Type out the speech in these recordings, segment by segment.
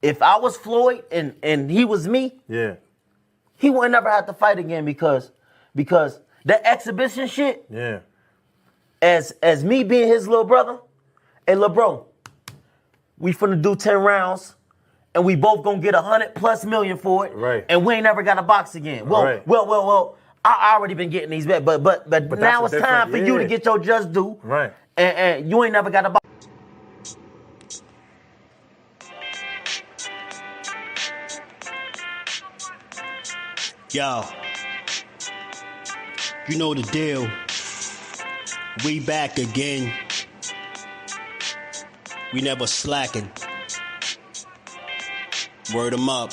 if I was Floyd and he was me, he would never have to fight again because that exhibition shit. Yeah. As me being his little brother, hey, little bro, we finna do 10 rounds, and we both gonna get 100+ million for it, right? And we ain't never got to box again. Well, right. well. I already been getting these bets, but now it's time for you to get your just due, right? And you ain't never got to box. Yo, you know the deal. We back again. We never slacking. Word 'em up.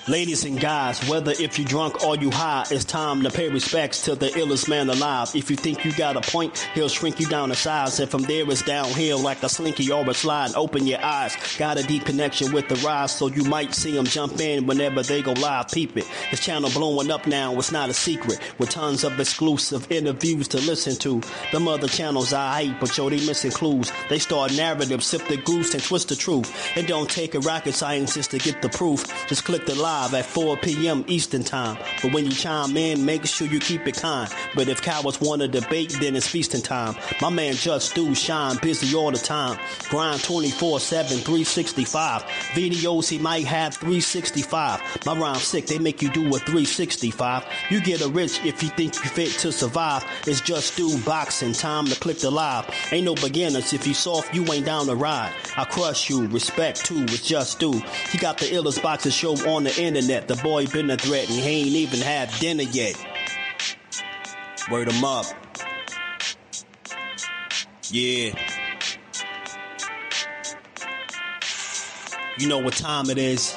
Ladies and guys, whether if you drunk or you high, it's time to pay respects to the illest man alive. If you think you got a point, he'll shrink you down to size. And from there it's downhill like a slinky or a slide. Open your eyes. Got a deep connection with the rise, so you might see them jump in whenever they go live. Peep it. This channel blowing up now, it's not a secret. With tons of exclusive interviews to listen to. Them other channels I hate, but yo, they missing clues. They start narratives, sip the goose and twist the truth. It don't take a rocket scientist to get the proof. Just click the live at 4 p.m. Eastern time. But when you chime in, make sure you keep it kind. But if cowards want to debate, then it's feasting time. My man Just Do shine busy all the time. Grind 24/7, 365. Videos he might have 365. My rhyme's sick, they make you do a 365. You get a rich if you think you fit to survive. It's Just Do Boxing, time to click the live. Ain't no beginners, if you soft, you ain't down to ride. I crush you, respect too, it's Just Do. He got the illest boxing show on the internet. The boy been a threat and he ain't even had dinner yet. Word 'em up. Yeah. You know what time it is.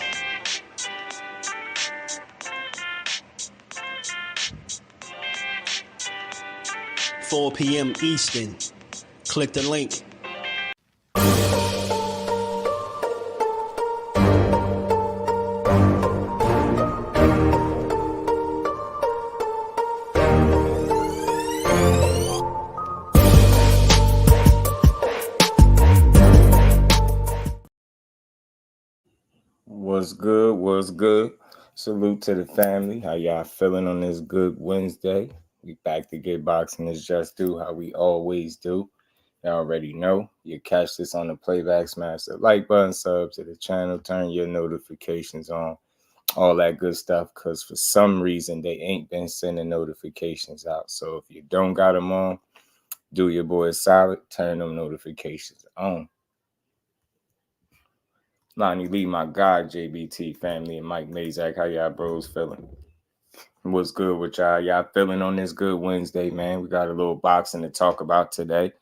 $4 p.m. Eastern. Click the link. What's good? What's good? Salute to the family. How y'all feeling on this good Wednesday? We back to get boxing. It's Just Do how we always do. You already know. You catch this on the playback. Smash the like button, sub to the channel, turn your notifications on, all that good stuff. Because for some reason they ain't been sending notifications out. So if you don't got them on, do your boy a solid. Turn them notifications on. Lonnie Lee, my God, JBT family, and Mike Mazak. How y'all bros feeling? What's good with y'all? Y'all feeling on this good Wednesday, man? We got a little boxing to talk about today.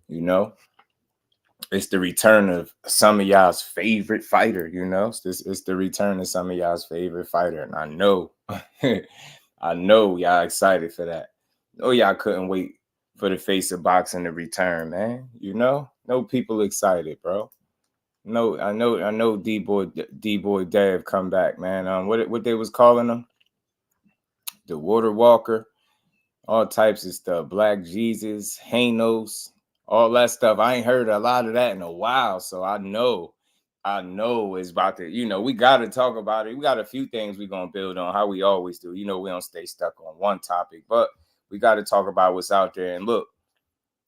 You know, it's the return of some of y'all's favorite fighter, you know? It's the return of some of y'all's favorite fighter. And I know, I know y'all excited for that. Oh, y'all couldn't wait for the face of boxing to return, man. You know? No people excited, bro. No, I know D-Boy Dev come back, man. What they was calling him? The Water Walker, all types of stuff. Black Jesus, Hanos, all that stuff. I ain't heard a lot of that in a while, so I know it's about to, you know, we got to talk about it. We got a few things we're going to build on, how we always do. You know, we don't stay stuck on one topic, but we got to talk about what's out there. And look,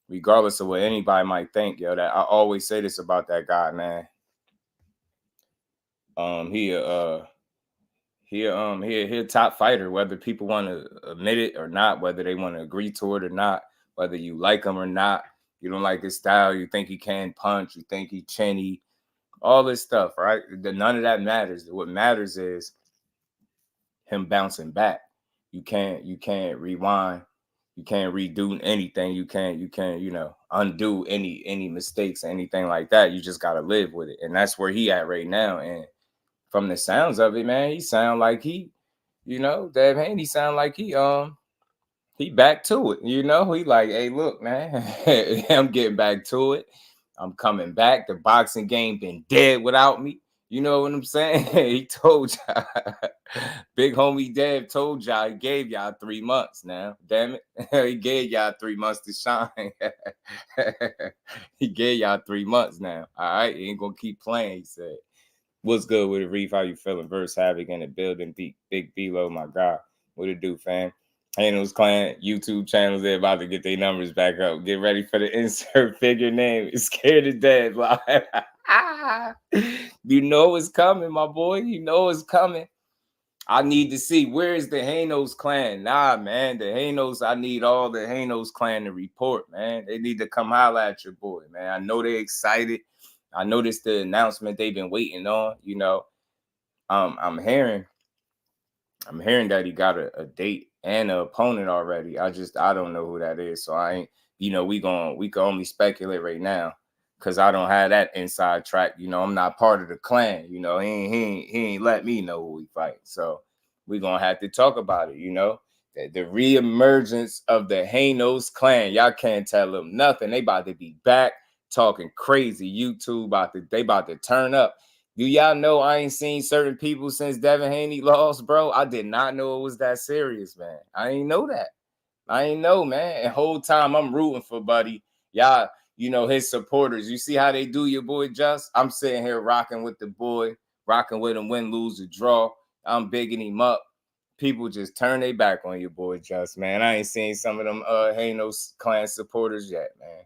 regardless of what anybody might think, yo, that I always say this about that guy, man. He a top fighter, whether people want to admit it or not, whether they want to agree to it or not, whether you like him or not, you don't like his style, you think he can punch, you think he chinny, all this stuff, right? None of that matters. What matters is him bouncing back. You can't rewind. You can't redo anything. You can't, you know, undo any mistakes or anything like that. You just got to live with it. And that's where he at right now. And from the sounds of it, man, he sound like he, you know, Devin Haney sound like he back to it. You know, he like, hey, look, man, I'm getting back to it. I'm coming back. The boxing game been dead without me. You know what I'm saying? He told y'all. Big homie Dev told y'all he gave y'all 3 months now. Damn it. He gave y'all 3 months to shine. He gave y'all 3 months now. All right. He ain't gonna keep playing, he said. What's good with it, Reef? How you feeling? Verse Havoc in the building. Big B-Lo, my God. What it do, fam? Haney's Clan YouTube channels, they're about to get their numbers back up. Get ready for the insert figure name. It's Scared to Death live. You know it's coming, my boy. You know it's coming. I need to see, where is the Hanos clan? Nah, man, the Hanos, I need all the Hanos clan to report, man. They need to come holler at your boy, man. I know they're excited. I noticed the announcement they've been waiting on, you know. I'm hearing that he got a date and an opponent already. I don't know who that is. So I ain't, you know, we can only speculate right now because I don't have that inside track. You know, I'm not part of the clan. You know, he ain't let me know who we fight. So we're gonna have to talk about it, you know. The reemergence of the Hanos clan. Y'all can't tell them nothing. They about to be back talking crazy. YouTube they about to turn up. Do y'all know I ain't seen certain people since Devin Haney lost, bro? I did not know it was that serious, man. I ain't know that. I ain't know, man. And whole time I'm rooting for Buddy. Y'all, you know, his supporters. You see how they do your boy Just? I'm sitting here rocking with the boy, rocking with him, win, lose, or draw. I'm bigging him up. People just turn their back on your boy Just, man. I ain't seen some of them Hanos clan supporters yet, man.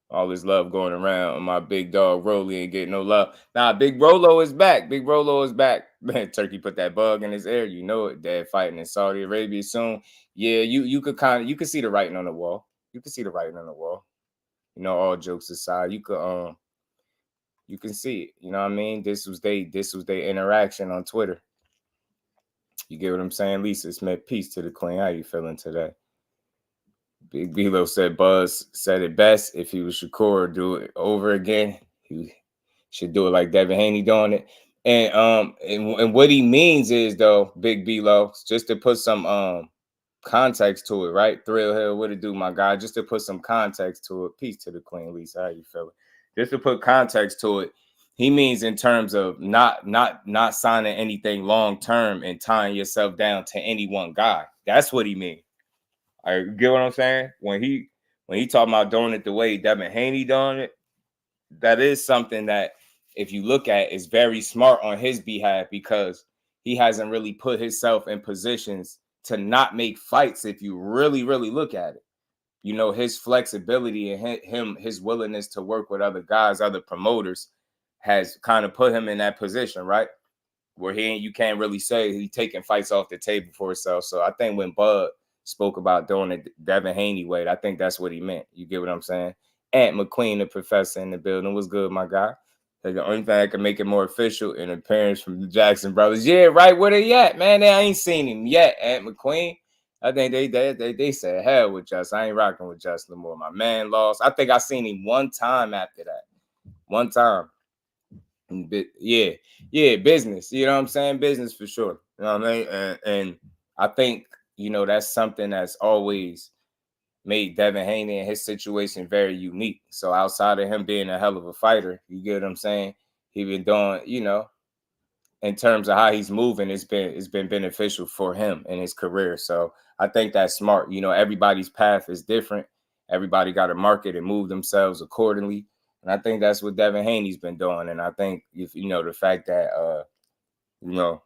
All this love going around, and my big dog Rolly ain't getting no love. Nah, Big Rolo is back. Big Rolo is back. Man, Turkey put that bug in his ear. You know it. Dad fighting in Saudi Arabia soon. Yeah, you could see the writing on the wall. You can see the writing on the wall. You know, all jokes aside, you can see it. You know what I mean? This was their interaction on Twitter. You get what I'm saying, Lisa Smith? Peace to the queen. How you feeling today? Big B-Lo said Buzz said it best. If he was Shakur, do it over again. He should do it like Devin Haney doing it. And what he means is, though, Big B-Lo, just to put some context to it, right? Thrill Hill, what it do, my guy? Just to put some context to it. Peace to the queen, Lisa. How you feeling? Just to put context to it, he means in terms of not signing anything long term and tying yourself down to any one guy. That's what he means. I get what I'm saying? When he talking about doing it the way Devin Haney doing it, that is something that, if you look at, is very smart on his behalf, because he hasn't really put himself in positions to not make fights. If you really, really look at it, you know, his flexibility and his willingness to work with other guys, other promoters, has kind of put him in that position, right? Where you can't really say he's taking fights off the table for himself. So I think when Bud spoke about doing it Devin Haney way, I think that's what he meant. You get what I'm saying? Aunt McQueen, the professor in the building. What's good, my guy? The only thing that can make it more official, an appearance from the Jackson brothers. Yeah, right, where they at, man? I ain't seen him yet, Aunt McQueen. I think they said hell with Just. I ain't rocking with Just no more. My man lost. I think I seen him one time after that. One time. Yeah, business. You know what I'm saying? Business for sure. You know what I mean? And I think, you know, that's something that's always made Devin Haney and his situation very unique. So outside of him being a hell of a fighter, you get what I'm saying? He been doing, you know, in terms of how he's moving, it's been beneficial for him in his career. So I think that's smart. You know, everybody's path is different. Everybody got to market and move themselves accordingly. And I think that's what Devin Haney's been doing. And I think, if you know, the fact that you know,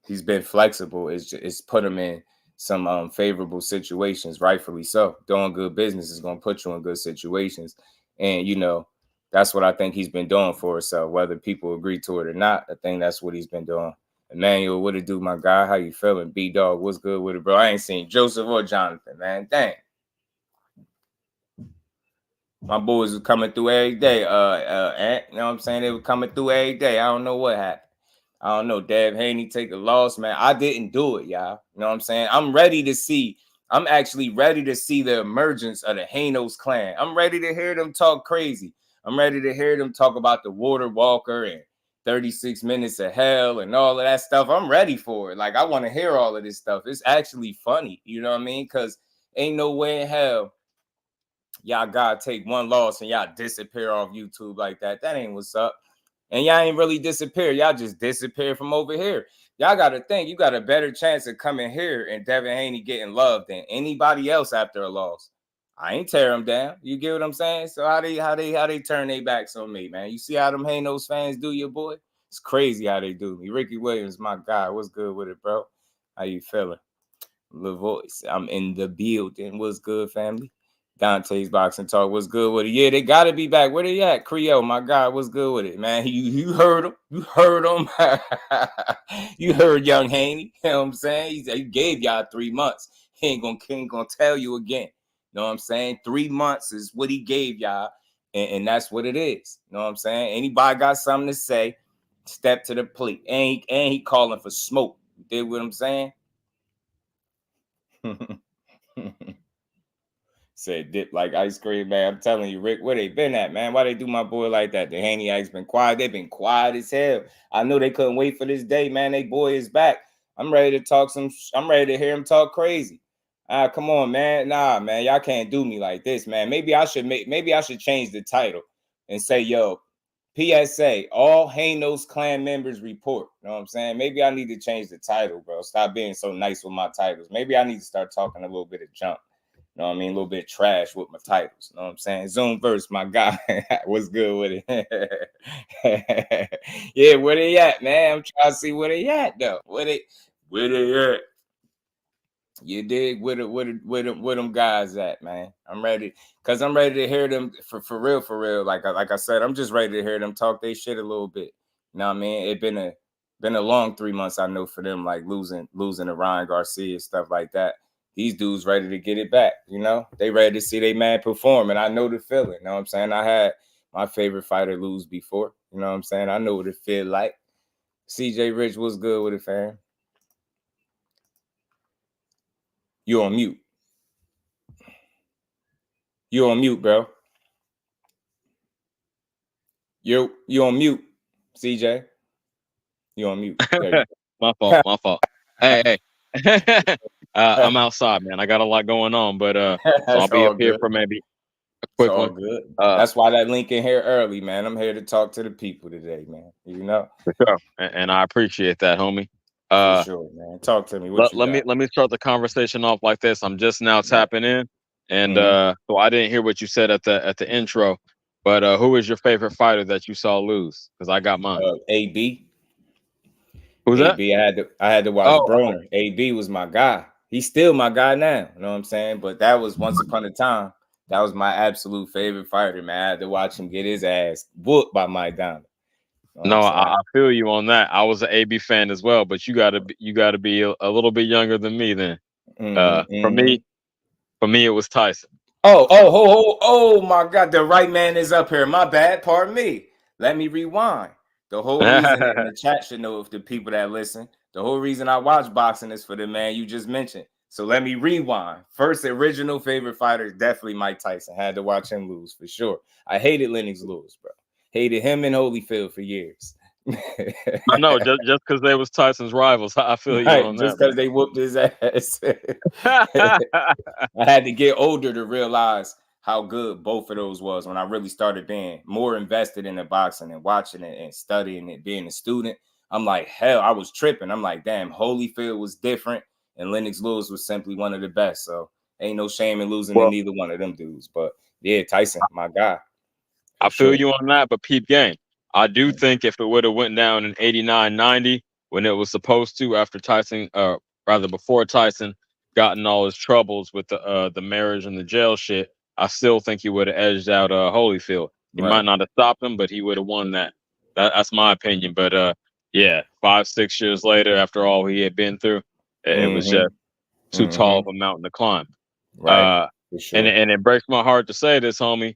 he's been flexible is put him in some favorable situations, rightfully so. Doing good business is going to put you in good situations. And, you know, that's what I think he's been doing for himself, whether people agree to it or not. I think that's what he's been doing. Emmanuel, what it do, my guy? How you feeling? B-Dog, what's good with it, bro? I ain't seen Joseph or Jonathan, man. Dang. My boys was coming through every day. Ant, you know what I'm saying? They were coming through every day. I don't know what happened. I don't know. Dev Haney take a loss, man. I didn't do it, y'all. You know what I'm saying? I'm actually ready to see the emergence of the Hanos clan. I'm ready to hear them talk crazy. I'm ready to hear them talk about the Water Walker and 36 Minutes of Hell and all of that stuff. I'm ready for it. Like, I want to hear all of this stuff. It's actually funny. You know what I mean? Because ain't no way in hell y'all gotta take one loss and y'all disappear off YouTube like that. That ain't what's up. And y'all ain't really disappear. Y'all just disappear from over here. Y'all got to think you got a better chance of coming here and Devin Haney getting loved than anybody else after a loss. I ain't tear them down. You get what I'm saying? So how they turn their backs on me, man? You see how them Hanos fans do your boy? It's crazy how they do me. Ricky Williams, my guy. What's good with it, bro? How you feeling? The voice. I'm in the building. What's good, family? Dante's Boxing Talk. What's good with it? Yeah, they got to be back. Where they at? Creole, my God. What's good with it, man? You heard him. You heard him. You heard young Haney. You know what I'm saying? He gave y'all 3 months. He ain't gonna tell you again. You know what I'm saying? 3 months is what he gave y'all, and that's what it is. You know what I'm saying? Anybody got something to say, step to the plate. And he calling for smoke. You did what I'm saying? Said dip like ice cream, man. I'm telling you, Rick, where they been at, man? Why they do my boy like that? The Haney been quiet. They've been quiet as hell. I know they couldn't wait for this day, man. They boy is back. I'm ready to talk I'm ready to hear him talk crazy. Come on, man. Nah, man, y'all can't do me like this, man. Maybe I should change the title and say, yo, PSA, all Hanos clan members report. You know what I'm saying? Maybe I need to change the title, bro. Stop being so nice with my titles. Maybe I need to start talking a little bit of junk. You know what I mean? A little bit of trash with my titles. You know what I'm saying? Zoom verse, my guy. What's good with it? Yeah, where they at, man? I'm trying to see where they at, though. Where they at? You dig? Where them guys at, man? I'm ready. Because I'm ready to hear them for real. Like I said, I'm just ready to hear them talk their shit a little bit. You know what I mean? It been a long 3 months, I know, for them, like losing to Ryan Garcia, stuff like that. These dudes ready to get it back, you know? They ready to see they man perform, and I know the feeling, you know what I'm saying? I had my favorite fighter lose before, you know what I'm saying? I know what it feel like. CJ Rich, what's good with it, fam? You on mute. You on mute, bro. You on mute, CJ. You on mute. There you My fault. Hey. I'm outside, man. I got a lot going on, but so I'll be up here for maybe a quick one. Good. That's why that link in here early, man. I'm here to talk to the people today, man. You know, for sure, and I appreciate that, homie. For sure, man. Talk to me. Let me start the conversation off like this. I'm just now tapping in, and so I didn't hear what you said at the intro. But who is your favorite fighter that you saw lose? Because I got mine. AB. Who's AB, that? I had to watch Broner. AB was my guy. He's still my guy now. You know what I'm saying? But that was once upon a time. That was my absolute favorite fighter, man. I had to watch him get his ass whooped by Mike Diamond. You know I feel you on that. I was an AB fan as well, but you gotta be a little bit younger than me then. For me, it was Tyson. Oh my God, the right man is up here. My bad, pardon me. Let me rewind. The whole reason, and the chat should know, if the people that listen, the whole reason I watch boxing is for the man you just mentioned. So let me rewind. First original favorite fighter is definitely Mike Tyson. Had to watch him lose for sure. I hated Lennox Lewis, bro. Hated him and Holyfield for years. I know, just because they was Tyson's rivals. I feel you on that. Just because they whooped his ass. I had to get older to realize how good both of those was when I really started being more invested in the boxing and watching it and studying it, being a student. I'm like, hell, I was tripping. I'm like, damn, Holyfield was different and Lennox Lewis was simply one of the best. So ain't no shame in losing to neither one of them dudes. But yeah, Tyson, my guy. I feel you on that, but peep game. I do think if it would have went down in 89, 90, when it was supposed to, after Tyson, rather before Tyson gotten all his troubles with the marriage and the jail shit, I still think he would have edged out Holyfield. He might not have stopped him, but he would have won that. That's my opinion. But yeah, 5-6 years later, after all he had been through, it was just too tall of a mountain to climb. Right. And it breaks my heart to say this, homie.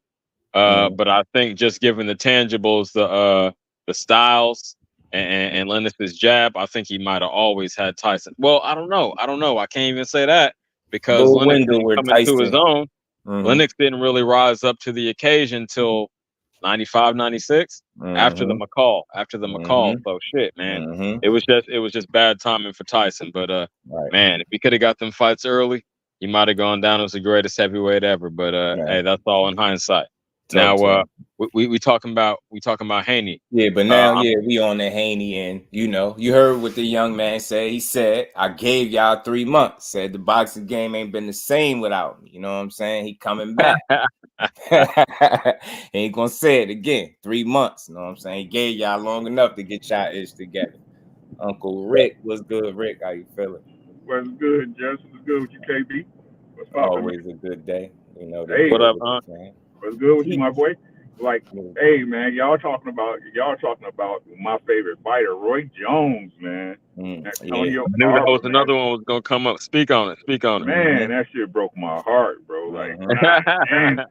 But I think just given the tangibles, the styles and Lennox's jab, I think he might have always had Tyson. Well, I don't know. I can't even say that because Lennox coming to his own. Lennox didn't really rise up to the occasion till 95, 96 after the McCall. So shit, man. It was just bad timing for Tyson. But man, if he could have got them fights early, he might have gone down as the greatest heavyweight ever. But hey, that's all in hindsight. Now we talking about Haney. Yeah, but now we on the Haney, and you heard what the young man said. He said, "I gave y'all 3 months. Said the boxing game ain't been the same without me. You know what I'm saying? He coming back. He ain't gonna say it again. 3 months. You know what I'm saying? He gave y'all long enough to get y'all ish together." Uncle Rick, what's good, Rick? How you feeling? What's good, Jess? What's good with you, KB? What's Always a good day. Hey, what up, what's good with you, my boy? Like, hey, man, y'all talking about my favorite fighter, Roy Jones, man. Antonio. I knew that was another one was gonna come up. Speak on it. Man, that shit broke my heart, bro. Like, man,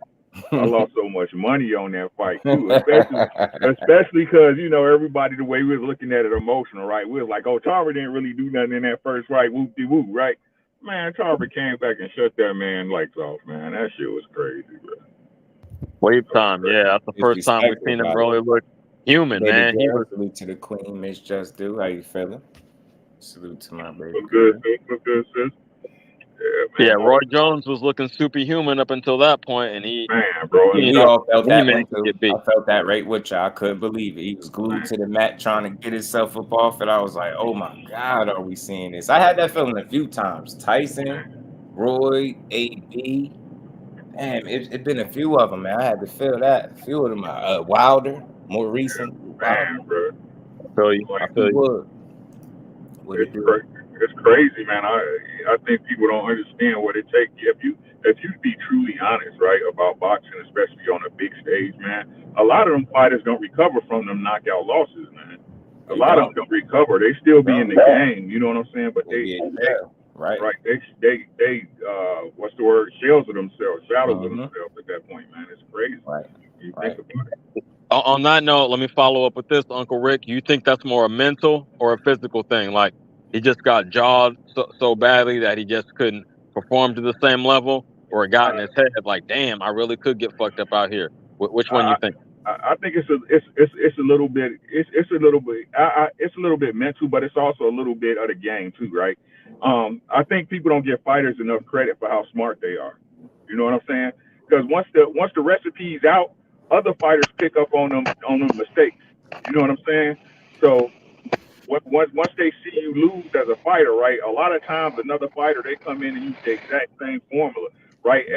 I lost so much money on that fight too, especially because everybody, the way we was looking at it emotional, right? We was like, oh, Tarver didn't really do nothing in that first fight, whoop de whoop, right? Man, Tarver came back and shut that man lights off, man. That shit was crazy, bro. Wave time, yeah. That's the first time we've seen him really look human, man. He was. Salute to the queen, Miss Jusdu. How you feeling? Salute to my baby. Look good, sis. Yeah, Roy Jones was looking superhuman up until that point, and we all felt that way too. I felt that right with you. I couldn't believe it. He was glued to the mat trying to get himself up off it. I was like, oh my God, are we seeing this? I had that feeling a few times. Tyson, Roy, AB. Damn, it's been a few of them, man. I had to feel that. A few of them. Wilder, more recent. Man, bro. I feel you. It's crazy, man. I think people don't understand what it takes. If you be truly honest, right, about boxing, especially on a big stage, man, a lot of them fighters don't recover from them knockout losses, man. A lot of them don't recover. They still be in the game, you know what I'm saying? But they what's the word? Shadows of themselves at that point, man. It's crazy. Right. You think about it. On that note, let me follow up with this, Uncle Rick. You think that's more a mental or a physical thing? Like he just got jawed so badly that he just couldn't perform to the same level, or it got in his head like, damn, I really could get fucked up out here. Which one you think? I think it's a little bit mental, but it's also a little bit of the game too, right? I think people don't give fighters enough credit for how smart they are. You know what I'm saying? Because once the recipe's out, other fighters pick up on them mistakes. You know what I'm saying? So once they see you lose as a fighter, right? A lot of times another fighter, they come in and use the exact same formula, right?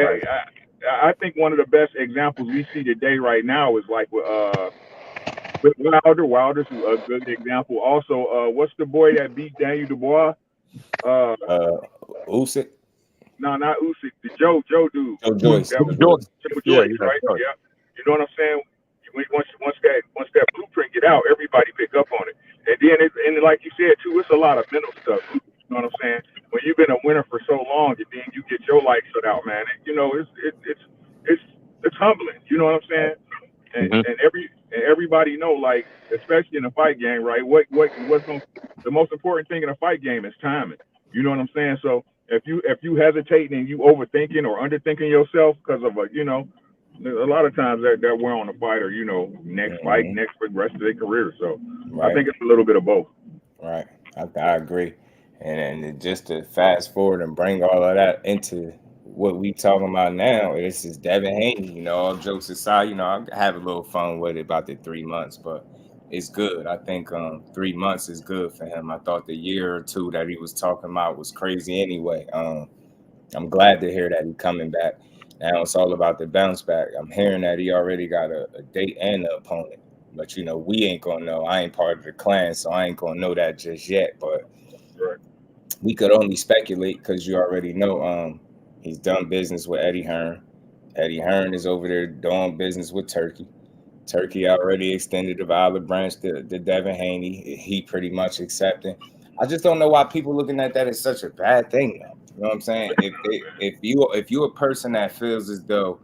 I think one of the best examples we see today right now is like with Wilder. Wilder's a good example. Also, what's the boy that beat Daniel Dubois? Usyk. No, not Usyk. The Joe dude. Joe Joyce. Right? Yeah. You know what I'm saying? Once that blueprint get out, everybody pick up on it. And then like you said too, it's a lot of mental stuff. You know what I'm saying? When you've been a winner for so long, and then you get your light shut out, man. It's humbling. You know what I'm saying? And everybody know, like, especially in a fight game, right? The most important thing in a fight game is timing. You know what I'm saying? So if you hesitate and you overthinking or underthinking yourself because of a lot of times that wear on the fighter, next fight, next for the rest of their career. So I think it's a little bit of both. Right. I agree. And just to fast forward and bring all of that into what we talking about now, this is Devin Haney. All jokes aside, I have a little fun with it about the 3 months, but it's good. I think 3 months is good for him. I thought the year or two that he was talking about was crazy anyway. I'm glad to hear that he's coming back. Now it's all about the bounce back. I'm hearing that he already got a date and an opponent. But, we ain't going to know. I ain't part of the clan, so I ain't going to know that just yet. But we could only speculate because you already know he's done business with Eddie Hearn. Eddie Hearn is over there doing business with Turkey. Turkey already extended the olive branch to Devin Haney. He pretty much accepted. I just don't know why people looking at that as such a bad thing, though. You know what I'm saying? If you're a person that feels as though,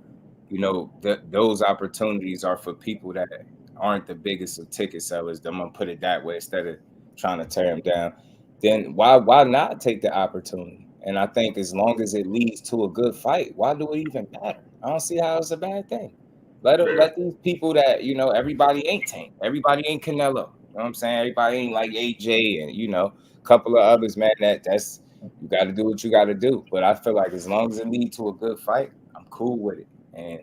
those opportunities are for people that aren't the biggest of ticket sellers, I'm gonna put it that way instead of trying to tear them down, then why not take the opportunity? And I think as long as it leads to a good fight, why do it even matter? I don't see how it's a bad thing. Let these people that, everybody ain't Tank. Everybody ain't Canelo. You know what I'm saying? Everybody ain't like AJ and, a couple of others, man, that's you got to do what you got to do. But I feel like as long as it leads to a good fight, I'm cool with it. And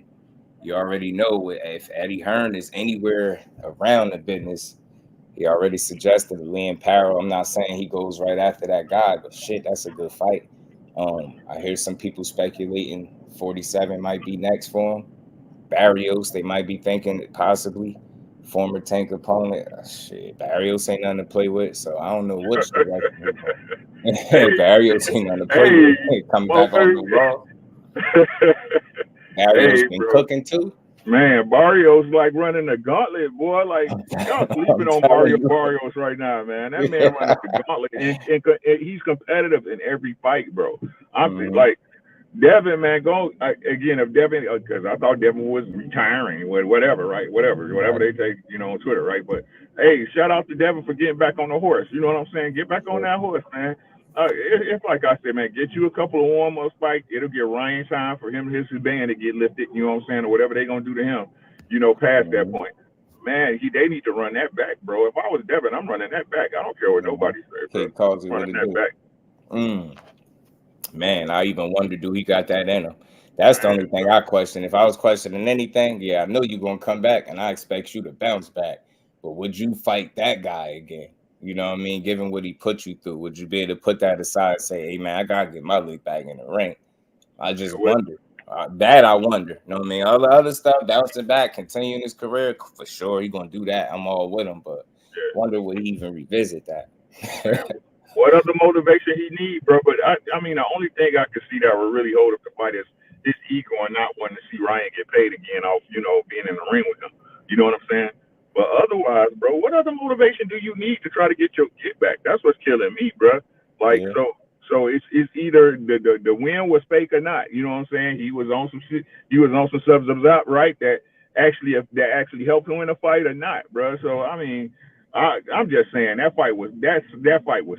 you already know if Eddie Hearn is anywhere around the business, he already suggested Liam Parrow. I'm not saying he goes right after that guy, but shit, that's a good fight. I hear some people speculating 47 might be next for him. Barrios, they might be thinking that possibly former Tank opponent. Shit, Barrios ain't nothing to play with, so I don't know which direction. Barrios ain't nothing to play with. Coming back on the wall. Barrios been cooking too. Man, Barrios like running a gauntlet, boy. Like y'all sleeping on Barrios right now, man. That man running the gauntlet, and he's competitive in every fight, bro. I'm like Devin, man. Go again. If Devin, because I thought Devin was retiring, whatever, right? Whatever they take, on Twitter, right? But hey, shout out to Devin for getting back on the horse. You know what I'm saying? Get back on that horse, man. It's like I said, man, get you a couple of warm-up fights. It'll get Ryan time for him and his band to get lifted, you know what I'm saying, or whatever they're going to do to him, past that point. Man, they need to run that back, bro. If I was Devin, I'm running that back. I don't care what nobody says, bro. Running that back. Man, I even wonder, do he got that in him? That's the only thing I question. If I was questioning anything, I know you're going to come back, and I expect you to bounce back. But would you fight that guy again? You know what I mean? Given what he put you through, would you be able to put that aside and say, hey, man, I got to get my leg back in the ring? I just wonder. That I wonder. You know what I mean? All the other stuff, bouncing back, continuing his career, for sure, he's going to do that. I'm all with him. But wonder would he even revisit that? What other motivation he need, bro? But I mean, the only thing I could see that would really hold up the fight is his ego and not wanting to see Ryan get paid again off, being in the ring with him. You know what I'm saying? But otherwise, bro, what other motivation do you need to try to get your get back? That's what's killing me, bro. Like, so it's either the win was fake or not. You know what I'm saying? He was on some shit. He was on some subs up, right? That actually helped him win a fight or not, bro. So I mean, I'm just saying that fight was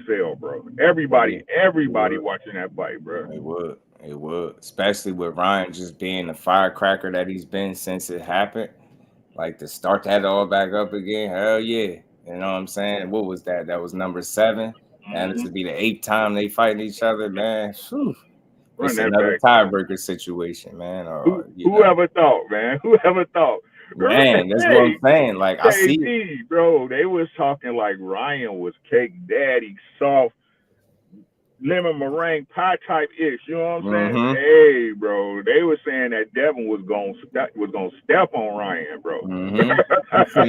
sell, bro. Everybody watching that fight, bro. It would, especially with Ryan just being the firecracker that he's been since it happened. Like to start that all back up again, hell yeah. You know what I'm saying? What was that? That was number 7. And this would be the 8th time they fighting each other, man. Whew. It's another tiebreaker situation, man. Whoever thought, man? Whoever thought? Man, that's what I'm saying. Like I see it. Bro, they was talking like Ryan was cake daddy, soft, lemon meringue pie type ish. You know what I'm saying? Hey, bro, they were saying that Devin was gonna step on Ryan, bro.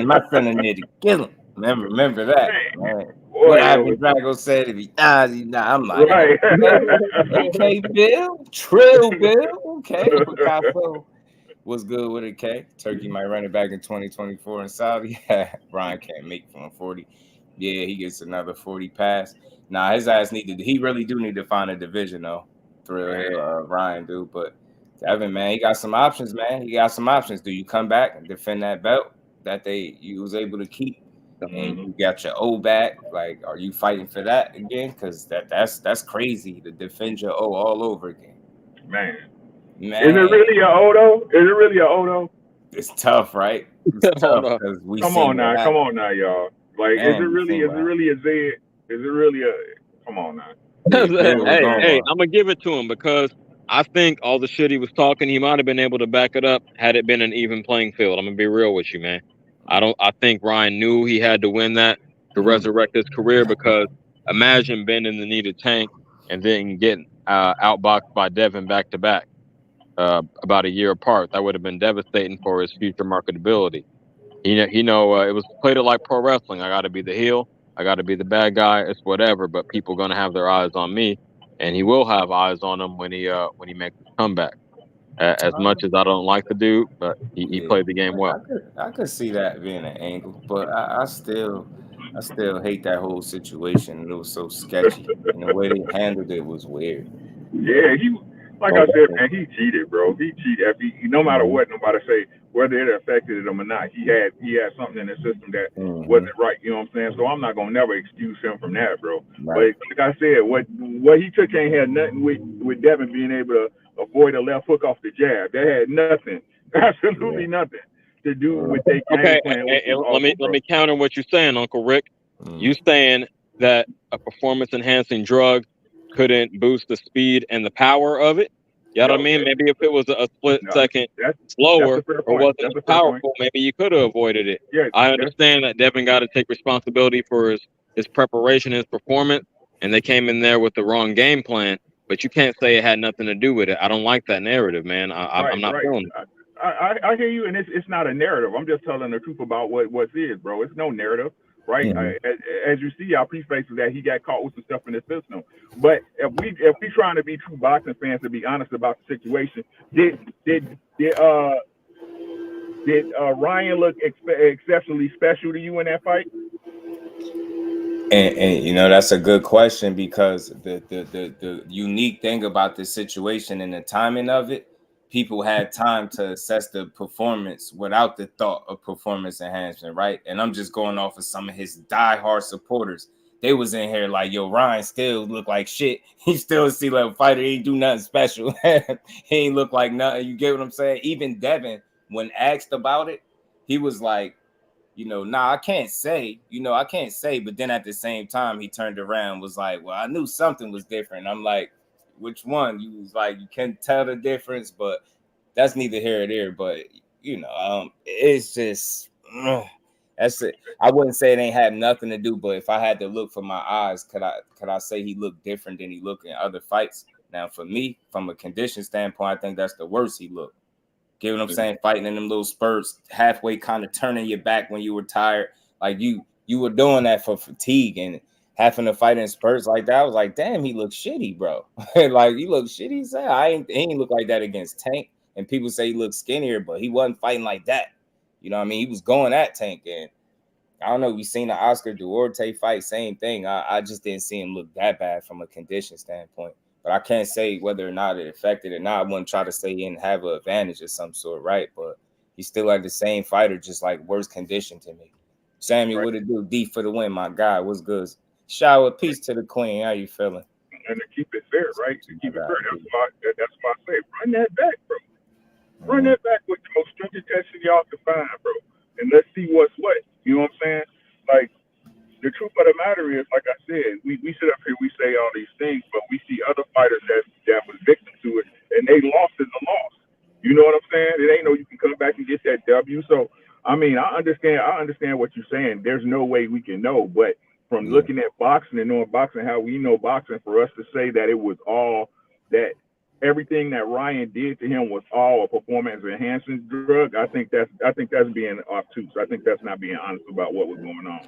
My friend needed to kill him. Remember that, man. What Drago said if he dies, he dies. I'm like, right. Okay, Bill, Trill Bill, okay. What's good with it, K? Turkey might run it back in 2024 in Saudi. Ryan can't make from 40. Yeah, he gets another 40 pass. Nah, his ass he really do need to find a division though. Ryan do, but Devin, man, he got some options, man. He got some options. Do you come back and defend that belt that you was able to keep? And you got your O back. Like, are you fighting for that again? Because that's crazy to defend your O all over again. Man. Is it really a O though? It's tough, right? It's tough because come on now, y'all. Like, is it really a Z? Is it really a? Come on now. Hey, I'm gonna give it to him because I think all the shit he was talking, he might have been able to back it up had it been an even playing field. I'm gonna be real with you, man. I think Ryan knew he had to win that to resurrect his career because imagine bending the knee to Tank and then getting outboxed by Devin back to back about a year apart. That would have been devastating for his future marketability. It was played it like pro wrestling. I got to be the heel. I got to be the bad guy. It's whatever, but people gonna have their eyes on me, and he will have eyes on him when he makes his comeback. As much as I don't like the dude, but he played the game well. I could see that being an angle, but I still hate that whole situation. It was so sketchy, and the way they handled it was weird. Yeah, like I said, man, he cheated, bro. He cheated. No matter what nobody say, whether it affected him or not, he had something in the system that wasn't right. You know what I'm saying? So I'm not gonna never excuse him from that, bro. Right. But like I said, what he took ain't had nothing with Devin being able to avoid a left hook off the jab. That had nothing, absolutely nothing to do with their game plan. Let me counter what you're saying, Uncle Rick. You saying that a performance enhancing drug couldn't boost the speed and the power of it. You know what I mean? Maybe if it was a split second that's slower a fair or point. wasn't That's as a fair point. powerful, maybe you could have avoided it. Yeah, I understand that Devin got to take responsibility for his preparation, his performance, and they came in there with the wrong game plan. But you can't say it had nothing to do with it. I don't like that narrative, man. I'm not feeling it. I hear you, and it's not a narrative. I'm just telling the truth about what is, bro. It's no narrative, right? As you see, our preface is that he got caught with some stuff in his system. But if we trying to be true boxing fans to be honest about the situation, did Ryan look exceptionally special to you in that fight? And you know, that's a good question, because the unique thing about this situation and the timing of it, people had time to assess the performance without the thought of performance enhancement, right? And I'm just going off of some of his diehard supporters. They was in here like, yo, Ryan still look like shit. He still a C-level fighter. He ain't do nothing special. He ain't look like nothing. You get what I'm saying? Even Devin, when asked about it, he was like, you know, I can't say, but then at the same time, he turned around, was like, well, I knew something was different. I'm like, which one? You was like, you can't tell the difference, but that's neither here nor there. But, you know, it's just, that's it. I wouldn't say it ain't had nothing to do, but if I had to look for my eyes, could I say he looked different than he looked in other fights? Now, for me, from a condition standpoint, I think that's the worst he looked. Get what I'm saying? Fighting in them little spurts, halfway kind of turning your back when you were tired. Like you were doing that for fatigue, and having to fight in spurts like that, I was like, damn, he looks shitty, bro. Like, he looked shitty. He ain't look like that against Tank. And people say he looked skinnier, but he wasn't fighting like that. You know what I mean? He was going at Tank. And I don't know, we seen the Oscar Duarte fight, same thing. I just didn't see him look that bad from a condition standpoint. But I can't say whether or not it affected it or not. I wouldn't try to say he didn't have an advantage of some sort, right? But he's still like the same fighter, just like worse condition to me. Sammy, what it do? D for the win, my guy. What's good? Shower, peace to the queen. How you feeling? And to keep it fair, right? To keep it fair, that's why I say run that back, bro. Run that back with the most stringent testing y'all can find, bro. And let's see what's what. You know what I'm saying? Like, the truth of the matter is, like I said, we sit up here, we say all these things, but we see other fighters that was victim to it, and they lost is a loss. You know what I'm saying? It ain't no you can come back and get that W. So, I mean, I understand what you're saying. There's no way we can know, but from looking at boxing and knowing boxing, how we know boxing, for us to say that it was all that everything that Ryan did to him was all a performance enhancing drug, I think that's being obtuse. I think that's not being honest about what was going on.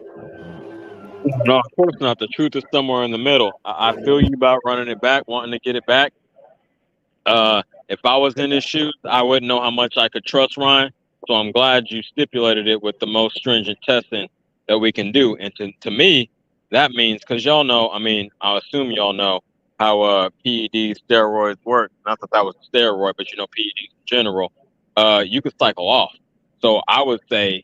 No, of course not. The truth is somewhere in the middle. I feel you about running it back, wanting to get it back. If I was in his shoes, I wouldn't know how much I could trust Ryan. So I'm glad you stipulated it with the most stringent testing that we can do. And to me, that means, because y'all know, I mean, I assume y'all know how PEDs, steroids work. Not that that was a steroid, but you know, PEDs in general, you could cycle off. So I would say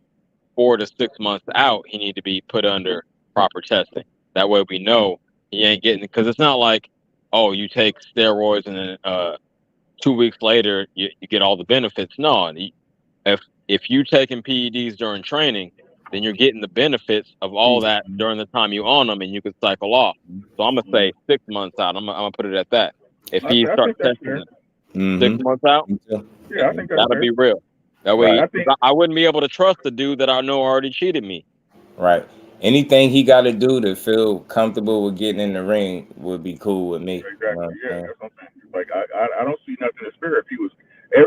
4 to 6 months out, he need to be put under proper testing. That way we know he ain't getting, because it's not like, oh, you take steroids and then 2 weeks later you get all the benefits. No, if you taking PEDs during training, then you're getting the benefits of all that during the time you on them, and you can cycle off. So I'm gonna say 6 months out. I'm gonna put it at that. If he starts testing it 6 months out, yeah, I think that's that'll fair. be real. That way, Right, I wouldn't be able to trust the dude that I know already cheated me. Right. Anything he got to do to feel comfortable with getting in the ring would be cool with me. Exactly. Yeah, that's what I'm saying. Like I don't see nothing as fair. If he was,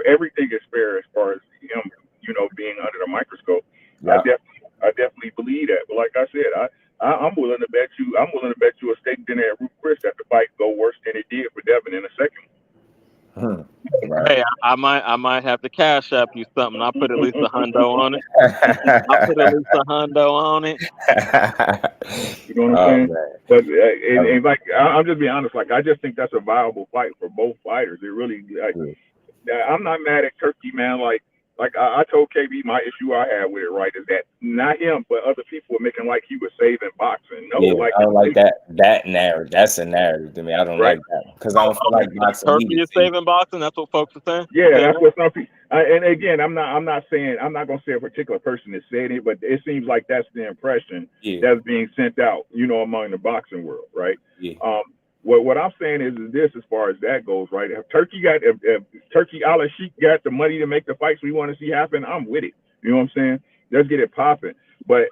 everything is fair as far as him, you know, being under the microscope. Yeah. I definitely believe that. But like I said, I'm willing to bet you a steak dinner at Ruth Chris that the fight go worse than it did for Devin in a second. Right. Hey, I might have to cash app you something. I'll put at least $100 on it. I'll put at least $100 on it. You know what I'm saying? Man. But and like I'm just being honest. Like, I just think that's a viable fight for both fighters. It really. I'm not mad at Turkey, man. Like I told KB, my issue I had with it, right, is that not him, but other people were making like he was saving boxing. No, yeah, like I don't like that narrative. That's a narrative to me. I don't like that, because I don't feel like boxing. Turkey is saving boxing. That's what folks are saying. Yeah, that's what some people. And again, I'm not saying, I'm not gonna say a particular person that said it, but it seems like that's the impression that's being sent out, you know, among the boxing world, right? Yeah. What I'm saying is this, as far as that goes, right? If Turkey a la Sheik got the money to make the fights we want to see happen, I'm with it. You know what I'm saying? Let's get it popping. But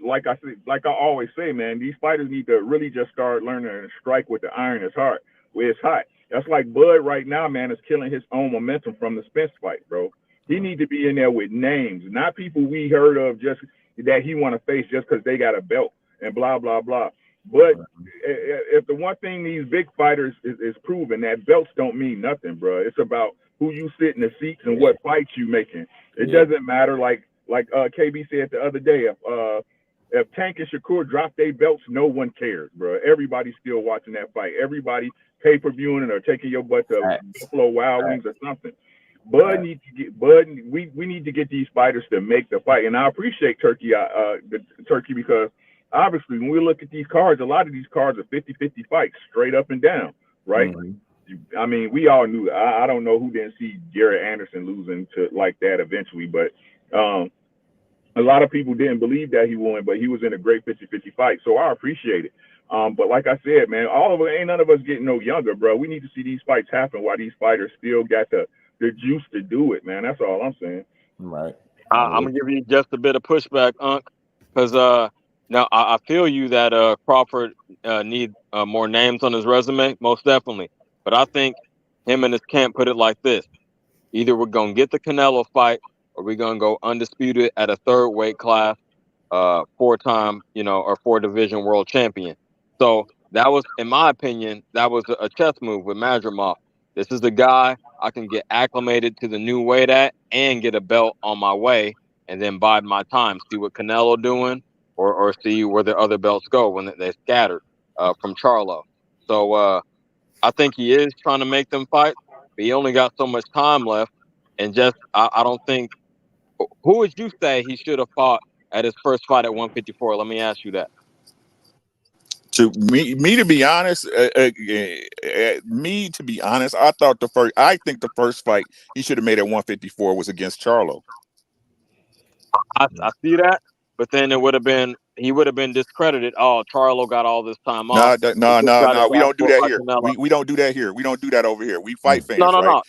like I always say, man, these fighters need to really just start learning to strike with the iron is hard, where it's hot. That's like Bud right now, man, is killing his own momentum from the Spence fight, bro. He need to be in there with names, not people we heard of just that he want to face just because they got a belt and blah, blah, blah. But if the one thing these big fighters is proven, that belts don't mean nothing, bro. It's about who you sit in the seats and what fights you making. It doesn't matter. Like KB said the other day, if Tank and Shakur drop their belts, no one cares, bro. Everybody's still watching that fight. Everybody pay-per-viewing it or taking your butt to Buffalo Wild Wings or something. Bud needs to get we need to get these fighters to make the fight. And I appreciate Turkey because obviously when we look at these cards, a lot of these cards are 50-50 fights, straight up and down, right? Mm-hmm. I mean, we all knew. I don't know who didn't see Garrett Anderson losing to like that eventually, but a lot of people didn't believe that he won, but he was in a great 50-50 fight. So I appreciate it. But like I said, man, ain't none of us getting no younger, bro. We need to see these fights happen while these fighters still got the juice to do it, man. That's all I'm saying. Right. I'm gonna give you just a bit of pushback, Unc, because now I feel you that Crawford needs more names on his resume, most definitely. But I think him and his camp put it like this: either we're gonna get the Canelo fight, or we're gonna go undisputed at a third weight class, 4-time, or 4-division world champion. So that was, in my opinion, that was a chess move with Madrimov. This is the guy I can get acclimated to the new weight at and get a belt on my way, and then bide my time, see what Canelo doing, or see where the other belts go when they're scattered from Charlo. So I think he is trying to make them fight, but he only got so much time left. And just I don't think. Who would you say he should have fought at his first fight at 154? Let me ask you that. To me to be honest, I think the first fight he should have made at 154 was against Charlo. I see that, but then he would have been discredited. Oh, Charlo got all this time off. No. We don't do that here. We don't do that here. We don't do that over here. We fight fans. No.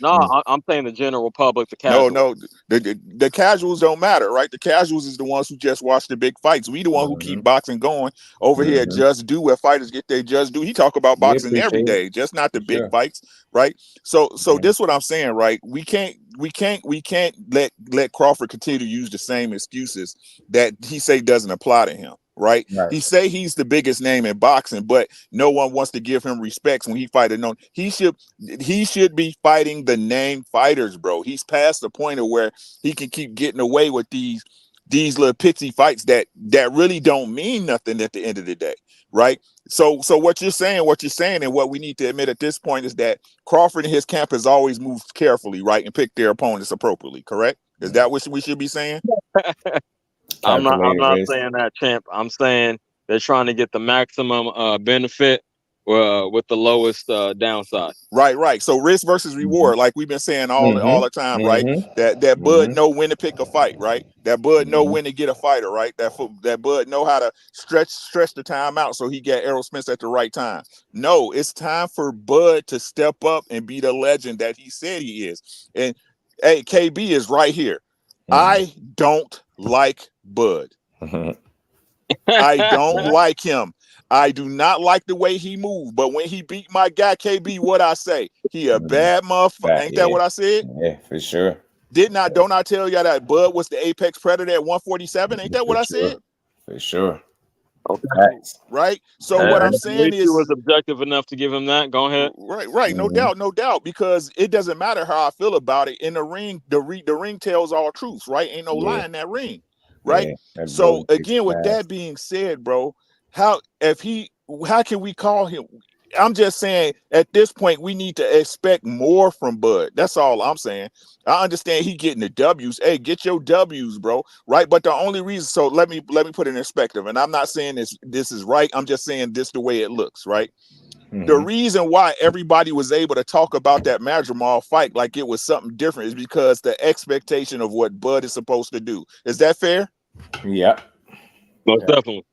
I'm saying the general public, the casuals. No. The casuals don't matter, right? The casuals is the ones who just watch the big fights. We the one who keep boxing going over here. Just do where fighters get their just do. He talk about boxing every day, just not the big fights, right? So this is what I'm saying, right? We can't let Crawford continue to use the same excuses that he say doesn't apply to him. Right? He say he's the biggest name in boxing, but no one wants to give him respects when he fight a known. He should be fighting the name fighters, bro. He's past the point of where he can keep getting away with these little pitsy fights that really don't mean nothing at the end of the day, right? So what you're saying, and what we need to admit at this point is that Crawford and his camp has always moved carefully, right, and picked their opponents appropriately. Correct? Is that what we should be saying? I'm not saying that, champ. I'm saying they're trying to get the maximum benefit with the lowest downside. Right. So risk versus reward, like we've been saying all the time, right? That Bud know when to pick a fight, right? That Bud know when to get a fighter, right? That Bud know how to stretch the time out so he get Errol Spence at the right time. No, it's time for Bud to step up and be the legend that he said he is. And hey, KB is right here. I don't like Bud. I don't like him. I do not like the way he moved. But when he beat my guy KB, what I say? He a bad motherfucker. Ain't that what I said? Yeah, for sure. Don't I tell y'all that Bud was the apex predator at 147? Ain't that what I said? For sure. Okay. Right. So what I'm saying is, he was objective enough to give him that. Go ahead. Right. No doubt. Because it doesn't matter how I feel about it in the ring. The ring tells all truths, right? Ain't no lie in that ring, right? So again, with that being said, bro, how can we call him? I'm just saying at this point we need to expect more from Bud. That's all I'm saying. I understand he getting the W's. Hey, get your W's, bro. Right. But the only reason, so let me put it in perspective. And I'm not saying this is right. I'm just saying this the way it looks, right? The reason why everybody was able to talk about that Madrimov fight like it was something different is because the expectation of what Bud is supposed to do. Is that fair? Yeah. Most definitely.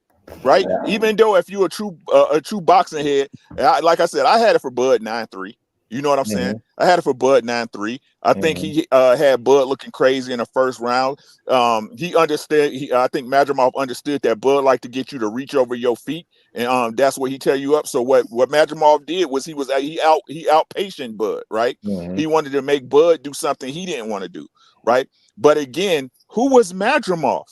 right? Even though if you're a true boxing head, like I said, I had it for Bud 9-3. You know what I'm saying? I had it for Bud 9-3. I think he had Bud looking crazy in the first round. He understood. I think Madrimov understood that Bud liked to get you to reach over your feet, and that's what he tell you up. So what Madrimov did was he outpatient Bud, right? He wanted to make Bud do something he didn't want to do, right? But again, who was Madrimov?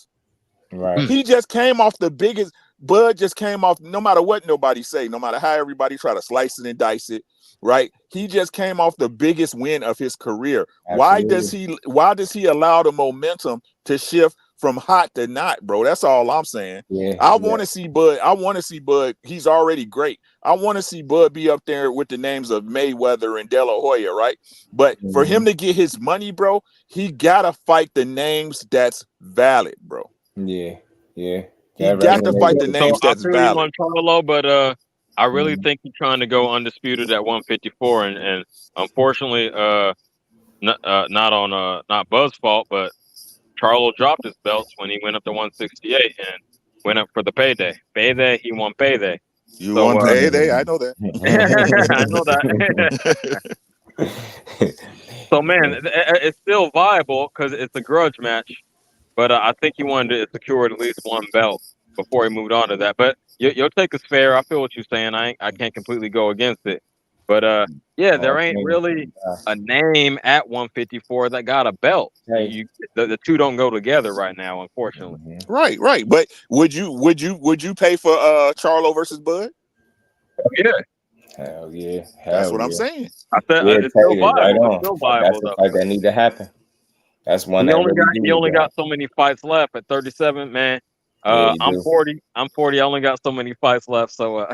Right. He just came off the biggest. Bud just came off. No matter what nobody say, no matter how everybody try to slice it and dice it, right? He just came off the biggest win of his career. Absolutely. Why does he allow the momentum to shift from hot to not, bro? That's all I'm saying. I want to see Bud. I want to see Bud. He's already great. I want to see Bud be up there with the names of Mayweather and De La Hoya, right? But for him to get his money, bro, he gotta fight the names that's valid, bro. Yeah. He got to fight the names that's I feel valid. you on Charlo, but I really think he's trying to go undisputed at 154, and unfortunately, not Buzz's fault, but Charlo dropped his belts when he went up to 168 and went up for the payday. Payday, he won payday. You want payday? I know that. I know that. So man, it's still viable because it's a grudge match. But I think he wanted to secure at least one belt before he moved on to that. But your take is fair. I feel what you're saying. I can't completely go against it. But there ain't really a name at 154 that got a belt. The two don't go together right now, unfortunately. Right. But would you pay for Charlo versus Bud? Yeah. Hell yeah. That's what I'm saying. I said it's still viable. It's still viable. That's the fight that need to happen. That's one he that only got so many fights left at 37, man. I'm 40. I only got so many fights left, so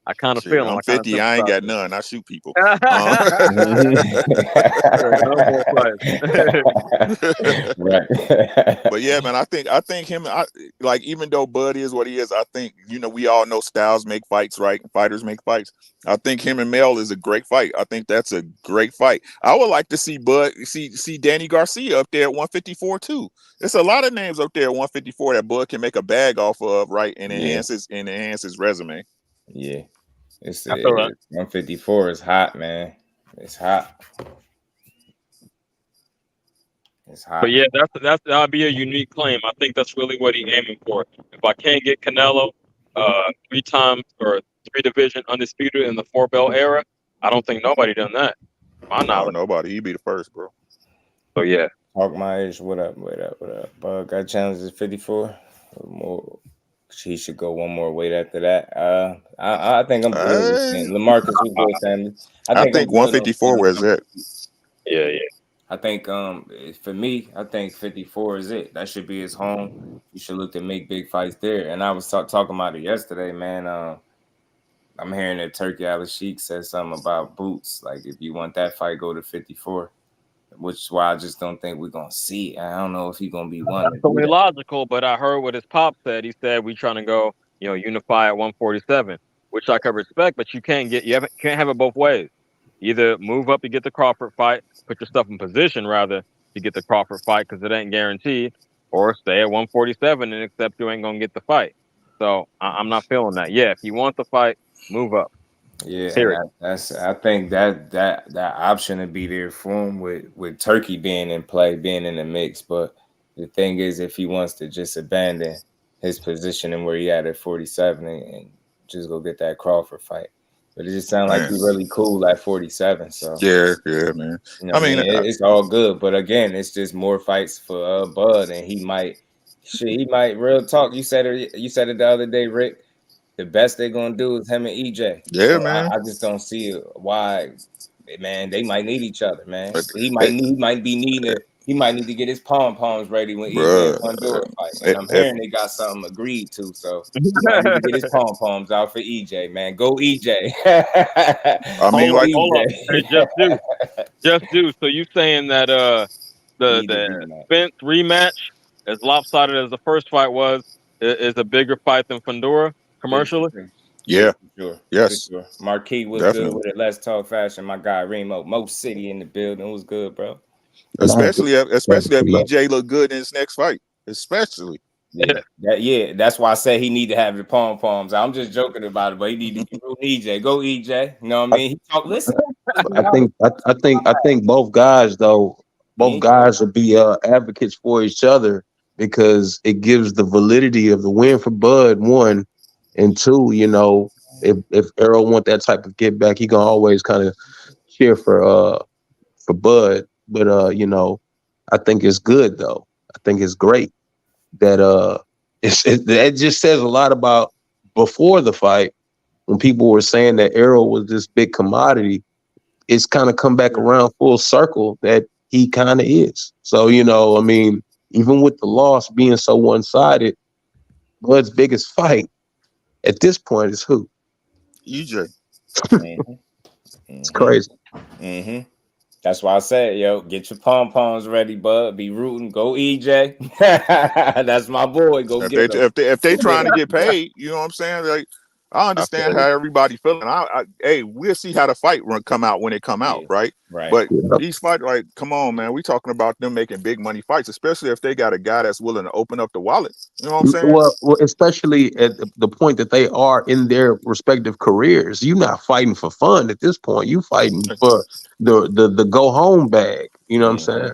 I kind of feel him. I'm 50. I ain't got none. I shoot people. No more fights. Right. But yeah, man, I think him. Like, even though Bud is what he is, I think we all know styles make fights, right? Fighters make fights. I think him and Mel is a great fight. I think that's a great fight. I would like to see Bud see Danny Garcia up there at 154 too. There's a lot of names up there at 154 that Bud can make a bag off of, right, and enhance his resume. Yeah, it's 154 is hot, man. It's hot. It's hot. But yeah, that'll be a unique claim. I think that's really what he's aiming for. If I can't get Canelo 3 times or 3 division undisputed in the 4-belt era, I don't think nobody done that. No, nobody. He'd be the first, bro. So yeah. Talk my age. What up? Bud got challenged at 54. More. He should go one more weight after that. I think I'm good. LaMarcus, we good, family. I think 154 was it. Yeah. I think for me, I think 54 is it. That should be his home. You should look to make big fights there. And I was talking about it yesterday, man. I'm hearing that Turkey Al-Sheikh said something about boots. Like, if you want that fight, go to 54. Which is why I just don't think we're gonna see it. I don't know if he's gonna be one. That's totally logical, but I heard what his pop said. He said we trying to go, unify at 147, which I can respect, but you can't have it both ways. Either move up to get the Crawford fight, put yourself in position rather to get the Crawford fight because it ain't guaranteed, or stay at 147 and accept you ain't gonna get the fight. So I'm not feeling that. Yeah, if you want the fight, move up. Yeah, I think that option would be there for him with Turkey being in play, being in the mix. But the thing is, if he wants to just abandon his position and where he at 47 and just go get that Crawford fight, but it just sounds like he's really cool at 47. So yeah, man. I mean, it's all good, but again, it's just more fights for Bud, and he might real talk. You said it the other day, Rick. The best they're gonna do is him and EJ. Yeah, so man. I just don't see why, man. They might need each other, man. He might need to get his pom-poms ready when EJ and Fundora fight. And I'm hearing they got something agreed to, so he might need to get his pom-poms out for EJ, man. Go EJ. I mean, hold up. Hey, just do. So you saying that the Spence rematch, as lopsided as the first fight was, is a bigger fight than Fundora? Commercially? Yeah. Sure. Yes. Sure. Marquis was good with it. Let's talk fashion. My guy Remo, Most City in the building was good, bro. Especially if EJ look good in his next fight. Especially. That's why I say he need to have the pom-poms. I'm just joking about it, but he need to get EJ. Go EJ. You know what I mean? He talk, listen. I think both guys though, both guys will be advocates for each other because it gives the validity of the win for Bud, one, and two, you know, if Errol want that type of get back, he can always kind of cheer for Bud. But you know, I think it's good though. I think it's great that it just says a lot about before the fight when people were saying that Errol was this big commodity. It's kind of come back around full circle that he kind of is. So, you know, I mean, even with the loss being so one-sided, Bud's biggest fight at this point is who? EJ. It's crazy. Mm-hmm. That's why I said, yo, get your pom-poms ready, Bud. Be rooting. Go EJ. That's my boy. Go get him. If they trying to get paid, you know what I'm saying? Like, I understand how everybody feeling. Hey, we'll see how the fight come out when it come out, right? Right. But these fights, like, come on, man. We talking about them making big money fights, especially if they got a guy that's willing to open up the wallet. You know what I'm saying? Well, especially at the point that they are in their respective careers. You're not fighting for fun at this point. You fighting for the go home bag. You know what I'm saying?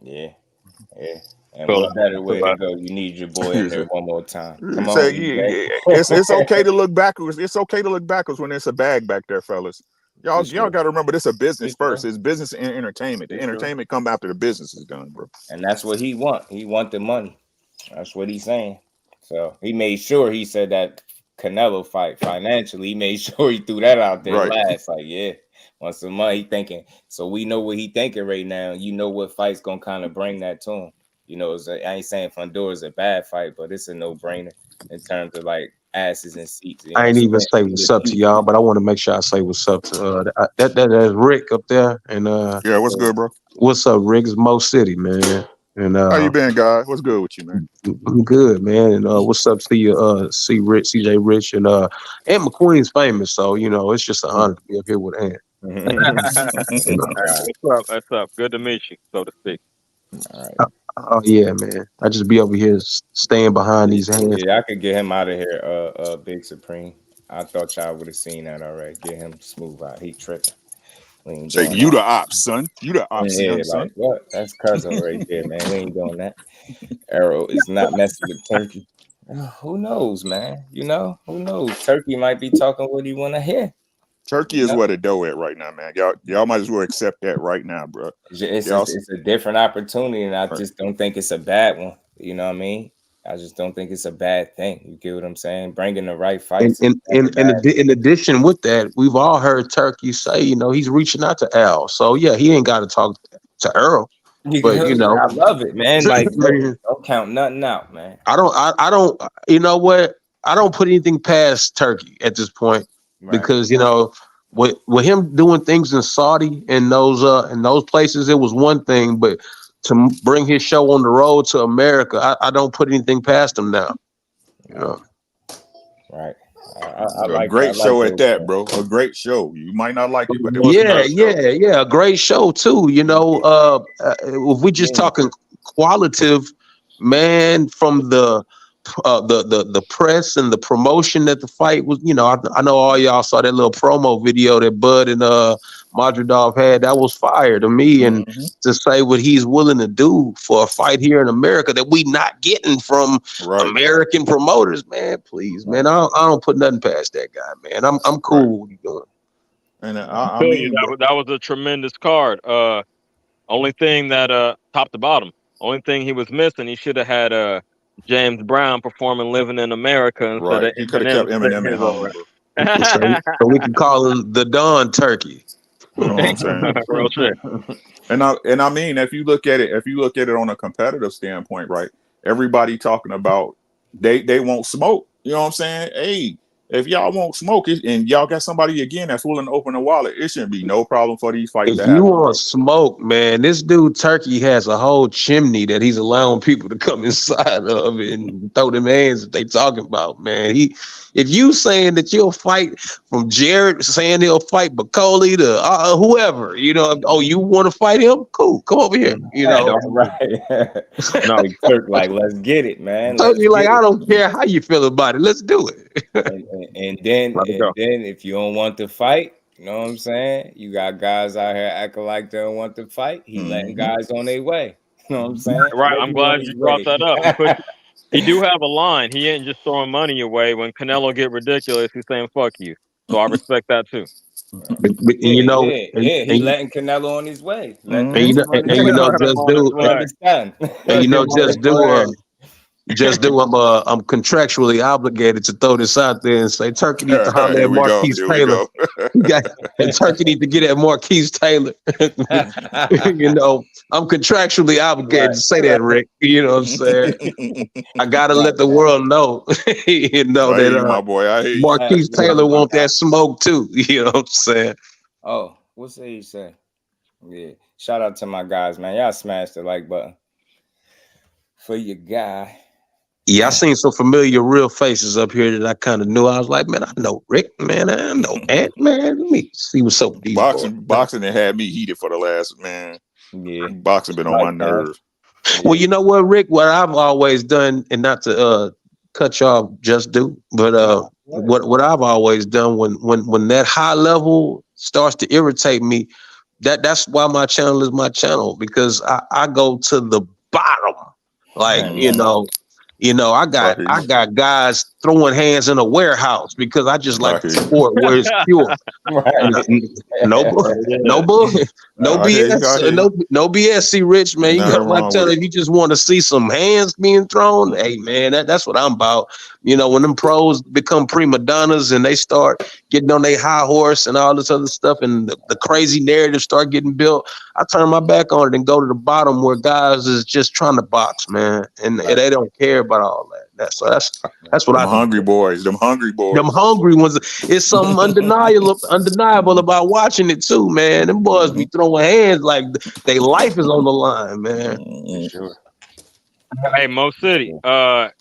Yeah. And what better way to go? You need your boy in there one more time. Come on, it's okay to look backwards. It's okay to look backwards when there's a bag back there, fellas. Y'all got to remember this is a business first. It's business and entertainment. The entertainment come after the business is done, bro. And that's what he want. He want the money. That's what he's saying. So he made sure he said that Canelo fight financially. He made sure he threw that out there last. Like, want some money. He thinking. So we know what he thinking right now. You know what fight's gonna kind of bring that to him. You know, I ain't saying Fundora is a bad fight, but it's a no-brainer in terms of like asses and seats. You know, I ain't even say what's up to y'all, but I want to make sure I say what's up to that's Rick up there. And what's good, bro? What's up, Rick? It's Mo City, man. And how you been, guys? What's good with you, man? I'm good, man. And what's up to you, CJ Rich, and McQueen's famous, so you know it's just an honor to be up here with Ant. What's up? Good to meet you, so to speak. All right. Oh yeah, man. I just be over here staying behind these hands. Yeah, I could get him out of here, Big Supreme. I thought y'all would have seen that already. Get him smooth out. He tripping. Say, you the ops, son. You the ops, son. Like, what? That's cousin right there, man. We ain't doing that. Arrow is not messing with Turkey. Who knows, man? You know, who knows? Turkey might be talking what he want to hear. Turkey is where the dough at right now, man. Y'all might as well accept that right now, bro. It's a different opportunity, and I just don't think it's a bad one. You know what I mean? I just don't think it's a bad thing. You get what I'm saying? Bringing the right fights. In addition with that, we've all heard Turkey say, you know, he's reaching out to Al. So yeah, he ain't got to talk to Earl. But you know, I love it, man. Like, don't count nothing out, man. I don't. You know what? I don't put anything past Turkey at this point because you know, with him doing things in Saudi and those places, it was one thing, but to bring his show on the road to America, I don't put anything past him now. You know? Right. A great show at that, bro. A great show. You might not like it, but it was a great show too. You know, if we just talking qualitative, man, from the press and the promotion that the fight was, you know, I know all y'all saw that little promo video that Bud and Madridov had. That was fire to me, and to say what he's willing to do for a fight here in America that we not getting from American promoters, man. Please, man, I don't put nothing past that guy, man. I'm cool with what he's doing. And I mean, that was a tremendous card. Only thing that top to bottom, only thing he was missing, he should have had James Brown performing "Living in America" instead of he could have kept Eminem at home. So we can call him the Don Turkey. You know what I'm saying? Real shit. And I mean, if you look at it on a competitive standpoint, right? Everybody talking about they won't smoke. You know what I'm saying? Hey, If y'all won't smoke it and y'all got somebody again that's willing to open a wallet, it shouldn't be no problem for these fights to If happen. you Bro. want smoke, man, this dude Turkey has a whole chimney that he's allowing people to come inside of and throw them hands that they talking about, man. If you saying that you'll fight, from Jared saying he'll fight Bacoli to whoever, you know, oh, you want to fight him? Cool, come over here, you know. Right. No. Big Turk, like, let's get it, man. Turkey, like, I don't care how you feel about it, let's do it. And then Let it go. if you don't want to fight, you know what I'm saying? You got guys out here acting like they don't want to fight. He letting guys on their way. You know what I'm saying? Right. I'm glad you brought that up. He do have a line. He ain't just throwing money away. When Canelo get ridiculous, he's saying "fuck you." So I respect that too. But you know, he letting Canelo on his way. And you know, just do. I'm contractually obligated to throw this out there and say Turkey needs to holler at Marquise Taylor. And Turkey need to get at Marquise Taylor. You know, I'm contractually obligated to say that, Rick. You know what I'm saying? I gotta let the world know, you know, that my boy, I hear you. Marquise Taylor want that smoke too. You know what I'm saying? Oh, what's that you say? Yeah. Shout out to my guys, man. Y'all smashed the like button for your guy. Yeah, I seen some familiar real faces up here that I kind of knew. I was like, man, I know Rick, man. I know Ant, man. Let me see what's up with these boxing that had me heated for the last, man. Yeah. Boxing been on my nerves. Well, you know what, Rick? What I've always done, and not to cut you off, just do, but what I've always done when that high level starts to irritate me, that's why my channel is my channel, because I go to the bottom, like you know, I got guys throwing hands in a warehouse because I just like the sport where it's pure. No BS, no BS. See, Rich, man, you got my tell if you just want to see some hands being thrown, hey man, that's what I'm about. You know, when them pros become prima donnas and they start getting on their high horse and all this other stuff, and the crazy narratives start getting built, I turn my back on it and go to the bottom where guys is just trying to box, man, and they don't care about all that. That's what them hungry boys. Them hungry ones. It's something undeniable about watching it too, man. Them boys be throwing hands like their life is on the line, man. Sure. Hey, Mo City,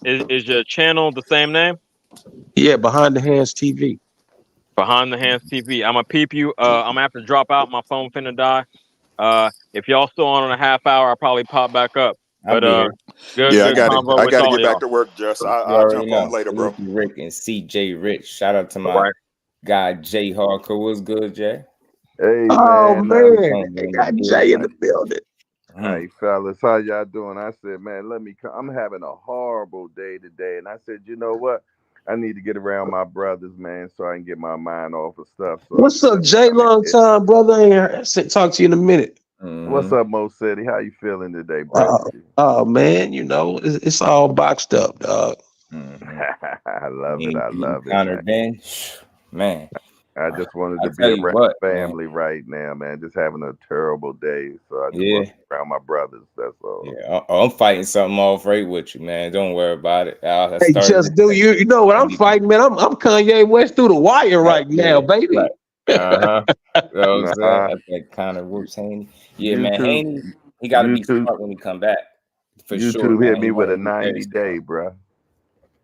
is your channel the same name? Yeah, Behind the Hands TV. Behind the Hands TV. I'm gonna peep you. I'm gonna have to drop out. My phone finna die. If y'all still on in a half hour, I'll probably pop back up. But good I gotta get back to work, Jess. I'll jump on later, bro. Rick and CJ Rich. Shout out to my guy Jay Hardcore. What's good, Jay? Hey, man. They got Jay in the building. Hey, fellas, how y'all doing? I said, man, let me come. I'm having a horrible day today. And I said, you know what? I need to get around my brothers, man, so I can get my mind off of stuff. So what's up, Jay? Long time, brother. I'll talk to you in a minute. What's up, Mo City? How you feeling today, bro? Oh, man, you know, it's all boxed up, dog. I love it. I love it. Connor Ben, man. I just wanted to be around family right now, man. Just having a terrible day. So I just want to be around my brothers. That's all. Yeah, I'm fighting something off right with you, man. Don't worry about it. Hey, just do you know what I'm fighting, man? I'm Kanye West through the wire right now, baby. Right. I think Connor Woods Haney. Yeah, YouTube, man. Haney, he got to be smart when he come back. For YouTube sure, hit me with a 90-day, bro.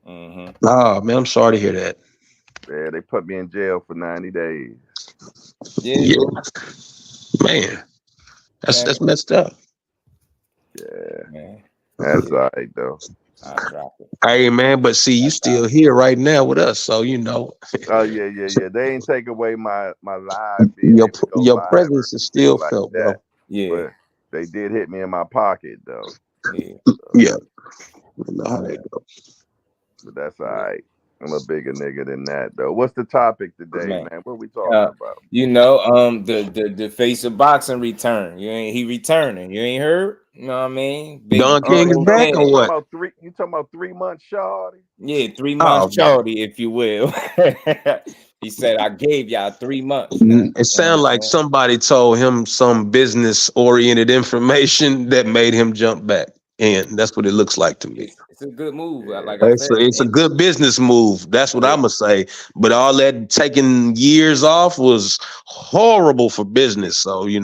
Oh, man, I'm sorry to hear that. Yeah, they put me in jail for 90 days. Yeah. Man, that's messed up. Yeah, man. That's all right, though. Hey, man, but see, you still here right now with us, so you know. Oh, yeah. They ain't take away my live. Your presence is still felt, bro. Yeah. But they did hit me in my pocket, though. Yeah. I know how that goes. But that's all right. I'm a bigger nigga than that, though. What's the topic today, man? What are we talking about? You know, the face of boxing return. He returning. You ain't heard? You know what I mean? Don King is back or what? You talking about 3 months, shawty? Yeah, 3 months, shawty, if you will. He said, I gave y'all 3 months. It sounds like somebody told him some business-oriented information that made him jump back. end. That's what it looks like to me. It's a good move. Like I said, It's a good business move. That's what I'm gonna say. But all that taking years off was horrible for business. So yeah.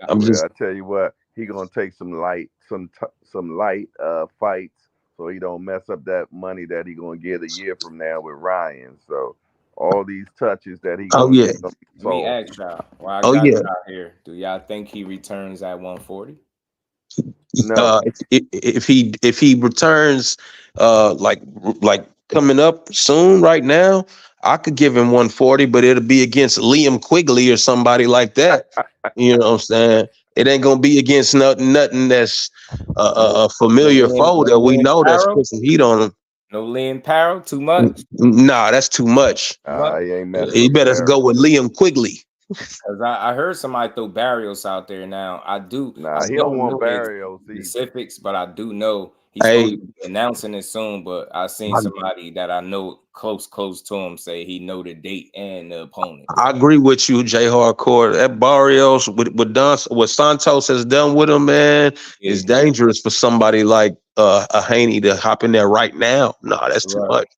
I'm just. I tell you what, he gonna take some light fights, so he don't mess up that money that he gonna get a year from now with Ryan. So all these touches that he Oh gonna yeah. get. Let me ask y'all. Well, I Oh got yeah. y'all here. Do y'all think he returns at 140? No. If he returns, like coming up soon, right now, I could give him 140, but it'll be against Liam Quigley or somebody like that. You know what I'm saying? It ain't gonna be against nothing that's a familiar foe that we know that's put some heat on him. No Lynn Parrow? Too much? Nah, that's too much. He ain't messing You with better Barrios. go with Liam Quigley. Because I heard somebody throw Barrios out there now. I He don't want Barrios specifics, but I do know he's supposed to be announcing it soon. But I seen somebody that I know close to him say he know the date and the opponent. I agree with you, J Hardcore. That Barrios what Santos has done with him, man, is dangerous for somebody like a Haney to hop in there right now. No, that's too much.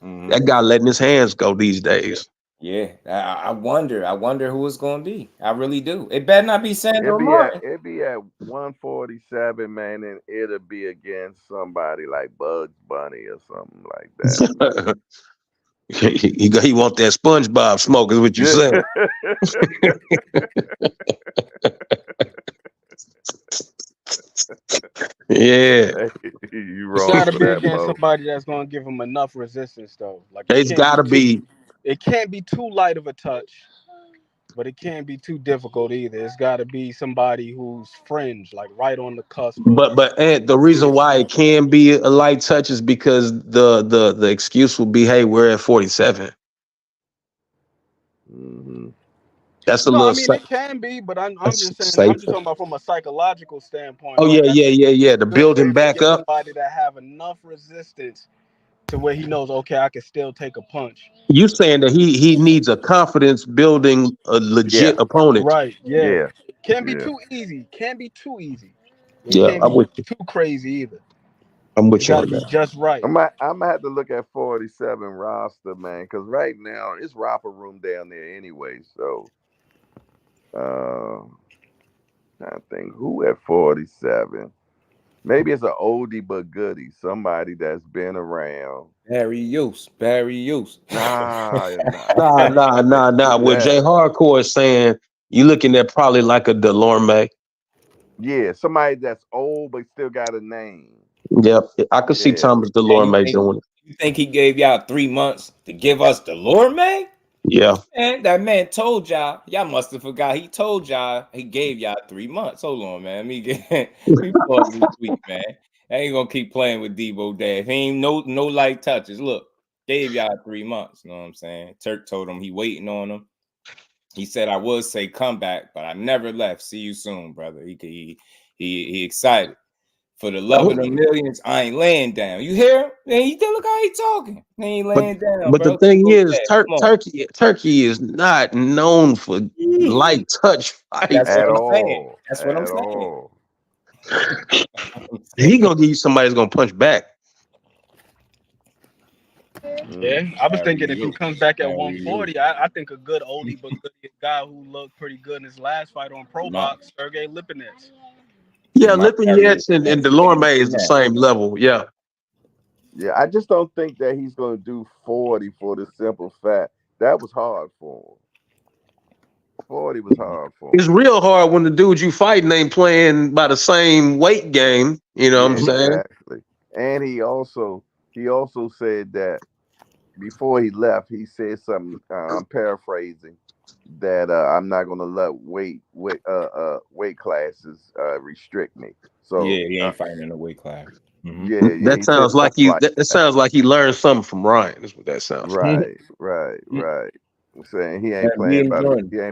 Mm-hmm. That guy letting his hands go these days. Yeah, I wonder who it's going to be. I really do. It better not be Sandro Martin. It'd be at 147, man, and it'll be against somebody like Bugs Bunny or something like that. he want that SpongeBob smoke, is what you said. Yeah, you wrong. It's got to for be that, against Mo. somebody that's going to give him enough resistance, though. Like it's got to be. It can't be too light of a touch, but it can't be too difficult either. It's got to be somebody who's fringe, like right on the cusp. But Ant, the reason why it can be a light touch is because the excuse will be, hey, we're at 47. Mm-hmm. That's a No, little. I mean it can be, but I'm just saying. Safer. I'm just talking about from a psychological standpoint. Oh like, yeah. To build him back up. Somebody that have enough resistance to where he knows, okay, I can still take a punch. You saying that he needs a confidence building a legit opponent, right? Yeah. Can't be Yeah. too easy. Can't be too easy. It Yeah, can't I'm with be too crazy either. I'm with you Got to on be that. just right. I'm gonna have to look at 47 roster, man, because right now it's romper room down there anyway. So, I think who at 47. Maybe it's an oldie but goodie, somebody that's been around. Barrios. Nah. What J Hardcore is saying, you looking at probably like a Delorme. Yeah, somebody that's old but still got a name. Yep, I could see Thomas Delorme doing it. You think he gave y'all 3 months to give us Delorme? Yeah. Man, that man told y'all. Y'all must have forgot. He told y'all he gave y'all 3 months. Hold on, man. Let me pause this week, man. I ain't gonna keep playing with Debo Dave. He ain't no light touches. Look, gave y'all 3 months. You know what I'm saying? Turk told him he waiting on him. He said I would say come back, but I never left. See you soon, brother. He excited. For the love of the millions, I ain't laying down. You hear him? Man, look how he talking. He ain't laying down. But bro. the thing is, Turkey is not known for light touch fights. That's at what I'm all. saying. That's what I'm saying. All. He gonna give you somebody that's gonna punch back. Yeah, I was thinking if he comes back at 140, I think a good oldie but good guy who looked pretty good in his last fight on Pro Box, Sergey Lipinets. Yeah, Lipinets and Delorme is the same level. Yeah. Yeah, I just don't think that he's going to do 40 for the simple fact that was hard for him. 40 was hard for him. It's real hard when the dude you fighting ain't playing by the same weight game. You know what I'm saying? Exactly. And he also said that before he left, he said something. I'm paraphrasing that I'm not going to let weight classes restrict me. So yeah, he ain't fighting in a weight class. Mm-hmm. That sounds like you. That sounds like he learned something from Ryan. That's what that sounds. Right. I'm saying he ain't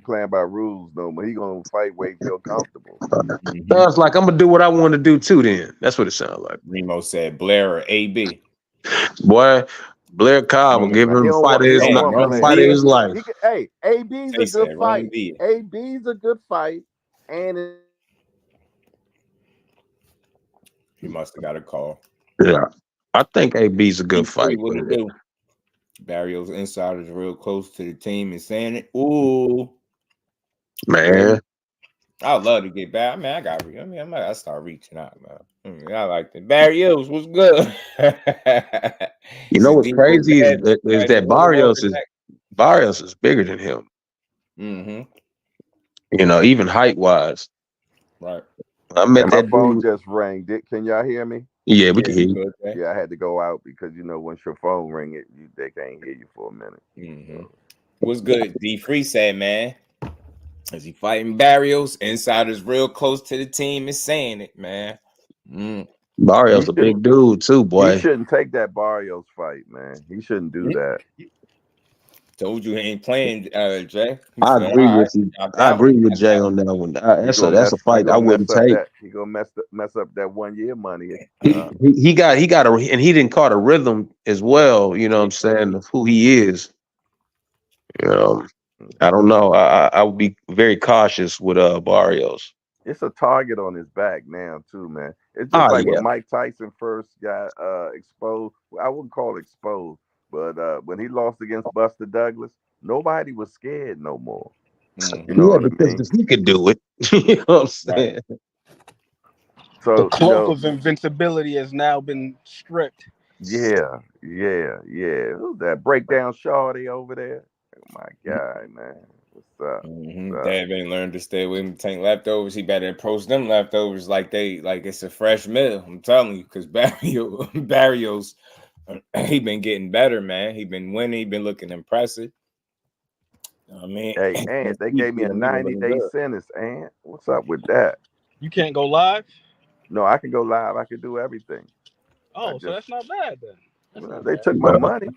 playing by rules no more. He gonna fight where he feel comfortable. Sounds like I'm gonna do what I want to do too. Then that's what it sounds like. Remo said Blair or AB. Boy, Blair Cobb will give him fight his life. Hey, AB's a good fight. AB's a good fight, and He must have got a call. Yeah, I think AB's a good fight. What it do? Barrios insiders real close to the team and saying it. Ooh, man. I'd love to get back. I gotta start reaching out, man. I like that. Barrios, what's good? You know what's crazy is that Barrios is bigger than him. Mm-hmm. You know, even height wise. Right. I met that phone dude. Just rang. Can y'all hear me? Yeah, we can hear you. Yeah, I had to go out because once your phone ring, they can't hear you for a minute. Mm-hmm. What's good? D Free said, man. Is he fighting Barrios? Insiders real close to the team is saying it, man. Barrios a big dude too, boy. He shouldn't take that Barrios fight, man. He shouldn't do that. Told you he ain't playing, Jay. I agree with you. I agree with Jay on that one. That's a fight I wouldn't take. He gonna mess up that 1 year money. He got and he didn't caught a rhythm as well. You know what I'm saying, of who he is. You know, I don't know. I would be very cautious with Barrios. It's a target on his back now too, man. It's just when Mike Tyson first got exposed. I wouldn't call it exposed, but when he lost against Buster Douglas, nobody was scared no more. You know what I mean? He could do it. You know what I'm saying? Right. So the cloak of invincibility has now been stripped. Yeah. Who's that breakdown shawty over there? Oh my God, man. What's up? Dad ain't learned to stay with him. Tank leftovers. He better approach them leftovers like it's a fresh meal. I'm telling you, because Barrios, he been getting better, man. He been winning. He been looking impressive. I mean, hey, and they gave me a 90-day sentence. And what's up with that? You can't go live? No, I can go live. I can do everything. Oh, so that's not bad then. They took my money.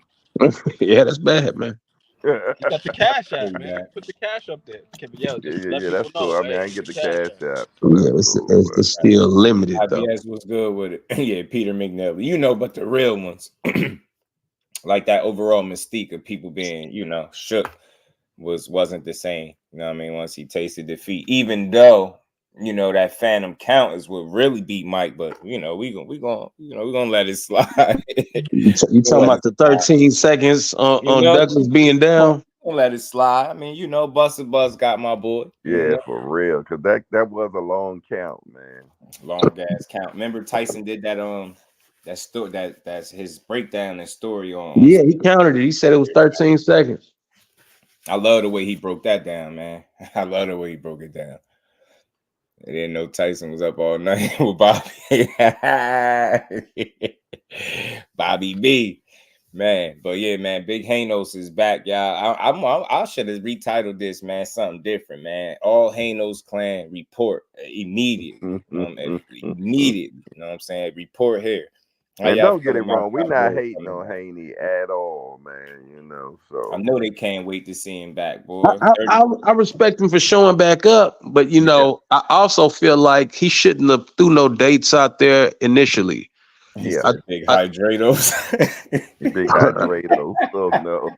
Yeah, that's bad, man. You got the cash app, man. Put the cash up there. Yeah, that's cool. I mean, I can get the cash app. It's still limited, though. IBS was good with it. Yeah, Peter McNally. But the real ones, like that overall mystique of people being, shook wasn't the same. You know what I mean? Once he tasted defeat, even though, that phantom count is what really beat Mike, but we gonna let it slide. You talking about the 13 seconds on Douglas being down? Don't let it slide. I mean, Buster Buzz got my boy. Yeah, for real, because that was a long count, man. Long ass count. Remember Tyson did that story that's his breakdown and story on. Yeah, he counted it. He said it was 13 seconds. I love the way he broke that down, man. I love the way he broke it down. I didn't know Tyson was up all night with Bobby. Bobby B, man. But yeah, man, Big Hanos is back, y'all. I should have retitled this, man, something different, man. All Hanos clan report immediate. Immediate. You know what I'm saying? Report here. And don't get it wrong, we're not hating on Haney at all, man. So I know they can't wait to see him back, boy. I respect him for showing back up, but I also feel like he shouldn't have threw no dates out there initially. Yeah, big hydratos. Big hydratos. Oh no,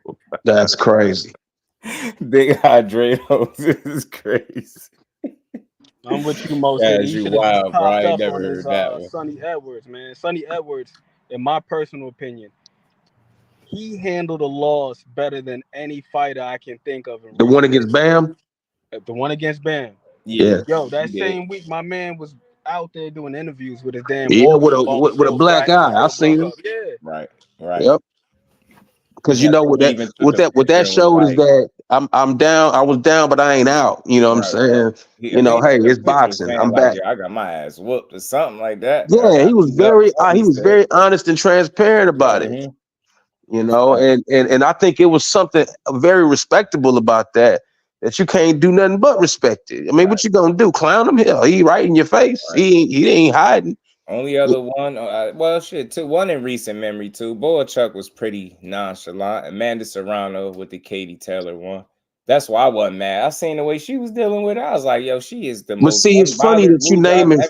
that's crazy. Big hydratos is crazy. I'm with you, most. You wild, bro. I never heard that one. Sonny Edwards, man. Sonny Edwards, in my personal opinion, he handled a loss better than any fighter I can think of. The one against Bam? The one against Bam. Yeah. Yo, that same week, my man was out there doing interviews with his damn with a black eye. I seen him. Yeah. Right. Yep. Because what that showed is that I'm down. I was down, but I ain't out. You know what I'm saying? Hey, it's boxing. I'm back. I got my ass whooped or something like that. Yeah, he was very honest and transparent about it. And I think it was something very respectable about that you can't do nothing but respect it. I mean, what you gonna do? Clown him? Hell, he right in your face. Right. He ain't hiding. Only other one, one in recent memory too. Boychuk was pretty nonchalant. Amanda Serrano with the Katie Taylor one. That's why I wasn't mad. I seen the way she was dealing with it. I was like, yo, she is the most. But see, it's funny that you naming.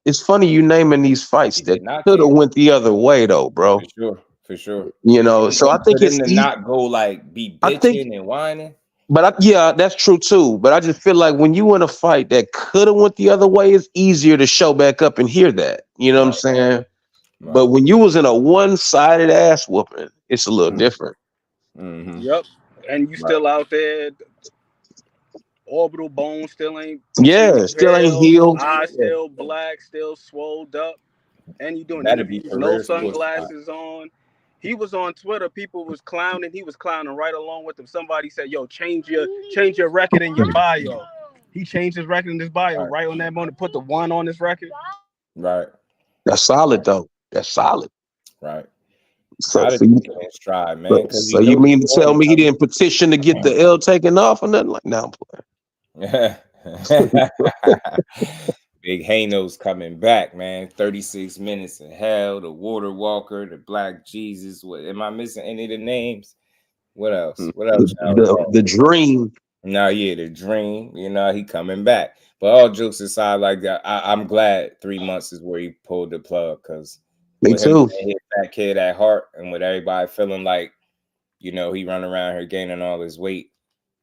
It's funny you naming these fights that could have went the other way though, bro. For sure. So I think it's to not go like be bitching and whining. But yeah, that's true too. But I just feel like when you in a fight that could have went the other way, it's easier to show back up and hear that. You know what I'm saying? Right. But when you was in a one-sided ass whooping, it's a little different. Mm-hmm. Yep. And you still out there. Orbital bone still ain't Still ain't healed. Eyes still black, still swolled up. And you doing That'd be interviews, for no real sports sunglasses on. He was on Twitter. People was clowning. He was clowning right along with him. Somebody said, "Yo, change your record in your bio." He changed his record in his bio right on that moment. Put the 1 on his record. Right. That's solid though. That's solid. Right. So, Gotta take it in stride, man. Because so you mean to tell me he didn't petition to get the L taken off or nothing like now? Big Haney's coming back, man. 36 minutes in hell. The Water Walker, the Black Jesus. What am I missing any of the names? What else? What else? The Dream. No, yeah, the Dream. You know, he coming back. But all jokes aside, like that, I'm glad 3 months is where he pulled the plug, because me too. Hit that kid at heart, and with everybody feeling like, you know, he run around here gaining all his weight,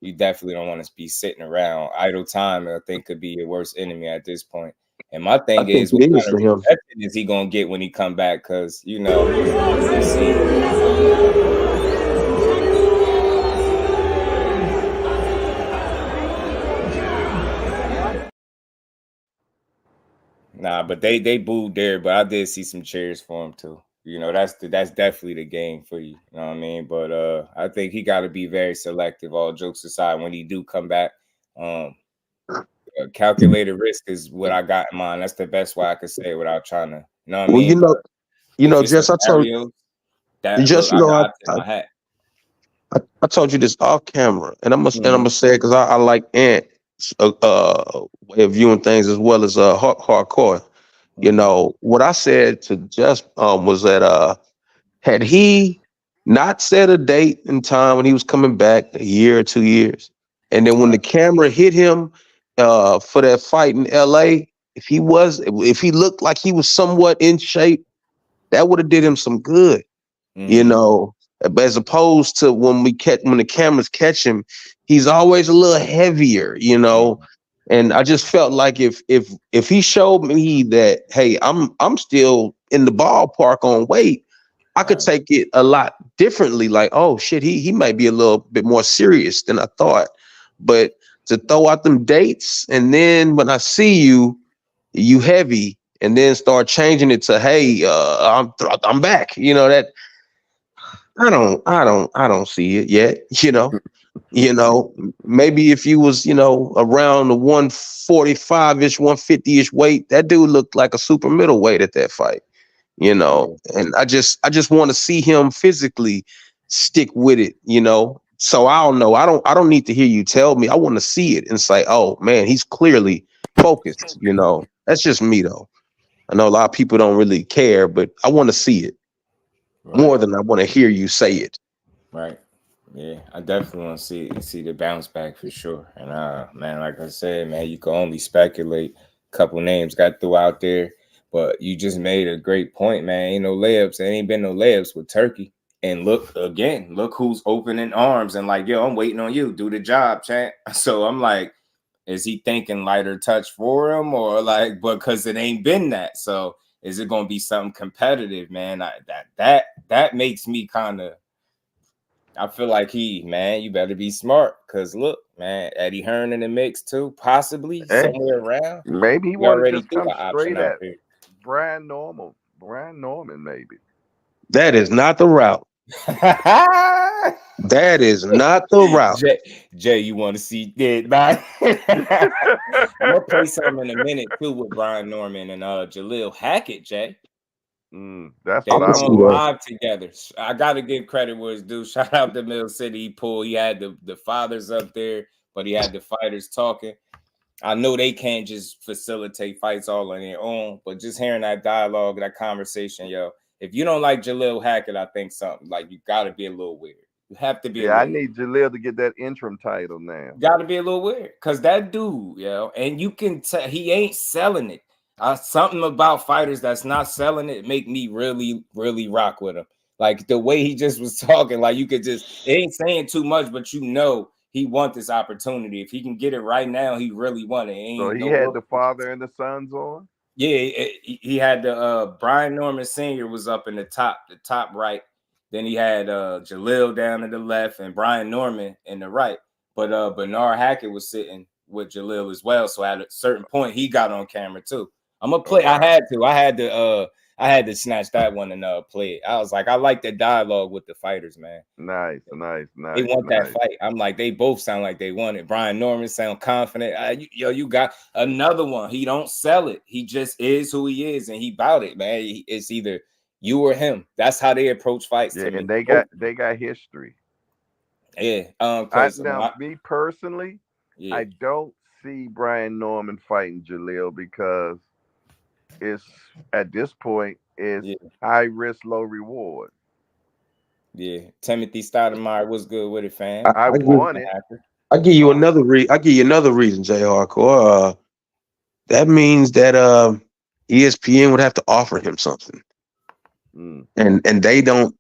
you definitely don't want to be sitting around idle time. I think could be your worst enemy at this point. And my thing is, what kind of reception is he gonna get when he come back? Because you know, nah, but they booed there, but I did see some cheers for him too. You know, that's definitely the game for you. You know what I mean? But I think he got to be very selective. All jokes aside, when he do come back, calculated risk is what I got in mind. That's the best way I could say it without trying to. You know what I mean? Jess, I told you. Just I told you this off camera, and I'm gonna say it because I like Ant's way of viewing things as well as hardcore. You know what I said to Jess was that had he not set a date and time when he was coming back, a year or 2 years, and then when the camera hit him for that fight in LA, if he looked like he was somewhat in shape, that would have did him some good. You know, as opposed to when the cameras catch him, he's always a little heavier, you know. And I just felt like if he showed me that, hey, I'm still in the ballpark on weight, I could take it a lot differently. Like, oh shit, he might be a little bit more serious than I thought. But to throw out them dates, and then when I see you heavy, and then start changing it to, hey, I'm back. You know, that I don't see it yet. You know, maybe if you was, around the 145-ish, 150-ish weight, that dude looked like a super middleweight at that fight. And I just want to see him physically stick with it. So I don't know. I don't need to hear you tell me. I want to see it and say, oh man, he's clearly focused. That's just me though. I know a lot of people don't really care, but I want to see it more than I want to hear you say it. Right. Yeah, I definitely want to see the bounce back for sure. And man, like I said, man, you can only speculate. A couple names got through out there, but you just made a great point, man. Ain't no layups. There ain't been no layups with Turkey. And look who's opening arms and like, yo, I'm waiting on you. Do the job, champ. So I'm like, is he thinking lighter touch for him, or like, because it ain't been that? So is it gonna be something competitive, man? That makes me kind of. I feel like you better be smart, because look, man, Eddie Hearn in the mix too, possibly somewhere around. Maybe he want to just come straight at Brian Norman, maybe. That is not the route. That is not the route. Jay, you want to see it, man? I'm gonna play something in a minute too with Brian Norman and Jalil Hackett, Jay. That's they what were I'm on live together. I gotta give credit where it's due. Shout out to Mill City Pool. He had the fathers up there, but he had the fighters talking. I know they can't just facilitate fights all on their own, but just hearing that dialogue, that conversation, yo. If you don't like Jalil Hackett, I think something like you gotta be a little weird. You have to be. Yeah, I need Jalil to get that interim title now. Got to be a little weird, because that dude, and you can tell he ain't selling it. Something about fighters that's not selling it make me really, really rock with him. Like the way he just was talking, like you could just, it ain't saying too much, but he want this opportunity. If he can get it right now, he really want it. So he had the father and the sons on? Yeah, he had the Brian Norman Sr. was up in the top right. Then he had Jalil down to the left and Brian Norman in the right. But Bernard Hackett was sitting with Jalil as well. So at a certain point, he got on camera too. I'm gonna play. I had to snatch that one and play it. I was like, I like the dialogue with the fighters, man. Nice. They want that fight. I'm like, they both sound like they want it. Brian Norman sound confident. You got another one. He don't sell it. He just is who he is, and he bout it, man. It's either you or him. That's how they approach fights. Yeah, to and me. they got history. Yeah. Me personally, yeah. I don't see Brian Norman fighting Jalil because it's at this point it's high risk, low reward. Yeah, Timothy Stoudemire was good with it, fam. I want it. I give you another reason, J. Hardcore. That means that ESPN would have to offer him something, and they don't.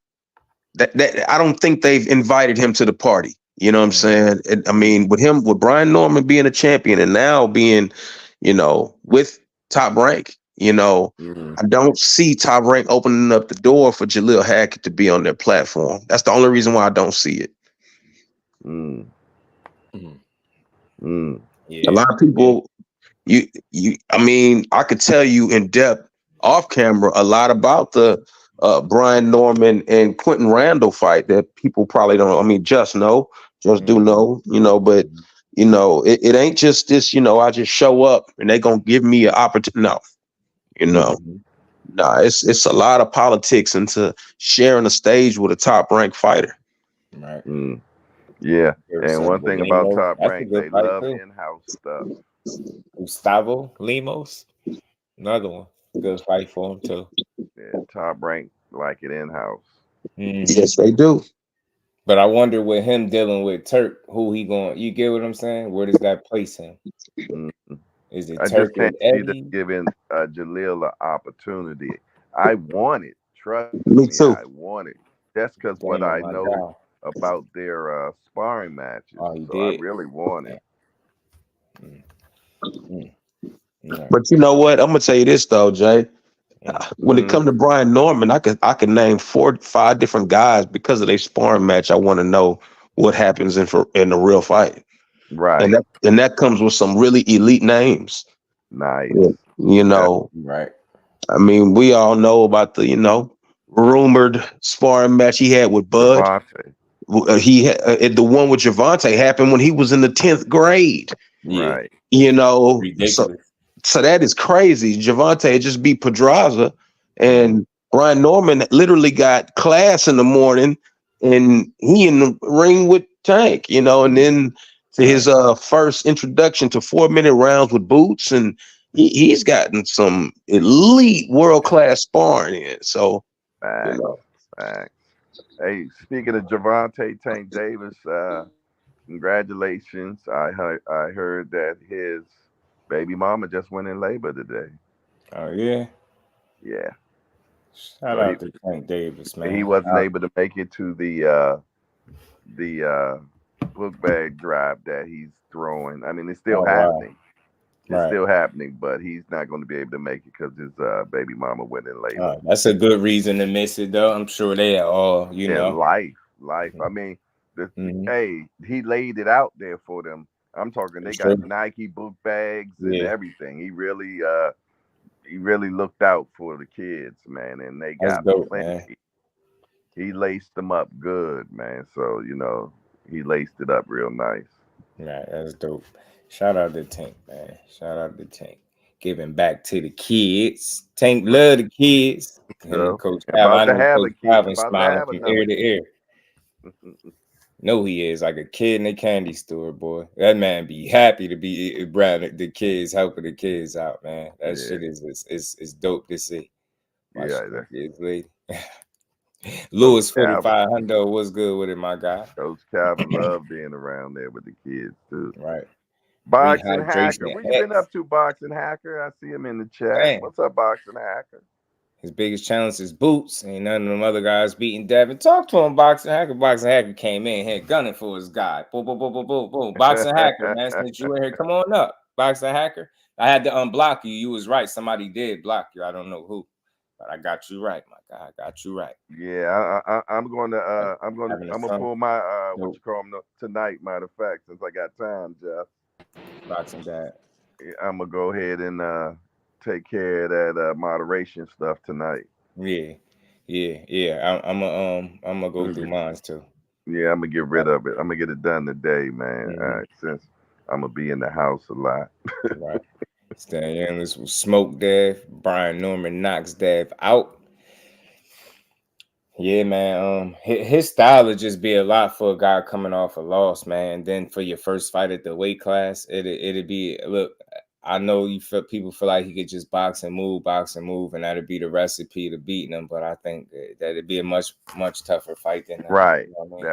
That I don't think they've invited him to the party. You know what I'm saying? I mean, with Brian Norman being a champion and now being, with Top Rank, I don't see Top Rank opening up the door for Jalil Hackett to be on their platform. That's the only reason why I don't see it. Yeah. A lot of people, I could tell you in depth off camera a lot about the Brian Norman and Quentin Randall fight that people probably don't. I mean, just do know, but it ain't just this. I just show up and they gonna give me an opportunity. No, it's a lot of politics into sharing a stage with a top ranked fighter. Right. Yeah, and one thing about Top Rank, they love in-house stuff. Gustavo Lemos, another one, good fight for him too. Yeah, Top Rank like it in-house. Yes, they do. But I wonder with him dealing with Turk, who he going? You get what I'm saying? Where does that place him? Is it Turk just can't and see them giving Jalil an opportunity. I want it. Trust me too. I want it. That's because what I know about their sparring matches. I really want it. But you know what? I'm gonna tell you this though, Jay. When it comes to Brian Norman, I could name 4 or 5 different guys because of their sparring match. I want to know what happens in the real fight. Right. And that comes with some really elite names. Nice. Right. I mean, we all know about the rumored sparring match he had with Bud. Gervonta. He had the one with Gervonta happened when he was in the 10th grade. Right. Ridiculous. So that is crazy. Gervonta just beat Pedraza, and Brian Norman literally got class in the morning, and he in the ring with Tank, and then to his first introduction to 4-minute rounds with Boots, and he's gotten some elite world-class sparring in. So, Facts. Hey, speaking of Gervonta Tank Davis, congratulations. I heard that his baby mama just went in labor today. Oh yeah. Yeah. Shout out to Tank Davis, man. He wasn't able to make it to the book bag drive that he's throwing. I mean, it's still happening. Wow. It's still happening, but he's not going to be able to make it because his baby mama went in labor. That's a good reason to miss it, though. I'm sure they are all, life. I mean, hey, he laid it out there for them. I'm talking. They got Nike book bags and everything. He really looked out for the kids, man, and they got plenty. Man. He laced them up good, man. So he laced it up real nice. Right, that's dope. Shout out to Tank, man. Shout out to Tank. Giving back to the kids. Tank love the kids. Coach about to have a kid. Smiling from ear to ear. No, he is like a kid in a candy store, boy. That man be happy to be around the kids, helping the kids out, man. That shit is dope to see. Lewis 4500 was good with it, my guy. Coach Calvin loved being around there with the kids too. Right. Boxing Hacker. What you been up to, Boxing Hacker? I see him in the chat. Man. What's up, Boxing Hacker? His biggest challenge is boots. Ain't none of them other guys beating Devin. Talk to him, Boxing Hacker. Boxing Hacker came in here gunning for his guy. Boom, boom, boom, boom, boom, boom. Boxing Hacker, man. Since you in here, come on up. Boxing Hacker. I had to unblock you. You was right. Somebody did block you. I don't know who, but I got you right, my guy. I got you right. Yeah, I'm gonna pull my what you call them tonight. Matter of fact, since I got time, Jeff. Boxing Dad. I'm gonna go ahead and take care of that moderation stuff tonight. Yeah. I'm gonna go through mine too. Yeah, I'm gonna get rid of it. I'm gonna get it done today, man. Since I'm gonna be in the house a lot. Right. Stan Ennis will smoke Dev. Brian Norman knocks Dev out. Yeah, man. His style would just be a lot for a guy coming off a loss, man. And then for your first fight at the weight class, it'd be look. I know people feel like he could just box and move, and that'd be the recipe to beating him. But I think that'd be a much tougher fight than that. Right. You know what I mean?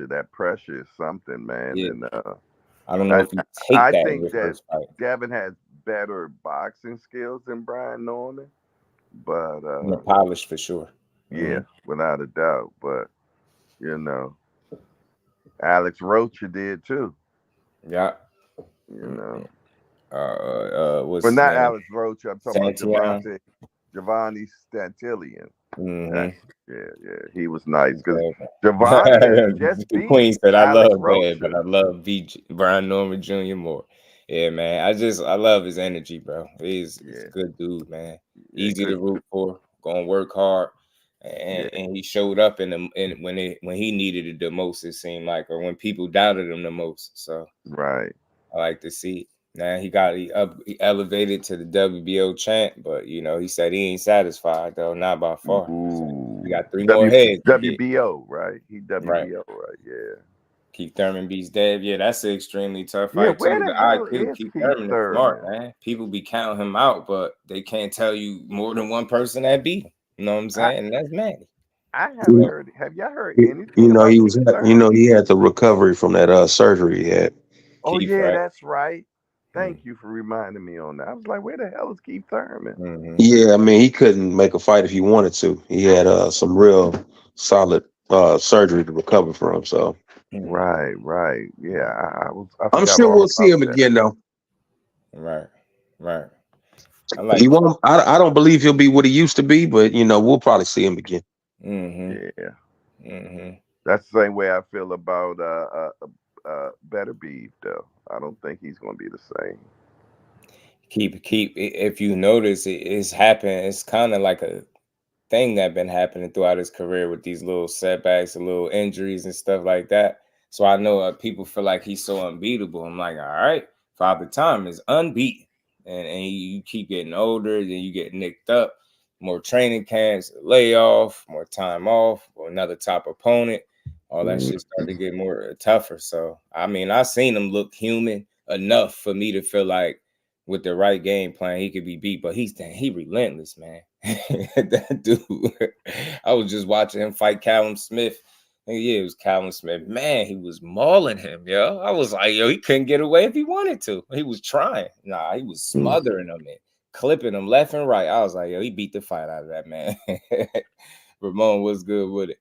That pressure is something, man. Yeah. And I don't know if you take I that think in your that first fight. Devin has better boxing skills than Brian Norman, but More polished for sure. Yeah, without a doubt. But Alex Rocha did too. Yeah. What's but his not name? Alex Rocha. I'm talking about Gervonta Stantillion. Yeah. He was nice because Gervonta just the beat Queen said, Alex "I love Rocha. Dad, but I love Brian Norman Jr. more." Yeah, man. I love his energy, bro. He's a good dude, man. Easy to root for. Gonna work hard, and he showed up when he needed it the most. It seemed like, or when people doubted him the most. So right, I like to see it. Now he elevated to the WBO champ, but he said he ain't satisfied though, not by far. So we got 3 more heads. WBO, right? He WBO, right? Yeah. Keith Thurman beats Dave. Yeah, that's an extremely tough Yeah, fight where too. the The hell IQ, is Keith Keith Thurman is smart, Thurman? man. People be counting him out, but they can't tell you more than one person that beat him. You know what I'm saying? And that's Manny. I haven't heard. Have y'all heard anything? He had the recovery from that surgery he had. Oh Keith, yeah, right? that's right. Thank you for reminding me on that. I was like, where the hell is Keith Thurman? Yeah, I mean, he couldn't make a fight if he wanted to. He had some real solid surgery to recover from. So right. Yeah, I'm sure we'll see him again though. Right. He won't. I don't believe he'll be what he used to be, but we'll probably see him again. Yeah. That's the same way I feel about Better Beef though. I don't think he's going to be the same. Keep. If you notice, it's happened. It's kind of like a thing that been happening throughout his career with these little setbacks and little injuries and stuff like that. So I know people feel like he's so unbeatable. I'm like, all right, Father Time is unbeaten, and you keep getting older, then you get nicked up, more training camps, layoff, more time off, or another top opponent. All that shit started to get more tougher. So I mean, I seen him look human enough for me to feel like with the right game plan, he could be beat, but he relentless, man. That dude, I was just watching him fight Callum Smith. Yeah, it was Callum Smith. Man, he was mauling him, yo. I was like, yo, he couldn't get away if he wanted to. He was trying. Nah, he was smothering him and clipping him left and right. I was like, yo, he beat the fight out of that man. Ramon was good with it.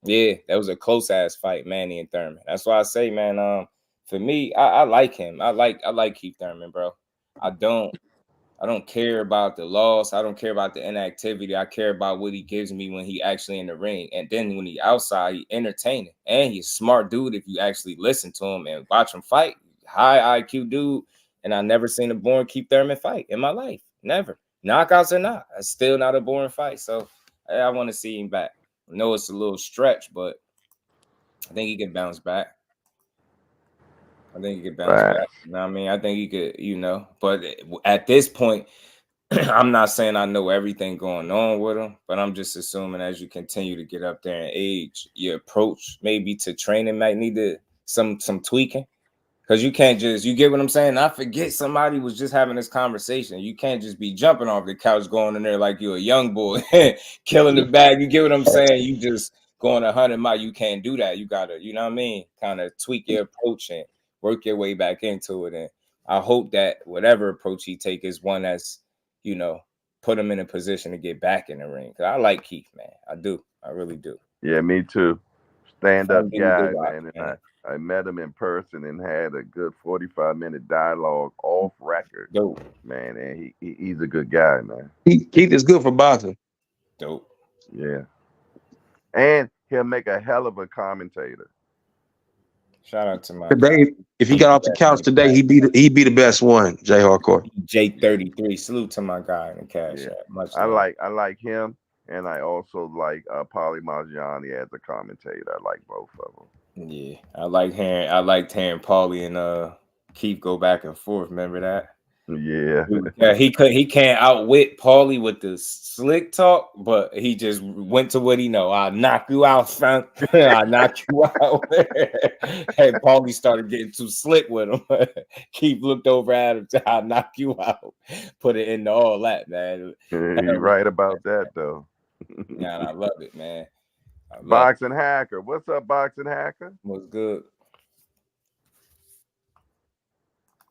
Yeah, that was a close ass fight, Manny and Thurman. That's why I say, man, for me, I like him. I like Keith Thurman, bro. I don't care about the loss. I don't care about the inactivity. I care about what he gives me when he actually in the ring. And then when he outside, he entertaining. And he's a smart dude if you actually listen to him and watch him fight. High IQ dude. And I never seen a boring Keith Thurman fight in my life. Never. Knockouts or not. It's still not a boring fight. So I want to see him back. I know it's a little stretch, but I think he can bounce back. You know what I mean? I think he could, but at this point, I'm not saying I know everything going on with him, but I'm just assuming as you continue to get up there in age, your approach maybe to training might need some tweaking. Because you can't you get what I'm saying? I forget somebody was just having this conversation. You can't just be jumping off the couch going in there like you're a young boy, killing the bag. You get what I'm saying? You just going 100 miles. You can't do that. You got to, you know what I mean? Kind of tweak your approach and work your way back into it. And I hope that whatever approach he take is one that's, put him in a position to get back in the ring. Cause I like Keith, man. I do. I really do. Yeah, me too. Stand-up guy, man. man. And I met him in person and had a good 45-minute dialogue off record. Dope. Man, and he's a good guy, man. Keith is good for boxing. Dope. Yeah. And he'll make a hell of a commentator. Shout out to my today. If he got off the couch today, he'd be the best one. Jay Hardcore. J33. Salute to my guy in the cash app. Much I like him, and I also like Paulie Malignani as a commentator. I like both of them. Yeah, I liked hearing Paulie and Keith go back and forth. Remember that? Yeah. He can't outwit Paulie with the slick talk, but he just went to what he know. I'll knock you out, fam. I'll knock you out. And Paulie started getting too slick with him. Keith looked over at him. I'll knock you out. Put it into all that, man. You're right about that, though. Yeah, I love it, man. Boxing Hacker. What's up, Boxing Hacker? What's good?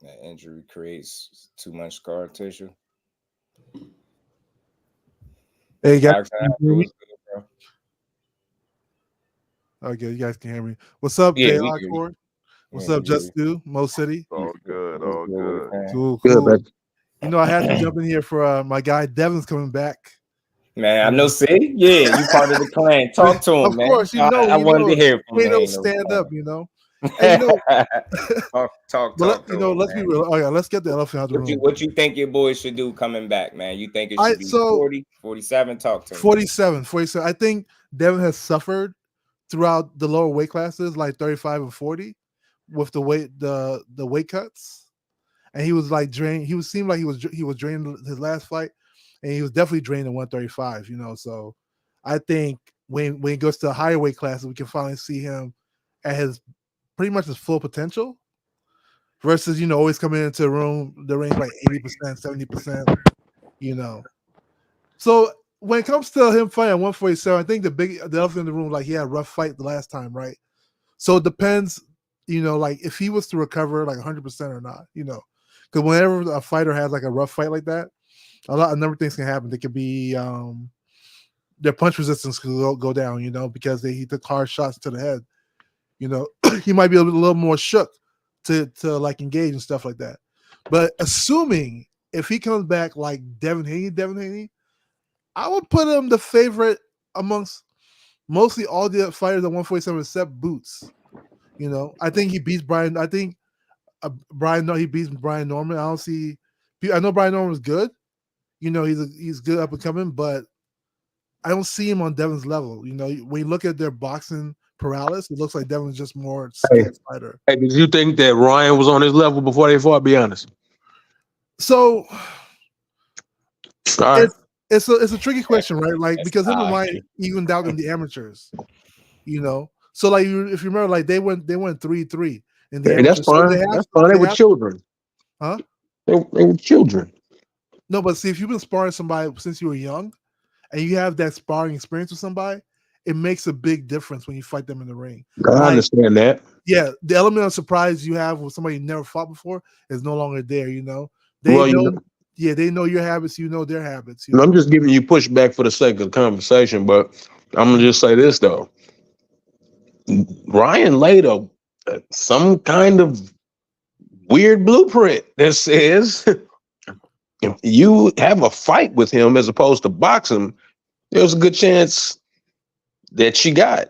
That injury creates too much scar tissue. Hey, guys. Okay, you guys can hear me. What's up, Jay Lockford? What's up, Justu, Mo City? All good, all good. Cool. Good, you know, I had to jump in here for my guy Devin's coming back. Man, I know. See, yeah, you part of the clan. Talk to him, of man. Of course, I wanted to hear from him. Stand up, you know. And, talk. Let's be real. Oh yeah, let's get the elephant out of the room. What you think your boys should do coming back, man? You think it should be 40, 47? Talk to me. 47. I think Devin has suffered throughout the lower weight classes, like 35 and 40, with the weight cuts, and he was like drained. He seemed like he was drained his last fight, and he was definitely drained in 135. You know, so I think when he goes to the higher weight classes, we can finally see him at his pretty much his full potential, versus always coming into the ring like 80%, 70%. You know, so when it comes to him fighting at 147, I think the elephant in the room, like he had a rough fight the last time, right? So it depends, like if he was to recover like 100% or not, because whenever a fighter has like a rough fight like that, a number of things can happen. They could be their punch resistance could go down, because he took hard shots to the head. He might be a little more shook to like engage and stuff like that. But assuming if he comes back like Devin Haney, I would put him the favorite amongst mostly all the fighters at 147 except Boots. I think he beats Brian. I think he beats Brian Norman. I know Brian Norman is good. He's good up and coming, but I don't see him on Devin's level. When you look at their boxing paralysis, it looks like Devin's just more skilled fighter. Hey, did you think that Ryan was on his level before they fought? Be honest. So, it's a tricky question, right? Like because him and Ryan evened out in the amateurs. So like if you remember, like they went 3-3 in the amateurs. That's fine. That's fine. They were children. Huh? They were children. No, but see, if you've been sparring somebody since you were young, and you have that sparring experience with somebody, it makes a big difference when you fight them in the ring. I understand that. Yeah, the element of surprise you have with somebody you never fought before is no longer there. They know your habits, you know their habits. I'm just giving you pushback for the sake of conversation, but I'm gonna just say this though. Ryan laid some kind of weird blueprint that says if you have a fight with him as opposed to boxing, there's a good chance that she got.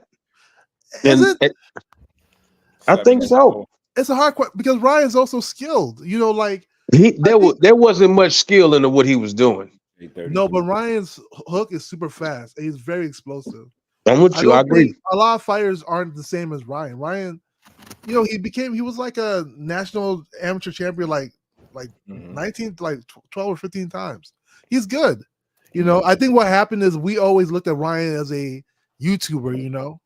I think so. It's a hard question because Ryan's also skilled. There wasn't much skill into what he was doing. No, but Ryan's hook is super fast. And he's very explosive. I'm with you. I agree. A lot of fighters aren't the same as Ryan. Ryan, he was like a national amateur champion, like 19, like 12 or 15 times. He's good. I think what happened is we always looked at Ryan as a YouTuber,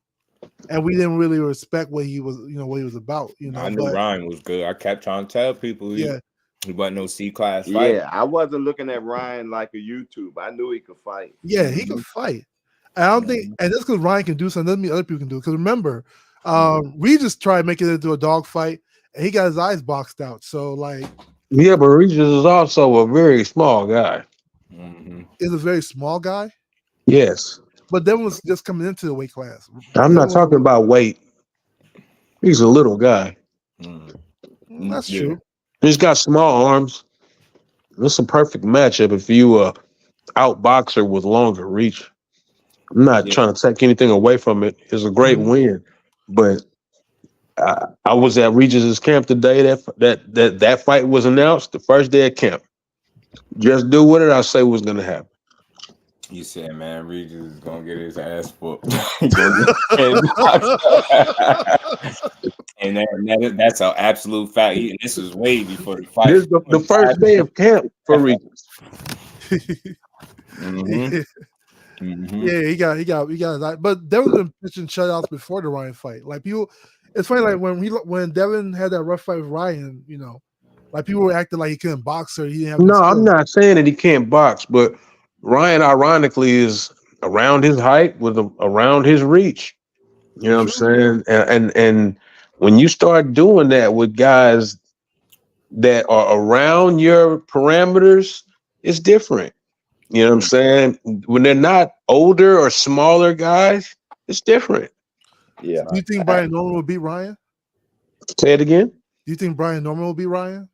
and we didn't really respect what he was, what he was about. I knew Ryan was good. I kept trying to tell people, he wasn't no C-class fighter. Yeah, I wasn't looking at Ryan like a YouTuber. I knew he could fight. Yeah, he could fight. I don't think, and that's because Ryan can do something. Doesn't mean other people can do it. Because remember, Regis tried making it into a dog fight, and he got his eyes boxed out. So like, yeah, but Regis is also a very small guy. is a very small guy. Yes. But Devin was just coming into the weight class. I'm not talking about weight. He's a little guy. That's true. He's got small arms. It's a perfect matchup if you outboxer with longer reach. I'm not trying to take anything away from it. It's a great win, but I was at Regis's camp the day that fight was announced. The first day of camp. Just do what did I say was going to happen. You said, man, Regis is gonna get his ass whooped. And that's an absolute fact. This was way before the fight. This is the first day of camp for Regis. Yeah, he got. But Devin's been pitching shutouts before the Ryan fight. Like people, it's funny. Like when Devin had that rough fight with Ryan, like people were acting like he couldn't box or he didn't have. No, I'm not saying that he can't box, but Ryan, ironically, is around his height with around his reach. You know what I'm saying? And when you start doing that with guys that are around your parameters, it's different. You know what I'm saying? When they're not older or smaller guys, it's different. Yeah. Do you think Brian Norman will beat Ryan? Say it again. Do you think Brian Norman will beat Ryan?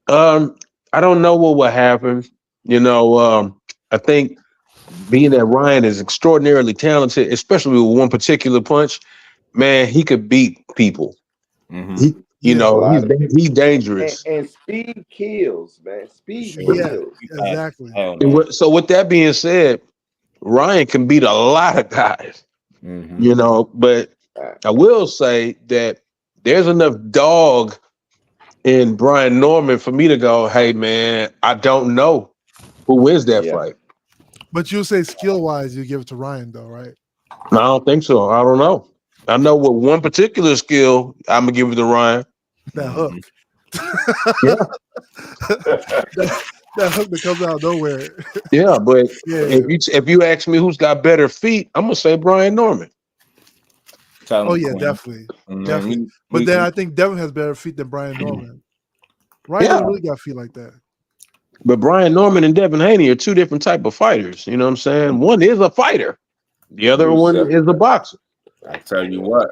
I don't know what will happen. I think being that Ryan is extraordinarily talented, especially with one particular punch, man, he could beat people. He's dangerous. And speed kills, man. Speed kills. Exactly. So with that being said, Ryan can beat a lot of guys. But I will say that there's enough dog in Brian Norman for me to go, hey man, I don't know who wins that fight. But you say skill-wise, you give it to Ryan, though, right? No, I don't think so. I don't know. I know with one particular skill, I'm gonna give it to Ryan. That hook. that hook that comes out of nowhere. Yeah, but if you ask me who's got better feet, I'm gonna say Brian Norman. Oh yeah, definitely. Definitely. But then I think Devin has better feet than Brian Norman. Ryan don't really got feet like that. But Brian Norman and Devin Haney are two different type of fighters. You know what I'm saying? One is a fighter. The other one is a boxer. I tell you what,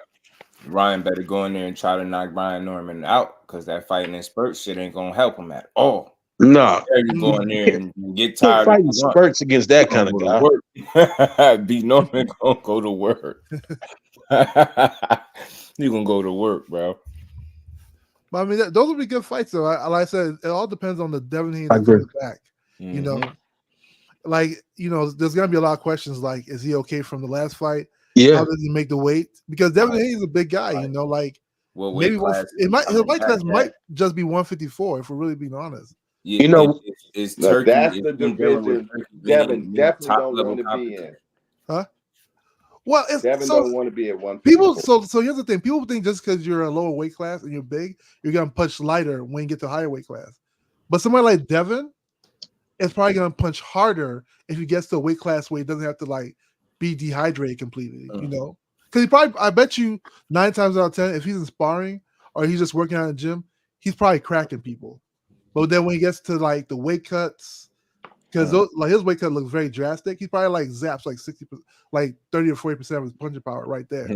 Ryan better go in there and try to knock Brian Norman out because that fighting in spurts shit ain't gonna help him at all. No. You go in there and get tired of fighting spurts against that kind of guy. B Norman gonna go to work. You gonna go to work, bro. But I mean, those will be good fights, though. Like I said, it all depends on the Devin Haney that comes back. There's gonna be a lot of questions. Like, is he okay from the last fight? Yeah. How does he make the weight? Because Devin Haney is a big guy. Maybe his weight class might just be 154 if we're really being honest. It's Turkey. That's the division Devin definitely don't want to be in. Huh? Well, Devin don't want to be at 154. People. So here's the thing: people think just because you're a lower weight class and you're big, you're gonna punch lighter when you get to a higher weight class. But somebody like Devin is probably gonna punch harder if he gets to a weight class where he doesn't have to be dehydrated completely. Because he probably, I bet you 9 times out of 10, if he's in sparring or he's just working out in the gym, he's probably cracking people. But then when he gets to the weight cuts, because his weight cut looks very drastic, he probably zaps 60%, 30 or 40% of his punching power right there.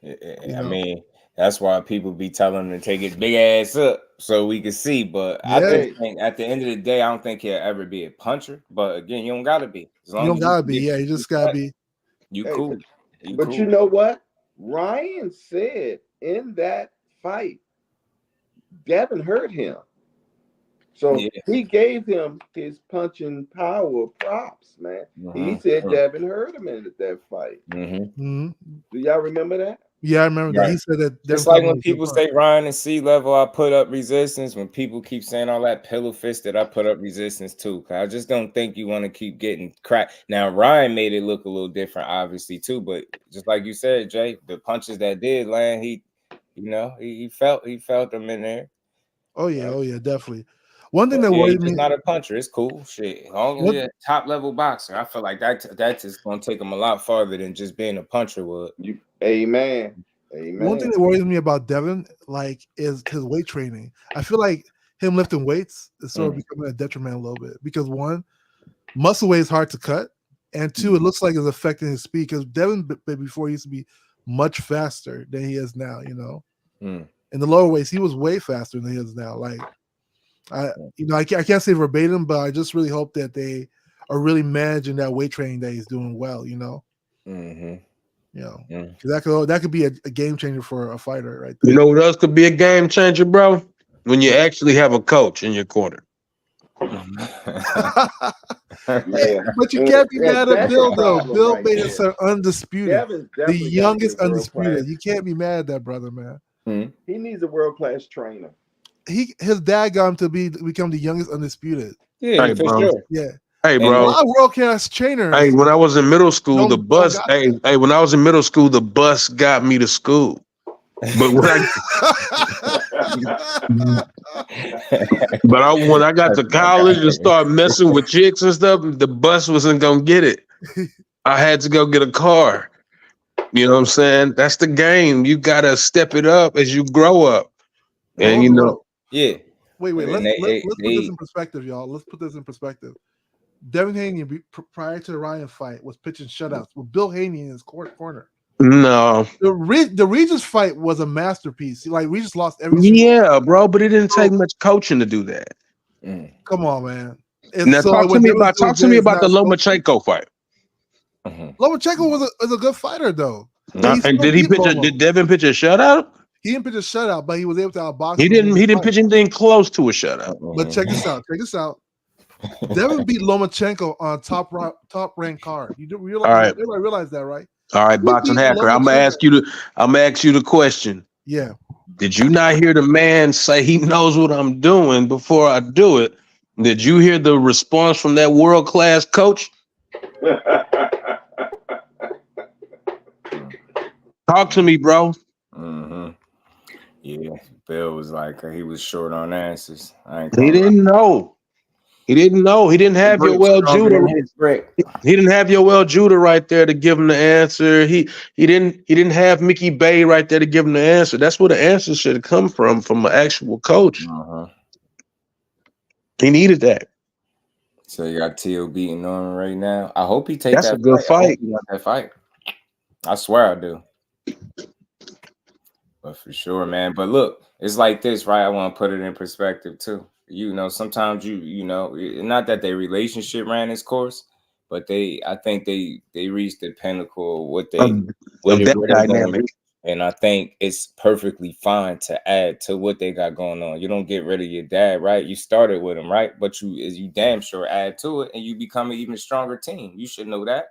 I mean, that's why people be telling him to take his big ass up so we can see. But I think at the end of the day, I don't think he'll ever be a puncher. But again, you don't gotta be. You don't gotta be. Yeah, you just gotta be. You cool. But you know what? Ryan said in that fight, Devin hurt him. So he gave him his punching power props, man. He said Devin hurt him in that fight. Do y'all remember that? Yeah, I remember that. He said that. Just like when people say Ryan and C level, I put up resistance. When people keep saying all that pillow fisted, I put up resistance too. I just don't think you want to keep getting cracked. Now Ryan made it look a little different, obviously too. But just like you said, Jay, the punches that did land, he felt them in there. Oh yeah, definitely. One thing that worried me, not a puncher. It's cool, shit. Only a top level boxer. I feel like that's just gonna take him a lot farther than just being a puncher would. Amen. One thing that worries me about Devin, is his weight training. I feel like him lifting weights is sort of becoming a detriment a little bit because one, muscle weight is hard to cut, and two, it looks like it's affecting his speed because Devin before he used to be much faster than he is now. You know, in the lower weights, he was way faster than he is now. Like, I can't say verbatim, but I just really hope that they are really managing that weight training that he's doing well. You know, that could be a game changer for a fighter, right there. You know what else could be a game changer, bro? When you actually have a coach in your corner. Hey, but you can't be mad at Bill though. Bill made us undisputed, the youngest undisputed. You can't be mad at that brother, man. He needs a world-class trainer. His dad got him to become the youngest undisputed. Yeah, hey, for bro. sure. Yeah. Hey, bro. A lot of world-class trainers. Hey, when I was in middle school, the bus. When I was in middle school, the bus got me to school. But when I got to college and started messing with chicks and stuff, the bus wasn't gonna get it. I had to go get a car. You know what I'm saying? That's the game. You gotta step it up as you grow up. And you know, Wait. Let's put this in perspective, y'all. Let's put this in perspective. Devin Haney, prior to the Ryan fight, was pitching shutouts with Bill Haney in his corner. No, the Regis fight was a masterpiece. Like Regis lost every. Yeah, bro, but it didn't take much coaching to do that. Come on, man. Now talk to me about the Lomachenko fight. Lomachenko was a good fighter though. And did Devin pitch a shutout? He didn't pitch a shutout, but he was able to outbox. He didn't pitch anything close to a shutout. But check this out. Devin beat Lomachenko on top ranked card. You do realize? All right. Everybody realize that, right? All right, boxing hacker. I'm gonna ask you the question. Yeah. Did you not hear the man say he knows what I'm doing before I do it? Did you hear the response from that world-class coach? Talk to me, bro. Yeah, Bill was like he was short on answers. He didn't know. He didn't know. He didn't have Yoel Judah. He didn't have Yoel Judah right there to give him the answer. He didn't have Mickey Bay right there to give him the answer. That's where the answer should have come from an actual coach. He needed that. So you got Teo beating Norman right now. I hope he takes That's that a good fight. I hope he wants that fight. I swear I do. But for sure, man. But look, it's like this, right? I want to put it in perspective too. You know, sometimes you know, not that their relationship ran its course, but I think they reached the pinnacle of what that dynamic. And I think it's perfectly fine to add to what they got going on. You don't get rid of your dad, right? You started with him, right? But you damn sure add to it, and you become an even stronger team. You should know that.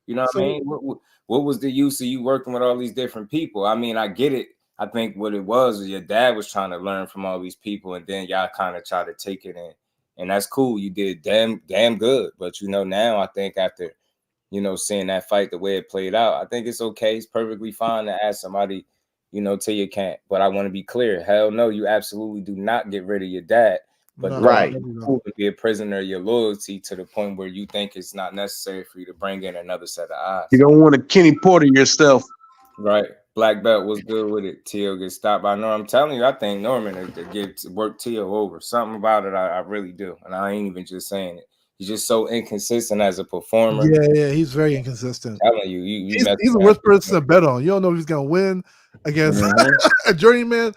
You know what I mean? What was the use of you working with all these different people? I mean, I get it. I think what it was your dad was trying to learn from all these people, and then y'all kind of try to take it in. And that's cool. You did damn good. But, you know, now I think after, you know, seeing that fight the way it played out, I think it's okay. It's perfectly fine to ask somebody, you know, till you can't. But I want to be clear. Hell no, you absolutely do not get rid of your dad. But cool to be a prisoner of your loyalty to the point where you think it's not necessary for you to bring in another set of eyes. You don't want to Kenny Porter yourself. Right. Black belt was good with it. Teo gets stopped by Norman. I'm telling you, I think Norman gets work Teo over. Something about it, I really do. And I ain't even just saying it. He's just so inconsistent as a performer. Yeah, he's very inconsistent. I'm telling you, he's the worst person to bet on. You don't know if he's gonna win against a journeyman.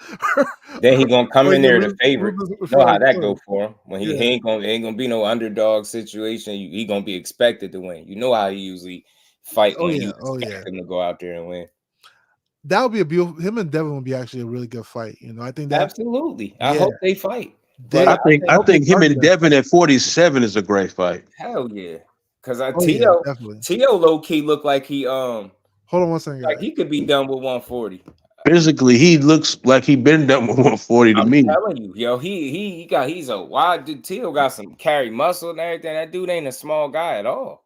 Then he gonna come in there the favorite. You know how that go for him. When he ain't gonna be no underdog situation. He gonna be expected to win. You know how he usually fight when you expect him to go out there and win. That would be a beautiful. Him and Devin would be actually a really good fight. You know, I think that absolutely. I hope they fight. But I think him and Devin at 47 is a great fight. Hell yeah, because Teo low key look like he hold on one second. Like he could be done with 140. Physically, he looks like he been done with 140 to me. I'm telling you, yo, he's a wide dude. Teo got some carry muscle and everything. That dude ain't a small guy at all.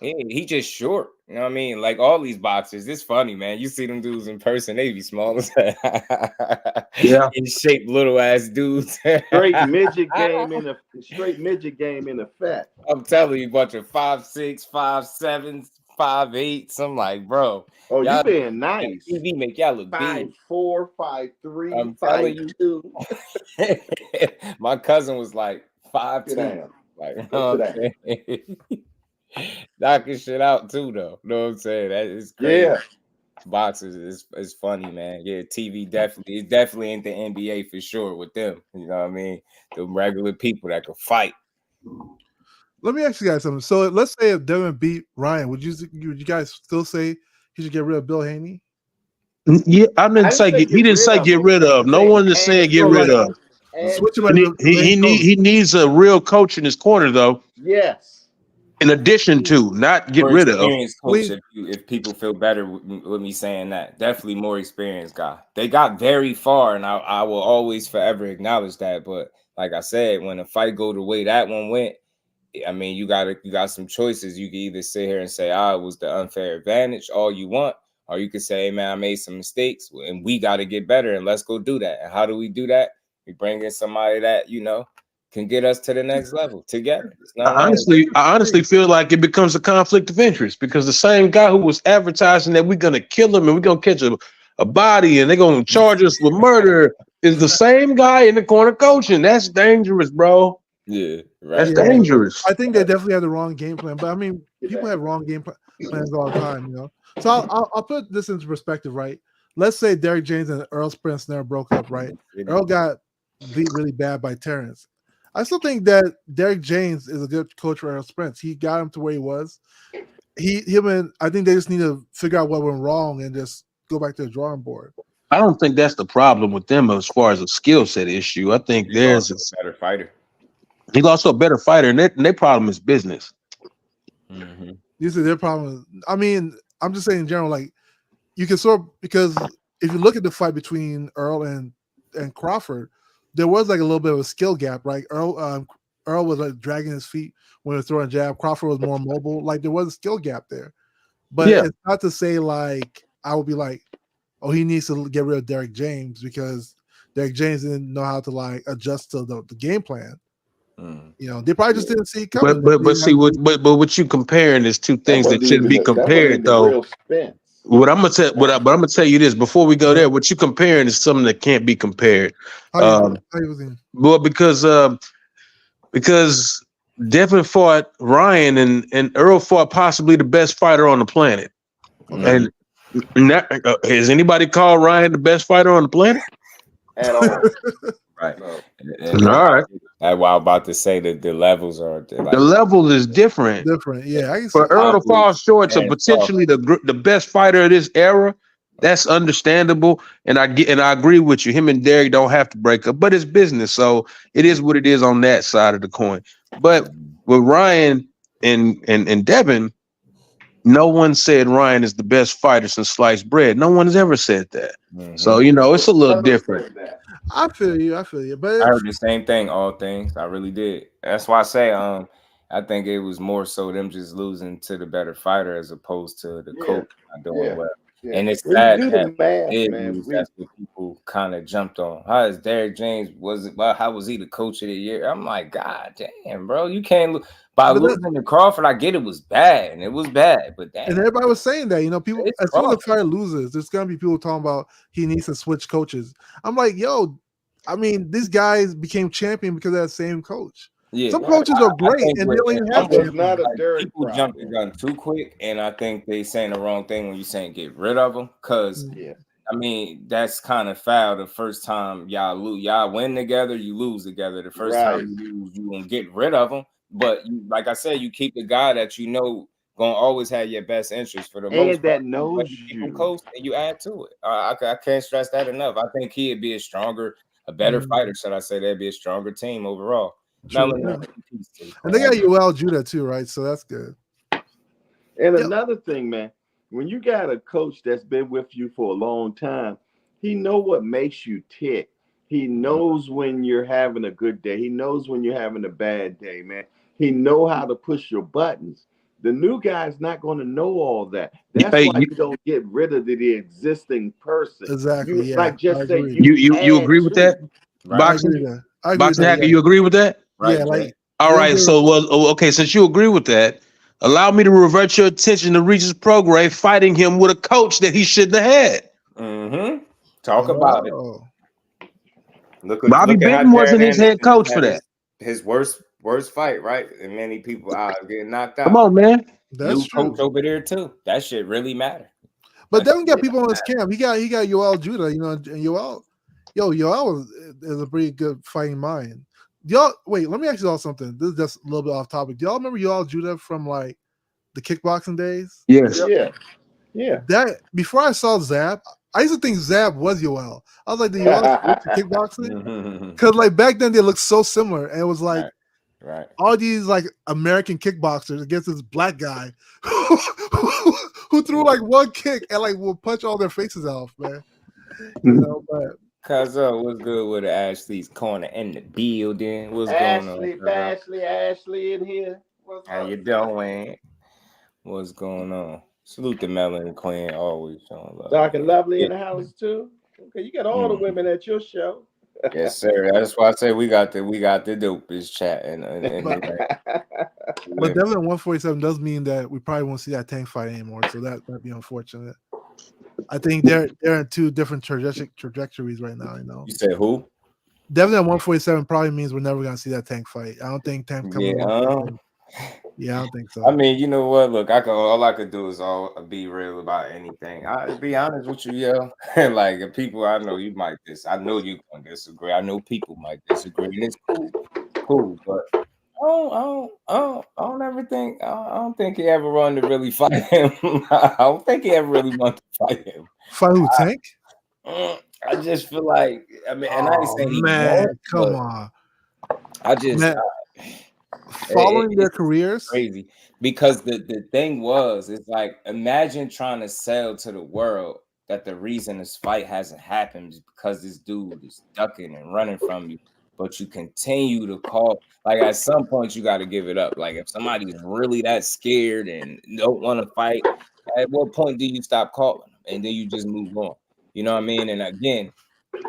He just short. You know what I mean? Like all these boxers, it's funny, man. You see them dudes in person, they be small as in shape, little ass dudes. straight midget game in effect. I'm telling you, bunch of 5'6", 5'7", 5'8". I'm like, bro. Oh, you being nice. TV make y'all look big. 5'4", 5'3", I'm telling you. My cousin was like 5'2". Like, you know what I'm saying? Knocking shit out too, though. Know what I'm saying? That is crazy. Yeah. Boxers is funny, man. Yeah, TV definitely ain't the NBA for sure with them. You know what I mean? The regular people that can fight. Let me ask you guys something. So let's say if Devin beat Ryan, would you guys still say he should get rid of Bill Haney? Yeah, I didn't say he didn't say get rid of. No one is saying get rid of. Switch him as He needs a real coach in his corner though. Yes. In addition to not get More rid of. experienced coach, if people feel better with me saying that, definitely more experienced guy. They got very far, and I will always forever acknowledge that. But like I said, when a fight go the way that one went, I mean, you got some choices. You can either sit here and say, it was the unfair advantage, all you want, or you could say, hey, man, I made some mistakes, and we got to get better, and let's go do that. And how do we do that? We bring in somebody that can get us to the next level together. I honestly feel like it becomes a conflict of interest because the same guy who was advertising that we're gonna kill him and we're gonna catch a body and they're gonna charge us with murder is the same guy in the corner coaching. That's dangerous, bro. Yeah, right. That's dangerous. I think they definitely had the wrong game plan, but I mean, people have wrong game plans all the time, So I'll put this into perspective, right? Let's say Derrick James and Errol Spence never broke up, right? Errol got beat really bad by Terence. I still think that Derrick James is a good coach for Errol Spence. He got him to where he was. I think they just need to figure out what went wrong and just go back to the drawing board. I don't think that's the problem with them as far as a skill set issue. I think there's a better fighter. He's also a better fighter, and their problem is business. Mm-hmm. These are their problems. I mean, I'm just saying in general, like you can because if you look at the fight between Earl and Crawford, there was like a little bit of a skill gap, right? Earl was like dragging his feet when he was throwing a jab. Crawford was more mobile. Like there was a skill gap there. But it's not to say like I would be like, oh, he needs to get rid of Derrick James because Derrick James didn't know how to like adjust to the game plan. They probably just didn't see it coming. But what you comparing is two things that shouldn't be compared though. But I'm gonna tell you this before we go there. What you comparing is something that can't be compared. Well, because Devin fought Ryan and Earl fought possibly the best fighter on the planet. And has anybody called Ryan the best fighter on the planet? At all. Right. All right. That's why I'm about to say that the levels are the level is different. Yeah. For Earl to fall short of potentially the best fighter of this era, that's understandable. And I agree with you. Him and Derrick don't have to break up, but it's business, so it is what it is on that side of the coin. But with Ryan and Devin, no one said Ryan is the best fighter since sliced bread. No one has ever said that. Mm-hmm. So it's a little different. I feel you. But I heard the same thing, all things. I really did. That's why I say I think it was more so them just losing to the better fighter as opposed to the coach not doing well. Yeah. And it's sad that's what people kind of jumped on. How is Derrick James how was he the coach of the year? I'm like, God damn, bro, you can't lose. By losing to Crawford, I get it was bad, and it was bad, but damn. And everybody was saying that, people, as soon as the fighter loses, there's gonna be people talking about he needs to switch coaches. I'm like, yo, I mean, these guys became champion because of that same coach. Yeah, some coaches are great, and they don't even have people jump the gun too quick, and I think they saying the wrong thing when you saying get rid of them, because I mean that's kind of foul. The first time y'all win together, you lose together. The first time you lose, you gonna get rid of them. But like I said, you keep the guy that gonna always have your best interest for the most part. That knows you close, and you add to it. I can't stress that enough. I think he'd be a better fighter. Should I say that'd be a stronger team overall? And they got UL Judah too, right? So that's good. And another thing, man, when you got a coach that's been with you for a long time, he know what makes you tick. He knows when you're having a good day. He knows when you're having a bad day, man. He know how to push your buttons. The new guy's not going to know all that. That's why you don't get rid of the existing person. Exactly. Like just say you agree with that? Boxing Hacker, you agree with that? Right. Yeah, like all right. So okay, since you agree with that, allow me to revert your attention to Regis Prograis fighting him with a coach that he shouldn't have had. Mm-hmm. Talk about it. Bobby Benton wasn't his head coach for that. His worst Worst fight, right? And many people are getting knocked out. Come on, man. That's New true. coach over there too. That shit really matter. But Devin got people on his camp. He got Yoel Judah, and Yoel is a pretty good fighting mind. Y'all, wait, let me ask you all something. This is just a little bit off topic. Do y'all remember Yoel Judah from like the kickboxing days? Yes. Yeah. That before I saw Zab, I used to think Zab was Yoel. I was like, the Yoel kickboxing? Because like back then they looked so similar, and it was like right. all these like American kickboxers against this black guy who threw like one kick and like will punch all their faces off, man. You know, but Cuz what's good with Ashley's corner in the building? What's going on? Ashley in here. How you doing? What's going on? Salute the Melon Queen, always showing love. Dark and Lovely in the house too. Okay, you got all the women at your show. Yes, sir. That's why I say we got the dopest chat and but Devin 147 does mean that we probably won't see that Tank fight anymore, so that might be unfortunate. I think they're in two different trajectories right now. You know. You said who? Devin at 147 probably means we're never gonna see that Tank fight. I don't think Tank coming. Yeah, I don't think so. I mean, you know what? Look, all I could do is be real about anything. I'll be honest with you, yo. Like if people, I know you might I know you gonna disagree. I know people might disagree, and it's cool. But I don't think he ever wanted to really fight him. I don't think he ever really wanted to fight him. Fight who, Tank? I just feel like I ain't saying man, come on. I just. Following their careers, crazy because the thing was, it's like imagine trying to sell to the world that the reason this fight hasn't happened is because this dude is ducking and running from you, but you continue to call. Like at some point, you got to give it up. Like if somebody's really that scared and don't want to fight, at what point do you stop calling them and then you just move on? You know what I mean? And again,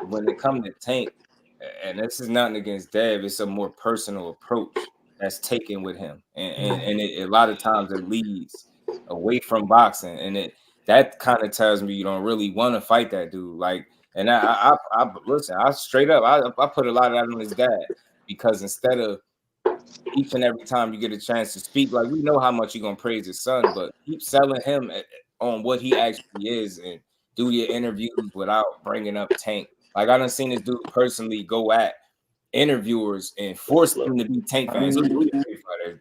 when it comes to Tank, and this is nothing against Dev, it's a more personal approach that's taken with him, and a lot of times it leads away from boxing, and that kind of tells me you don't really want to fight that dude. Like, and I listen, I straight up, I put a lot of that on his dad because instead of each and every time you get a chance to speak, like we know how much you're gonna praise his son, but keep selling him on what he actually is, and do your interviews without bringing up Tank. Like I done seen this dude personally go at interviewers and force them to be Tank fans.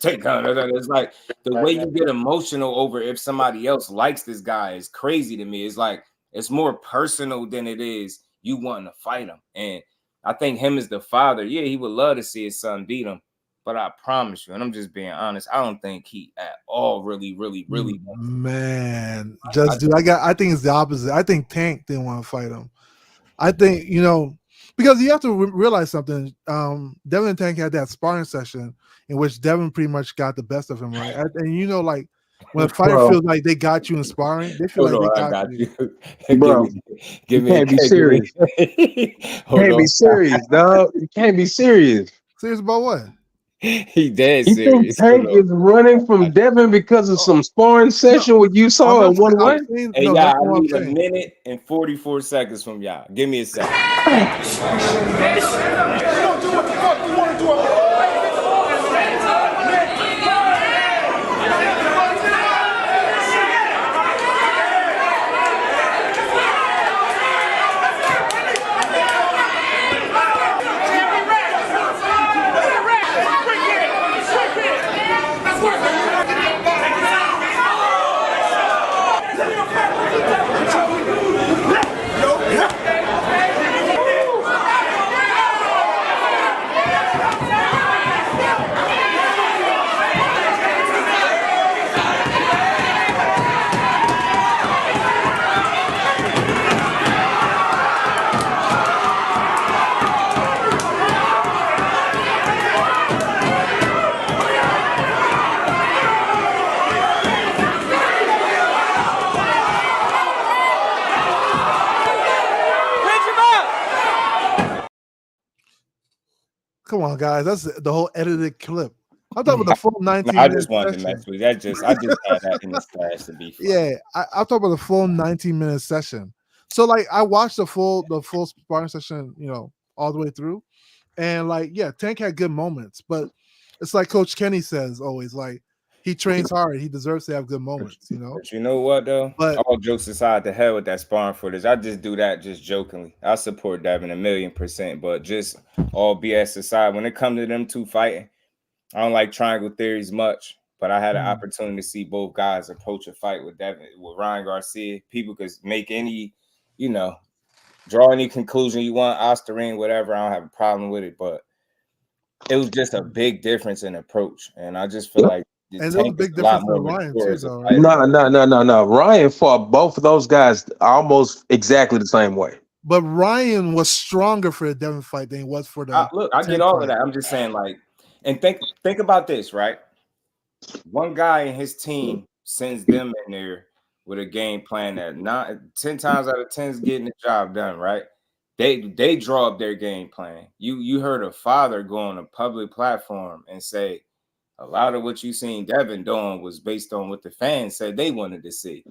Tank, it's like the way you get emotional over if somebody else likes this guy is crazy to me. It's like it's more personal than it is you wanting to fight him. And I think him as the father, yeah, he would love to see his son beat him. But I promise you, and I'm just being honest, I don't think he at all really. Man, I think it's the opposite. I think Tank didn't want to fight him. I think, because you have to realize something. Devin and Tank had that sparring session in which Devin pretty much got the best of him, right? And like when a fighter feels like they got you in sparring, they feel like they got you. Bro, you can't be serious. Can't be serious, dog. You can't be serious. Serious about what? He dead you serious. Think Tank is running from Devin because of some sparring session what you saw at 1-1? Hey, y'all, I need a minute and 44 seconds from y'all. Give me a second. Don't do what the fuck you want to do. Come on, guys. That's the whole edited clip. I'm talking about the full 19 I minute just wanted session. to mess with you. I just had that in the stash to be fun. Yeah, I'm talking about the full 19-minute session. So like I watched the full sparring session, all the way through. And like, yeah, Tank had good moments, but it's like Coach Kenny says always, like he trains hard. He deserves to have good moments, you know. But you know what though? But all jokes aside, the hell with that sparring footage. I just do that just jokingly. I support Devin 1,000,000%. But just all BS aside, when it comes to them two fighting, I don't like triangle theories much. But I had an opportunity to see both guys approach a fight with Ryan Garcia. People could make any, draw any conclusion you want, Osterine, whatever. I don't have a problem with it. But it was just a big difference in approach. And I just feel like and there was a big difference in Ryan too, though, right? No. Ryan fought both of those guys almost exactly the same way. But Ryan was stronger for the Devin fight than he was for the. Look, I get all of that. I'm just saying, like, and think about this, right? One guy in his team sends them in there with a game plan that 10 times out of 10 is getting the job done, right? They draw up their game plan. You heard a father go on a public platform and say a lot of what you seen Devin doing was based on what the fans said they wanted to see.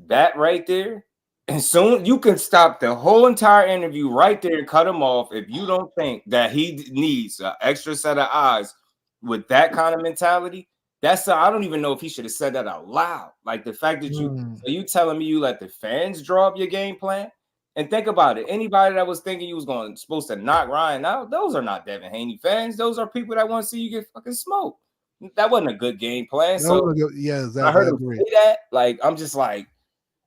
That right there, and soon you can stop the whole entire interview right there and cut him off if you don't think that he needs an extra set of eyes with that kind of mentality. I don't even know if he should have said that out loud. Like the fact that you telling me you let the fans draw up your game plan. And think about it. Anybody that was thinking you was supposed to knock Ryan out, those are not Devin Haney fans. Those are people that want to see you get fucking smoked. That wasn't a good game plan. So yeah, exactly. I heard him say that. Like, I'm just like,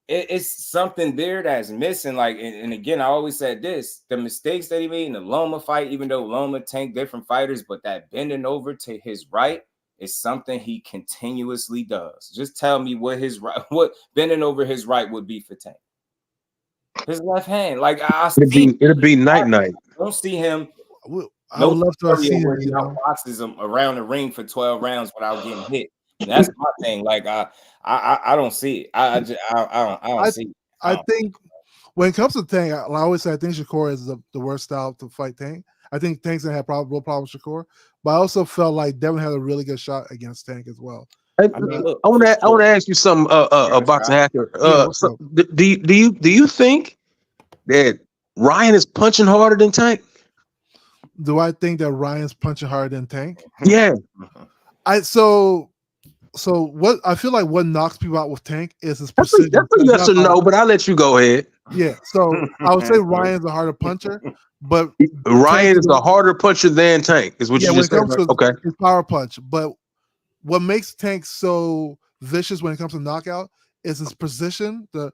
it's something there that's missing. Like, and again, I always said this: the mistakes that he made in the Loma fight, even though Loma tanked different fighters, but that bending over to his right is something he continuously does. Just tell me what bending over his right would be for Tank. His left hand, like it'll be night. I don't see him. I would love to see him. Boxes him around the ring for 12 rounds without getting hit. And that's my thing. Like I don't see it. I don't see it. I think when it comes to Tank, I always say I think Shakur is the worst style to fight Tank. I think Tank's gonna have real problems with Shakur, but I also felt like Devin had a really good shot against Tank as well. I want to ask you something, Boxing Hacker. Do you think that Ryan is punching harder than Tank? Do I think that Ryan's punching harder than Tank? Yeah. So what I feel like what knocks people out with Tank is his precision. That's a yes or no, but I'll let you go ahead. Yeah. So I would say Ryan's a harder puncher, but Ryan is a harder puncher than Tank, is what you just said. Okay. His power punch, but what makes Tank so vicious when it comes to knockout is his precision, the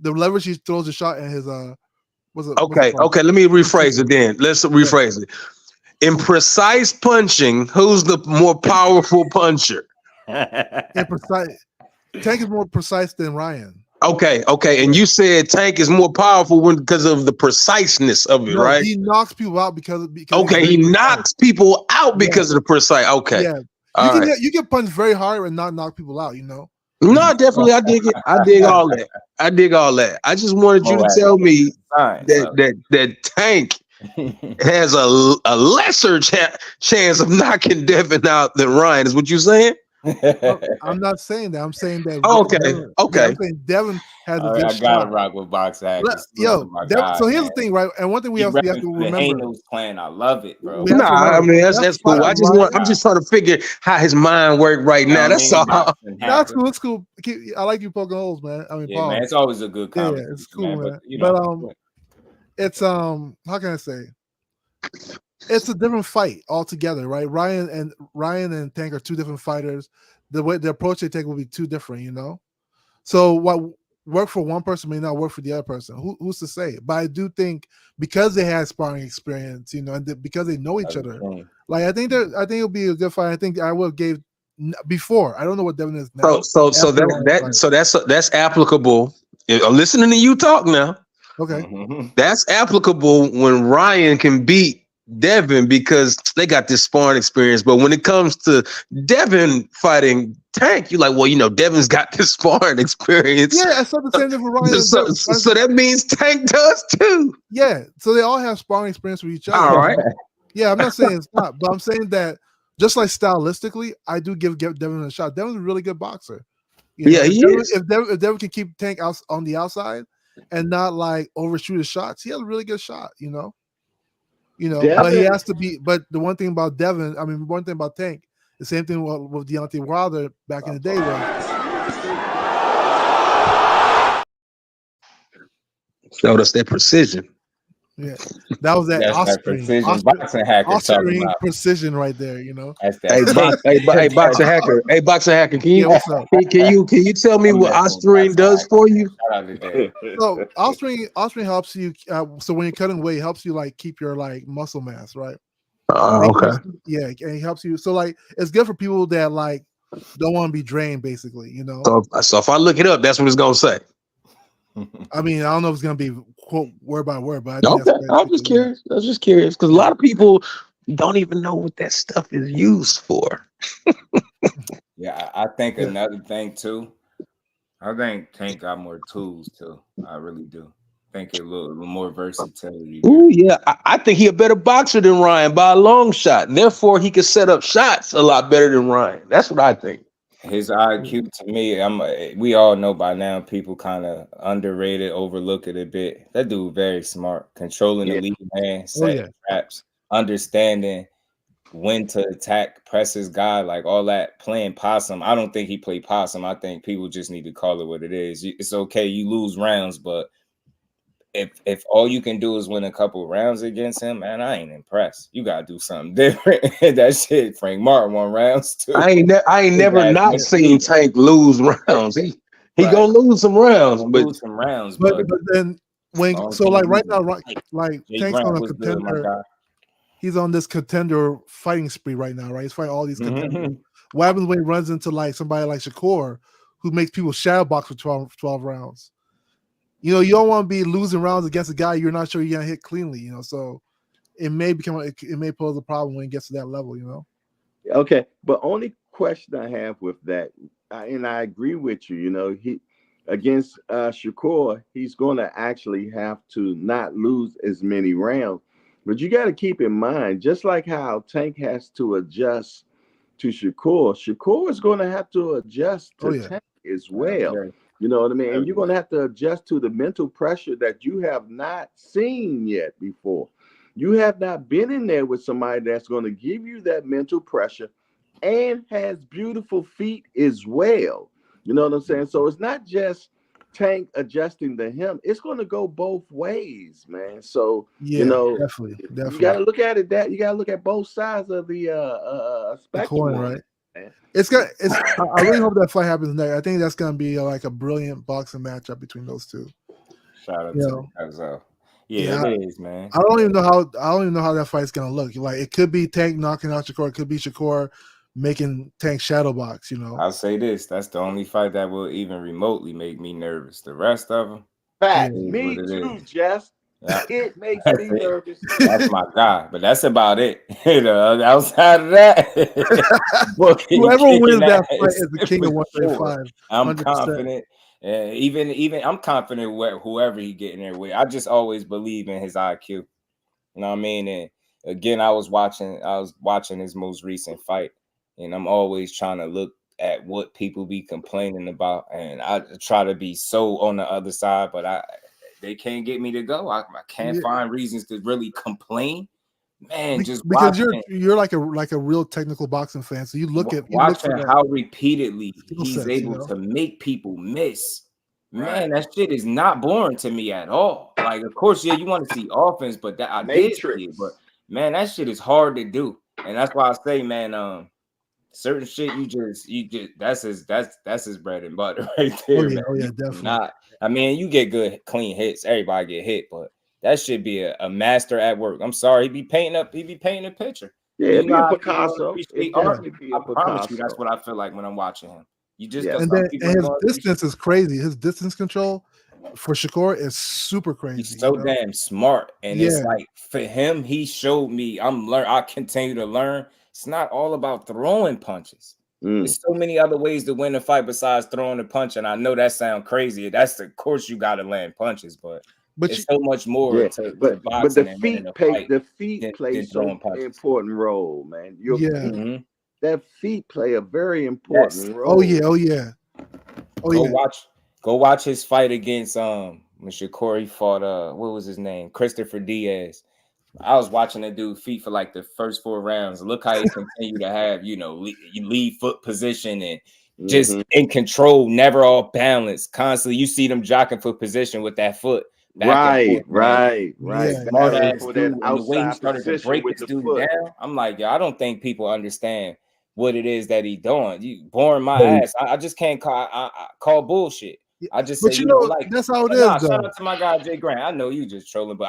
leverage he throws a shot, and his Okay. Let me rephrase it then. Let's rephrase it. In precise punching, who's the more powerful puncher? Tank is more precise than Ryan. Okay. And you said Tank is more powerful because of the preciseness of it, right? He knocks people out because he knocks people out because of the precise. Okay. Yeah. You can punch very hard and not knock people out, No, definitely. I dig it. I dig all that. I just wanted you to tell me that Tank has a lesser chance of knocking Devin out than Ryan. Is what you saying? I'm not saying that. I'm saying that. Okay. I'm saying Devin has a good shot. I gotta rock with Box Hackett. So here's the thing, right? And one thing we have to remember. Haney's plan, I love it, bro. I mean that's cool. I'm just trying to figure how his mind works right now. That's all. That's cool. It's cool. I like you poking holes, man. I mean, Paul. Man, it's always a good comment. Yeah, it's cool, man. But it's how can I say? It's a different fight altogether, right? Ryan and Tank are two different fighters. The way the approach they take will be too different, So what worked for one person may not work for the other person. Who's to say? But I do think because they had sparring experience, and because they know each other, like I think it'll be a good fight. I think I would have gave before. I don't know what Devin is now. So that's applicable. I'm listening to you talk now. Okay, that's applicable when Ryan can beat Devin because they got this sparring experience. But when it comes to Devin fighting Tank, you're like, well, Devin's got this sparring experience. Yeah, I said the same thing for Ryan. So that means Tank does too. Yeah, so they all have sparring experience with each other. All right. Yeah, I'm not saying it's not, but I'm saying that just like stylistically, I do give Devin a shot. Devin's a really good boxer. Yeah, he is. If Devin can keep Tank out on the outside and not like overshoot his shots, he has a really good shot, Devin. But he has to be. But the one thing about Devin, one thing about Tank The same thing with Deontay Wilder back in the day. So that's that precision. Yeah, that was that Austrian precision right there. You know. Hey, boxing hacker. Hey, boxing hacker. Can you what's up? Can you tell me what Austrian does for you? So Austrian helps you. So when you're cutting weight, it helps you like keep your like muscle mass, right? Okay. Yeah, and it helps you. So like it's good for people that like don't want to be drained, basically. You know. So if I look it up, that's what it's gonna say. I mean, I don't know if it's gonna be quote word by word, but I think okay. I'm just curious. I was just curious because a lot of people don't even know what that stuff is used for. Yeah, I think another thing too. I think Tank got more tools too. I really do. I think a little more versatility. Oh yeah, I think he a better boxer than Ryan by a long shot. Therefore, he could set up shots a lot better than Ryan. That's what I think. His IQ to me, we all know by now people kind of underrate it, overlook it a bit. That dude very smart, controlling the lead hand, setting traps, understanding when to attack, press his guy, like all that, playing possum. I don't think he played possum. I think people just need to call it what it is. It's okay, you lose rounds, but if all you can do is win a couple rounds against him, man, I ain't impressed. You gotta do something different. That shit, Frank Martin won rounds too. I ain't never not seen Tank lose rounds. He gonna lose some rounds, but then when like right now, like Tank's on a contender. He's on this contender fighting spree right now, right? He's fighting all these contenders. What happens when he runs into like somebody like Shakur, who makes people shadow box for 12 rounds? You know, you don't want to be losing rounds against a guy you're not sure you're gonna hit cleanly. You know, so it may pose a problem when it gets to that level. You know. Okay, but only question I have with that, and I agree with you. You know, he against Shakur, he's going to actually have to not lose as many rounds. But you got to keep in mind, just like how Tank has to adjust to Shakur is going to have to adjust to Tank as well. You know what I mean? And you're going to have to adjust to the mental pressure that you have not seen yet before. You have not been in there with somebody that's going to give you that mental pressure and has beautiful feet as well. You know what I'm saying? So it's not just Tank adjusting to him. It's going to go both ways, man. So, yeah, you know, definitely. You got to look at it you got to look at both sides of the spectrum, coin, right? I really hope that fight happens next. I think that's gonna be like a brilliant boxing matchup between those two. Shout out to Kazo. Yeah, it is, man. I don't even know how that fight's gonna look. Like it could be Tank knocking out Shakur, it could be Shakur making Tank shadow box, you know. I'll say this, that's the only fight that will even remotely make me nervous. The rest of them, me too, Jess. Yeah. It makes me nervous. That's my guy, but that's about it. Outside of that, whoever wins that fight is the king of 135. I'm confident. Even I'm confident with whoever he getting there with. I just always believe in his IQ. You know what I mean? And again, I was watching his most recent fight, and I'm always trying to look at what people be complaining about, and I try to be so on the other side, but they can't get me to go. I can't find reasons to really complain. Man, just because you're like a real technical boxing fan. So you look at how repeatedly he's able to make people miss. Man, that shit is not boring to me at all. Like, of course, you want to see offense, but that I did see it. But man, that shit is hard to do, and that's why I say, man, certain shit you just that's his bread and butter right there. Oh yeah, definitely. I mean, you get good clean hits. Everybody get hit, but that should be a master at work. I'm sorry, he be painting a picture. Yeah, be a Picasso. I promise you, that's what I feel like when I'm watching him. You just and his distance is crazy. His distance control for Shakur is super crazy. He's so damn smart, and it's like for him, he showed me. I continue to learn. It's not all about throwing punches. There's so many other ways to win a fight besides throwing a punch, and I know that sounds crazy. That's of course you got to land punches, but it's so much more to boxing. But the feet play so important role, man. That feet play a very important role. Oh yeah. Go watch his fight against when Shakur fought what was his name? Christopher Diaz. I was watching that dude feet for like the first 4 rounds. Look how he continued to have, lead foot position and just in control, never off balance. Constantly, you see them jockeying for position with that foot back and forth. Right. Yeah. Smart Battling ass for dude. that And the way he outside started to position break with this the dude foot. down, I'm like, yo, I don't think people understand what it is that he doing. You boring my ass. I just can't call bullshit. I just say, But that's how it is. Shout out to my guy Jay Grant. I know you just trolling, but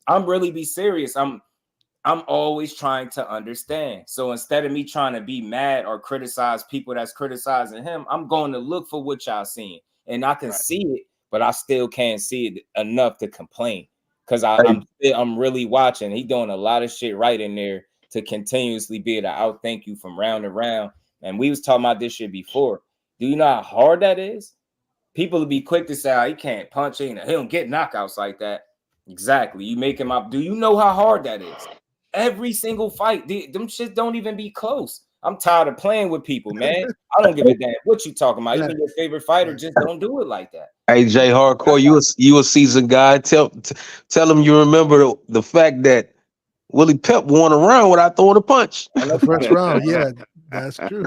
I'm really be serious. I'm always trying to understand. So instead of me trying to be mad or criticize people that's criticizing him, I'm going to look for what y'all seeing. And I can see it, but I still can't see it enough to complain. Because I'm really watching. He doing a lot of shit right in there to continuously be able to outthank you from round to round. And we was talking about this shit before. Do you know how hard that is? People will be quick to say, oh, he can't punch in. He don't get knockouts like that. Exactly. You make him up. Do you know how hard that is? Every single fight, them shit don't even be close. I'm tired of playing with people, man. I don't give a damn what you talking about. Even your favorite fighter just don't do it like that. Hey, Jay Hardcore, you a seasoned guy. Tell him you remember the fact that Willie Pep won a round without throwing a punch. The first round, yeah, that's true.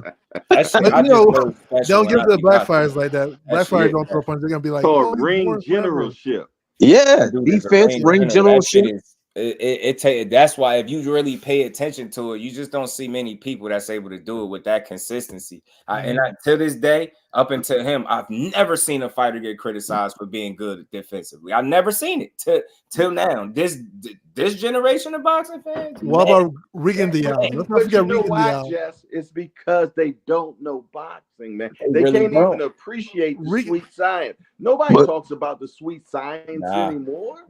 That shit, But, I just know don't give the Blackfires like that. Blackfires don't throw punches. They're gonna be like, called ring generalship. Yeah, defense, ring generalship. That's why if you really pay attention to it, you just don't see many people that's able to do it with that consistency. To this day, up until him, I've never seen a fighter get criticized for being good defensively. I've never seen it till now. This generation of boxing fans. What about Regan Dial? Let's not forget Regan Dial. Jess? It's because they don't know boxing, man. They really can't even appreciate the sweet science. Nobody talks about the sweet science anymore.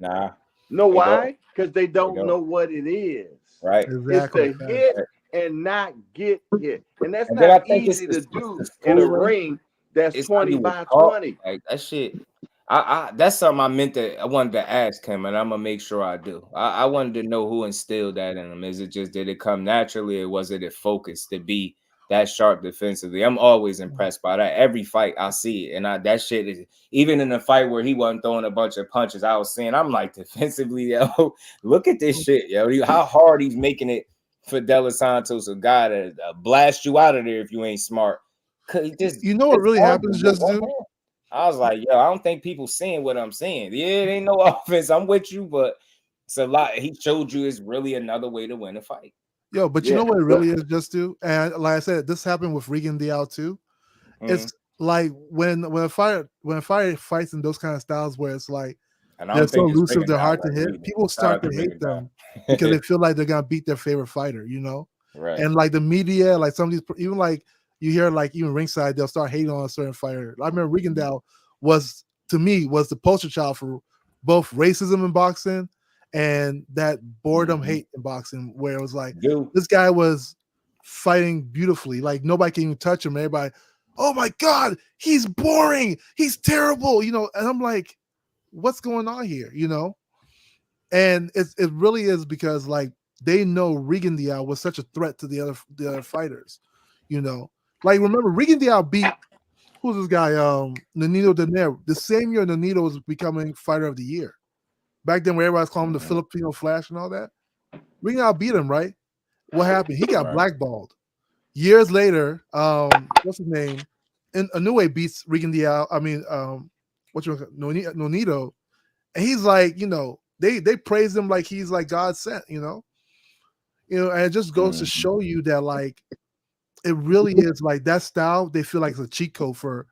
Know why? Because they don't know what it is. Right. Exactly. It's to hit and not get hit. And that's not easy to do in a ring that's 20 by 20. Like that shit. That's something I wanted to ask him, and I'm gonna make sure I do. I wanted to know who instilled that in him. Is it just did it come naturally, or was it focused to be that sharp defensively? I'm always impressed by that. Every fight I see it, and that shit is even in the fight where he wasn't throwing a bunch of punches. I was saying, I'm like defensively, yo, look at this shit, yo. How hard he's making it for De Los Santos, a guy to blast you out of there if you ain't smart. You know what really happens, just dude? I was like, yo, I don't think people seeing what I'm seeing. Yeah, it ain't no offense. I'm with you, but it's a lot. He showed you it's really another way to win a fight. Yo, but you know what it really is, just dude? And like I said, this happened with Regan Dial too. It's like when a fighter fights in those kind of styles where it's like they're so elusive, they're hard to hit. People start to hate them because they feel like they're gonna beat their favorite fighter, you know? Right. And like the media, like some of these, even like you hear like even ringside, they'll start hating on a certain fighter. I remember Regan Dial was the poster child for both racism in boxing and that boredom hate in boxing, where it was like this guy was fighting beautifully, like nobody can even touch him. Everybody, oh my god, he's boring, he's terrible, you know. And I'm like, what's going on here, you know? And it really is because like they know Regan Dial was such a threat to the other fighters, you know. Like remember Regan Dial beat who's this guy? Nonito Donaire. The same year Nonito was becoming fighter of the year. Back then, where everybody's calling him the Filipino Flash and all that. Regan Dial beat him, right? What happened? He got blackballed. Years later, what's his name? And Inoue beats Regan Dial. I mean, Nonito, and he's like, you know, they praise him like he's like God sent, you know, and it just goes to show you that like it really is like that style. They feel like it's a cheat code for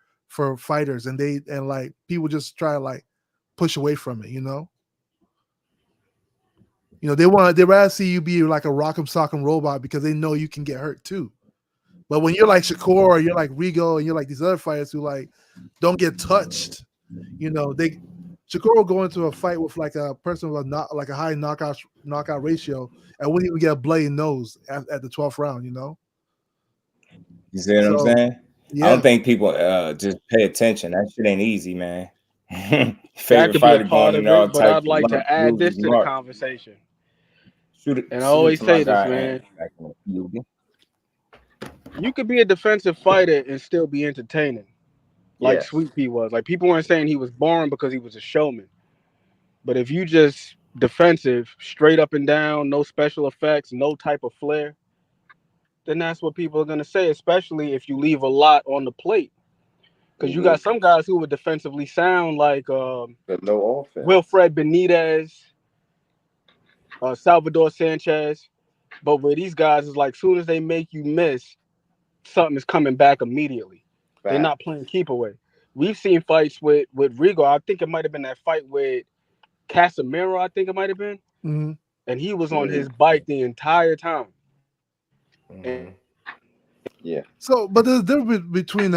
fighters, and like people just try to like push away from it, you know. You know, they rather see you be like a rock'em sock'em robot because they know you can get hurt too. But when you're like Shakur or you're like Rigo and you're like these other fighters who like don't get touched, you know, Shakur will go into a fight with like a person with a high knockout ratio and wouldn't even get a bloody nose at the 12th round, you know. You see what I'm saying? Yeah. I don't think people just pay attention. That shit ain't easy, man. That could be a part of it, but I'd like to add this to the conversation. And I always say this, man. You could be a defensive fighter and still be entertaining, like Sweet Pea was. Like people weren't saying he was boring because he was a showman, but if you just defensive, straight up and down, no special effects, no type of flair, then that's what people are going to say, especially if you leave a lot on the plate. Because you got some guys who were defensively sound, like but no offense. Wilfred Benitez, Salvador Sanchez. But with these guys, it's like soon as they make you miss, something is coming back immediately. They're not playing keep away. We've seen fights with Rigo. I think it might have been that fight with Casemiro, I think it might have been. Mm-hmm. And he was on his bike the entire time. Mm-hmm. Yeah. So, but there's a difference between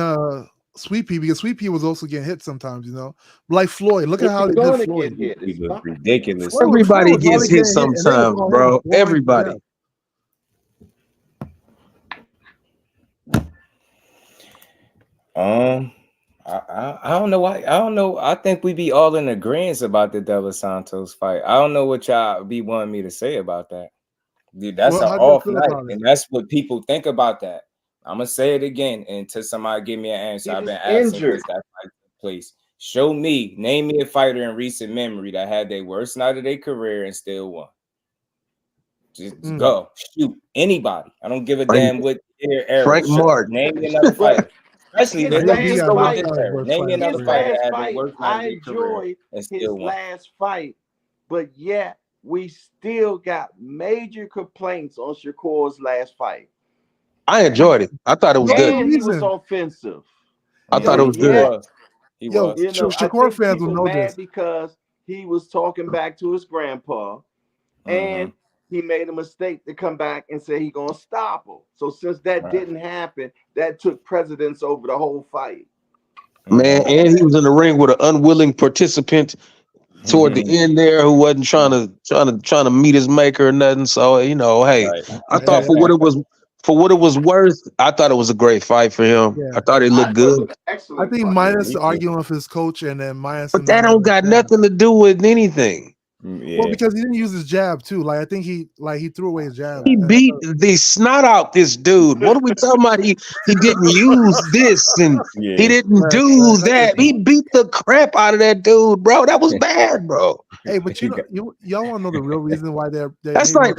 Sweet Pea, because Sweet Pea was also getting hit sometimes, you know. Like Floyd, look at how they did Floyd. He looked ridiculous. Everybody gets hit sometimes, bro. Everybody. I don't know why. I don't know. I think we be all in agreement about the De Los Santos fight. I don't know what y'all be wanting me to say about that. Dude, that's an off night, and that's what people think about that. I'm gonna say it again until somebody give me an answer. I've been asking since that fight took place. Show me, name me a fighter in recent memory that had their worst night of their career and still won. Just go shoot anybody. I don't give a damn what era. Frank Martin. Name me another fighter. Especially just go with this era. Name me another fighter that had their worst night of their career and still won. Last fight, but yet we still got major complaints on Shakur's last fight. I enjoyed it. I thought it was good. And he was offensive. I thought it was good. He was. You know, Shakur fans will know this because he was talking back to his grandpa, and he made a mistake to come back and say he's gonna stop him. So since that didn't happen, that took precedence over the whole fight. Man, and he was in the ring with an unwilling participant toward the end there who wasn't trying to meet his maker or nothing. So you know, hey, I thought for what it was worth, I thought it was a great fight for him. Yeah. I thought it looked good. I think minus arguing with his coach and then minus. But that don't got nothing to do with anything. Yeah. Well, because he didn't use his jab too. Like I think he threw away his jab. He beat the snot out this dude. What are we talking about? He didn't use this and he didn't do that. He beat the crap out of that dude, bro. That was bad, bro. Hey, but y'all want to know the real reason why they're that's like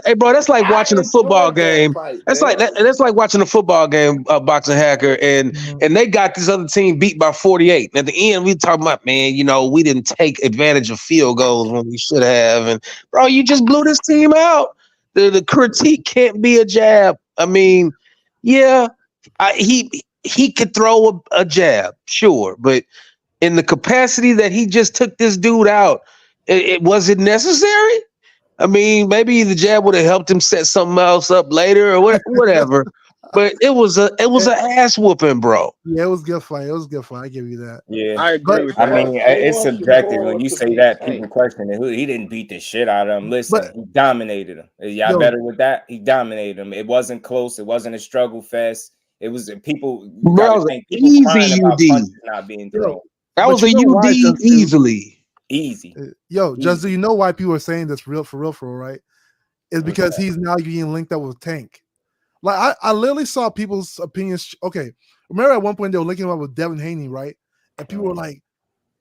hey, bro. That's like watching a football game. That's like watching a football game, Boxing Hacker, and they got this other team beat by 48. At the end, we talking about, man, you know, we didn't take advantage of field goals when we should have, and bro, you just blew this team out. The critique can't be a jab. I mean, yeah, he could throw a jab, sure, but in the capacity that he just took this dude out, it wasn't necessary. I mean, maybe the jab would have helped him set something else up later or whatever. But it was an ass whooping, bro. Yeah, it was a good fight. It was a good fight. I give you that. Yeah, I agree with that. I mean, it's subjective when you say that. People question it. He didn't beat the shit out of him. Listen, he dominated him. Y'all better with that. He dominated him. It wasn't close. It wasn't a struggle fest. It was people. Bro, easy UD. Not being thrown. That was a UD easily. Easy. Yo, just so you know why people are saying this for real, right? It's because he's now getting linked up with Tank. Like I literally saw people's opinions. Okay, remember at one point they were linking him up with Devin Haney, right? And people were like,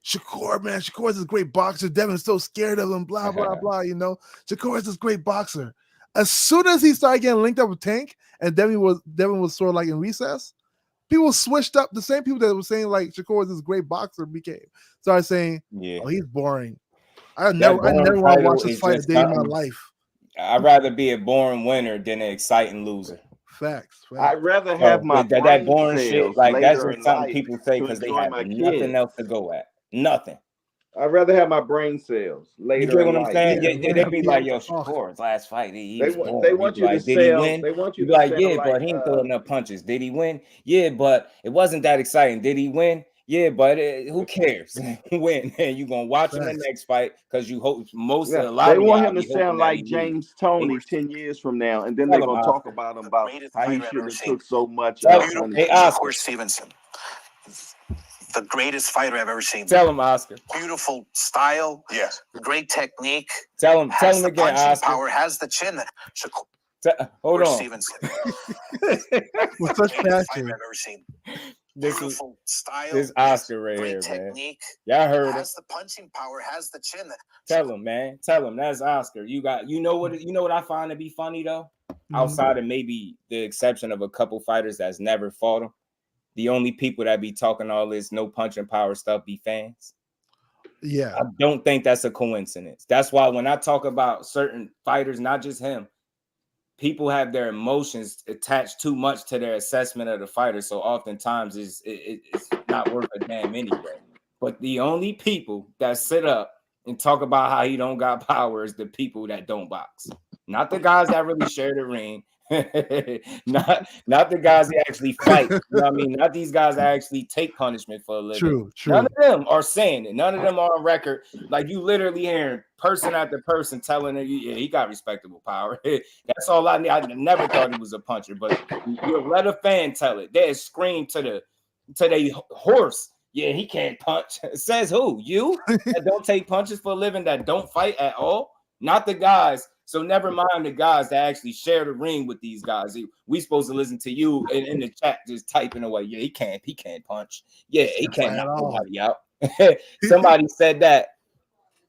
Shakur, man, Shakur is this great boxer. Devin's so scared of him, blah, blah, blah, you know. Shakur is this great boxer. As soon as he started getting linked up with Tank and Devin was sort of like in recess, people switched up. The same people that were saying like Shakur is this great boxer started saying, oh, he's boring. I never want to watch this fight a day in my life. I'd rather be a boring winner than an exciting loser. Facts. I'd rather have my that boring shit. Like that's just something people say because they have nothing else to go at. Nothing. I'd rather have my brain cells later. You get what I'm saying? Yeah, they be like, yo, Shakur's last fight. They want you to say, did he win? They want you to like, yeah, but he didn't throw enough punches. Did he win? Yeah, but it wasn't that exciting. Did he win? Yeah, but who cares? Win, and you gonna watch him the next fight because you hope a lot. They want him to sound like James Toney 10 years from now, and then they're gonna talk about him about how he should have took so much. Hey, Shakur Stevenson, the greatest fighter I've ever seen. Tell him, Oscar. Beautiful style. Yes. Great technique. Tell him again, Oscar. Power has the chin. Hold on. Stevenson. With such passion. I've ever seen. beautiful style. This Oscar right here, technique, man. Y'all heard has the punching power, has the chin. Tell him, man. Tell him that's Oscar. You know what I find to be funny though? Outside of maybe the exception of a couple fighters that's never fought him, the only people that be talking all this no punching power stuff be fans. Yeah, I don't think that's a coincidence. That's why when I talk about certain fighters, not just him, people have their emotions attached too much to their assessment of the fighter. So oftentimes it's not worth a damn anyway. But the only people that sit up and talk about how he don't got power is the people that don't box. Not the guys that really share the ring. not the guys that actually fight. You know what I mean? Not these guys that actually take punishment for a living. True. None of them are saying it. None of them are on record. Like you literally hearing person after person telling it, yeah, he got respectable power. That's all I need. I never thought he was a puncher, but you let a fan tell it. They scream to the horse. Yeah, he can't punch. Says who? You that don't take punches for a living, that don't fight at all? Not the guys. So never mind the guys that actually share the ring with these guys. We supposed to listen to you in the chat just typing away. Yeah, he can't punch. Yeah, he can't knock nobody out. Somebody said that.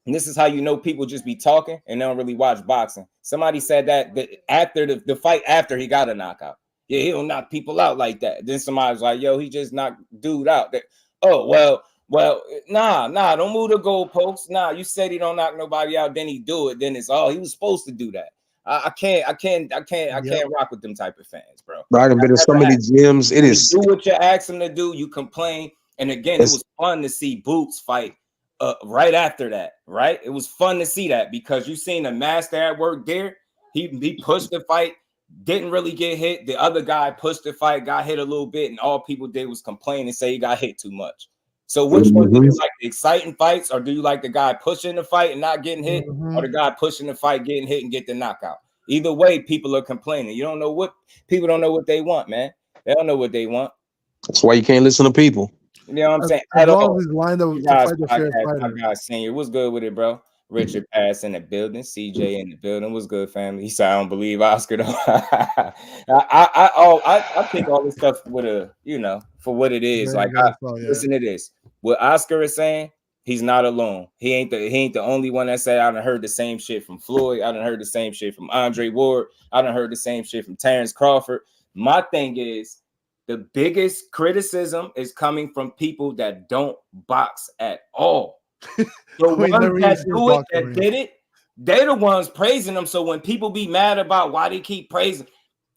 And this is how you know people just be talking and they don't really watch boxing. Somebody said that after the fight after he got a knockout. Yeah, he don't knock people out like that. Then somebody was like, yo, he just knocked dude out. Oh, well, nah, don't move the goalposts. Nah, you said he don't knock nobody out, then he do it. Then it's he was supposed to do that. I can't rock with them type of fans, bro. Right, but in some of these gyms, it is do what you ask them to do. You complain, and again, it was fun to see Boots fight right after that. Right, it was fun to see that because you seen the master at work there. He pushed the fight, didn't really get hit. The other guy pushed the fight, got hit a little bit, and all people did was complain and say he got hit too much. So which one do you like, the exciting fights, or do you like the guy pushing the fight and not getting hit, or the guy pushing the fight, getting hit and get the knockout? Either way, people are complaining. You don't know what people don't know what they want, man. They don't know what they want. That's why you can't listen to people. You know what I'm saying? As long as he's lined up to fight the fair fighter. My guy Senior, what's good with it, bro? Richard Pass in the building, CJ in the building. What's good, family? He said, I don't believe Oscar though. I think all this stuff with for what it is. Listen to this. What Oscar is saying, he's not alone. He ain't the only one that said I done heard the same shit from Floyd. I done heard the same shit from Andre Ward. I done heard the same shit from Terence Crawford. My thing is, the biggest criticism is coming from people that don't box at all. The ones that do it, that did it, they're the ones praising them. So when people be mad about why they keep praising,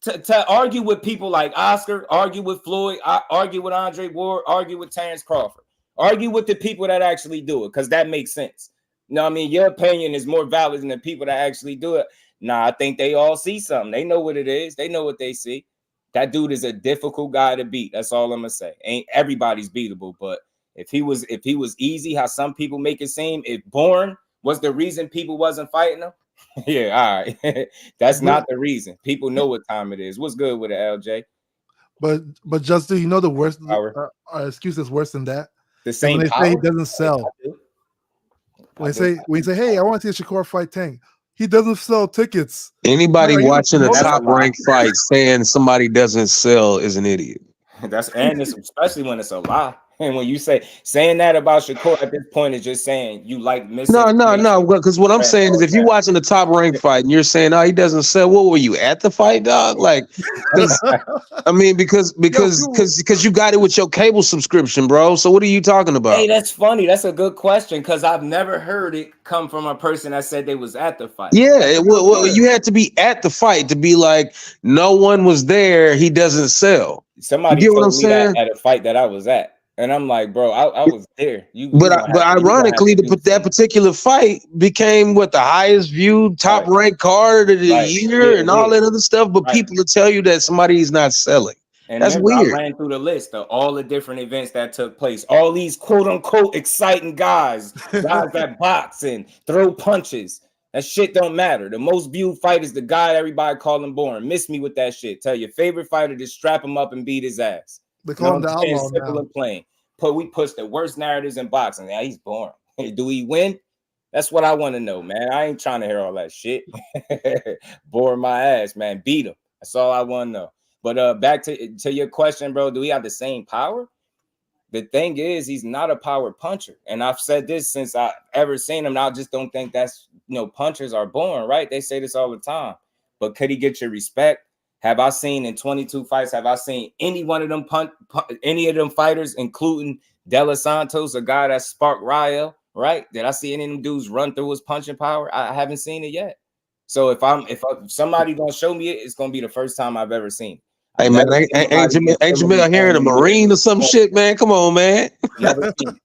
to argue with people like Oscar, argue with Floyd, argue with Andre Ward, argue with Terence Crawford, argue with the people that actually do it, because that makes sense. You know what I mean? Your opinion is more valid than the people that actually do it. Nah, I think they all see something. They know what it is. They know what they see. That dude is a difficult guy to beat. That's all I'm gonna say. Ain't everybody's beatable, but if he was easy, how some people make it seem, if Bourne was the reason people wasn't fighting him, yeah, all right. That's not the reason. People know what time it is. What's good with it, LJ? But Justin, you know the worst excuse is worse than that. The same when they power? say he doesn't sell. When you say, hey, I want to see a Shakur fight Tank. He doesn't sell tickets. Anybody watching a top ranked fight saying somebody doesn't sell is an idiot. And it's especially when it's a lie. And when you saying that about Shakur at this point is just saying you like missing. No. Because what I'm saying is, if you're watching the top ranked fight and you're saying, "Oh, he doesn't sell," what were you at the fight, dog? Like, I mean, because you got it with your cable subscription, bro. So what are you talking about? Hey, that's funny. That's a good question because I've never heard it come from a person that said they was at the fight. Yeah, you had to be at the fight to be like, no one was there. He doesn't sell. Somebody told me that at a fight that I was at. And I'm like, bro, I was there. But ironically, that particular fight became the highest viewed, top ranked card of the year, and all that other stuff. But people will tell you that somebody's not selling. And that's remember, weird. I ran through the list of all the different events that took place. All these quote unquote exciting guys that box and throw punches. That shit don't matter. The most viewed fight is the guy everybody call him boring. Miss me with that shit. Tell your favorite fighter to strap him up and beat his ass. They call him the outlaw simple now. and plain. We push the worst narratives in boxing. Yeah, he's boring. Do he win? That's what I want to know, man. I ain't trying to hear all that shit. Bore my ass, man. Beat him. That's all I want to know. But back to your question, bro. Do we have the same power? The thing is, he's not a power puncher. And I've said this since I ever seen him. And I just don't think that's, punchers are born, right? They say this all the time. But could he get your respect? Have I seen in 22 fights, have I seen any one of them any of them fighters, including De Los Santos, a guy that sparked Rael, right? Did I see any of them dudes run through his punching power? I haven't seen it yet. So if somebody gonna show me it, it's gonna be the first time I've ever seen it. Hey man, ain't Jamil hearing a Marine or some shit, man? Come on, man. Never seen it.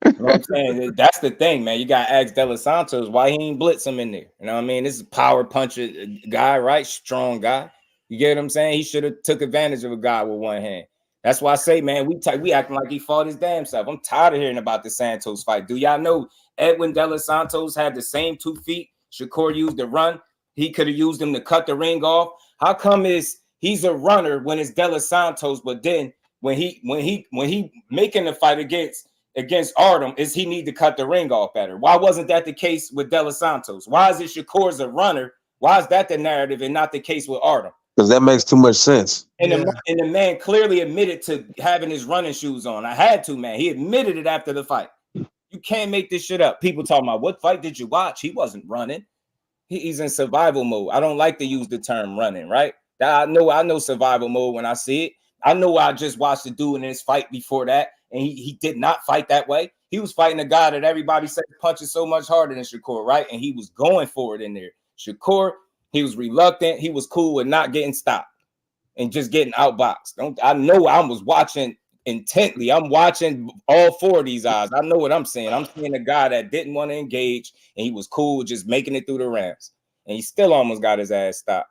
You know what I'm saying? That's the thing, man. You got to ask De Los Santos why he ain't blitz him in there. You know what I mean? This is a power puncher guy, right? Strong guy. You get what I'm saying? He should have took advantage of a guy with one hand. That's why I say, man, we acting like he fought his damn self. I'm tired of hearing about the Santos fight. Do y'all know Edwin De Los Santos had the same 2 feet Shakur used to run? He could have used them to cut the ring off. How come he's a runner when it's De Los Santos, but then when he making the fight against Artem, is he need to cut the ring off better? Why wasn't that the case with De Los Santos? Why is it Shakur's a runner? Why is that the narrative and not the case with Artem? Because that makes too much sense. And the man clearly admitted to having his running shoes on. I had to, man. He admitted it after the fight. You can't make this shit up. People talking about, what fight did you watch? He wasn't running. He's in survival mode. I don't like to use the term running, right? I know survival mode when I see it. I know I just watched the dude in his fight before that, and he did not fight that way. He was fighting a guy that everybody said punches so much harder than Shakur, right? And he was going for it in there. Shakur, he was reluctant. He was cool with not getting stopped and just getting outboxed. I know I was watching intently. I'm watching all 4 of these eyes. I know what I'm saying. I'm seeing a guy that didn't want to engage, and he was cool with just making it through the rounds. And he still almost got his ass stopped.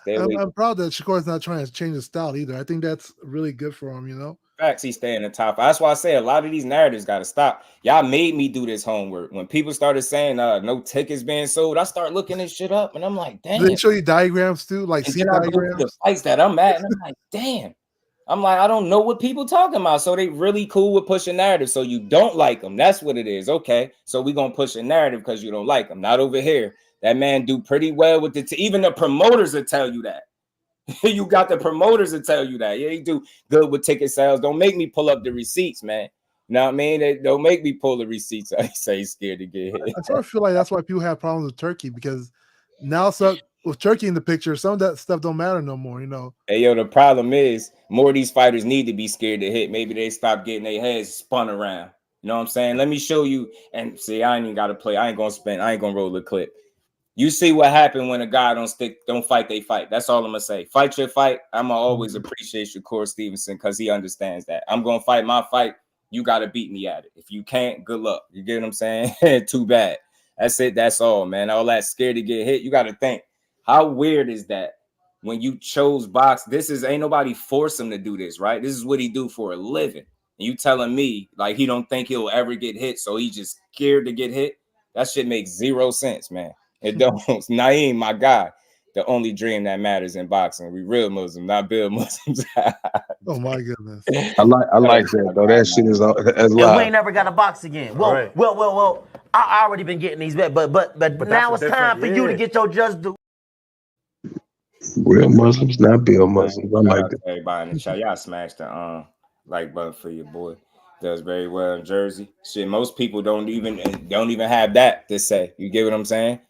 I'm proud that Shakur's not trying to change his style either. I think that's really good for him, Facts, he's staying in the top. That's why I say a lot of these narratives got to stop. Y'all made me do this homework. When people started saying no tickets being sold, I start looking this shit up, and I'm like, damn. Do they show you diagrams too, like and then I go to the fights that I'm at, and I'm like, damn. I'm like, I don't know what people talking about. So they really cool with pushing narrative. So you don't like them. That's what it is. Okay, so we gonna push a narrative because you don't like them. Not over here. That man do pretty well with it. Even the promoters will tell you that. You got the promoters to tell you that. Yeah, he do good with ticket sales. Don't make me pull up the receipts, man. You know what I mean? They don't make me pull the receipts. I say he's scared to get hit. I sort of feel like that's why people have problems with Turkey, because now with Turkey in the picture, some of that stuff don't matter no more, Hey, yo, the problem is more of these fighters need to be scared to hit. Maybe they stop getting their heads spun around. You know what I'm saying? Let me show you. And see, I ain't even got to play. I ain't going to roll the clip. You see what happened when a guy don't fight, they fight. That's all I'm going to say. Fight your fight. I'm going to always appreciate Shakur Stevenson because he understands that. I'm going to fight my fight. You got to beat me at it. If you can't, good luck. You get what I'm saying? Too bad. That's it. That's all, man. All that scared to get hit. You got to think, how weird is that when you chose box? Ain't nobody force him to do this, right? This is what he do for a living. And you telling me like he don't think he'll ever get hit, so he just scared to get hit? That shit makes 0 sense, man. It don't. Naeem, my guy, the only dream that matters in boxing. We real Muslims, not build Muslims. Oh my goodness. I like that though. That shit is as we live. ain't never got a box again. Well. I already been getting these bet, but now it's time for you to get your just due. Real Muslims, not build Muslims. I like that. Everybody in the chat, y'all smash the like button for your boy. Does very well in Jersey. Shit, most people don't even have that to say. You get what I'm saying?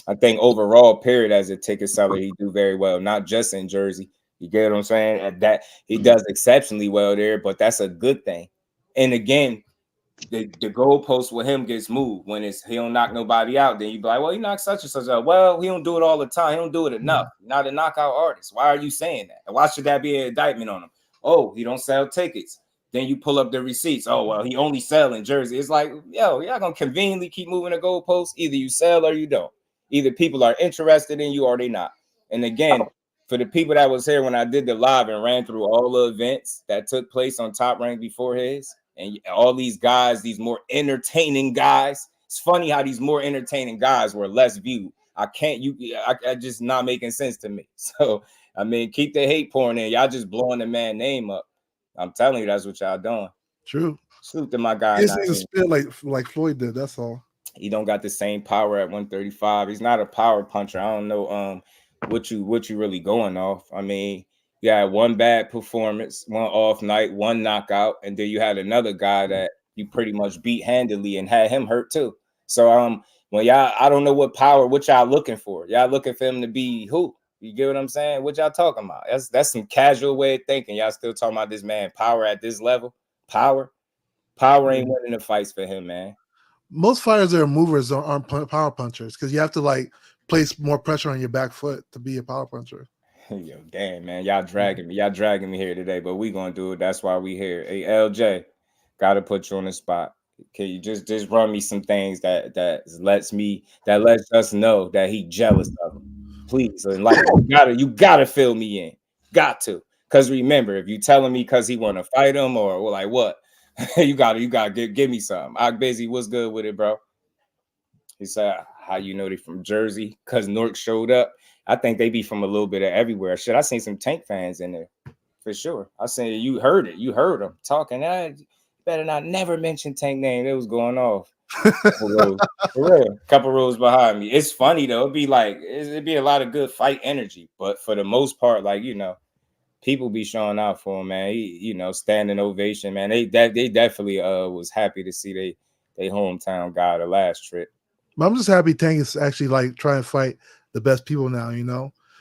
I think overall, period, as a ticket seller, he do very well, not just in Jersey. You get what I'm saying? At that he does exceptionally well there, but that's a good thing. And again, the goalpost with him gets moved when he don't knock nobody out. Then you be like, well, he knocks such and such out. Well, he don't do it all the time. He don't do it enough. Not a knockout artist. Why are you saying that? Why should that be an indictment on him? Oh, he don't sell tickets. Then you pull up the receipts. Oh, well, he only sell in Jersey. It's like, yo, y'all gonna conveniently keep moving the goalposts. Either you sell or you don't. Either people are interested in you or they not. And again, for the people that was here when I did the live and ran through all the events that took place on Top Rank before his, and all these guys, these more entertaining guys. It's funny how these more entertaining guys were less viewed. I just not making sense to me. So, I mean, keep the hate pouring in. Y'all just blowing the man name up. I'm telling you, that's what y'all doing. True. Salute to my guy. He just needs to spit like Floyd did. That's all. He don't got the same power at 135. He's not a power puncher. I don't know what you really going off. I mean, You had one bad performance, one off night, one knockout, and then you had another guy that you pretty much beat handily and had him hurt too. So when y'all, I don't know what y'all looking for. Y'all looking for him to be who? You get what I'm saying? What y'all talking about? That's some casual way of thinking. Y'all still talking about this man power at this level? Power ain't winning the fights for him, man. Most fighters that are movers aren't power punchers because you have to like place more pressure on your back foot to be a power puncher. Yo, damn, man, y'all dragging me here today, but we gonna do it. That's why we here. Hey, LJ, gotta put you on the spot. Can you just run me some things that lets us know that he jealous of him? Please, and like you gotta fill me in. Got to. Cause remember, if you telling me cause he wanna fight him or like what, you gotta give me something. I'm busy. What's good with it, bro? He said, how you know they from Jersey? Cause Nork showed up. I think they be from a little bit of everywhere. Shit, I seen some Tank fans in there for sure. I seen you heard it. You heard them talking. Better not never mention Tank name. It was going off. For real. Couple rows behind me. It's funny though. It'd be a lot of good fight energy, but for the most part, like people be showing out for him, man. He, standing ovation, man. They definitely was happy to see they hometown guy the last trip. But I'm just happy Tank is actually like trying to fight the best people now.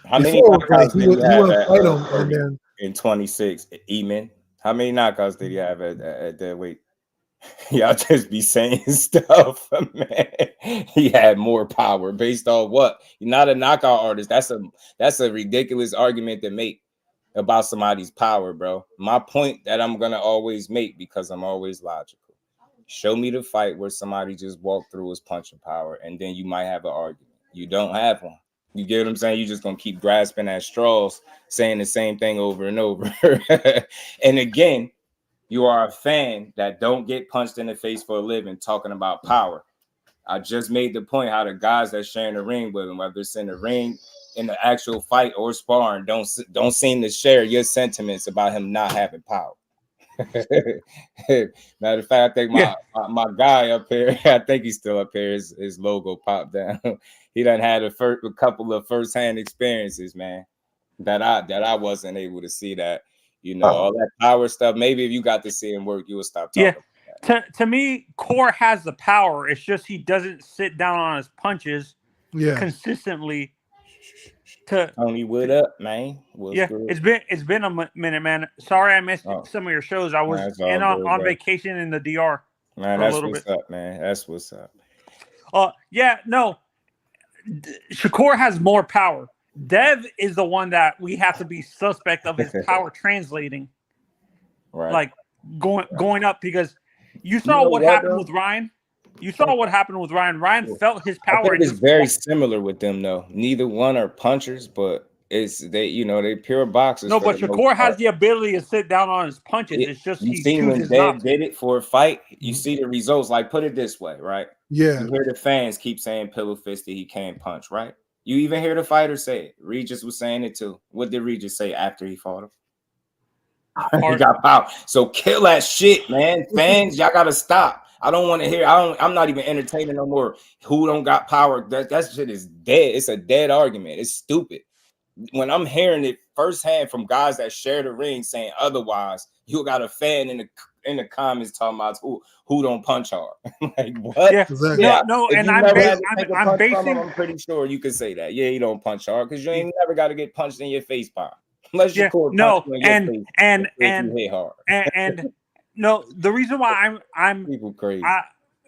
How many knockouts did he have at in 26? Eamon, how many knockouts did he have at that weight? Y'all just be saying stuff, man. He had more power based on what? You're not a knockout artist. That's a ridiculous argument to make about somebody's power, bro. My point that I'm gonna always make because I'm always logical. Show me the fight where somebody just walked through his punching power, and then you might have an argument. You don't have one. You get what I'm saying? You're just gonna keep grasping at straws, saying the same thing over and over. And again, you are a fan that don't get punched in the face for a living, talking about power. I just made the point how the guys that share in the ring with him, whether it's in the ring, in the actual fight or sparring, don't seem to share your sentiments about him not having power. Matter of fact, I think my guy up here, I think he's still up here. His logo popped down. He done had a couple of firsthand experiences, man. That I wasn't able to see that. All that power stuff. Maybe if you got to see him work, you would stop talking. Yeah. To me, Core has the power. It's just he doesn't sit down on his punches consistently. Tony, what up, man? What's good? It's been a minute, man. Sorry I missed some of your shows. I was on vacation in the DR. Man, that's what's up, man. That's what's up. Shakur has more power. Dev is the one that we have to be suspect of his power translating, right? Like going up because you saw what happened with Ryan. You saw what happened with Ryan. Ryan felt his power. It's very similar with them, though. Neither one are punchers, but they pure boxers. No, but Shakur has the ability to sit down on his punches. It's just you see when Dev did it for a fight. You see the results. Like put it this way, right? Yeah. You hear the fans keep saying pillow fisted, he can't punch, right? You even hear the fighter say it. Regis was saying it too. What did Regis say after he fought him? He got power. So kill that shit, man. Fans, y'all gotta stop. I don't want to hear. I'm not even entertaining no more. Who don't got power? That shit is dead. It's a dead argument. It's stupid. When I'm hearing it firsthand from guys that share the ring saying otherwise, you got a fan in the comments talking about who don't punch hard. Like what? Yeah, exactly. No, and I'm basing. I'm pretty sure you could say that. Yeah, you don't punch hard because you ain't never got to get punched in your face palm. Unless you're and hit hard. and no, the reason why I'm people crazy.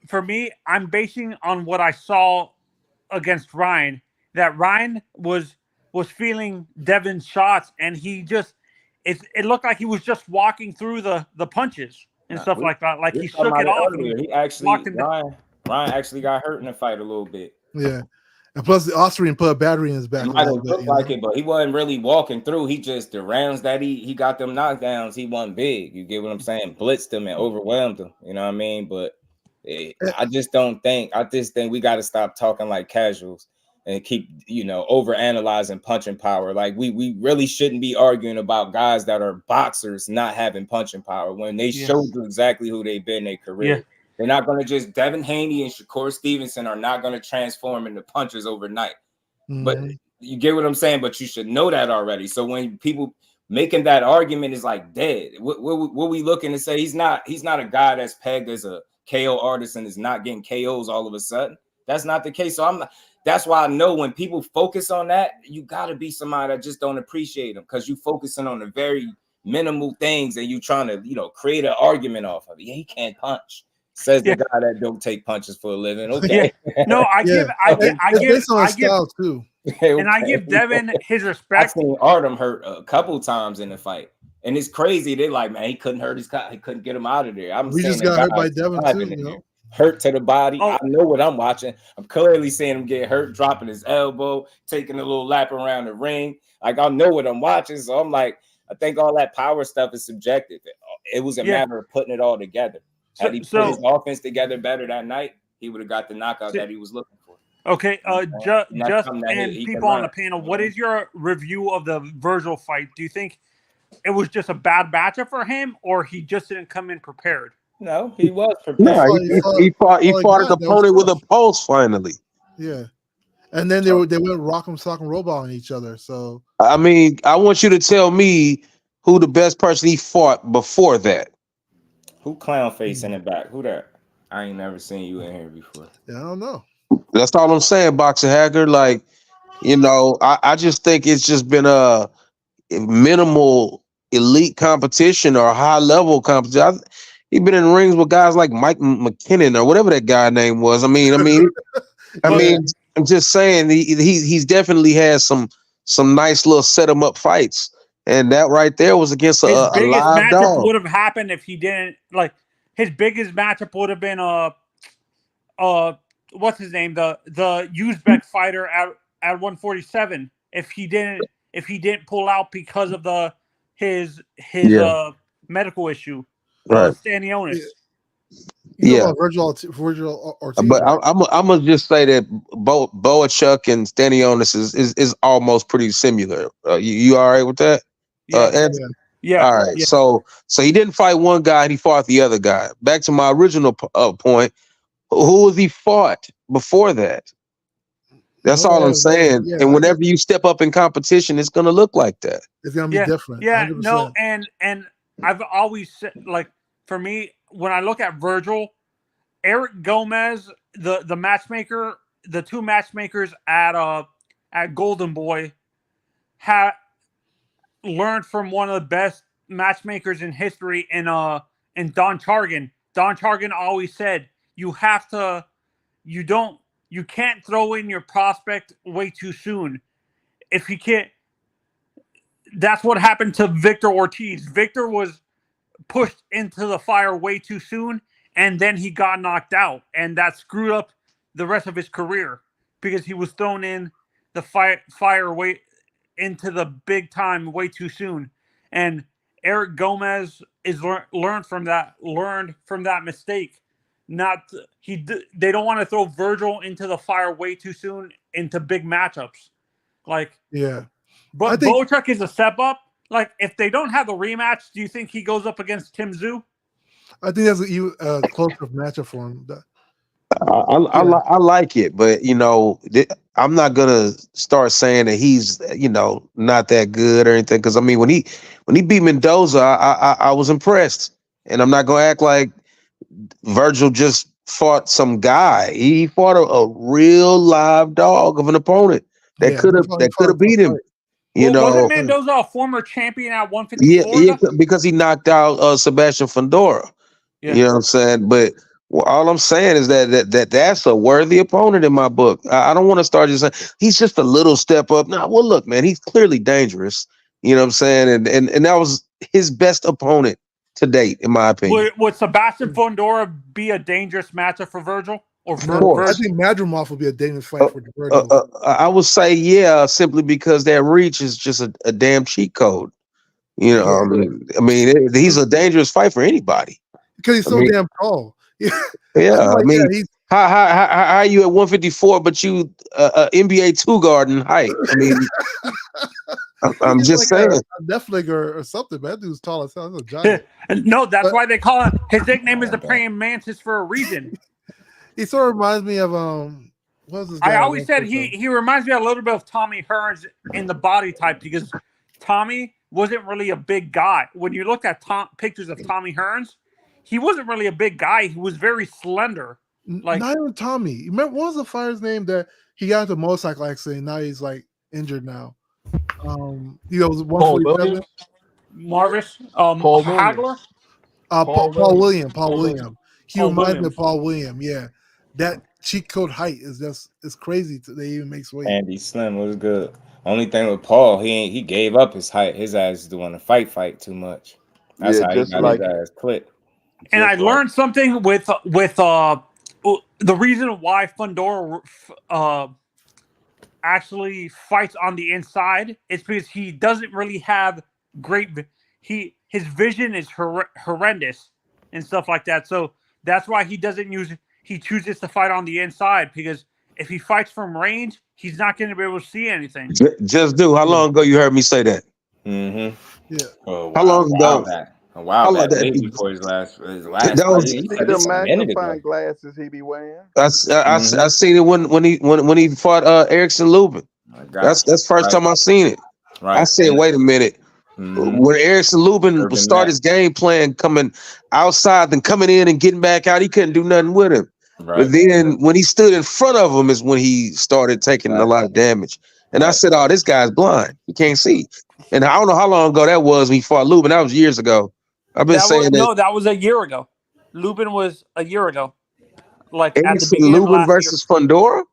For me, I'm basing on what I saw against Ryan. That Ryan was feeling Devin's shots, and he just it looked like he was just walking through the punches and stuff like that. Like he shook it off. He actually Ryan actually got hurt in the fight a little bit. Yeah. And plus, the Austrian put a battery in his back. It might have looked like it, but he wasn't really walking through. He just the rounds that he got them knockdowns. He wasn't big. You get what I'm saying? Blitzed him and overwhelmed him. You know what I mean? But I just think we got to stop talking like casuals and keep over analyzing punching power. Like we really shouldn't be arguing about guys that are boxers not having punching power when they showed you exactly who they've been in their career. Yeah. They're not going to just Devin Haney and Shakur Stevenson are not going to transform into punchers overnight. Mm-hmm. But you get what I'm saying? But you should know that already. So when people making that argument is like dead. What we looking to say? He's not a guy that's pegged as a KO artist and is not getting KOs all of a sudden. That's not the case. So that's why I know when people focus on that, you got to be somebody that just don't appreciate them because you focusing on the very minimal things and you trying to, create an argument off of it. Yeah, he can't punch. Says the guy that don't take punches for a living. Okay. Yeah. No, I give style too. Okay. And I give Devin his respect. I seen Artem hurt a couple times in the fight. And it's crazy. They're like, man, he couldn't hurt his guy. He couldn't get him out of there. We just got hurt by Devin too, hurt to the body. I know what I'm watching. I'm clearly seeing him get hurt, dropping his elbow, taking a little lap around the ring. Like, I know what I'm watching. So I'm like, I think all that power stuff is subjective. It was a matter of putting it all together. Had he put his offense together better that night, he would have got the knockout that he was looking for. Okay, just and people on the panel, what is your review of the Virgil fight? Do you think it was just a bad matchup for him, or he just didn't come in prepared? No, he was prepared. No, he fought his opponent with a pulse finally. Yeah, and then they went rock'em sock'em robot on each other. So I mean, I want you to tell me who the best person he fought before that. Who clown face in the back? Who that? I ain't never seen you in here before. Yeah, I don't know. That's all I'm saying, Boxer Hacker. Like, I just think it's just been a minimal elite competition or high level competition. He's been in rings with guys like Mike McKinnon or whatever that guy name was. I mean, I'm just saying he's definitely has some nice little set him up fights, and that right there was against a live matchup dog. Would have happened if he didn't like. His biggest matchup would have been what's his name, the Usyk fighter at 147. If he didn't pull out because of his medical issue, Stanionis. Yeah, Virgil Ortiz. But I'm gonna just say that Boachuk and Stanionis is almost pretty similar. You all right with that? Yeah. All right. Yeah. So he didn't fight one guy and he fought the other guy. Back to my original point. Who has he fought before that? That's all I'm saying. Yeah, and whenever you step up in competition, it's gonna look like that. It's gonna be different. Yeah. 100%. No. And I've always said, like, for me, when I look at Virgil, Eric Gomez, the matchmaker, the two matchmakers at Golden Boy had learned from one of the best matchmakers in history in Don Chargan. Don Chargan always said you can't throw in your prospect way too soon. If he can't, that's what happened to Victor Ortiz. Victor was pushed into the fire way too soon, and then he got knocked out, and that screwed up the rest of his career because he was thrown in the fire way into the big time way too soon. And Eric Gomez is learned from that mistake. They don't want to throw Virgil into the fire way too soon into big matchups. But Boachuk is a step up. Like, if they don't have the rematch, do you think he goes up against Tim Tszyu? I think that's a closer matchup for him. I like it, but I'm not gonna start saying that he's not that good or anything. Because I mean, when he beat Mendoza, I was impressed, and I'm not gonna act like Virgil just fought some guy. He fought a real live dog of an opponent that could have beat him. Wasn't Mendoza a former champion at 154? Yeah, because he knocked out Sebastian Fundora. Yeah. You know what I'm saying? But all I'm saying is that's a worthy opponent in my book. I don't want to start just saying he's just a little step up. No, well, look, man, he's clearly dangerous. You know what I'm saying? And that was his best opponent to date, in my opinion. Would Sebastian Fundora be a dangerous matchup for Virgil? I think Madrimov would be a dangerous fight for Virgil. I would say, yeah, simply because that reach is just a damn cheat code. I mean, he's a dangerous fight for anybody. Because he's so damn tall. Yeah, I mean, how are you at 154, but you NBA 2 guard in height? I mean, I'm just saying. A Netflix or something, man. That dude's tall as hell. He's a giant. No, that's why they call him. His nickname is the Praying Mantis for a reason. He sort of reminds me of what's his guy? I always said he reminds me a little bit of Tommy Hearns in the body type, because Tommy wasn't really a big guy. When you looked at pictures of Tommy Hearns, he wasn't really a big guy. He was very slender. Like not even Tommy. Remember what was the fighter's name that he got into a motorcycle accident? Now he's like injured now. He was 147. Marvis, Paul Hagler, Paul William. He Paul reminds me Williams. of Paul William. Yeah, that cheat code height is just it's crazy that he even makes weight. Andy Slim was good. Only thing with Paul, he gave up his height. His ass is doing a fight too much. That's how he got his ass clipped. And I learned something with the reason why Fundora actually fights on the inside is because he doesn't really have great. His vision is horrendous and stuff like that. So that's why he doesn't use. He chooses to fight on the inside because if he fights from range, he's not going to be able to see anything. Just do. How long ago you heard me say that? Mm-hmm. Yeah. Oh, how long ago? A while back, before his last that was, you see the magnifying glasses he be wearing? I seen it when he fought Erickson Lubin. That's first time I seen it. Right. I said, wait a minute. When Erickson Lubin would start his game plan coming outside, then coming in and getting back out, he couldn't do nothing with him. Right. But then when he stood in front of him is when he started taking a lot of damage. And I said, oh, this guy's blind. He can't see. And I don't know how long ago that was when he fought Lubin. That was years ago. I've been saying that. No, that was a year ago. Lubin was a year ago. Like Erickson at the beginning Lubin of last versus year. Fundora?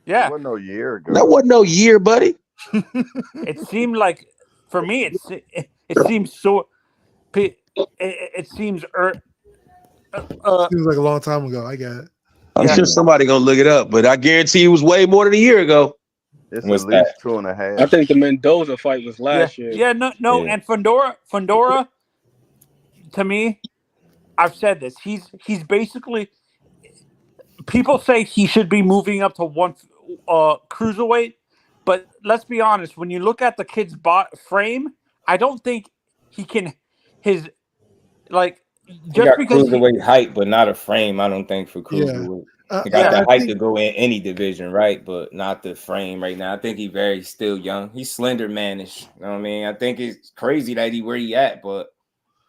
Yeah. That wasn't no year ago. That wasn't no year, buddy. It seemed like, for me, it seems so. It seems. Seems like a long time ago. I get it. I'm sure somebody gonna look it up, but I guarantee it was way more than a year ago. It's at least 2.5. I think the Mendoza fight was last year. Yeah, no, and Fundora, to me, I've said this. He's basically. People say he should be moving up to one cruiserweight, but let's be honest. When you look at the kid's frame, I don't think he can. Just got because cruiserweight height, but not a frame. I don't think for cruiserweight. He got the height to go in any division, right? But not the frame right now. I think he's still young. He's slender manish. You know what I mean? I think it's crazy that where he at, but